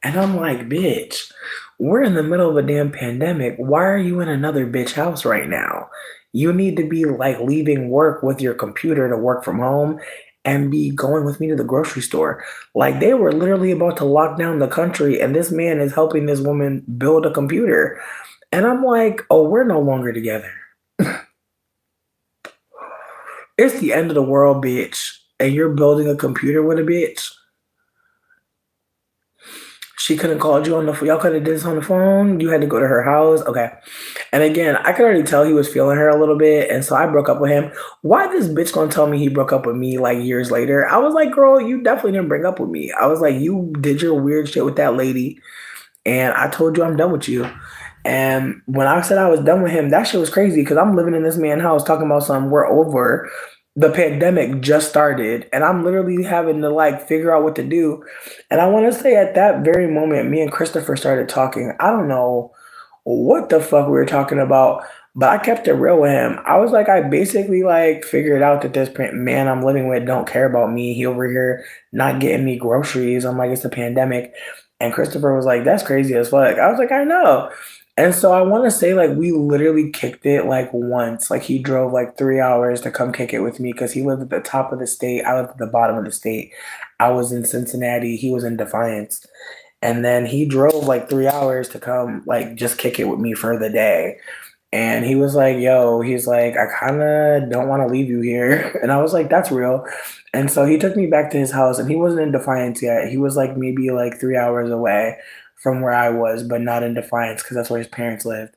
And I'm like, bitch, we're in the middle of a damn pandemic. Why are you in another bitch house right now? You need to be like leaving work with your computer to work from home and be going with me to the grocery store. Like they were literally about to lock down the country, and this man is helping this woman build a computer. And I'm like, oh, we're no longer together. It's the end of the world, bitch. And you're building a computer with a bitch. She couldn't call you on the phone. Y'all could have did this on the phone. You had to go to her house. Okay. And again, I could already tell he was feeling her a little bit. And so I broke up with him. Why this bitch gonna tell me he broke up with me like years later? I was like, girl, you definitely didn't break up with me. I was like, you did your weird shit with that lady. And I told you I'm done with you. And when I said I was done with him, that shit was crazy because I'm living in this man's house talking about something we're over. The pandemic just started, and I'm literally having to like figure out what to do. And I want to say at that very moment, me and Christopher started talking. I don't know what the fuck we were talking about, but I kept it real with him. I was like, I basically like figured out that this man I'm living with don't care about me. He over here not getting me groceries. I'm like, it's a pandemic. And Christopher was like, that's crazy as fuck. I was like, I know. And so I want to say like we literally kicked it like once. Like he drove like 3 hours to come kick it with me because he lived at the top of the state. I lived at the bottom of the state. I was in Cincinnati. He was in Defiance. And then he drove like 3 hours to come like just kick it with me for the day. And he was like, yo, he's like, I kind of don't want to leave you here. And I was like, that's real. And so he took me back to his house, and he wasn't in Defiance yet. He was like maybe like 3 hours away from where I was, but not in Defiance because that's where his parents lived.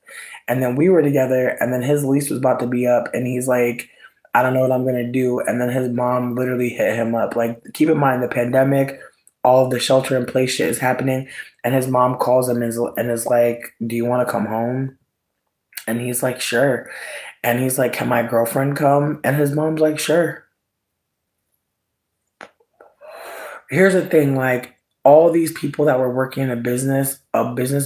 And then we were together, and then his lease was about to be up, and he's like, I don't know what I'm going to do. And then his mom literally hit him up. Like, keep in mind the pandemic, all of the shelter in place shit is happening. And his mom calls him and is like, do you want to come home? And he's like, sure. And he's like, can my girlfriend come? And his mom's like, sure. Here's the thing, like all these people that were working in a business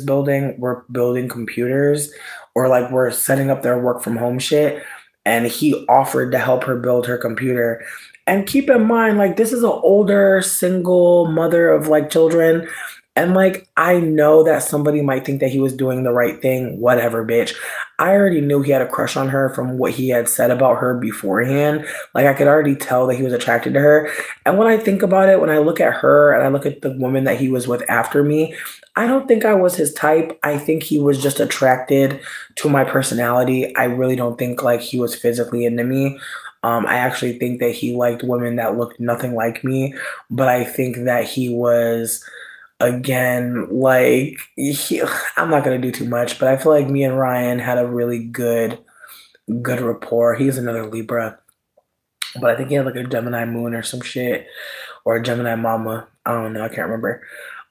building, were building computers or like were setting up their work from home shit. And he offered to help her build her computer. And keep in mind, like this is an older single mother of like children. And like I know that somebody might think that he was doing the right thing, whatever, bitch. I already knew he had a crush on her from what he had said about her beforehand. Like I could already tell that he was attracted to her. And when I think about it, when I look at her and I look at the woman that he was with after me, I don't think I was his type. I think he was just attracted to my personality. I really don't think like he was physically into me. I actually think that he liked women that looked nothing like me, but I think that he was again, like I'm not gonna do too much, but I feel like me and Ryan had a really good rapport. He's another Libra, but I think he had like a Gemini moon or some shit, or a Gemini mama. I don't know. I can't remember.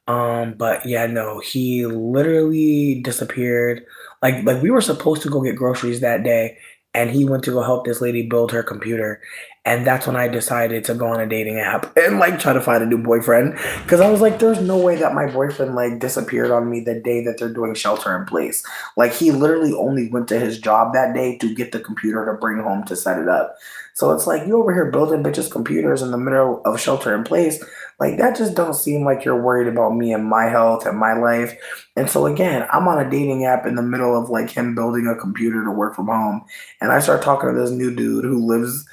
But yeah, no, he literally disappeared. Like we were supposed to go get groceries that day, and he went to go help this lady build her computer. And that's when I decided to go on a dating app and like try to find a new boyfriend. Cause I was like, there's no way that my boyfriend like disappeared on me the day that they're doing shelter in place. Like he literally only went to his job that day to get the computer to bring home to set it up. So it's like you over here building bitches computers in the middle of shelter in place. Like that just don't seem like you're worried about me and my health and my life. And so again, I'm on a dating app in the middle of like him building a computer to work from home. And I start talking to this new dude who lives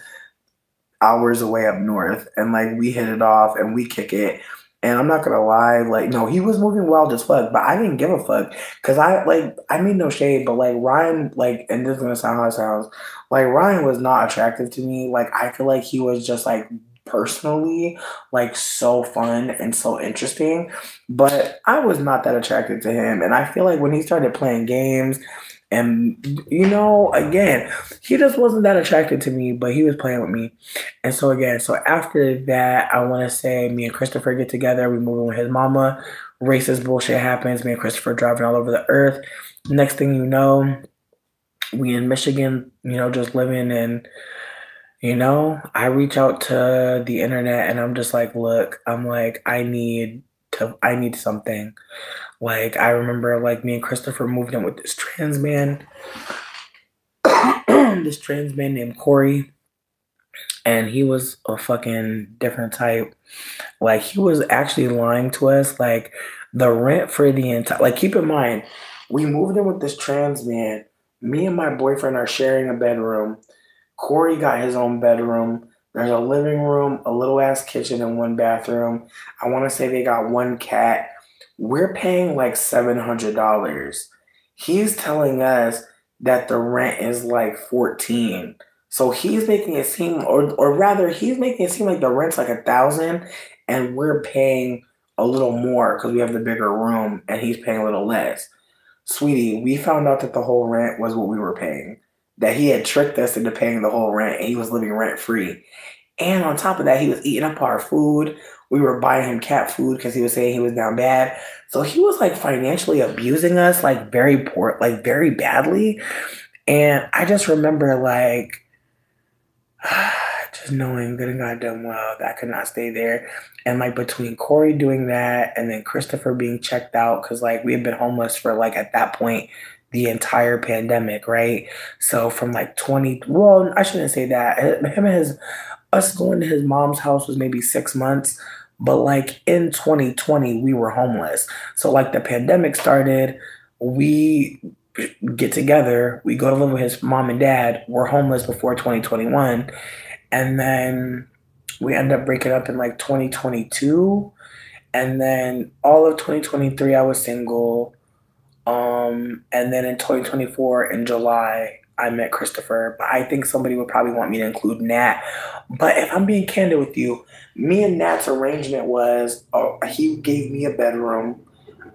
hours away up north, and like we hit it off and we kick it. And I'm not gonna lie, like no, he was moving wild as fuck, but I didn't give a fuck because I mean no shade, but like Ryan, like, and this is gonna sound how it sounds, like Ryan was not attractive to me. Like I feel like he was just like personally like so fun and so interesting, but I was not that attracted to him. And I feel like when he started playing games and again, he just wasn't that attracted to me, but he was playing with me. And so again, so after that, I want to say me and Christopher get together, we move in with his mama, racist bullshit happens, me and Christopher driving all over the earth. Next thing you know, we in Michigan, just living, and I reach out to the internet and I'm just like, look, I'm like, I need something. Like, I remember like me and Christopher moved in with this trans man, this trans man named Corey, and he was a fucking different type. Like, he was actually lying to us. Like, the rent for the entire, like, keep in mind, we moved in with this trans man. Me and my boyfriend are sharing a bedroom. Corey got his own bedroom. There's a living room, a little ass kitchen, and one bathroom. I want to say they got one cat. We're paying like $700. He's telling us that the rent is like 14. So he's making it seem, or rather, he's making it seem like the rent's like 1,000, and we're paying a little more because we have the bigger room, and he's paying a little less. Sweetie, we found out that the whole rent was what we were paying. That he had tricked us into paying the whole rent, and he was living rent free. And on top of that, he was eating up our food. We were buying him cat food because he was saying he was down bad. So he was like financially abusing us, like very poor, like very badly. And I just remember like just knowing good and goddamn well that I could not stay there. And like between Corey doing that and then Christopher being checked out, because like we had been homeless for like at that point the entire pandemic, right? So from like 20, well, I shouldn't say that. Him and us going to his mom's house was maybe 6 months, but like in 2020, we were homeless. So like the pandemic started, we get together, we go to live with his mom and dad, we're homeless before 2021, and then we end up breaking up in like 2022, and then all of 2023 I was single. And then in 2024, in July, I met Christopher. But I think somebody would probably want me to include Nat. But if I'm being candid with you, me and Nat's arrangement was he gave me a bedroom.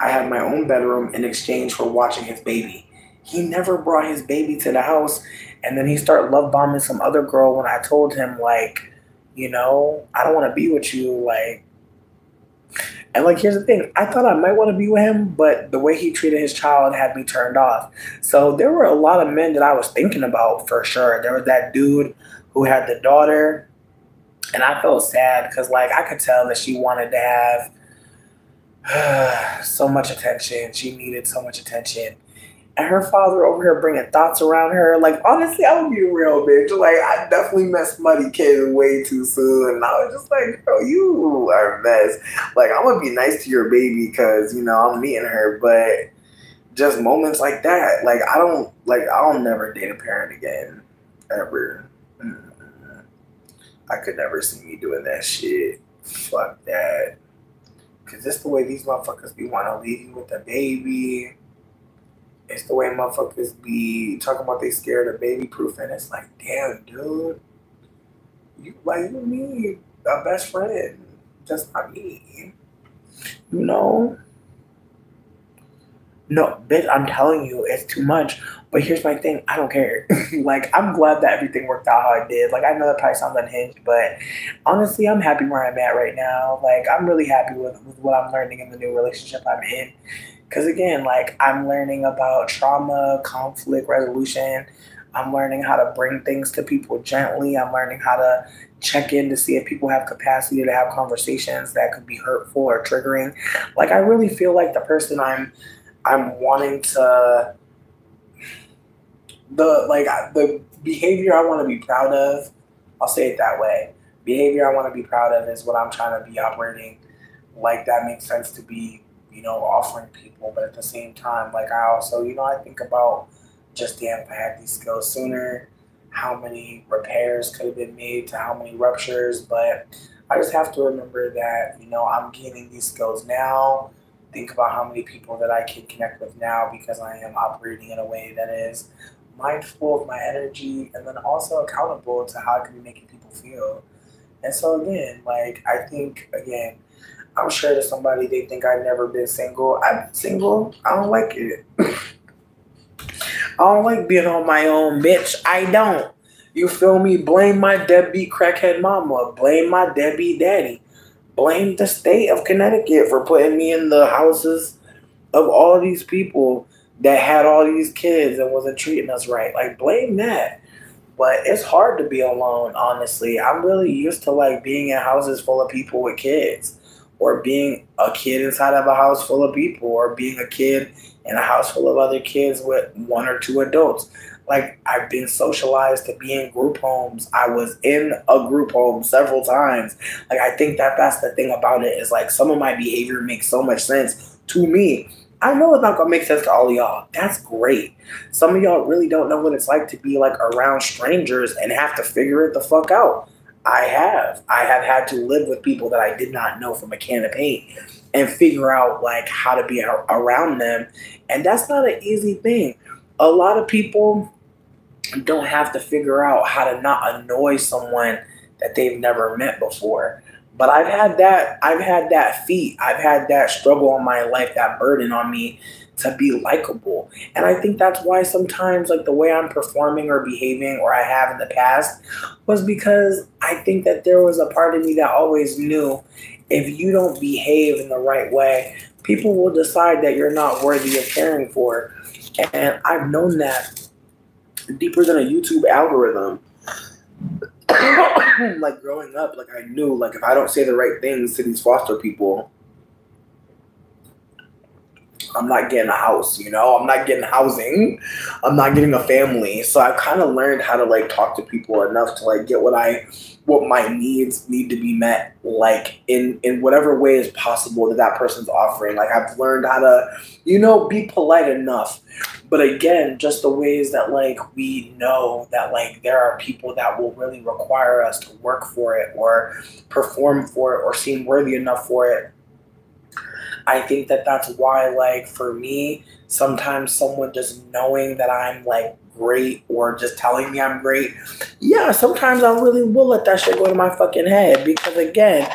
I had my own bedroom in exchange for watching his baby. He never brought his baby to the house. And then he started love bombing some other girl when I told him, like, I don't want to be with you. Like, and like, here's the thing: I thought I might want to be with him, but the way he treated his child had me turned off. So there were a lot of men that I was thinking about for sure. There was that dude who had the daughter, and I felt sad because like I could tell that she wanted to have so much attention. She needed so much attention. And her father over here bringing thoughts around her. Like, honestly, I'm gonna be real, bitch. Like, I definitely met Smutty Kid way too soon. And I was just like, bro, you are a mess. Like, I'm gonna be nice to your baby because, I'm meeting her. But just moments like that, like, I'll never date a parent again. Ever. I could never see me doing that shit. Fuck that. Because it's the way these motherfuckers be want to leave you with a baby. It's the way motherfuckers be talking about they scared of baby proof, and it's like, damn, dude, you need a best friend, just not me. No, bitch, I'm telling you, it's too much. But here's my thing, I don't care. Like, I'm glad that everything worked out how it did. Like, I know that probably sounds unhinged, but honestly, I'm happy where I'm at right now. Like, I'm really happy with what I'm learning in the new relationship I'm in. Because again, like, I'm learning about trauma, conflict resolution. I'm learning how to bring things to people gently. I'm learning how to check in to see if people have capacity to have conversations that could be hurtful or triggering. Like, I really feel like the person I'm wanting to the behavior I want to be proud of. I'll say it that way. Behavior I want to be proud of is what I'm trying to be operating. Like, that makes sense to be, offering people, but at the same time, like, I also, I think about just damn, if I had these skills sooner, how many repairs could have been made to how many ruptures. But I just have to remember that, I'm gaining these skills now. Think about how many people that I can connect with now because I am operating in a way that is mindful of my energy and then also accountable to how I can be making people feel. And so again, like I think again, I'm sure to somebody they think I've never been single. I've been single. I don't like it. I don't like being on my own, bitch. I don't. You feel me? Blame my deadbeat crackhead mama. Blame my deadbeat daddy. Blame the state of Connecticut for putting me in the houses of all these people that had all these kids and wasn't treating us right. Like, blame that. But it's hard to be alone, honestly. I'm really used to like being in houses full of people with kids, or being a kid inside of a house full of people, or being a kid in a house full of other kids with one or two adults. Like, I've been socialized to be in group homes. I was in a group home several times. Like, I think that that's the thing about it, is like some of my behavior makes so much sense to me. I know it's not gonna make sense to all of y'all. That's great. Some of y'all really don't know what it's like to be like around strangers and have to figure it the fuck out. I have. I have had to live with people that I did not know from a can of paint and figure out like how to be around them. And that's not an easy thing. A lot of people don't have to figure out how to not annoy someone that they've never met before. But I've had that feat. I've had that struggle in my life, that burden on me to be likable. And I think that's why sometimes like the way I'm performing or behaving, or I have in the past, was because I think that there was a part of me that always knew if you don't behave in the right way, people will decide that you're not worthy of caring for. And I've known that deeper than a YouTube algorithm. Like growing up, like I knew like if I don't say the right things to these foster people, I'm not getting a house, you know? I'm not getting housing. I'm not getting a family. So I kind of learned how to like talk to people enough to like get what my needs need to be met, like in whatever way is possible that that person's offering. Like I've learned how to, you know, be polite enough. But again, just the ways that like we know that like there are people that will really require us to work for it or perform for it or seem worthy enough for it. I think that that's why, like, for me, sometimes someone just knowing that I'm, like, great or just telling me I'm great, yeah, sometimes I really will let that shit go to my fucking head because, again,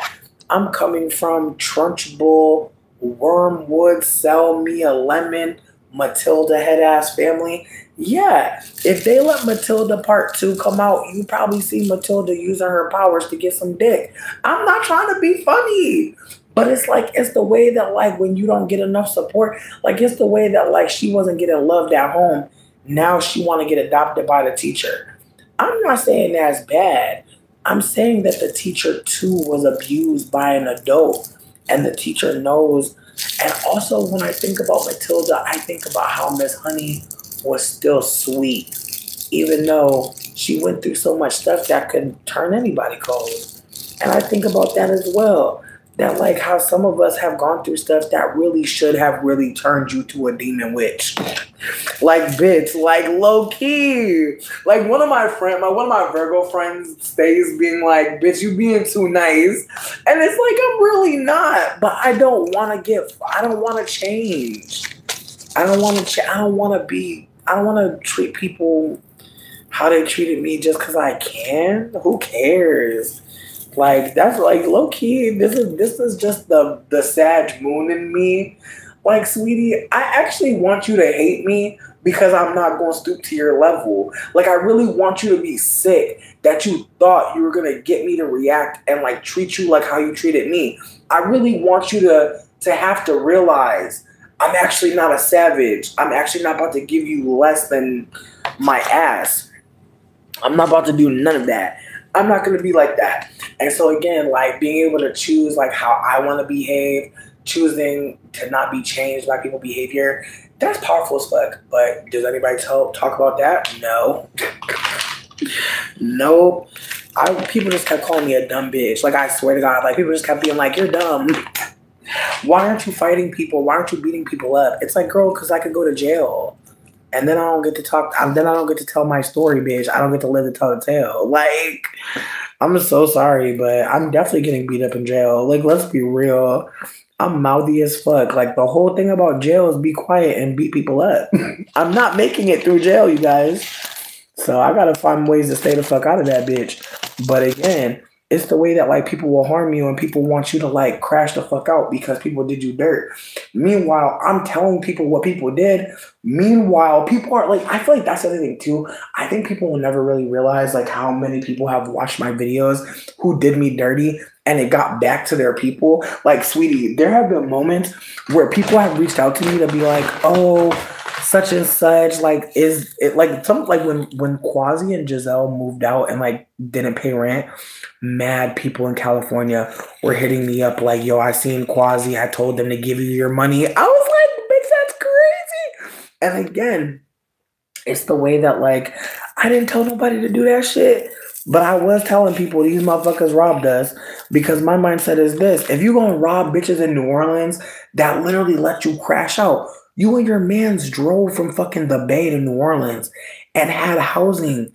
I'm coming from Trunchbull, Wormwood, Sell Me a Lemon, Matilda head-ass family. Yeah, if they let Matilda Part 2 come out, you probably see Matilda using her powers to get some dick. I'm not trying to be funny. But it's like, it's the way that like when you don't get enough support, like it's the way that like she wasn't getting loved at home. Now she want to get adopted by the teacher. I'm not saying that's bad. I'm saying that the teacher too was abused by an adult and the teacher knows. And also when I think about Matilda, I think about how Miss Honey was still sweet, even though she went through so much stuff that could turn anybody cold. And I think about that as well. That like how some of us have gone through stuff that really should have really turned you to a demon witch. Like bitch, like low key. Like one of my Virgo friends stays being like, bitch, you being too nice. And it's like I'm really not. But I don't wanna change. I don't wanna treat people how they treated me just because I can. Who cares? Like that's like low key. This is just the Sag moon in me. Like, sweetie, I actually want you to hate me because I'm not going to stoop to your level. Like, I really want you to be sick that you thought you were gonna get me to react and like treat you like how you treated me. I really want you to have to realize I'm actually not a savage. I'm actually not about to give you less than my ass. I'm not about to do none of that. I'm not going to be like that. And so again, like being able to choose like how I want to behave, choosing to not be changed by people's behavior, that's powerful as fuck. But does anybody talk about that? No. No. People just kept calling me a dumb bitch. Like, I swear to God, like people just kept being like, you're dumb. Why aren't you fighting people? Why aren't you beating people up? It's like, girl, because I could go to jail. And then I don't get to talk. Then I don't get to tell my story, bitch. I don't get to live to tell the tale. Like, I'm so sorry, but I'm definitely getting beat up in jail. Like, let's be real. I'm mouthy as fuck. Like, the whole thing about jail is be quiet and beat people up. I'm not making it through jail, you guys. So I gotta find ways to stay the fuck out of that bitch. But again, It's the way that like people will harm you and people want you to like crash the fuck out because people did you dirt. Meanwhile, I'm telling people what people did. Meanwhile, people are like, I feel like that's the other thing too. I think people will never really realize like how many people have watched my videos who did me dirty and it got back to their people. Like, sweetie, there have been moments where people have reached out to me to be like, oh, such and such, like, is it like some like when Quasi and Giselle moved out and like didn't pay rent, mad people in California were hitting me up like, yo, I seen Quasi, I told them to give you your money. I was like, bitch, that's crazy. And again, it's the way that like I didn't tell nobody to do that shit. But I was telling people these motherfuckers robbed us because my mindset is this. If you gonna rob bitches in New Orleans that literally let you crash out, you and your mans drove from fucking the Bay to New Orleans and had housing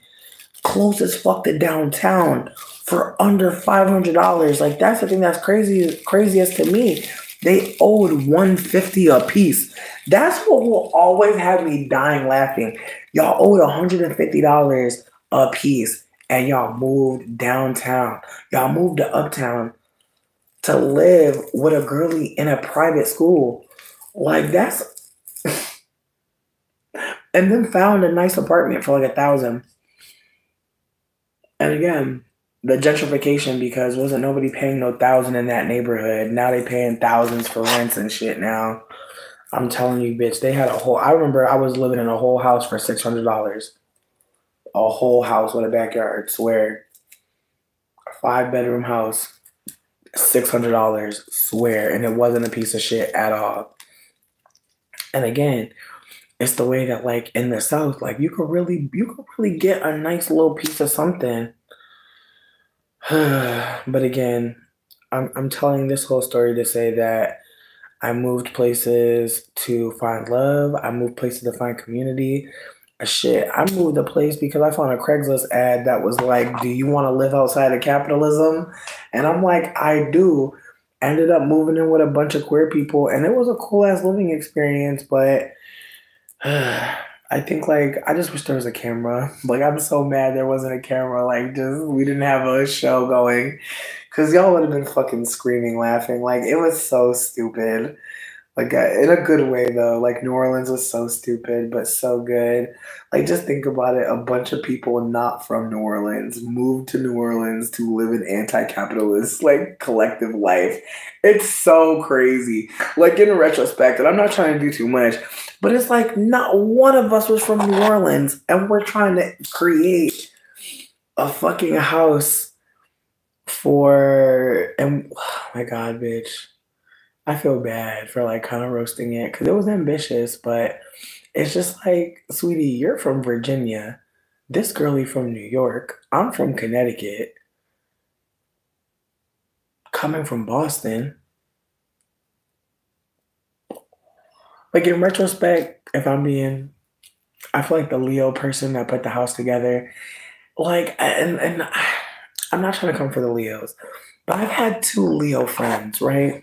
close as fuck to downtown for under $500. Like, that's the thing that's craziest to me. They owed $150 a piece. That's what will always have me dying laughing. Y'all owed $150 a piece and y'all moved downtown. Y'all moved to Uptown to live with a girlie in a private school. Like, that's and then found a nice apartment for like $1,000. And again, the gentrification, because wasn't nobody paying no $1,000 in that neighborhood. Now they paying thousands for rents and shit now. I'm telling you, bitch, they had a whole, I remember I was living in a whole house for $600. A whole house with a backyard, swear. A 5-bedroom house, $600, swear. And it wasn't a piece of shit at all. And again, it's the way that like in the South, like you could really get a nice little piece of something. But again, I'm telling this whole story to say that I moved places to find love. I moved places to find community. Shit, I moved a place because I found a Craigslist ad that was like, do you want to live outside of capitalism? And I'm like, I do. Ended up moving in with a bunch of queer people, and it was a cool ass living experience, but I think like I just wish there was a camera. Like, I'm so mad there wasn't a camera. Like, just we didn't have a show going, because y'all would have been fucking screaming, laughing. Like, it was so stupid. Like, in a good way though. Like, New Orleans was so stupid, but so good. Like, just think about it. A bunch of people not from New Orleans moved to New Orleans to live an anti-capitalist, like, collective life. It's so crazy. Like, in retrospect, and I'm not trying to do too much, but it's like not one of us was from New Orleans, and we're trying to create a fucking house for, and oh my God, bitch. I feel bad for like kind of roasting it because it was ambitious, but it's just like, sweetie, you're from Virginia. This girlie from New York. I'm from Connecticut. Coming from Boston. Like, in retrospect, if I'm being, I feel like the Leo person that put the house together. Like, and I'm not trying to come for the Leos, but I've had 2 Leo friends, right?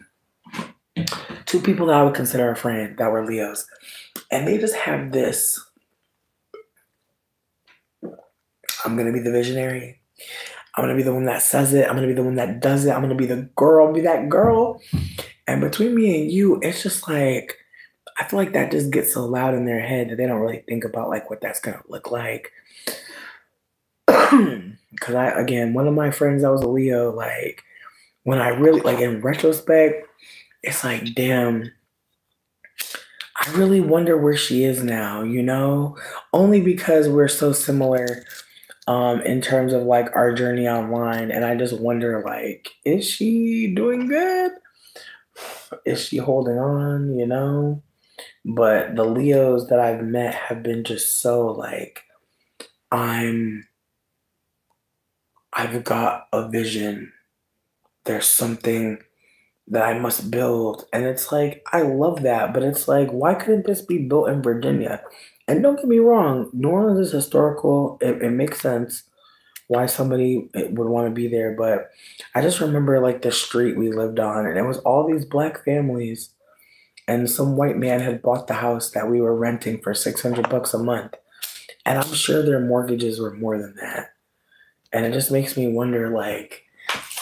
2 people that I would consider a friend that were Leos. And they just have this, I'm going to be the visionary. I'm going to be the one that says it. I'm going to be the one that does it. I'm going to be the girl, be that girl. And between me and you, it's just like, I feel like that just gets so loud in their head that they don't really think about like what that's going to look like. Because again, one of my friends that was a Leo, like, when I really, like, in retrospect, it's like, damn, I really wonder where she is now, you know? Only because we're so similar in terms of like our journey online. And I just wonder, like, is she doing good? Is she holding on, you know? But the Leos that I've met have been just so like, I've got a vision. There's something that I must build. And it's like, I love that, but it's like, why couldn't this be built in Virginia? And don't get me wrong, New Orleans is historical. It makes sense why somebody would want to be there. But I just remember like the street we lived on, and it was all these black families, and some white man had bought the house that we were renting for $600 a month. And I'm sure their mortgages were more than that. And it just makes me wonder, like,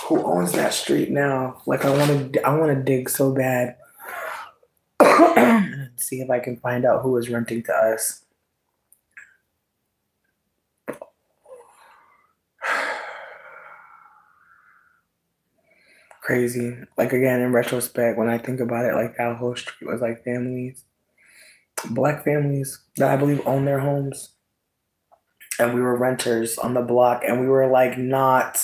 Who owns that street now? Like I want to dig so bad. See if I can find out who is renting to us. Crazy. Like again, in retrospect, when I think about it, like that whole street was like families, black families that I believe own their homes, and we were renters on the block, and we were like not.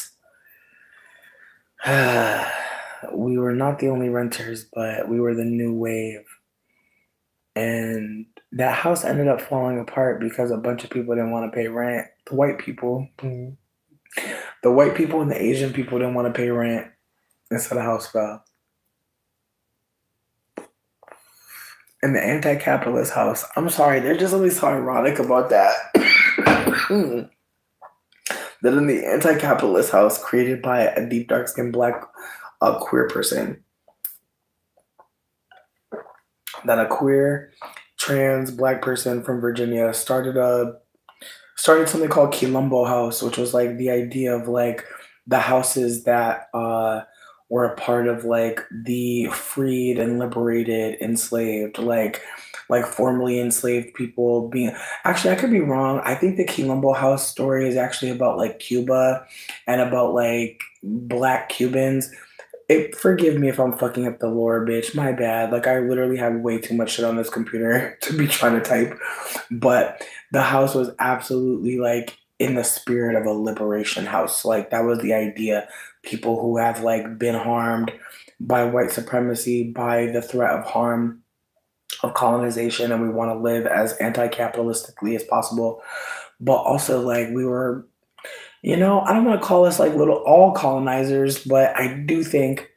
We were not the only renters, but we were the new wave. And that house ended up falling apart because a bunch of people didn't want to pay rent. The white people, the white people and the Asian people didn't want to pay rent, and so the house fell. And the anti-capitalist house. I'm sorry, there's just something so ironic about that. That in the anti-capitalist house created by a deep dark-skinned black queer person, that a queer trans black person from Virginia started something called Quilombo House, which was like the idea of like the houses that were a part of like the freed and liberated enslaved, like formerly enslaved people being. Actually, I could be wrong. I think the Quilombo House story is actually about like Cuba and about like black Cubans. Forgive me if I'm fucking up the lore, bitch. My bad. Like I literally have way too much shit on this computer to be trying to type. But the house was absolutely like in the spirit of a liberation house. Like that was the idea. People who have like been harmed by white supremacy, by the threat of harm of colonization, and we want to live as anti-capitalistically as possible. But also like we were, I don't want to call us like little all colonizers, but I do think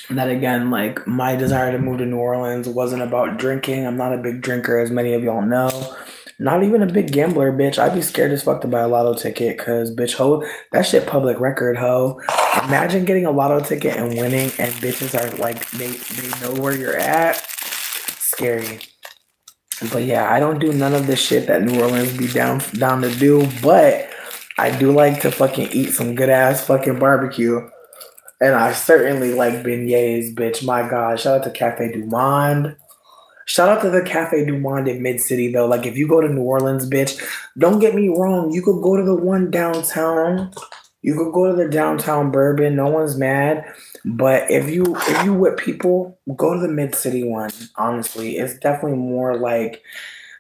that again, like my desire to move to New Orleans wasn't about drinking. I'm not a big drinker, as many of y'all know. Not even a big gambler, bitch. I'd be scared as fuck to buy a lotto ticket because, bitch, ho, that shit public record, ho. Imagine getting a lotto ticket and winning, and bitches are like, they know where you're at. Scary. But yeah, I don't do none of the shit that New Orleans be down to do, but I do like to fucking eat some good ass fucking barbecue. And I certainly like beignets, bitch. My God. Shout out to Cafe Du Monde. Shout out to the Cafe Du Monde in Mid City though. Like if you go to New Orleans, bitch, don't get me wrong. You could go to the one downtown. You could go to the downtown Bourbon. No one's mad. But if you with people, go to the Mid City one. Honestly, it's definitely more like,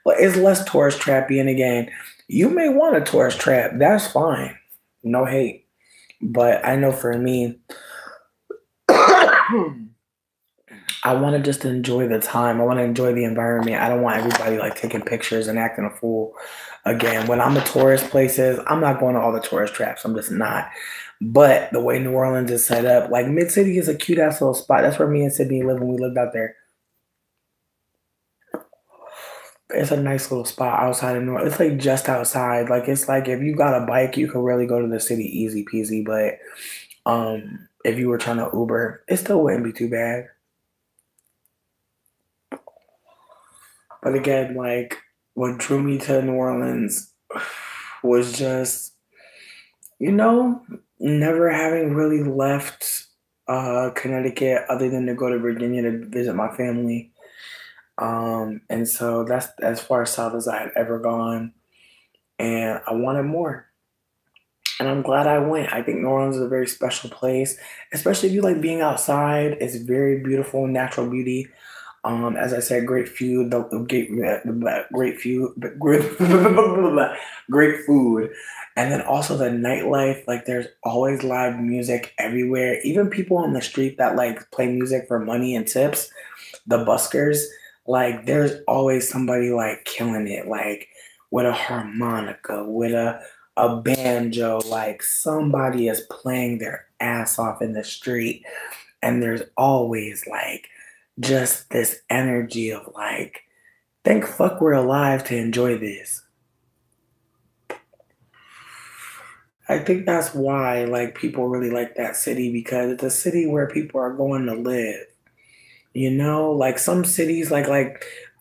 well, it's less tourist trappy. And again, you may want a tourist trap. That's fine. No hate. But I know for me, I want to just enjoy the time. I want to enjoy the environment. I don't want everybody like taking pictures and acting a fool. Again, when I'm at tourist places, I'm not going to all the tourist traps. I'm just not. But the way New Orleans is set up, like Mid City is a cute ass little spot. That's where me and Sydney lived when we lived out there. It's a nice little spot outside of New Orleans. It's like just outside. Like it's like if you got a bike, you could really go to the city easy peasy. But if you were trying to Uber, it still wouldn't be too bad. But again, like what drew me to New Orleans was just, never having really left Connecticut other than to go to Virginia to visit my family. And so that's as far south as I had ever gone. And I wanted more. And I'm glad I went. I think New Orleans is a very special place, especially if you like being outside. It's very beautiful, natural beauty. As I said, great food, great food, great food, and then also the nightlife. Like, there's always live music everywhere. Even people on the street that like play music for money and tips, the buskers. Like, there's always somebody like killing it, like with a harmonica, with a banjo. Like, somebody is playing their ass off in the street, and there's always like just this energy of like, thank fuck we're alive to enjoy this. I think that's why like people really like that city, because it's a city where people are going to live. Like some cities, like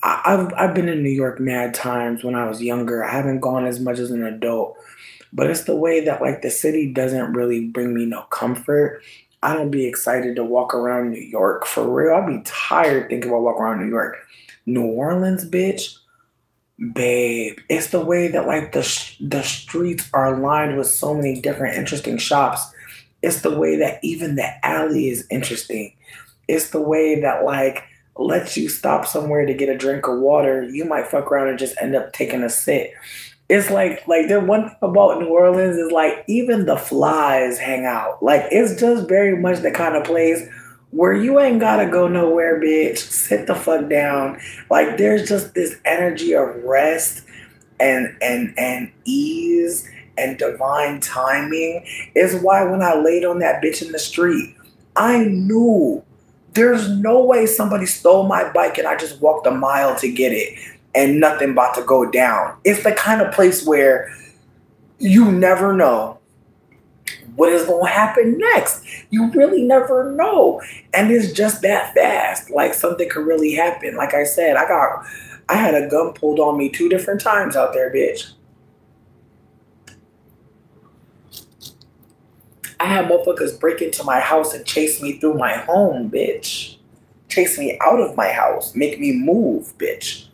I've been in New York mad times when I was younger. I haven't gone as much as an adult, but it's the way that like the city doesn't really bring me no comfort. I don't be excited to walk around New York for real. I'll be tired thinking about walking around New York. New Orleans, bitch, babe. It's the way that like the streets are lined with so many different interesting shops. It's the way that even the alley is interesting. It's the way that like lets you stop somewhere to get a drink of water. You might fuck around and just end up taking a sip. It's like the one thing about New Orleans is like even the flies hang out. Like it's just very much the kind of place where you ain't gotta go nowhere, bitch. Sit the fuck down. Like there's just this energy of rest and ease and divine timing. Is why when I laid on that bitch in the street, I knew there's no way somebody stole my bike and I just walked a mile to get it and nothing about to go down. It's the kind of place where you never know what is going to happen next. You really never know. And it's just that fast. Like something could really happen. Like I said, I had a gun pulled on me 2 different times out there, bitch. I had motherfuckers break into my house and chase me through my home, bitch. Chase me out of my house. Make me move, bitch.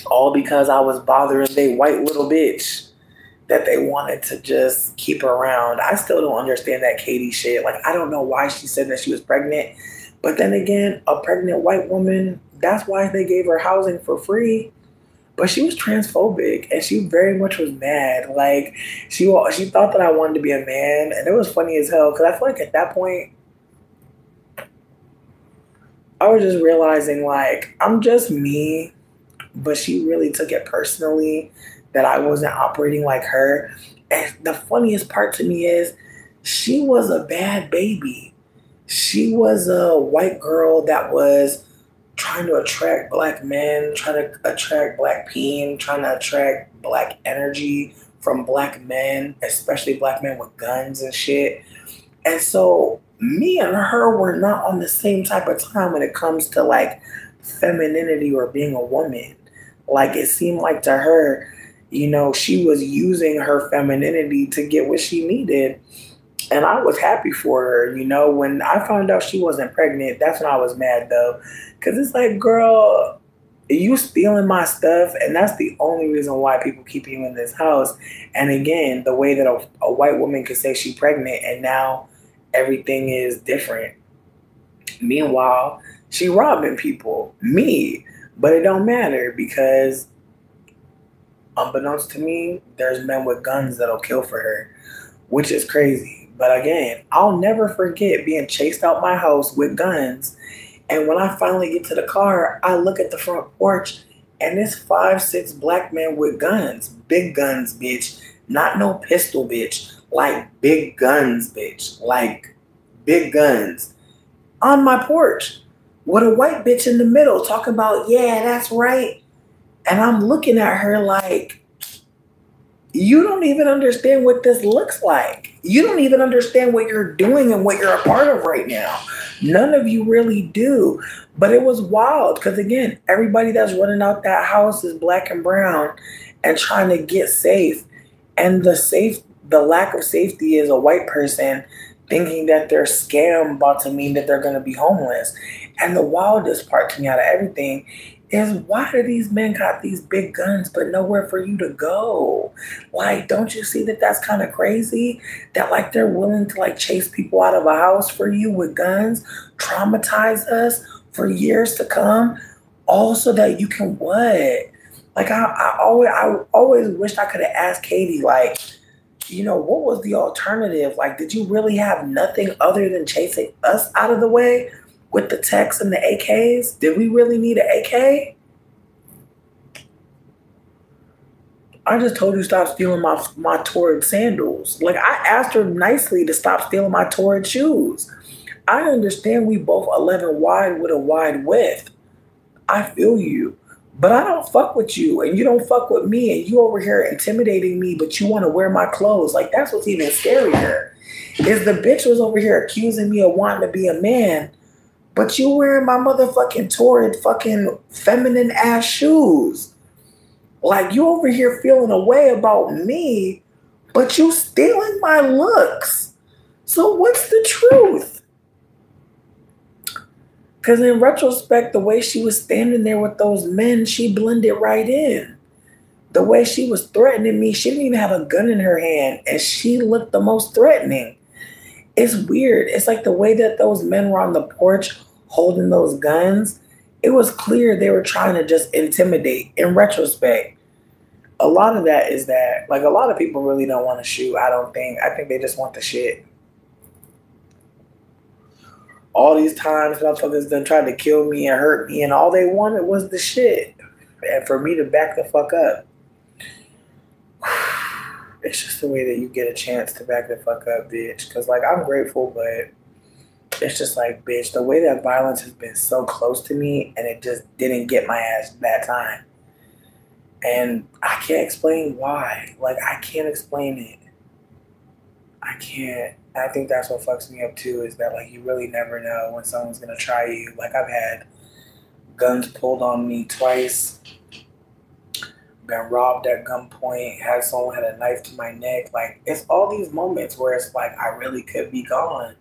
All because I was bothering they white little bitch that they wanted to just keep around. I still don't understand that Katie shit. Like, I don't know why she said that she was pregnant. But then again, a pregnant white woman, that's why they gave her housing for free. But she was transphobic and she very much was mad. Like, she thought that I wanted to be a man. And it was funny as hell because I feel like at that point, I was just realizing, like, I'm just me, but she really took it personally that I wasn't operating like her. And the funniest part to me is she was a bad baby. She was a white girl that was trying to attract black men, trying to attract black peen, trying to attract black energy from black men, especially black men with guns and shit. And so me and her were not on the same type of time when it comes to like femininity or being a woman. Like it seemed like to her, you know, she was using her femininity to get what she needed. And I was happy for her, you know. When I found out she wasn't pregnant, that's when I was mad though. Cause it's like, girl, you stealing my stuff, and that's the only reason why people keep you in this house. And again, the way that a white woman could say she's pregnant and now everything is different. Meanwhile, she robbing people, me, but it don't matter because unbeknownst to me, there's men with guns that'll kill for her, which is crazy. But again, I'll never forget being chased out my house with guns. And when I finally get to the car, I look at the front porch and it's 5, 6 black men with guns. Big guns, bitch. Not no pistol, bitch. Like big guns, bitch. Like big guns. On my porch. With a white bitch in the middle talking about, yeah, that's right. And I'm looking at her like, you don't even understand what this looks like. You don't even understand what you're doing and what you're a part of right now. None of you really do. But it was wild because, again, everybody that's running out that house is black and brown and trying to get safe. And the lack of safety is a white person thinking that their scam about to mean that they're going to be homeless. And the wildest part to me out of everything is, why do these men got these big guns but nowhere for you to go? Like, don't you see that that's kind of crazy? That like they're willing to like chase people out of a house for you with guns, traumatize us for years to come, all so that you can what? Like I always wished I could have asked Katie, like, you know, what was the alternative? Like, did you really have nothing other than chasing us out of the way? With the techs and the AKs, did we really need an AK? I just told you stop stealing my Torrid sandals. Like, I asked her nicely to stop stealing my Torrid shoes. I understand we both 11 wide with a wide width. I feel you. But I don't fuck with you, and you don't fuck with me, and you over here intimidating me, but you want to wear my clothes. Like, that's what's even scarier. Is the bitch was over here accusing me of wanting to be a man, But you wearing my motherfucking torrid fucking feminine ass shoes. Like you over here feeling a way about me, but you stealing my looks. So what's the truth? Because in retrospect, the way she was standing there with those men, she blended right in. The way she was threatening me, she didn't even have a gun in her hand, and she looked the most threatening. It's weird. It's like the way that those men were on the porch holding those guns. It was clear they were trying to just intimidate. In retrospect, a lot of that is that, like, a lot of people really don't want to shoot. I don't think. I think they just want the shit. All these times motherfuckers done tried to kill me and hurt me, and all they wanted was the shit. And for me to back the fuck up. It's just the way that you get a chance to back the fuck up, bitch. Because, like, I'm grateful, but it's just like, bitch, the way that violence has been so close to me and it just didn't get my ass that time. And I can't explain why. Like, I can't explain it. I can't. I think that's what fucks me up too, is that, like, you really never know when someone's gonna try you. Like, I've had guns pulled on me twice, been robbed at gunpoint, had someone had a knife to my neck. Like, it's all these moments where it's like I really could be gone.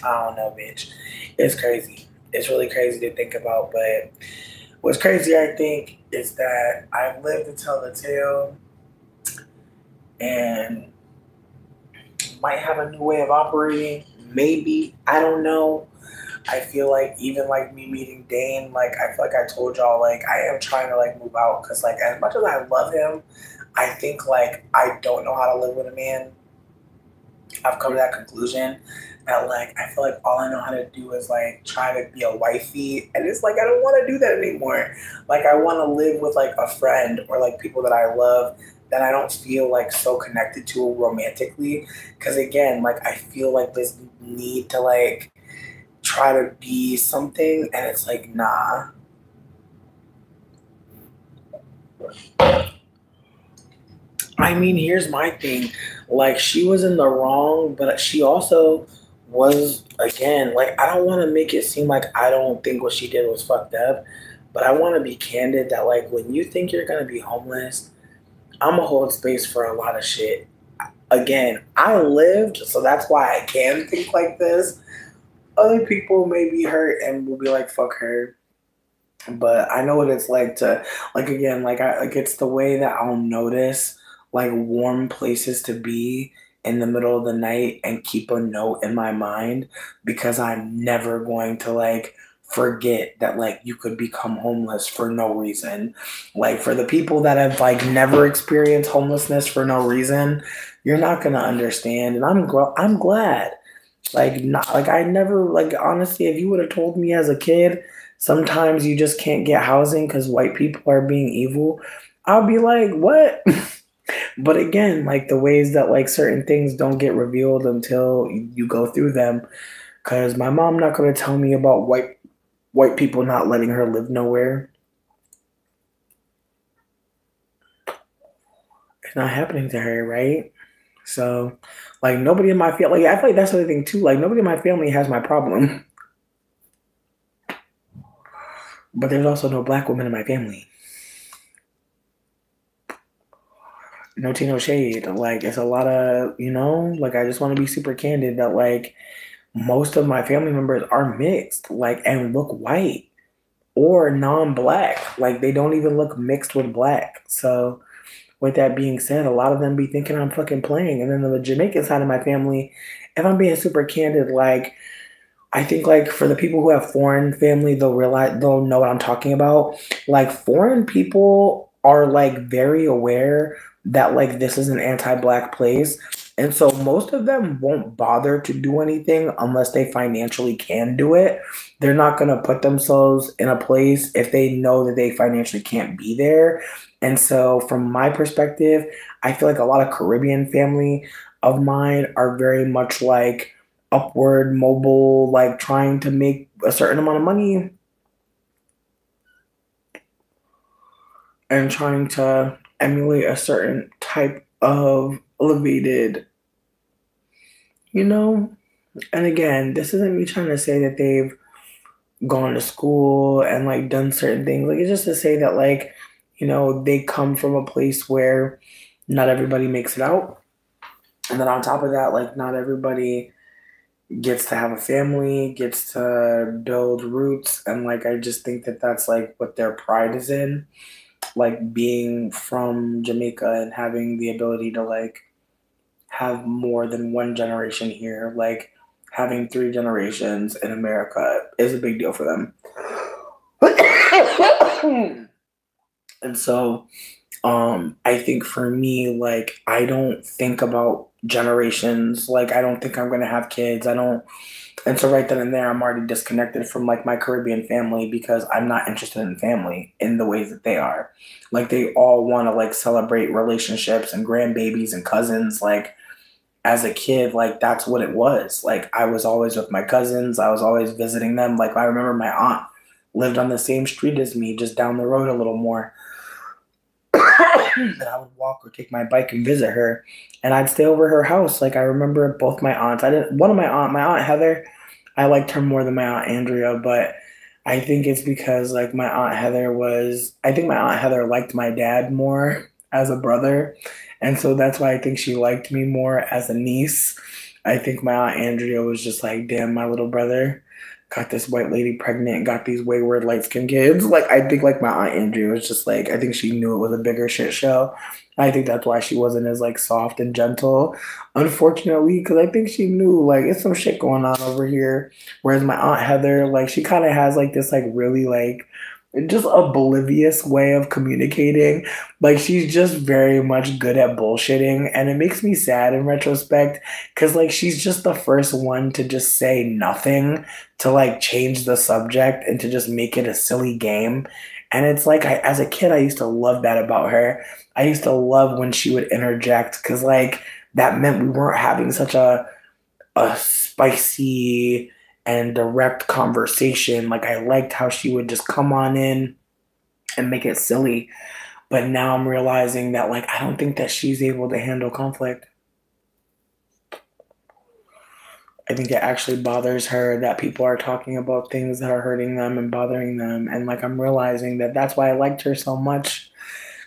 I don't know, bitch. It's crazy. It's really crazy to think about, but what's crazy, I think, is that I've lived to tell the tale and might have a new way of operating. Maybe. I don't know. I feel like even like me meeting Dane, like I feel like I told y'all, like I am trying to like move out because like as much as I love him, I think like I don't know how to live with a man. I've come to that conclusion that like I feel like all I know how to do is like try to be a wifey, and it's like I don't want to do that anymore. Like I want to live with like a friend or like people that I love that I don't feel like so connected to romantically. Because again, like I feel like this need to like try to be something, and it's like nah. I mean, here's my thing. Like, she was in the wrong, but she also was, again, like, I don't want to make it seem like I don't think what she did was fucked up, but I want to be candid that, like, when you think you're going to be homeless, I'm going to hold space for a lot of shit. Again, I lived, so that's why I can think like this. Other people may be hurt and will be like, fuck her. But I know what it's like to, like, again, like I like it's the way that I'll notice like warm places to be in the middle of the night and keep a note in my mind, because I'm never going to like forget that like you could become homeless for no reason. Like for the people that have like never experienced homelessness for no reason, you're not gonna understand, and I'm glad. Like not like I never like honestly, if you would have told me as a kid, sometimes you just can't get housing because white people are being evil, I'll be like, what? But again, like the ways that like certain things don't get revealed until you go through them. Because my mom not gonna tell me about white people not letting her live nowhere. It's not happening to her, right? So, like nobody in my family. Like, I feel like that's the other thing too. Like nobody in my family has my problem, but there's also no black women in my family. No tea, no shade. Like it's a lot of Like I just want to be super candid that like most of my family members are mixed, like and look white or non-black. Like they don't even look mixed with black. So with that being said, a lot of them be thinking I'm fucking playing. And then the Jamaican side of my family, if I'm being super candid, like I think like for the people who have foreign family, they'll know what I'm talking about. Like foreign people are like very aware that like this is an anti-black place. And so most of them won't bother to do anything unless they financially can do it. They're not going to put themselves in a place if they know that they financially can't be there. And so from my perspective, I feel like a lot of Caribbean family of mine are very much like upward mobile, like trying to make a certain amount of money and trying to emulate a certain type of elevated, you know, And again, this isn't me trying to say that they've gone to school and like done certain things. Like it's just to say that like, they come from a place where not everybody makes it out. And then on top of that, like not everybody gets to have a family, gets to build roots, and like I just think that that's like what their pride is in, like being from Jamaica and having the ability to like have more than one generation here, like having three generations in America is a big deal for them. And so I think for me, like I don't think about generations. Like I don't think I'm gonna have kids. I don't, and so right then and there I'm already disconnected from like my Caribbean family because I'm not interested in family in the ways that they are. Like they all want to like celebrate relationships and grandbabies and cousins. Like as a kid, like that's what it was. Like I was always with my cousins. I was always visiting them. Like I remember my aunt lived on the same street as me, just down the road a little more. That I would walk or take my bike and visit her, and I'd stay over her house. Like I remember both my aunts. I didn't. One of my aunt Heather, I liked her more than my aunt Andrea, but I think it's because like my aunt Heather was. I think my aunt Heather liked my dad more as a brother, and so that's why I think she liked me more as a niece. I think my aunt Andrea was just like, damn, my little brother got this white lady pregnant, got these wayward light skinned kids. Like I think like my aunt Andrea was just like I think she knew it was a bigger shit show. I think that's why she wasn't as like soft and gentle, unfortunately, because I think she knew like it's some shit going on over here. Whereas my aunt Heather, like she kind of has like this like really like just oblivious way of communicating. Like she's just very much good at bullshitting, and it makes me sad in retrospect because like she's just the first one to just say nothing, to like change the subject and to just make it a silly game. And it's like as a kid, I used to love that about her. I used to love when she would interject because like that meant we weren't having such a spicy and direct conversation. Like I liked how she would just come on in and make it silly. But now I'm realizing that like I don't think that she's able to handle conflict. I think it actually bothers her that people are talking about things that are hurting them and bothering them. And like I'm realizing that that's why I liked her so much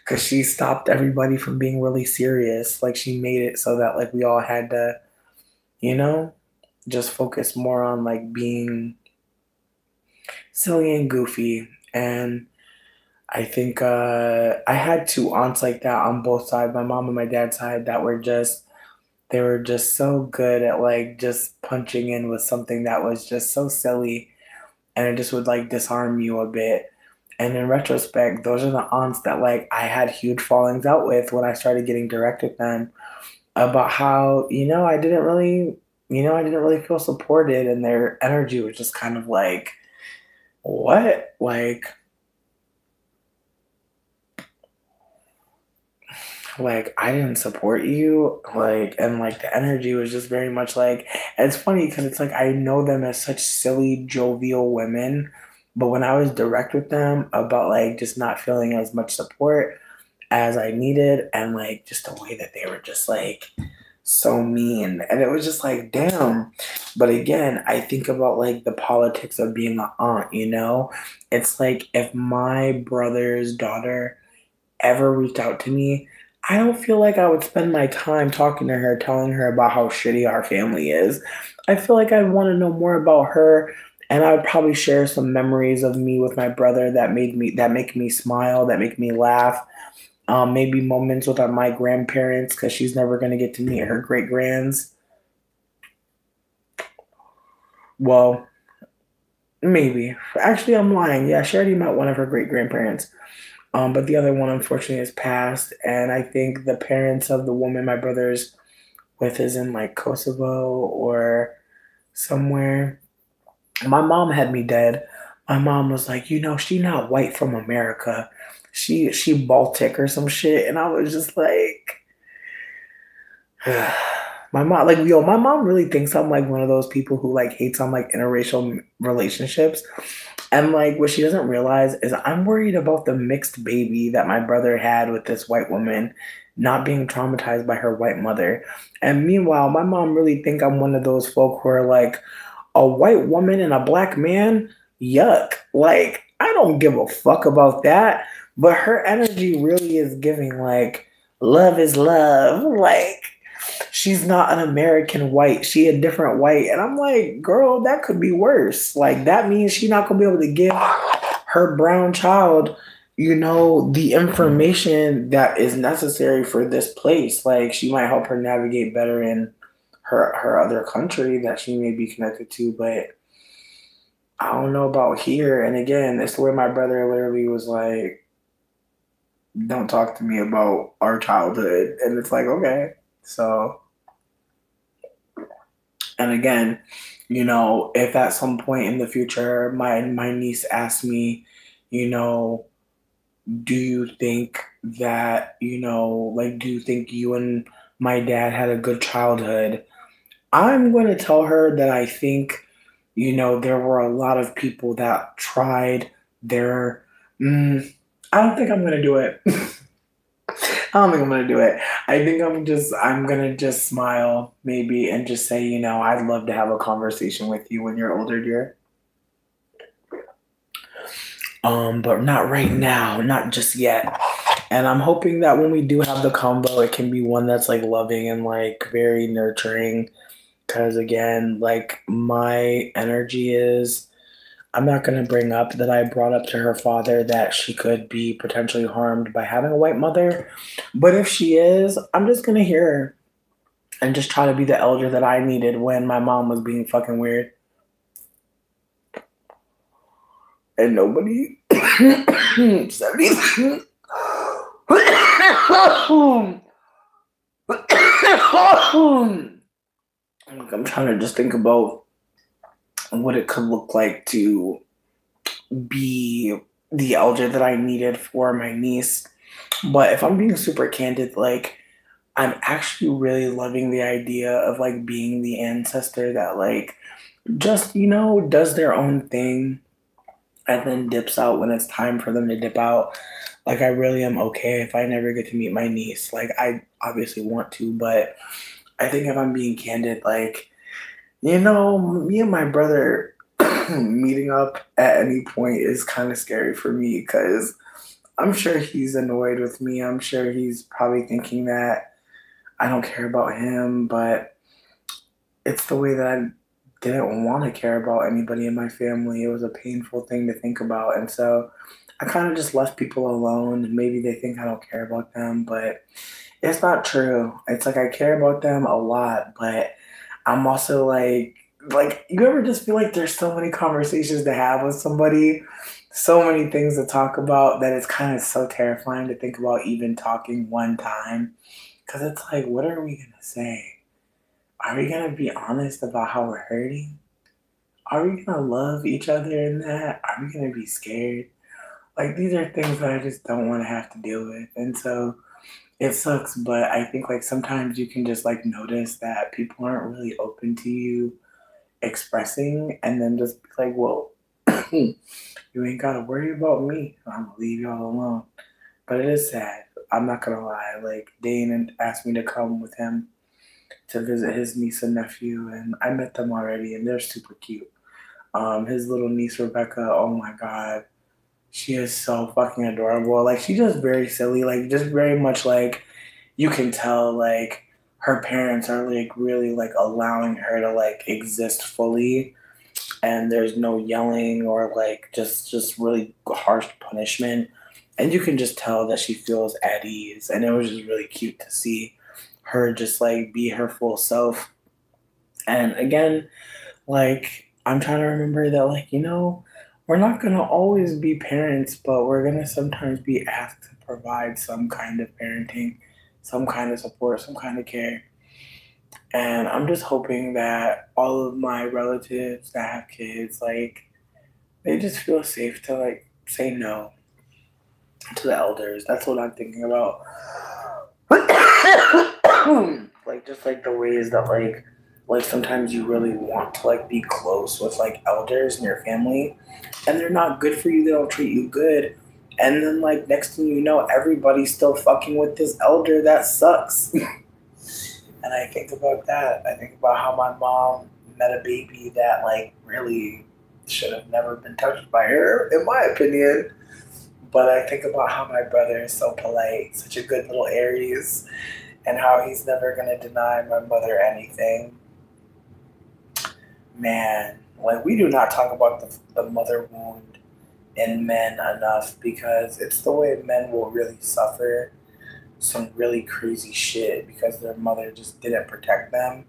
because she stopped everybody from being really serious. Like she made it so that like we all had to, you know, just focus more on like being silly and goofy. And I think I had two aunts like that on both sides, my mom and my dad's side, that were just they were just so good at like just punching in with something that was just so silly, and it just would like disarm you a bit. And in retrospect, those are the aunts that like I had huge fallings out with when I started getting direct with them about how, I didn't really feel supported, and their energy was just kind of like, what? Like I didn't support you, like, and like the energy was just very much like, and it's funny because it's like I know them as such silly jovial women, but when I was direct with them about like just not feeling as much support as I needed, and like just the way that they were just like so mean, and it was just like damn. But again, I think about like the politics of being an aunt. It's like if my brother's daughter ever reached out to me, I don't feel like I would spend my time talking to her, telling her about how shitty our family is. I feel like I'd want to know more about her, and I would probably share some memories of me with my brother that make me smile, that make me laugh. Maybe moments with my grandparents because she's never gonna get to meet her great grands. Well, maybe. Actually, I'm lying. Yeah, she already met one of her great grandparents. But the other one unfortunately has passed, and I think the parents of the woman my brother's with is in like Kosovo or somewhere. My mom had me dead. My mom was like, she not white from America. She Baltic or some shit, and I was just like, my mom, like, yo, my mom really thinks I'm like one of those people who like hates on like interracial relationships. And like what she doesn't realize is I'm worried about the mixed baby that my brother had with this white woman not being traumatized by her white mother. And meanwhile, my mom really think I'm one of those folk who are like, a white woman and a black man? Yuck. Like, I don't give a fuck about that. But her energy really is giving like love is love. Like she's not an American white. She a different white. And I'm like, girl, that could be worse. Like that means she's not gonna be able to give her brown child, the information that is necessary for this place. Like she might help her navigate better in her other country that she may be connected to, but I don't know about here. And again, it's the way my brother literally was like, don't talk to me about our childhood. And it's like, okay. So, and again, if at some point in the future my niece asks me, you know, do you think that, like, do you think you and my dad had a good childhood? I'm going to tell her that I think, there were a lot of people that tried their. I don't think I'm going to do it. I don't think I'm going to do it. I think I'm going to just smile maybe and just say, I'd love to have a conversation with you when you're older, dear. But not right now, not just yet. And I'm hoping that when we do have the combo, it can be one that's like loving and like very nurturing. Because again, like my energy is, I'm not going to bring up that I brought up to her father that she could be potentially harmed by having a white mother. But if she is, I'm just going to hear her and just try to be the elder that I needed when my mom was being fucking weird. And nobody 70. I'm trying to just think about what it could look like to be the elder that I needed for my niece. But if I'm being super candid, like I'm actually really loving the idea of like being the ancestor that like just, does their own thing and then dips out when it's time for them to dip out. Like I really am okay if I never get to meet my niece. Like I obviously want to, but I think if I'm being candid, like, me and my brother meeting up at any point is kind of scary for me because I'm sure he's annoyed with me. I'm sure he's probably thinking that I don't care about him, but it's the way that I didn't want to care about anybody in my family. It was a painful thing to think about. And so I kind of just left people alone. Maybe they think I don't care about them, but it's not true. It's like I care about them a lot, but I'm also like you ever just feel like there's so many conversations to have with somebody, so many things to talk about that it's kind of so terrifying to think about even talking one time. Because it's like, what are we going to say? Are we going to be honest about how we're hurting? Are we going to love each other in that? Are we going to be scared? Like, these are things that I just don't want to have to deal with. And so it sucks, but I think like sometimes you can just like notice that people aren't really open to you expressing and then just be like, well, you ain't got to worry about me. I'm going to leave y'all alone. But it is sad. I'm not going to lie. Like, Dane asked me to come with him to visit his niece and nephew, and I met them already, and they're super cute. His little niece, Rebecca, oh my God. She is so fucking adorable. Like, she's just very silly. Like, just very much like, you can tell, like, her parents are, like, really, like, allowing her to, like, exist fully. And there's no yelling or, like, just really harsh punishment. And you can just tell that she feels at ease. And it was just really cute to see her just, like, be her full self. And again, like, I'm trying to remember that, like, we're not going to always be parents, but we're going to sometimes be asked to provide some kind of parenting, some kind of support, some kind of care. And I'm just hoping that all of my relatives that have kids, like, they just feel safe to, like, say no to the elders. That's what I'm thinking about. Like, just, like, the ways that, like sometimes you really want to like be close with like elders in your family and they're not good for you, they don't treat you good, And then, like, next thing you know, everybody's still fucking with this elder that sucks. And I think about that. I think about how my mom met a baby that, like, really should have never been touched by her, in my opinion. But I think about how my brother is so polite, such a good little Aries, and how he's never going to deny my mother anything. Man, like, we do not talk about the mother wound in men enough, because it's the way men will really suffer some really crazy shit because their mother just didn't protect them.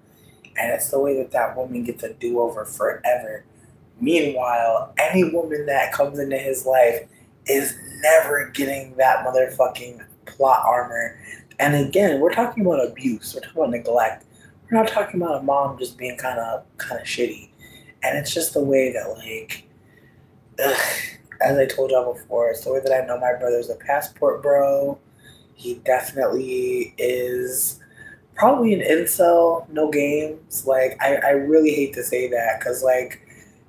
And it's the way that that woman gets a do-over forever. Meanwhile, any woman that comes into his life is never getting that motherfucking plot armor. And again, we're talking about abuse. We're talking about neglect. We're not talking about a mom just being kind of shitty. And it's just the way that, like, ugh, as I told y'all before, it's the way that I know my brother's a passport bro. He definitely is probably an incel, no games. Like, I really hate to say that because, like,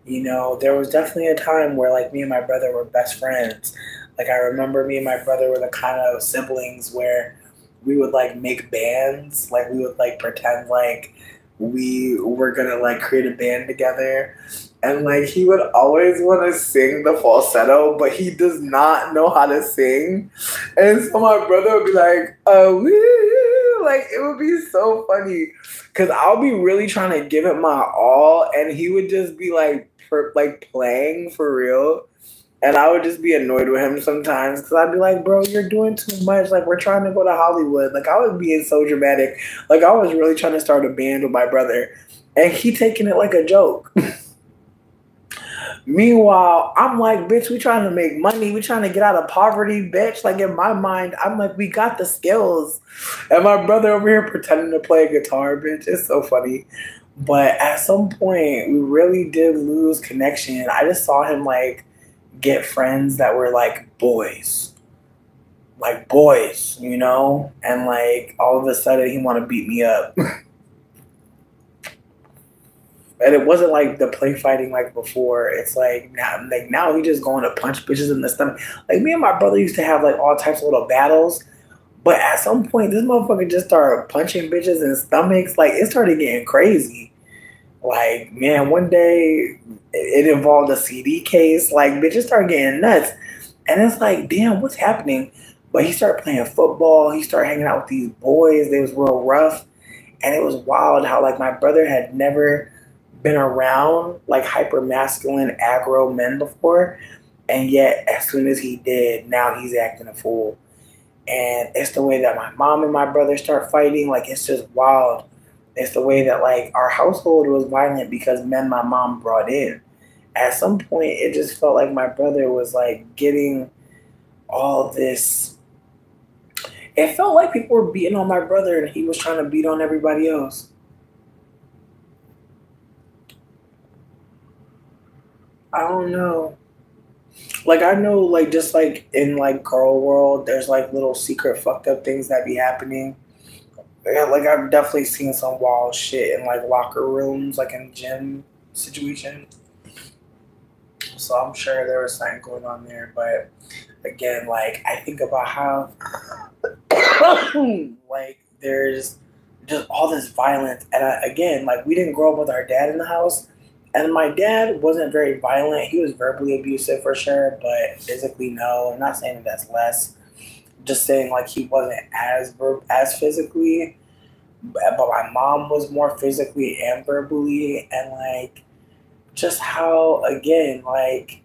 you know, there was definitely a time where, like, me and my brother were best friends. Like, I remember me and my brother were the kind of siblings where we would, like, make bands. Like, we would, like, pretend like we were gonna, like, create a band together. And, like, he would always want to sing the falsetto, but he does not know how to sing. And so my brother would be like, woo! Like, it would be so funny. Because I'll be really trying to give it my all, and he would just be, like, playing for real. And I would just be annoyed with him sometimes because I'd be like, bro, you're doing too much. Like, we're trying to go to Hollywood. Like, I was being so dramatic. Like, I was really trying to start a band with my brother. And he taking it like a joke. Meanwhile, I'm like, bitch, we trying to make money. We trying to get out of poverty, bitch. Like, in my mind, I'm like, we got the skills. And my brother over here pretending to play a guitar, bitch. It's so funny. But at some point, we really did lose connection. I just saw him, like, get friends that were, like, boys. Like, boys, you know? And, like, all of a sudden, he want to beat me up. And it wasn't like the play fighting like before. It's like now he just going to punch bitches in the stomach. Like, me and my brother used to have, like, all types of little battles. But at some point, this motherfucker just started punching bitches in stomachs. Like, it started getting crazy. Like, man, one day it involved a CD case. Like, bitches started getting nuts. And it's like, damn, what's happening? But he started playing football. He started hanging out with these boys. They was real rough. And it was wild how, like, my brother had never been around, like, hyper masculine aggro men before, and yet as soon as he did, now he's acting a fool. And it's the way that my mom and my brother start fighting. Like, it's just wild. It's the way that, like, our household was violent because men my mom brought in. At some point, it just felt like my brother was, like, getting all this. It felt like people were beating on my brother and he was trying to beat on everybody else. I don't know. Like, I know, like, just, like, in, like, girl world, there's, like, little secret fucked up things that be happening. Yeah, like, I've definitely seen some wild shit in, like, locker rooms, like, in gym situation. So I'm sure there was something going on there. But, again, like, I think about how, like, there's just all this violence. And, again, like, we didn't grow up with our dad in the house. And my dad wasn't very violent. He was verbally abusive for sure, but physically, no. I'm not saying that that's less. Just saying, like, he wasn't as physically. But my mom was more physically and verbally. And, like, just how, again, like,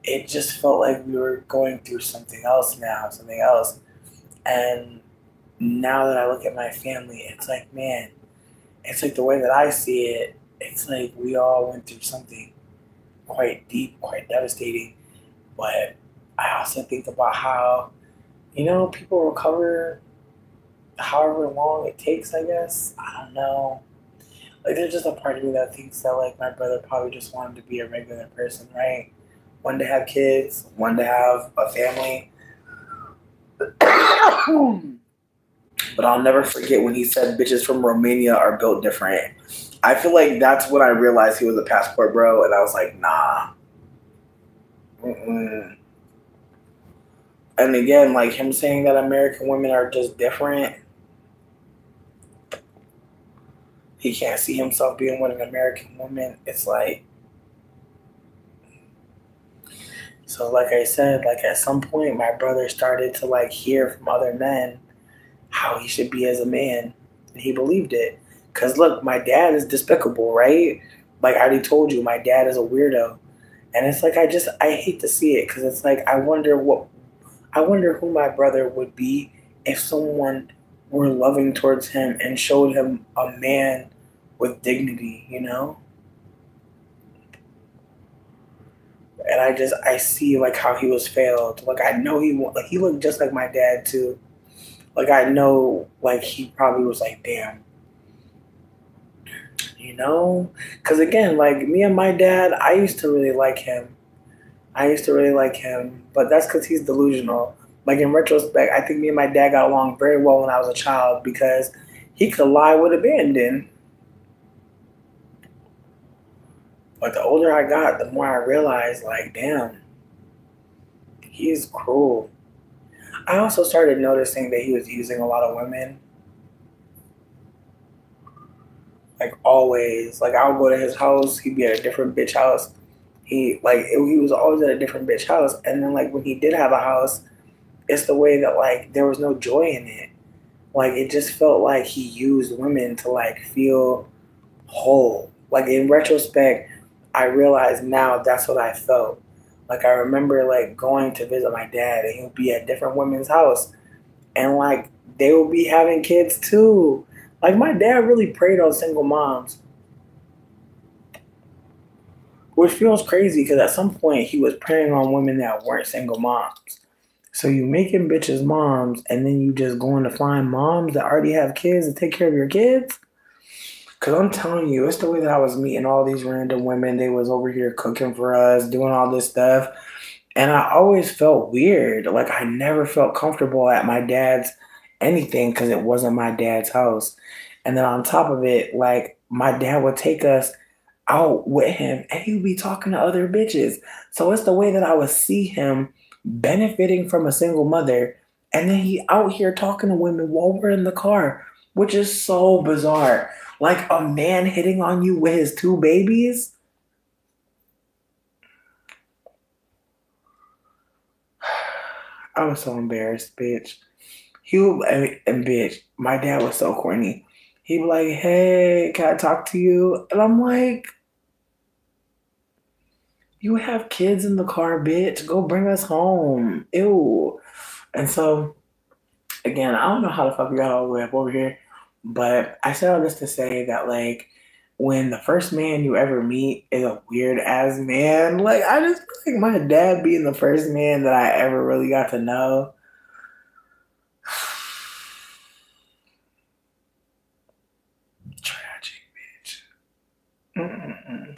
it just felt like we were going through something else now, something else. And now that I look at my family, it's like, man, it's like the way that I see it, it's like we all went through something quite deep, quite devastating. But I also think about how, you know, people recover however long it takes, I guess. I don't know. Like, there's just a part of me that thinks that, like, my brother probably just wanted to be a regular person, right? One to have kids, one to have a family. But I'll never forget when he said bitches from Romania are built different. I feel like that's when I realized he was a passport bro, and I was like, nah. Mm-mm. And again, like him saying that American women are just different, he can't see himself being with an American woman. It's like, so like I said, like at some point, my brother started to like hear from other men how he should be as a man. And he believed it. Because look, my dad is despicable, right? Like I already told you, my dad is a weirdo. And it's like, I hate to see it because it's like, I wonder who my brother would be if someone were loving towards him and showed him a man with dignity, you know? And I see like how he was failed. Like I know like he looked just like my dad too. Like I know like he probably was like, damn, you know? Because again, like me and my dad, I used to really like him. I used to really like him, but that's because he's delusional. Like in retrospect, I think me and my dad got along very well when I was a child because he could lie with abandon. But the older I got, the more I realized, like, damn, he's cruel. I also started noticing that he was using a lot of women. Like always, like I would go to his house, he'd be at a different bitch house. He was always at a different bitch house, and then like when he did have a house, it's the way that like there was no joy in it. Like it just felt like he used women to like feel whole. Like in retrospect, I realize now that's what I felt. Like I remember like going to visit my dad and he would be at different women's house and like they would be having kids too. Like my dad really preyed on single moms, which feels crazy because at some point he was preying on women that weren't single moms. So you making bitches moms and then you just going to find moms that already have kids to take care of your kids? Cause I'm telling you, it's the way that I was meeting all these random women. They was over here cooking for us, doing all this stuff. And I always felt weird. Like I never felt comfortable at my dad's anything because it wasn't my dad's house. And then on top of it, like my dad would take us out with him and he would be talking to other bitches. So it's the way that I would see him benefiting from a single mother. And then he out here talking to women while we're in the car, which is so bizarre. Like a man hitting on you with his two babies. I was so embarrassed, bitch. And bitch, my dad was so corny. He'd be like, hey, can I talk to you? And I'm like, you have kids in the car, bitch. Go bring us home. Ew. And so, again, I don't know how the fuck we got all the way up over here, but I said all this to say that, like, when the first man you ever meet is a weird ass man, like, I just feel like my dad being the first man that I ever really got to know. Tragic, bitch. Mm-mm-mm.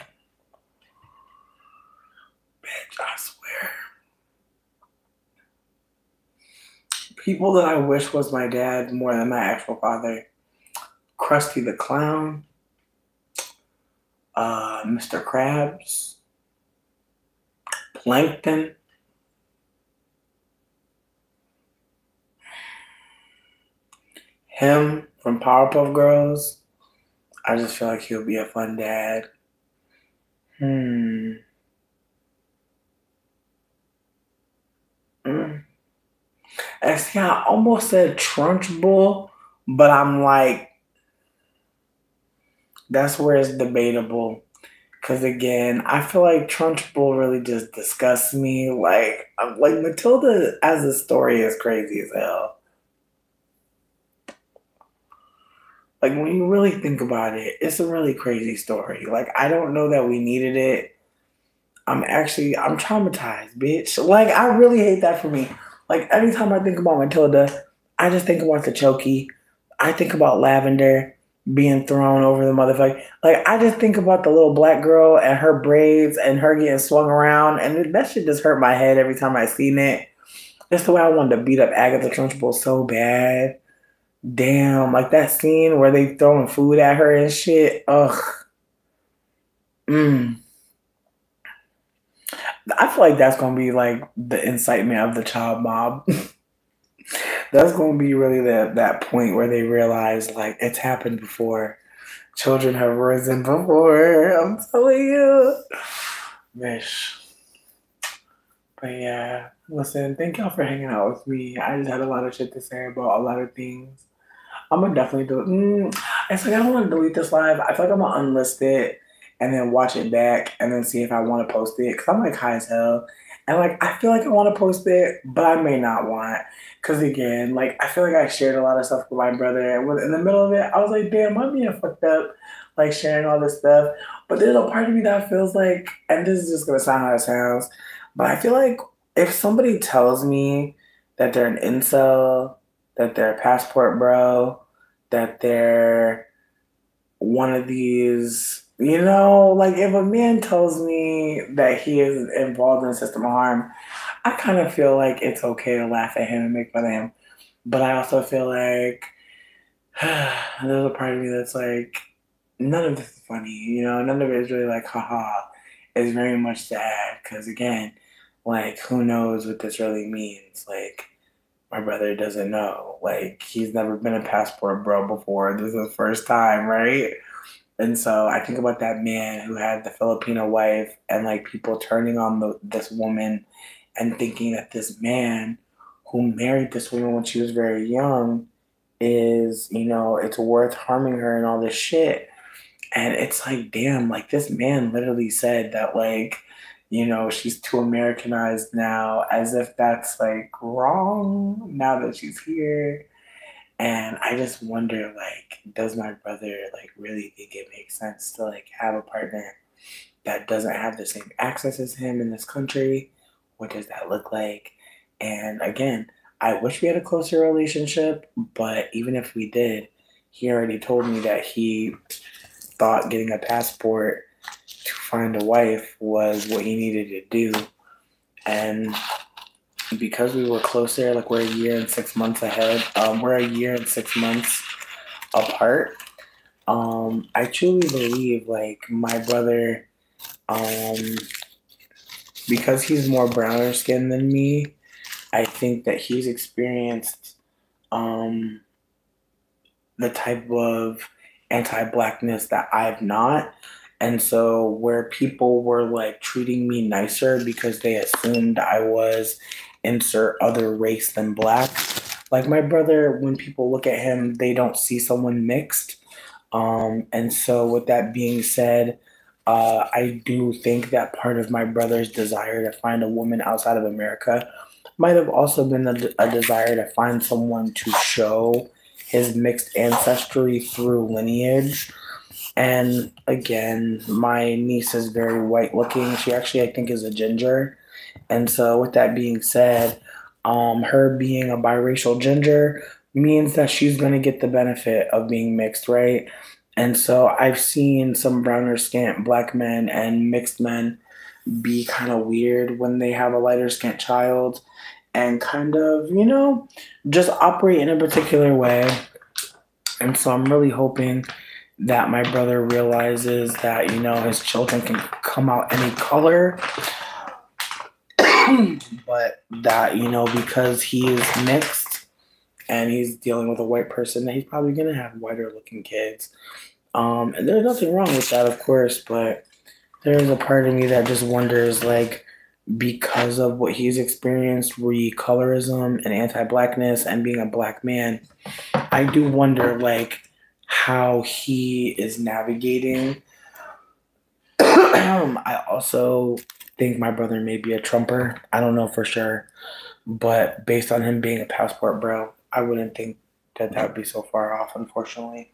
Bitch, I swear. People that I wish was my dad more than my actual father. Krusty the Clown, Mr. Krabs, Plankton, him from Powerpuff Girls. I just feel like he'll be a fun dad. Hmm. Mm. Actually, I almost said Trunchbull, but I'm like, that's where it's debatable. Cause again, I feel like Trunchbull really just disgusts me. Like, like Matilda as a story is crazy as hell. Like when you really think about it, it's a really crazy story. Like I don't know that we needed it. I'm traumatized, bitch. Like I really hate that for me. Like every time I think about Matilda, I just think about the Chokey. I think about Lavender being thrown over the motherfucker. Like I just think about the little black girl and her braids and her getting swung around, and that shit just hurt my head every time I seen it. That's the way I wanted to beat up Agatha Trunchbull so bad. Damn, like that scene where they throwing food at her and shit. Ugh. Mm. I feel like that's gonna be like the incitement of the child mob. That's gonna be really that point where they realize like it's happened before. Children have risen before. I'm telling you. Wish. But yeah, listen, thank y'all for hanging out with me. I just had a lot of shit to say about a lot of things. I'm gonna definitely do it. It's like I don't want to delete this live. I feel like I'm gonna unlist it and then watch it back and then see if I want to post it because I'm like high as hell. And like I feel like I want to post it, but I may not want. Cause again, like I feel like I shared a lot of stuff with my brother, and in the middle of it, I was like, "Damn, I'm being fucked up," like sharing all this stuff. But there's a part of me that feels like, and this is just gonna sound how it sounds, but I feel like if somebody tells me that they're an incel, that they're a passport bro, that they're one of these, like if a man tells me that he is involved in a system of harm, I kind of feel like it's okay to laugh at him and make fun of him. But I also feel like there's a part of me that's like, none of this is funny, none of it is really like, haha. It's very much sad because, again, like, who knows what this really means? Like, my brother doesn't know. Like, he's never been a passport bro before. This is the first time, right? And so I think about that man who had the Filipino wife and like people turning on this woman and thinking that this man who married this woman when she was very young is, it's worth harming her and all this shit. And it's like, damn, like this man literally said that, like, she's too Americanized now, as if that's like wrong now that she's here. And I just wonder, like, does my brother like really think it makes sense to like have a partner that doesn't have the same access as him in this country? What does that look like? And again, I wish we had a closer relationship, but even if we did, he already told me that he thought getting a passport to find a wife was what he needed to do. And because we were closer, like we're a year and 6 months ahead, we're a year and 6 months apart. I truly believe like my brother, um, because he's more browner skinned than me, I think that he's experienced um, the type of anti-blackness that I've not. And so where people were like treating me nicer because they assumed I was insert other race than black. Like my brother, when people look at him, they don't see someone mixed. And so with that being said, I do think that part of my brother's desire to find a woman outside of America might have also been a desire to find someone to show his mixed ancestry through lineage. And again, my niece is very white looking. She actually, I think, is a ginger. And so, with that being said, her being a biracial ginger means that she's going to get the benefit of being mixed, right? And so, I've seen some browner skinned black men and mixed men be kind of weird when they have a lighter skinned child and kind of, just operate in a particular way. And so, I'm really hoping that my brother realizes that, his children can come out any color, but that, because he is mixed and he's dealing with a white person, that he's probably going to have whiter looking kids. And there's nothing wrong with that, of course, but there's a part of me that just wonders, like, because of what he's experienced, colorism and anti-blackness and being a black man, I do wonder, like, how he is navigating. I also think my brother may be a Trumper. I don't know for sure, but based on him being a passport bro, I wouldn't think that that would be so far off, unfortunately.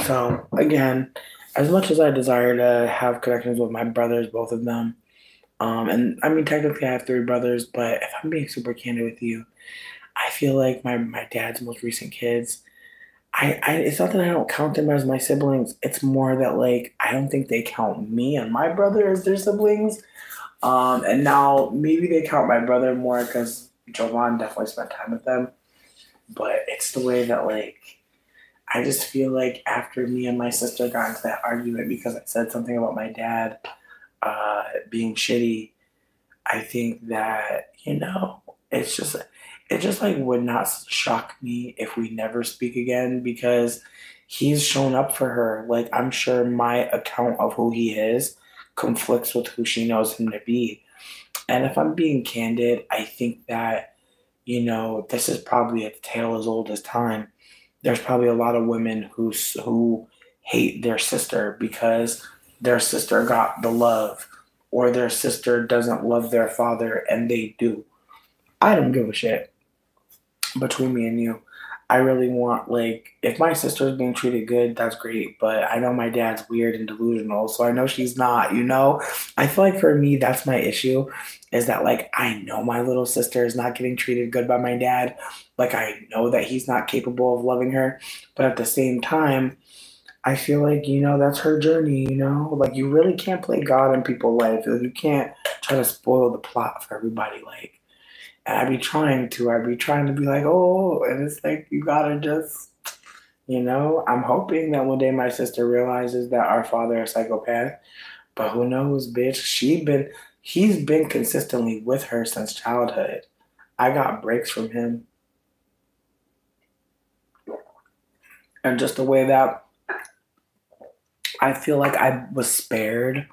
So again, as much as I desire to have connections with my brothers, both of them, and I mean technically I have three brothers, but if I'm being super candid with you, I feel like my dad's most recent kids. It's not that I don't count them as my siblings. It's more that like I don't think they count me and my brother as their siblings. And now maybe they count my brother more because Jovan definitely spent time with them. But it's the way that like I just feel like after me and my sister got into that argument because I said something about my dad being shitty, I think that, it's just, it just like would not shock me if we never speak again because he's shown up for her. Like, I'm sure my account of who he is conflicts with who she knows him to be. And if I'm being candid, I think that, this is probably a tale as old as time. There's probably a lot of women who hate their sister because their sister got the love or their sister doesn't love their father and they do. I don't give a shit between me and you. I really want, like, if my sister is being treated good, that's great. But I know my dad's weird and delusional, so I know she's not. I feel like for me, that's my issue is that, like, I know my little sister is not getting treated good by my dad. Like, I know that he's not capable of loving her. But at the same time, I feel like, that's her journey. Like, you really can't play God in people's life. Like, you can't try to spoil the plot for everybody. Like, and I'd be trying to be like, oh, and it's like, you gotta just, I'm hoping that one day my sister realizes that our father is a psychopath, but who knows, bitch? He's been consistently with her since childhood. I got breaks from him. And just the way that I feel like I was spared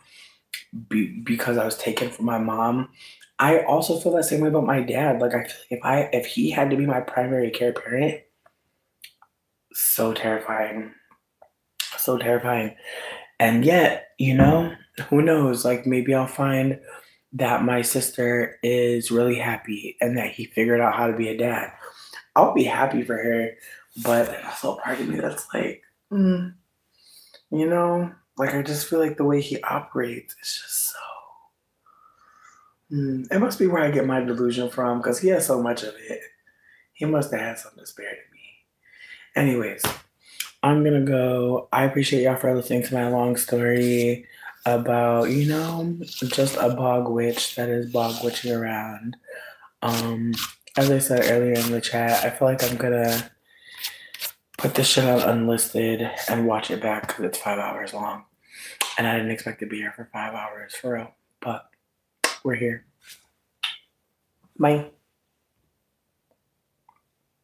because I was taken from my mom. I also feel that same way about my dad. Like I feel like if he had to be my primary care parent, so terrifying. So terrifying. And yet, who knows? Like maybe I'll find that my sister is really happy and that he figured out how to be a dad. I'll be happy for her, but there's also a part of me that's like, like I just feel like the way he operates is just so. It must be where I get my delusion from because he has so much of it. He must have had something to spare to me. Anyways, I'm gonna go. I appreciate y'all for listening to my long story about, just a bog witch that is bog witching around. Um, as I said earlier in the chat, I feel like I'm gonna put this shit on unlisted and watch it back because it's 5 hours long. And I didn't expect to be here for 5 hours for real, but we're here. Bye.